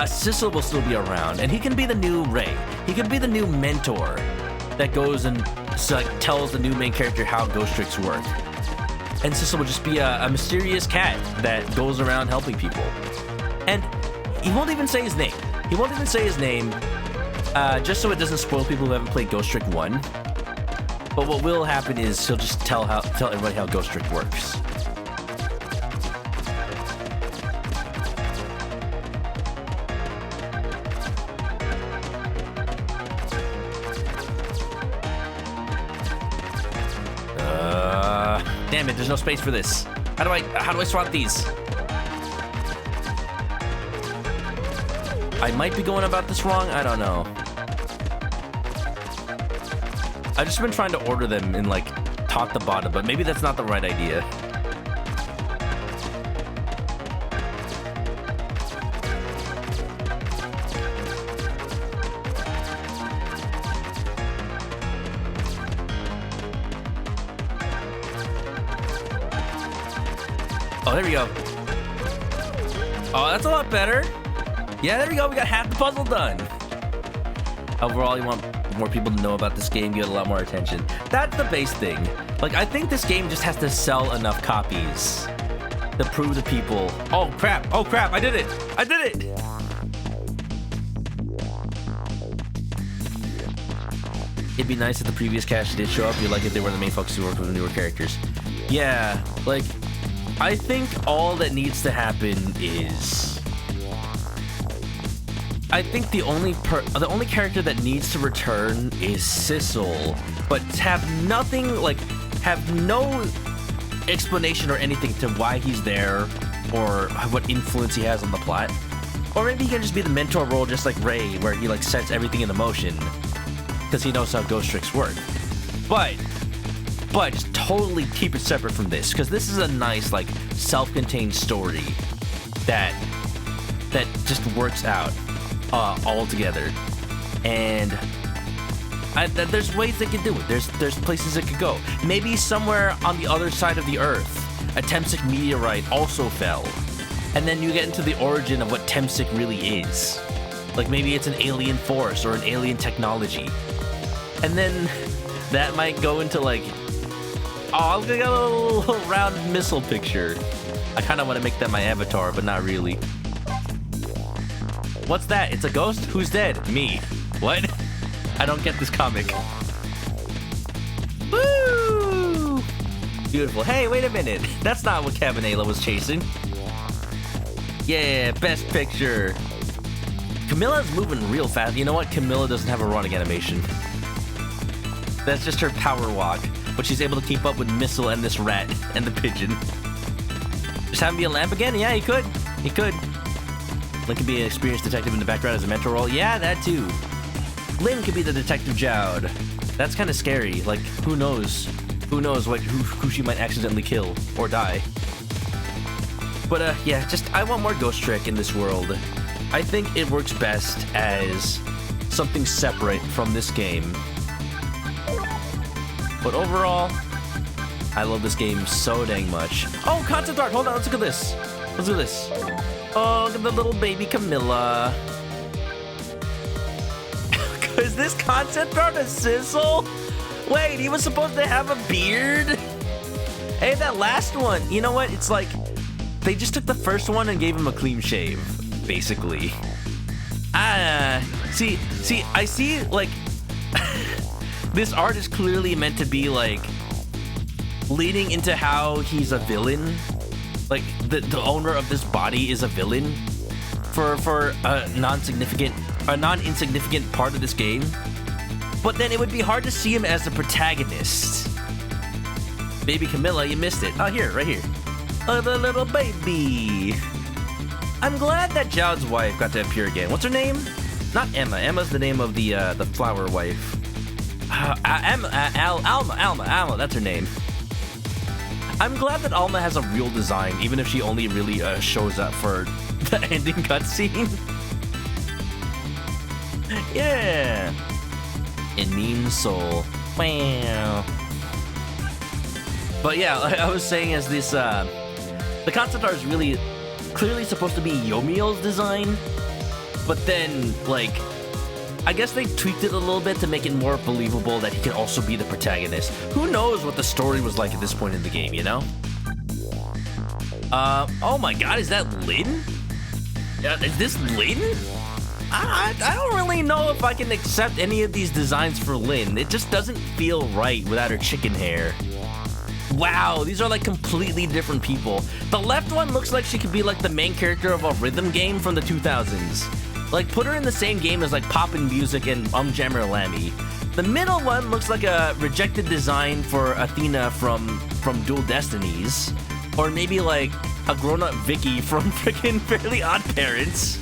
Sissel will still be around, and he can be the new Ray. He can be the new mentor that goes and tells the new main character how ghost tricks work. And Sissel will just be a mysterious cat that goes around helping people. And he won't even say his name. He won't even say his name, just so it doesn't spoil people who haven't played Ghost Trick 1. But what will happen is he'll just tell everybody how Ghost Trick works. Damn it, there's no space for this. How do I swap these? I might be going about this wrong, I don't know. I've just been trying to order them in, like, top to bottom, but maybe that's not the right idea. Oh, there we go. Oh, that's a lot better. Yeah, there we go. We got half the puzzle done. Overall, you want more people to know about this game, get a lot more attention. That's the base thing. Like, I think this game just has to sell enough copies to prove to people, oh crap, I did it. I did it. It'd be nice if the previous cast did show up. You'd like if they were the main focus who worked with the newer characters. Yeah, like, I think all that needs to happen is I think the only character that needs to return is Sissel, but have no explanation or anything to why he's there or what influence he has on the plot. Or maybe he can just be the mentor role, just like Ray, where he like sets everything into motion because he knows how ghost tricks work. But just totally keep it separate from this, because this is a nice like self-contained story that just works out all together. And there's ways they can do it. There's places it could go. Maybe somewhere on the other side of the Earth, a Temsic meteorite also fell. And then you get into the origin of what Temsic really is. Like maybe it's an alien force or an alien technology. And then that might go into like, oh, I'll get a little round missile picture. I kind of want to make that my avatar, but not really. What's that? It's a ghost? Who's dead? Me. What? I don't get this comic. Woo! Beautiful. Hey, wait a minute. That's not what Cabanela was chasing. Yeah, best picture. Camilla's moving real fast. You know what? Camilla doesn't have a running animation. That's just her power walk. But she's able to keep up with Missile and this rat and the pigeon. Just have him be a lamp again? Yeah, he could. He could. Lynn could be an experienced detective in the background as a mentor role. Yeah, that too. Lynn could be the detective Jowd. That's kind of scary. Like, who knows? Who knows who she might accidentally kill or die. But yeah, just I want more Ghost Trick in this world. I think it works best as something separate from this game. But overall, I love this game so dang much. Oh, concept art! Hold on, let's look at this. Let's do this. Oh, look at the little baby Camilla. Is this concept art a Sizzle? Wait, he was supposed to have a beard? Hey, that last one. You know what? It's like they just took the first one and gave him a clean shave, basically. See, I see, like, this art is clearly meant to be, like, leading into how he's a villain. Like, the owner of this body is a villain for a non-insignificant part of this game. But then it would be hard to see him as the protagonist. Baby Camilla, you missed it. Oh, here, right here. Oh, the little baby. I'm glad that Jowd's wife got to appear again. What's her name? Not Emma. Emma's the name of the flower wife. Alma, that's her name. I'm glad that Alma has a real design, even if she only really shows up for the ending cutscene. Yeah. It means soul. Wow. But yeah, like I was saying, as this, the concept art is really clearly supposed to be Yomiel's design, but then, like, I guess they tweaked it a little bit to make it more believable that he can also be the protagonist. Who knows what the story was like at this point in the game, you know? Oh my god, is that Lynn? Is this Lynn? I don't really know if I can accept any of these designs for Lynn. It just doesn't feel right without her chicken hair. Wow, these are like completely different people. The left one looks like she could be like the main character of a rhythm game from the 2000s. Like, put her in the same game as like Poppin' Music and Jammer Lammy. The middle one looks like a rejected design for Athena from Dual Destinies. Or maybe like a grown-up Vicky from freaking Fairly Odd Parents.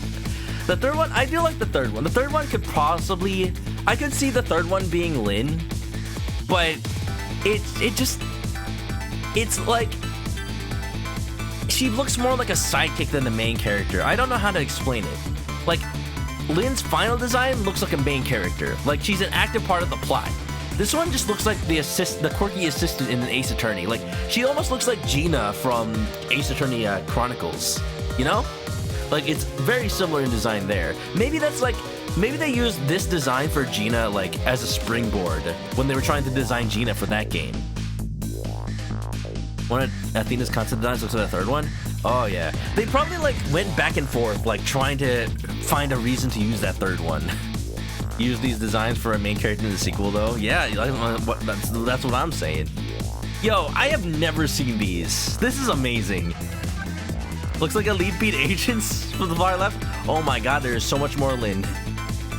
The third one, I do like the third one. The third one could possibly, I could see the third one being Lynn, but it's like, she looks more like a sidekick than the main character. I don't know how to explain it. Like, Lynn's final design looks like a main character. Like, she's an active part of the plot. This one just looks like the quirky assistant in an Ace Attorney. Like, she almost looks like Gina from Ace Attorney Chronicles, you know? Like, it's very similar in design there. Maybe they used this design for Gina, like, as a springboard when they were trying to design Gina for that game. One of Athena's concept designs looks like the third one. Oh, yeah. They probably, like, went back and forth, like, trying to find a reason to use that third one. Use these designs for a main character in the sequel, though. Yeah, that's what I'm saying. Yo, I have never seen these. This is amazing. Looks like Elite Beat agents from the far left. Oh my god, there is so much more Lin.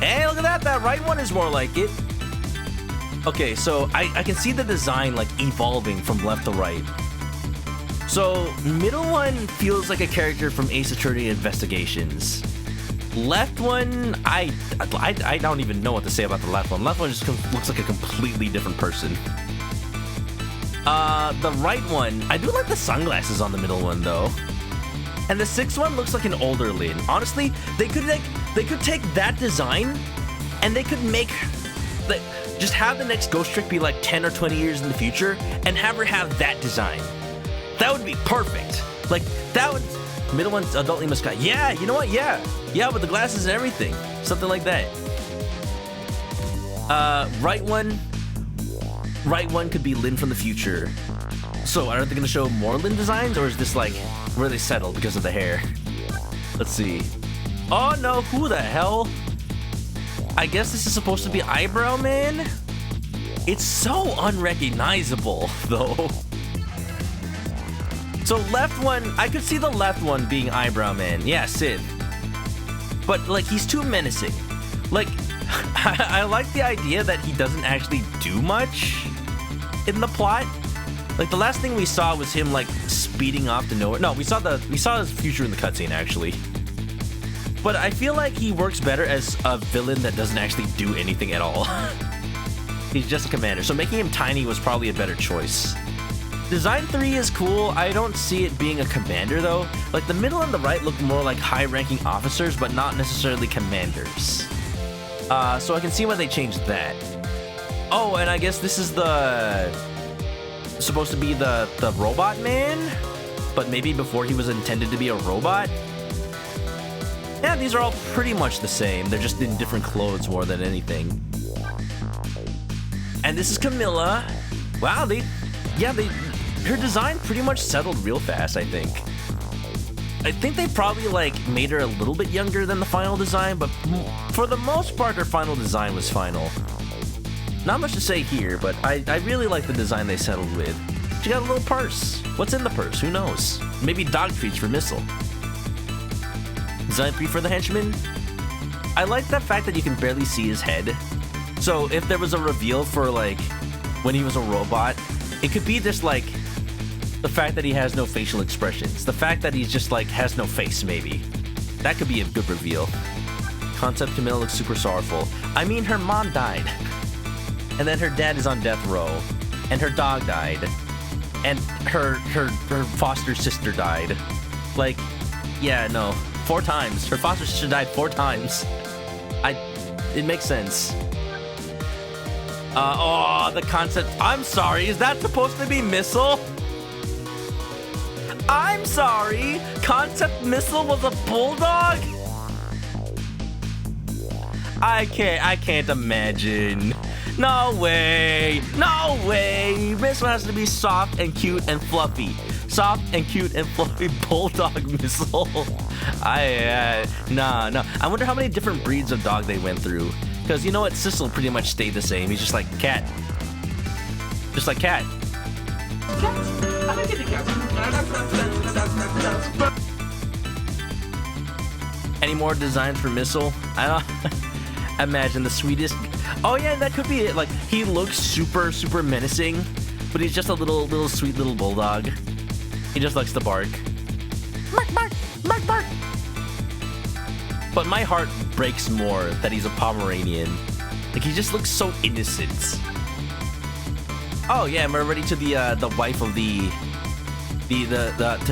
Hey, look at that. That right one is more like it. Okay, so I can see the design like evolving from left to right. So middle one feels like a character from Ace Attorney Investigations. Left one, I don't even know what to say about the left one. Left one just looks like a completely different person. The right one, I do like the sunglasses on the middle one though. And the sixth one looks like an older Lin. Honestly, they could take that design and they could make just have the next Ghost Trick be like 10 or 20 years in the future and have her have that design. That would be perfect. Like that would middle one's adult Lima Sky. Yeah, you know what? Yeah, with the glasses and everything. Something like that. Right one could be Lin from the future. So are they gonna show more Lin designs, or is this like where they settled because of the hair? Let's see. Oh no, who the hell? I guess this is supposed to be Eyebrow Man? It's so unrecognizable though. So left one, I could see the left one being Eyebrow Man. Yeah, Sid. But like he's too menacing. Like I like the idea that he doesn't actually do much in the plot. Like the last thing we saw was him like speeding off to nowhere. No, we saw his future in the cutscene actually. But I feel like he works better as a villain that doesn't actually do anything at all. He's just a commander. So making him tiny was probably a better choice. Design 3 is cool. I don't see it being a commander though. Like the middle and the right look more like high-ranking officers, but not necessarily commanders. So I can see why they changed that. Oh, and I guess this is supposed to be the robot man, but maybe before he was intended to be a robot. Yeah, these are all pretty much the same. They're just in different clothes more than anything. And this is Camilla. Wow, her design pretty much settled real fast, I think. I think they probably like made her a little bit younger than the final design, but for the most part, her final design was final. Not much to say here, but I really like the design they settled with. She got a little purse. What's in the purse? Who knows? Maybe dog treats for Missile. Design 3 for the henchman. I like the fact that you can barely see his head. So if there was a reveal for like when he was a robot, it could be just like the fact that he has no facial expressions. The fact that he's just like has no face, maybe. That could be a good reveal. Concept Camilla looks super sorrowful. I mean, her mom died. And then her dad is on death row. And her dog died. And her foster sister died. Like, yeah, no. 4 times. Her foster sister died 4 times. It makes sense. Oh, the concept. I'm sorry. Is that supposed to be Missile? I'm sorry. Concept Missile was a bulldog? I can't imagine. No way. No way. Missile has to be soft and cute and fluffy. Soft and cute and fluffy bulldog Missile. No. I wonder how many different breeds of dog they went through. Because you know what? Sissel pretty much stayed the same. He's just like cat. Just like cat. I'm a kitty cat. Any more designs for Missile? I don't imagine the sweetest. Oh yeah, that could be it. Like he looks super menacing, but he's just a little sweet little bulldog. He just likes to bark. Bark, bark, bark, bark. But my heart breaks more that he's a Pomeranian. Like he just looks so innocent. Oh yeah, and we're ready to the wife of to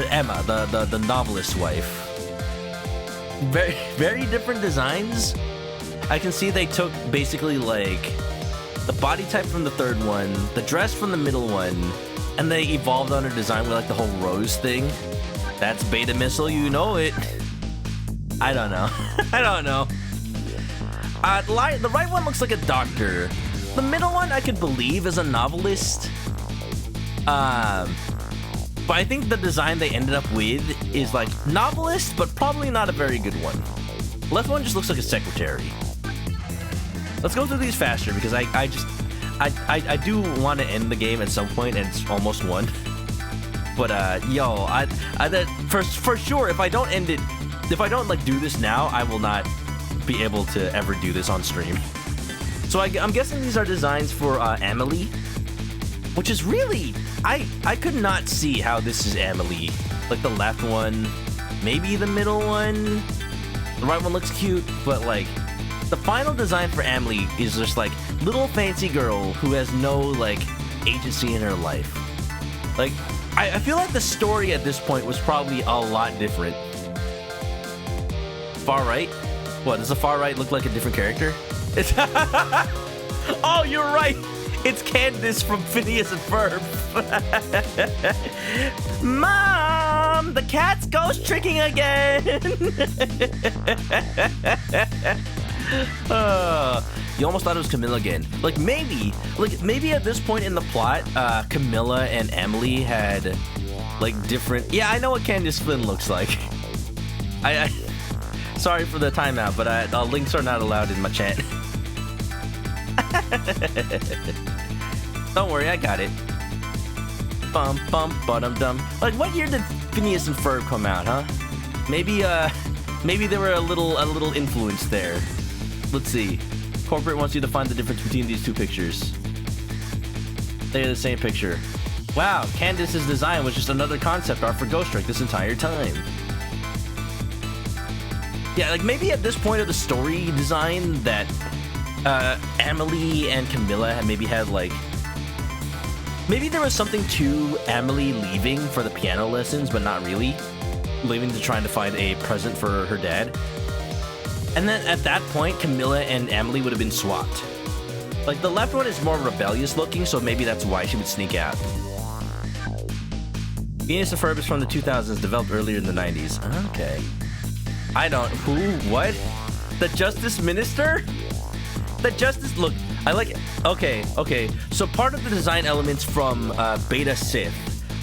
Emma, the novelist wife. Very different designs. I can see they took basically like the body type from the third one, the dress from the middle one, and they evolved on her design with like the whole rose thing. That's Beta Missile, you know it. I don't know. I don't know. The right one looks like a doctor. The middle one I could believe is a novelist. But I think the design they ended up with is like novelist, but probably not a very good one. Left one just looks like a secretary. Let's go through these faster because I do want to end the game at some point, and it's almost 1. But yo, I for sure, if I don't like do this now, I will not be able to ever do this on stream. So I'm guessing these are designs for Amelie, which is really, I could not see how this is Amelie. Like the left one, maybe the middle one, the right one looks cute, but like the final design for Amelie is just like little fancy girl who has no like agency in her life. Like I feel like the story at this point was probably a lot different. Far right? What, does the far right look like a different character? It's oh, you're right. It's Candace from Phineas and Ferb. Mom, the cat's ghost tricking again. You almost thought it was Camilla again. Like maybe at this point in the plot, Camilla and Emily had like different. Yeah, I know what Candace Flynn looks like. I sorry for the timeout, but links are not allowed in my chat. Don't worry, I got it. Bum bum bum dum. Like, what year did Phineas and Ferb come out, huh? Maybe they were a little influenced there. Let's see. Corporate wants you to find the difference between these two pictures. They're the same picture. Wow, Candace's design was just another concept art for Ghost Trick this entire time. Yeah, like maybe at this point of the story design that Amelie and Camilla had like, maybe there was something to Amelie leaving for the piano lessons, but not really. Leaving to trying to find a present for her dad. And then at that point, Camilla and Amelie would have been swapped. Like the left one is more rebellious looking, so maybe that's why she would sneak out. Phineas and Ferb is from the 2000s, developed earlier in the 90s. Okay. I don't... Who? What? The Justice Minister? The Justice... Look, I like it. Okay. So part of the design elements from Beta Sith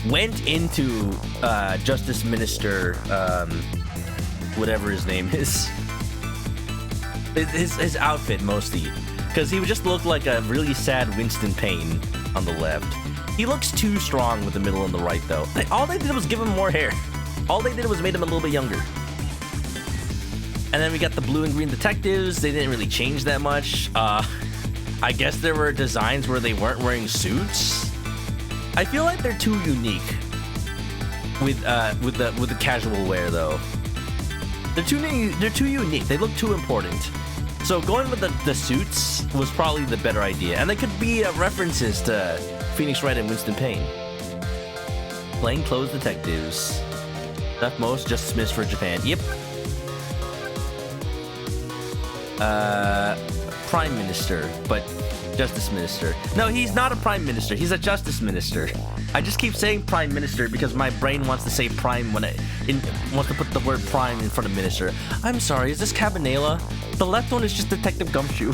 went into Justice Minister... whatever his name is. His outfit, mostly. Because he would just look like a really sad Winston Payne on the left. He looks too strong with the middle and the right, though. All they did was give him more hair. All they did was made him a little bit younger. And then we got the blue and green detectives. They didn't really change that much. I guess there were designs where they weren't wearing suits. I feel like they're too unique with the casual wear, though. They're too unique. They look too important. So going with the suits was probably the better idea. And they could be references to Phoenix Wright and Winston Payne. Plainclothes detectives. Left most, just dismissed for Japan. Yep. Prime Minister, but Justice Minister. No, he's not a Prime Minister. He's a Justice Minister. I just keep saying Prime Minister because my brain wants to say Prime when wants to put the word Prime in front of Minister. I'm sorry, is this Cabanela? The left one is just Detective Gumshoe.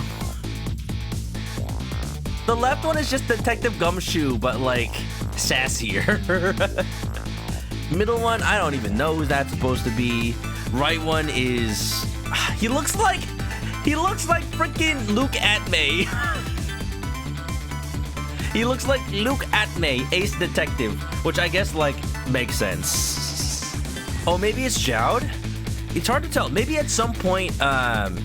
The left one is just Detective Gumshoe, but like sassier. Middle one, I don't even know who that's supposed to be. Right one is... He looks like freaking Luke Atmay. He looks like Luke Atmay, Ace Detective, which I guess like makes sense. Oh, maybe it's Jowd? It's hard to tell. Maybe at some point Jowd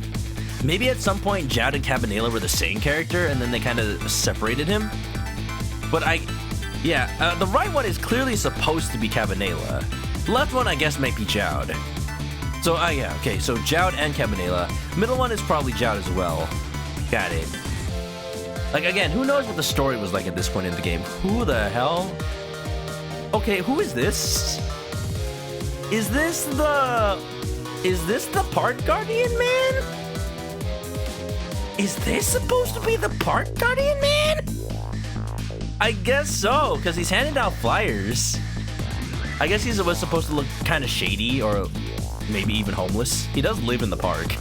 and Cabanela were the same character, and then they kind of separated him. But the right one is clearly supposed to be Cabanela. The left one, I guess, might be Jowd. So, yeah, okay, so Jowd and Cabanela. Middle one is probably Jowd as well. Got it. Like, again, who knows what the story was like at this point in the game? Who the hell? Okay, who is this? Is this the Park Guardian Man? Is this supposed to be the Park Guardian Man? I guess so, because he's handing out flyers. I guess he was supposed to look kind of shady, or maybe even homeless. He does live in the park.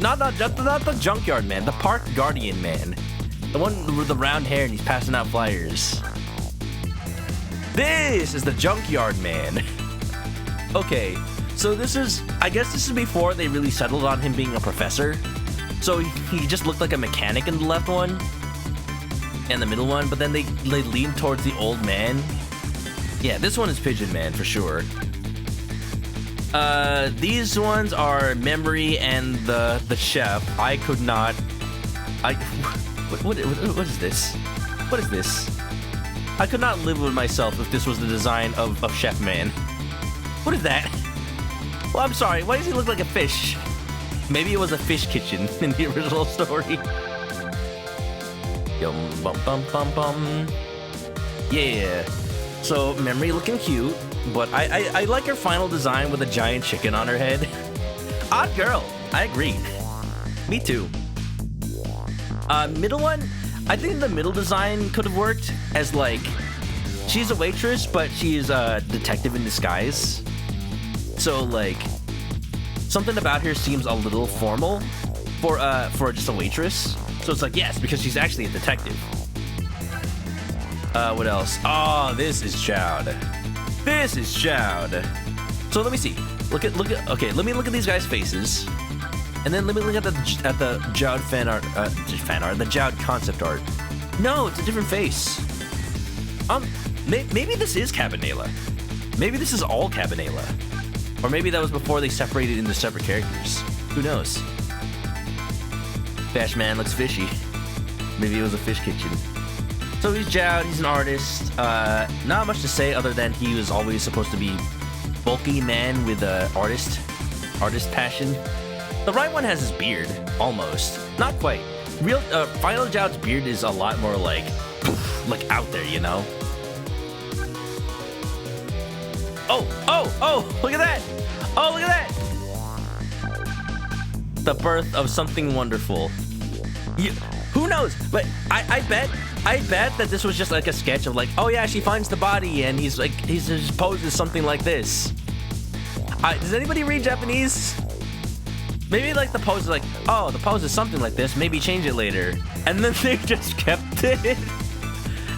Not the Junkyard Man, the Park Guardian Man. The one with the round hair and he's passing out flyers. This is the Junkyard Man. Okay, so I guess this is before they really settled on him being a professor. So he just looked like a mechanic in the left one and the middle one, but then they leaned towards the old man. Yeah, this one is Pigeon Man for sure. These ones are Memory and the chef. I could not. What is this? What is this? I could not live with myself if this was the design of Chef Man. What is that? Well, I'm sorry. Why does he look like a fish? Maybe it was a fish kitchen in the original story. Yum bum bum bum bum. Yeah. So Memory looking cute, but I like her final design with a giant chicken on her head. Odd girl. I agree. Me too. Middle one, I think the middle design could have worked as like she's a waitress, but she's a detective in disguise. So like something about her seems a little formal for just a waitress. So it's like yes, because she's actually a detective. What else? Oh, this is Chowd. This is Chowd. So let me see. Look at. Okay, let me look at these guys' faces, and then let me look at the Jowd fan art, the Jowd concept art. No, it's a different face. Maybe this is Cabanela. Maybe this is all Cabanela, or maybe that was before they separated into separate characters. Who knows? Bash Man looks fishy. Maybe it was a fish kitchen. So he's Jowd, he's an artist. Not much to say other than he was always supposed to be bulky man with artist passion. The right one has his beard, almost. Not quite. Real Final Jowd's beard is a lot more like out there, you know? Oh, look at that! Oh, look at that! The birth of something wonderful. Who knows? But I bet that this was just like a sketch of like, oh yeah, she finds the body and he's his pose is something like this. Does anybody read Japanese? Maybe like the pose is like, oh, the pose is something like this. Maybe change it later. And then they just kept it.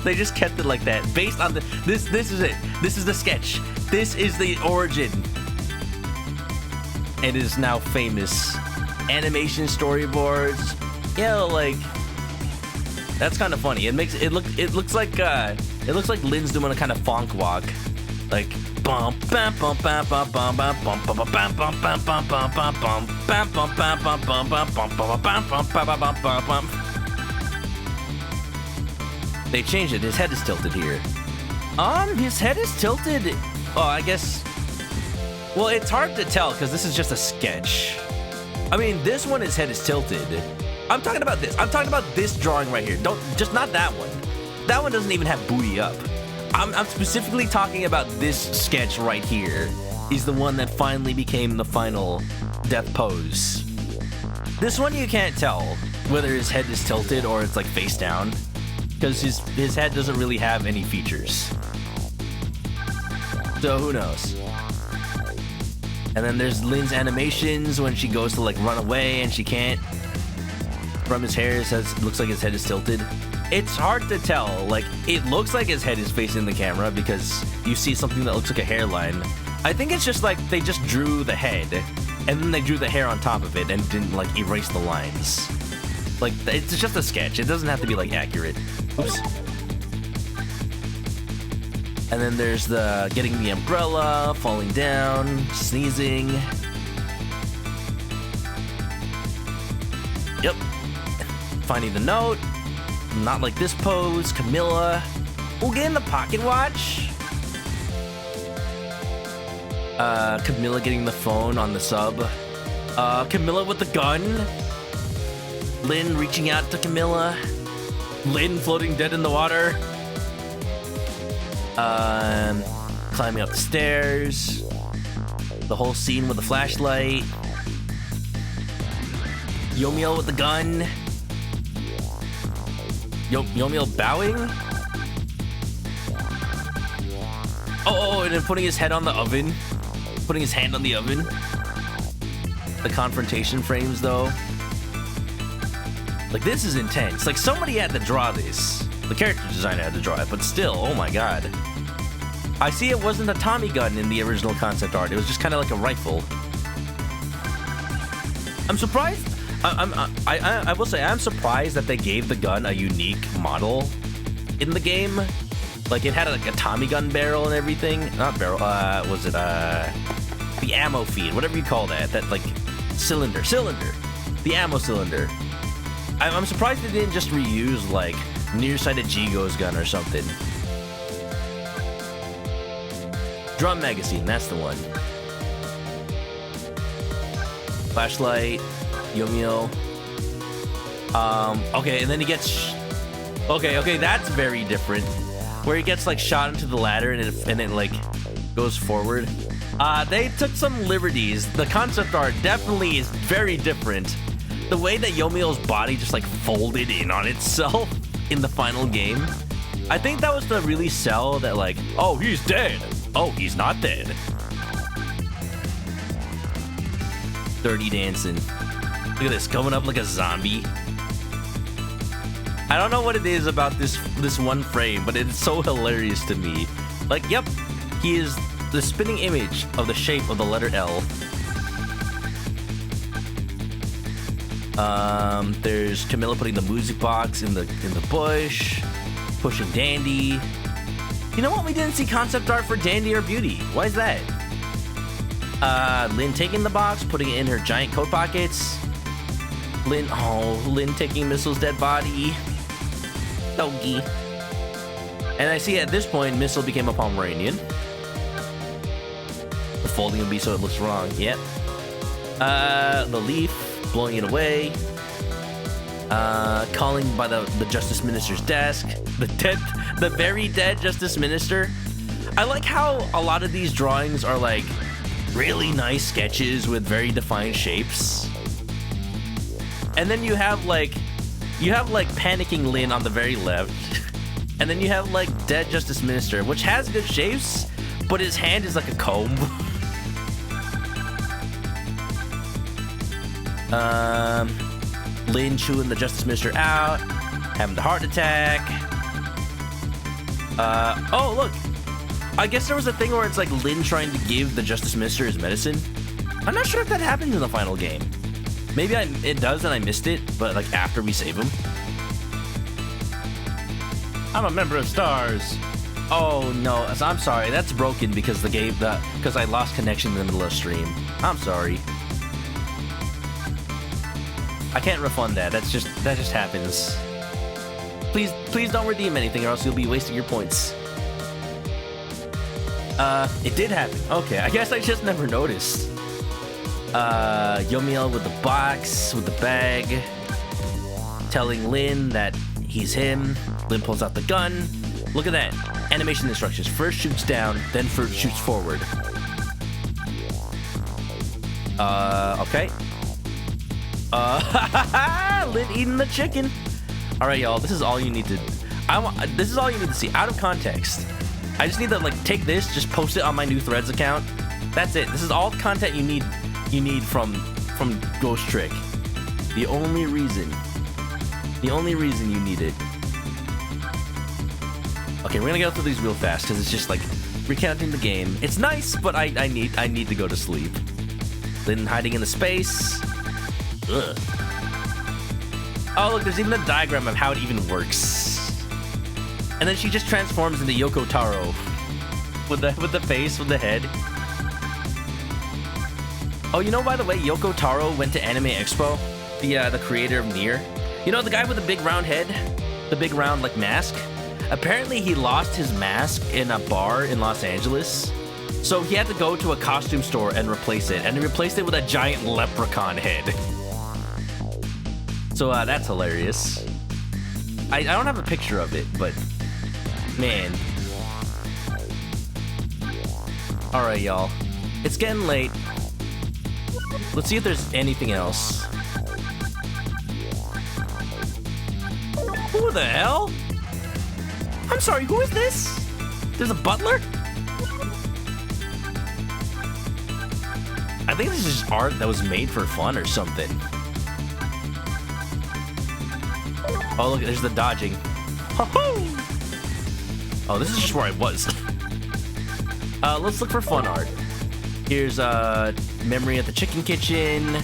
They just kept it like that, based on this. This is it. This is the sketch. This is the origin. It is now famous. Animation storyboards. Yeah, like. That's kind of funny. It looks like Lynn's doing a kind of funk walk, like bum bam bum bam bum bum bam bum bum bam bum bam bum bum bam bum bam bum bam bum bum bam bum bum bam bum bam bum. They changed it. His head is tilted here. His head is tilted. Oh, I guess. Well, it's hard to tell because this is just a sketch. I mean, this one, his head is tilted. I'm talking about this. I'm talking about this drawing right here. Just not that one. That one doesn't even have booty up. I'm specifically talking about this sketch right here. He's the one that finally became the final death pose. This one you can't tell whether his head is tilted or it's like face down, because his head doesn't really have any features. So who knows? And then there's Lynn's animations when she goes to like run away and she can't. From his hair, it looks like his head is tilted. It's hard to tell. Like, it looks like his head is facing the camera because you see something that looks like a hairline. I think it's just like they just drew the head and then they drew the hair on top of it and didn't like erase the lines. Like, it's just a sketch. It doesn't have to be like accurate. Oops. And then there's the getting the umbrella, falling down, sneezing. Yep. Finding the note. Not like this pose. Camilla. We'll get in the pocket watch. Camilla getting the phone on the sub. Camilla with the gun. Lynn reaching out to Camilla. Lynn floating dead in the water. Climbing up the stairs. The whole scene with the flashlight. Yomiel with the gun. Yomiel bowing. Oh, and then putting his head on the oven. Putting his hand on the oven. The confrontation frames, though. Like, this is intense. Like, somebody had to draw this. The character designer had to draw it, but still, oh my god. I see it wasn't a Tommy gun in the original concept art. It was just kind of like a rifle. I'm surprised. I will say I'm surprised that they gave the gun a unique model in the game. Like it had like a Tommy gun barrel and everything. Not barrel. Was it the ammo feed? Whatever you call that. That like cylinder. The ammo cylinder. I'm surprised they didn't just reuse like nearsighted Jigo's gun or something. Drum magazine, that's the one. Flashlight, Yomio. Okay, and then he gets. Okay, that's very different. Where he gets like shot into the ladder and it like goes forward. They took some liberties. The concept art definitely is very different. The way that Yomio's body just like folded in on itself in the final game. I think that was to really sell that like, oh, he's dead. Oh, he's not dead. Dirty dancing. Look at this, coming up like a zombie. I don't know what it is about this one frame, but it's so hilarious to me. Like, yep, he is the spinning image of the shape of the letter L. There's Camilla putting the music box in the bush, pushing Dandy. You know what? We didn't see concept art for Dandy or Beauty. Why is that? Lynn taking the box, putting it in her giant coat pockets. Lynn taking Missle's dead body. Doggy. And I see at this point, Missile became a Pomeranian. The folding would be so it looks wrong. Yep. The leaf, blowing it away. Calling by the Justice Minister's desk. The very dead Justice Minister. I like how a lot of these drawings are like really nice sketches with very defined shapes. And then you have like panicking Lynn on the very left. And then you have like dead Justice Minister, which has good shapes, but his hand is like a comb. Lynn chewing the Justice Minister out, having the heart attack. Oh, look. I guess there was a thing where it's like Lynn trying to give the Justice Minister his medicine. I'm not sure if that happens in the final game. Maybe it does and I missed it, but like after we save him. I'm a member of STARS. Oh no, I'm sorry. That's broken because because I lost connection in the middle of stream. I'm sorry. I can't refund that. That just happens. Please don't redeem anything or else you'll be wasting your points. It did happen. Okay, I guess I just never noticed. Yomiel with the box, with the bag, telling Lynn that he's him. Lynn pulls out the gun. Look at that. Animation instructions. First shoots down, then first shoots forward. Okay. Lynn eating the chicken. All right, y'all. This is all you need to. This is all you need to see. Out of context. I just need to like take this, just post it on my new Threads account. That's it. This is all the content you need from Ghost Trick. The only reason you need it. Okay, we're gonna go through these real fast because it's just like recounting the game. It's nice, but I need to go to sleep. Lynn hiding in the space. Ugh. Oh look, there's even a diagram of how it even works. And then she just transforms into Yoko Taro with the face, with the head. Oh, you know, by the way, Yoko Taro went to Anime Expo. The creator of Nier. You know, the guy with the big round head, the big round like mask. Apparently, he lost his mask in a bar in Los Angeles, so he had to go to a costume store and replace it. And he replaced it with a giant leprechaun head. So that's hilarious. I don't have a picture of it, but man. All right, y'all. It's getting late. Let's see if there's anything else. Who the hell? I'm sorry, who is this? There's a butler? I think this is just art that was made for fun or something. Oh, look, there's the dodging. Oh, this is just where I was. Let's look for fun art. Here's memory at the chicken kitchen.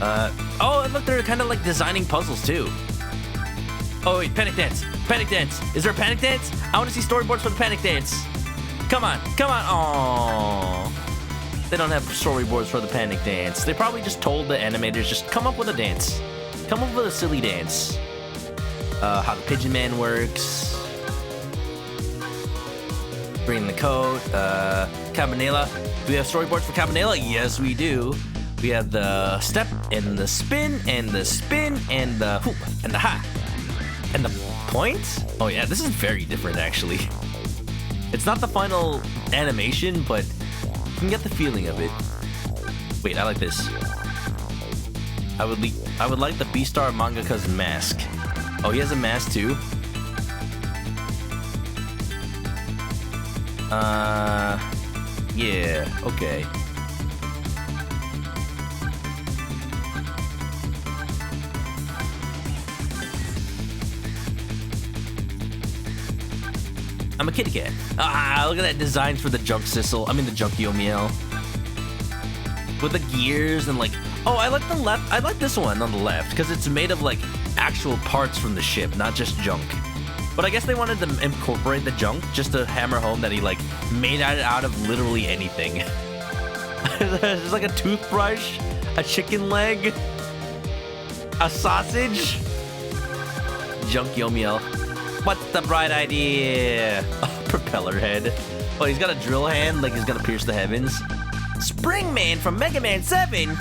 Oh, and look, they're kind of like designing puzzles too. Oh wait, Panic Dance. Panic dance. Is there a panic dance? I want to see storyboards for the panic dance. Come on. Come on. Aww. They don't have storyboards for the panic dance. They probably just told the animators, just come up with a dance. Come up with a silly dance. How the Pigeon Man works. Bring the coat. Cabanela. Do we have storyboards for Cabanela? Yes, we do. We have the step and the spin and the spin and the hoop and the ha. And the point? Oh yeah, this is very different actually. It's not the final animation, but you can get the feeling of it. Wait, I like this. I would like the Beastar mangaka's mask. Oh, he has a mask too? Yeah, okay. I'm a kitty cat. Look at that design for the junk Sissel. I mean the junk Yomiel. With the gears and like, oh, I like the left. I like this one on the left because it's made of like actual parts from the ship, not just junk. But I guess they wanted to incorporate the junk just to hammer home that he like made it out of literally anything. There's like a toothbrush, a chicken leg, a sausage. Junk Yomiel. What's the bright idea? Propeller head. Oh, he's got a drill hand like he's gonna pierce the heavens. Springman from Mega Man 7.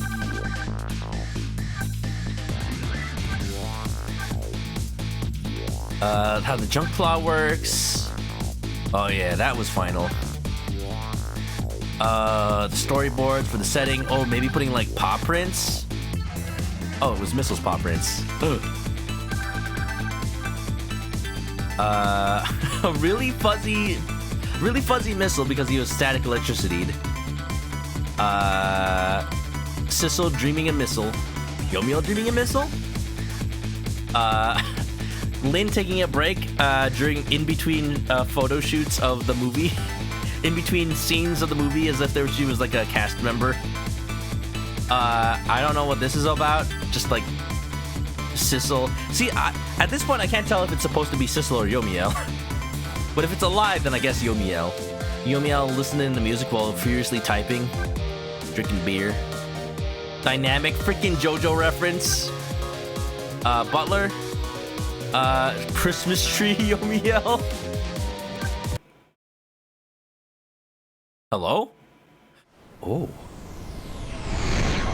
How the junk claw works. Oh yeah, that was final. The storyboard for the setting. Oh, maybe putting like paw prints. Oh, it was Missile's paw prints. A really fuzzy Missile because he was static electricity. Sissel dreaming a missile. Yomiel dreaming a missile. Lynn taking a break during in between photo shoots of the movie, in between scenes of the movie, as if she was like a cast member. I don't know what this is about. Just like Sissel. See, at this point, I can't tell if it's supposed to be Sissel or Yomiel. But if it's alive, then I guess Yomiel. Yomiel listening to music while furiously typing, drinking beer. Dynamic freaking JoJo reference. Butler. Christmas tree Yomiel. Hello? Oh.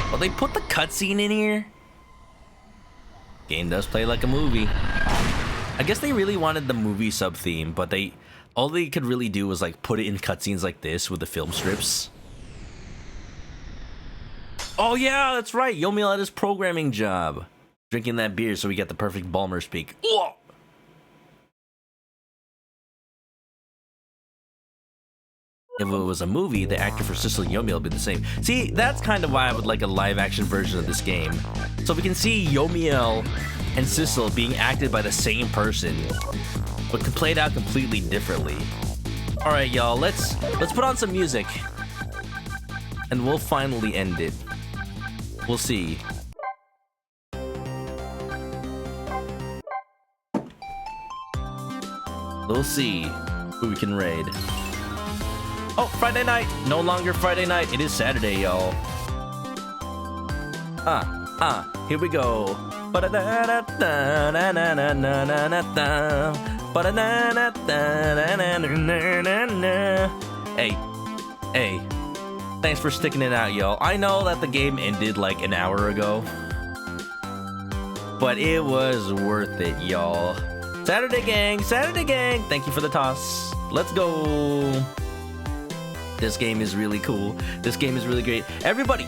Well, they put the cutscene in here. Game does play like a movie. I guess they really wanted the movie sub theme, but all they could really do was like put it in cutscenes like this with the film strips. Oh yeah, that's right. Yomiel had his programming job. Drinking that beer so we get the perfect Balmer speak. Whoa! If it was a movie, the actor for Sissel and Yomiel would be the same. See, that's kind of why I would like a live-action version of this game. So we can see Yomiel and Sissel being acted by the same person, but played out completely differently. All right, y'all, let's put on some music, and we'll finally end it. We'll see. We'll see who we can raid. Oh, Friday night! No longer Friday night. It is Saturday, y'all. Here we go. Hey. Thanks for sticking it out, y'all. I know that the game ended like an hour ago, but it was worth it, y'all. Saturday gang, thank you for the toss. Let's go. This game is really cool. This game is really great. Everybody,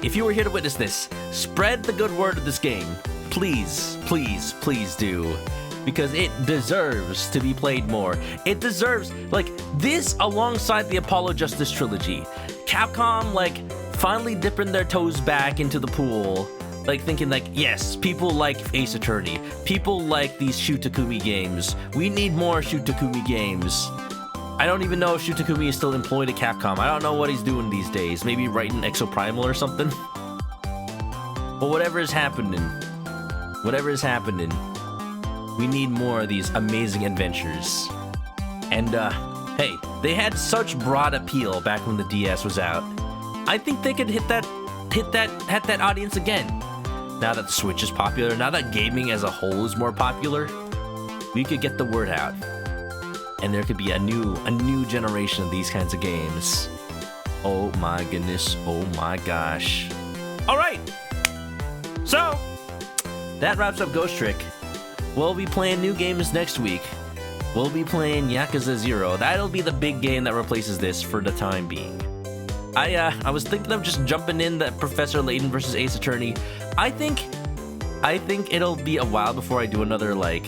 if you were here to witness this, spread the good word of this game. Please do. Because it deserves to be played more. It deserves, like, this alongside the Apollo Justice trilogy. Capcom, like, finally dipping their toes back into the pool. Like, thinking like, yes, people like Ace Attorney. People like these Shu Takumi games. We need more Shu Takumi games. I don't even know if Shu Takumi is still employed at Capcom. I don't know what he's doing these days. Maybe writing Exoprimal or something? But whatever is happening, We need more of these amazing adventures. And, hey, they had such broad appeal back when the DS was out. I think they could hit that audience again. Now that the Switch is popular, now that gaming as a whole is more popular, we could get the word out. And there could be a new generation of these kinds of games. Oh my goodness, oh my gosh. All right, so that wraps up Ghost Trick. We'll be playing new games next week. We'll be playing Yakuza 0. That'll be the big game that replaces this for the time being. I was thinking of just jumping in the Professor Layton versus Ace Attorney. I think it'll be a while before I do another like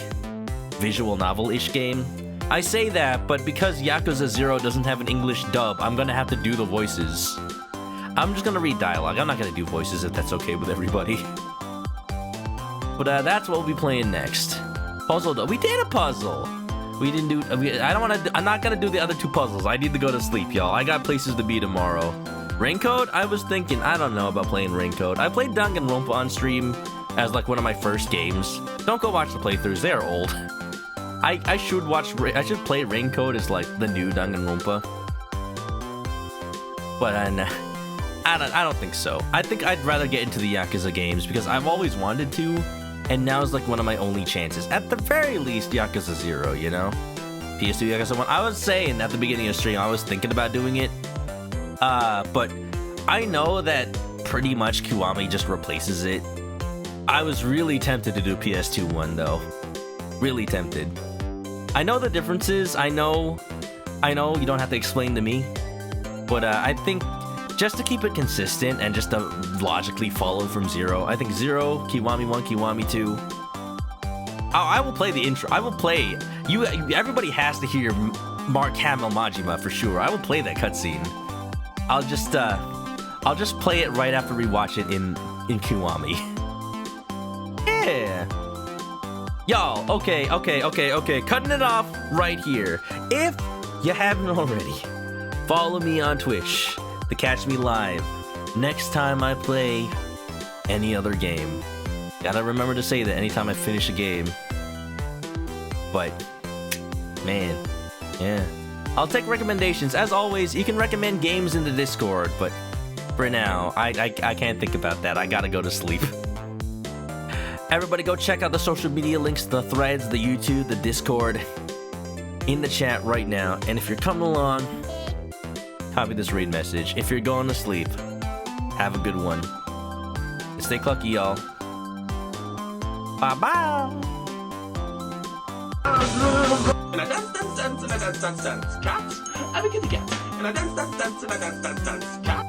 visual novel-ish game. I say that, but because Yakuza 0 doesn't have an English dub, I'm gonna have to do the voices. I'm just gonna read dialogue. I'm not gonna do voices if that's okay with everybody. But that's what we'll be playing next. Puzzle though. We did a puzzle. We didn't do. I'm not gonna do the other two puzzles. I need to go to sleep, y'all. I got places to be tomorrow. Raincoat? I was thinking. I don't know about playing Raincoat. I played Danganronpa on stream as like one of my first games. Don't go watch the playthroughs. They are old. I should watch. I should play Raincoat as like the new Danganronpa. But I don't think so. I think I'd rather get into the Yakuza games because I've always wanted to. And now is like one of my only chances. At the very least, Yakuza 0, you know? PS2, Yakuza 1. I was saying at the beginning of the stream, I was thinking about doing it. But I know that pretty much Kiwami just replaces it. I was really tempted to do PS2 1, though. Really tempted. I know the differences. I know you don't have to explain to me. But I think just to keep it consistent and just to logically follow from 0, I think 0, Kiwami 1, Kiwami 2. I will play the intro. I will play. Everybody has to hear Mark Hamill Majima for sure. I will play that cutscene. I'll just play it right after we watch it in Kiwami. Yeah. Y'all, okay. Cutting it off right here. If you haven't already, follow me on Twitch to catch me live next time I play any other game. Gotta remember to say that anytime I finish a game. But, man, yeah. I'll take recommendations. As always, you can recommend games in the Discord, but for now, I can't think about that. I gotta go to sleep. Everybody go check out the social media links, the threads, the YouTube, the Discord, in the chat right now. And if you're coming along, copy this raid message. If you're going to sleep, have a good one. Stay clucky, y'all. Bye-bye. And I dance, and I dance, cat. I'm a kitty cat. And I dance, and I dance, cat.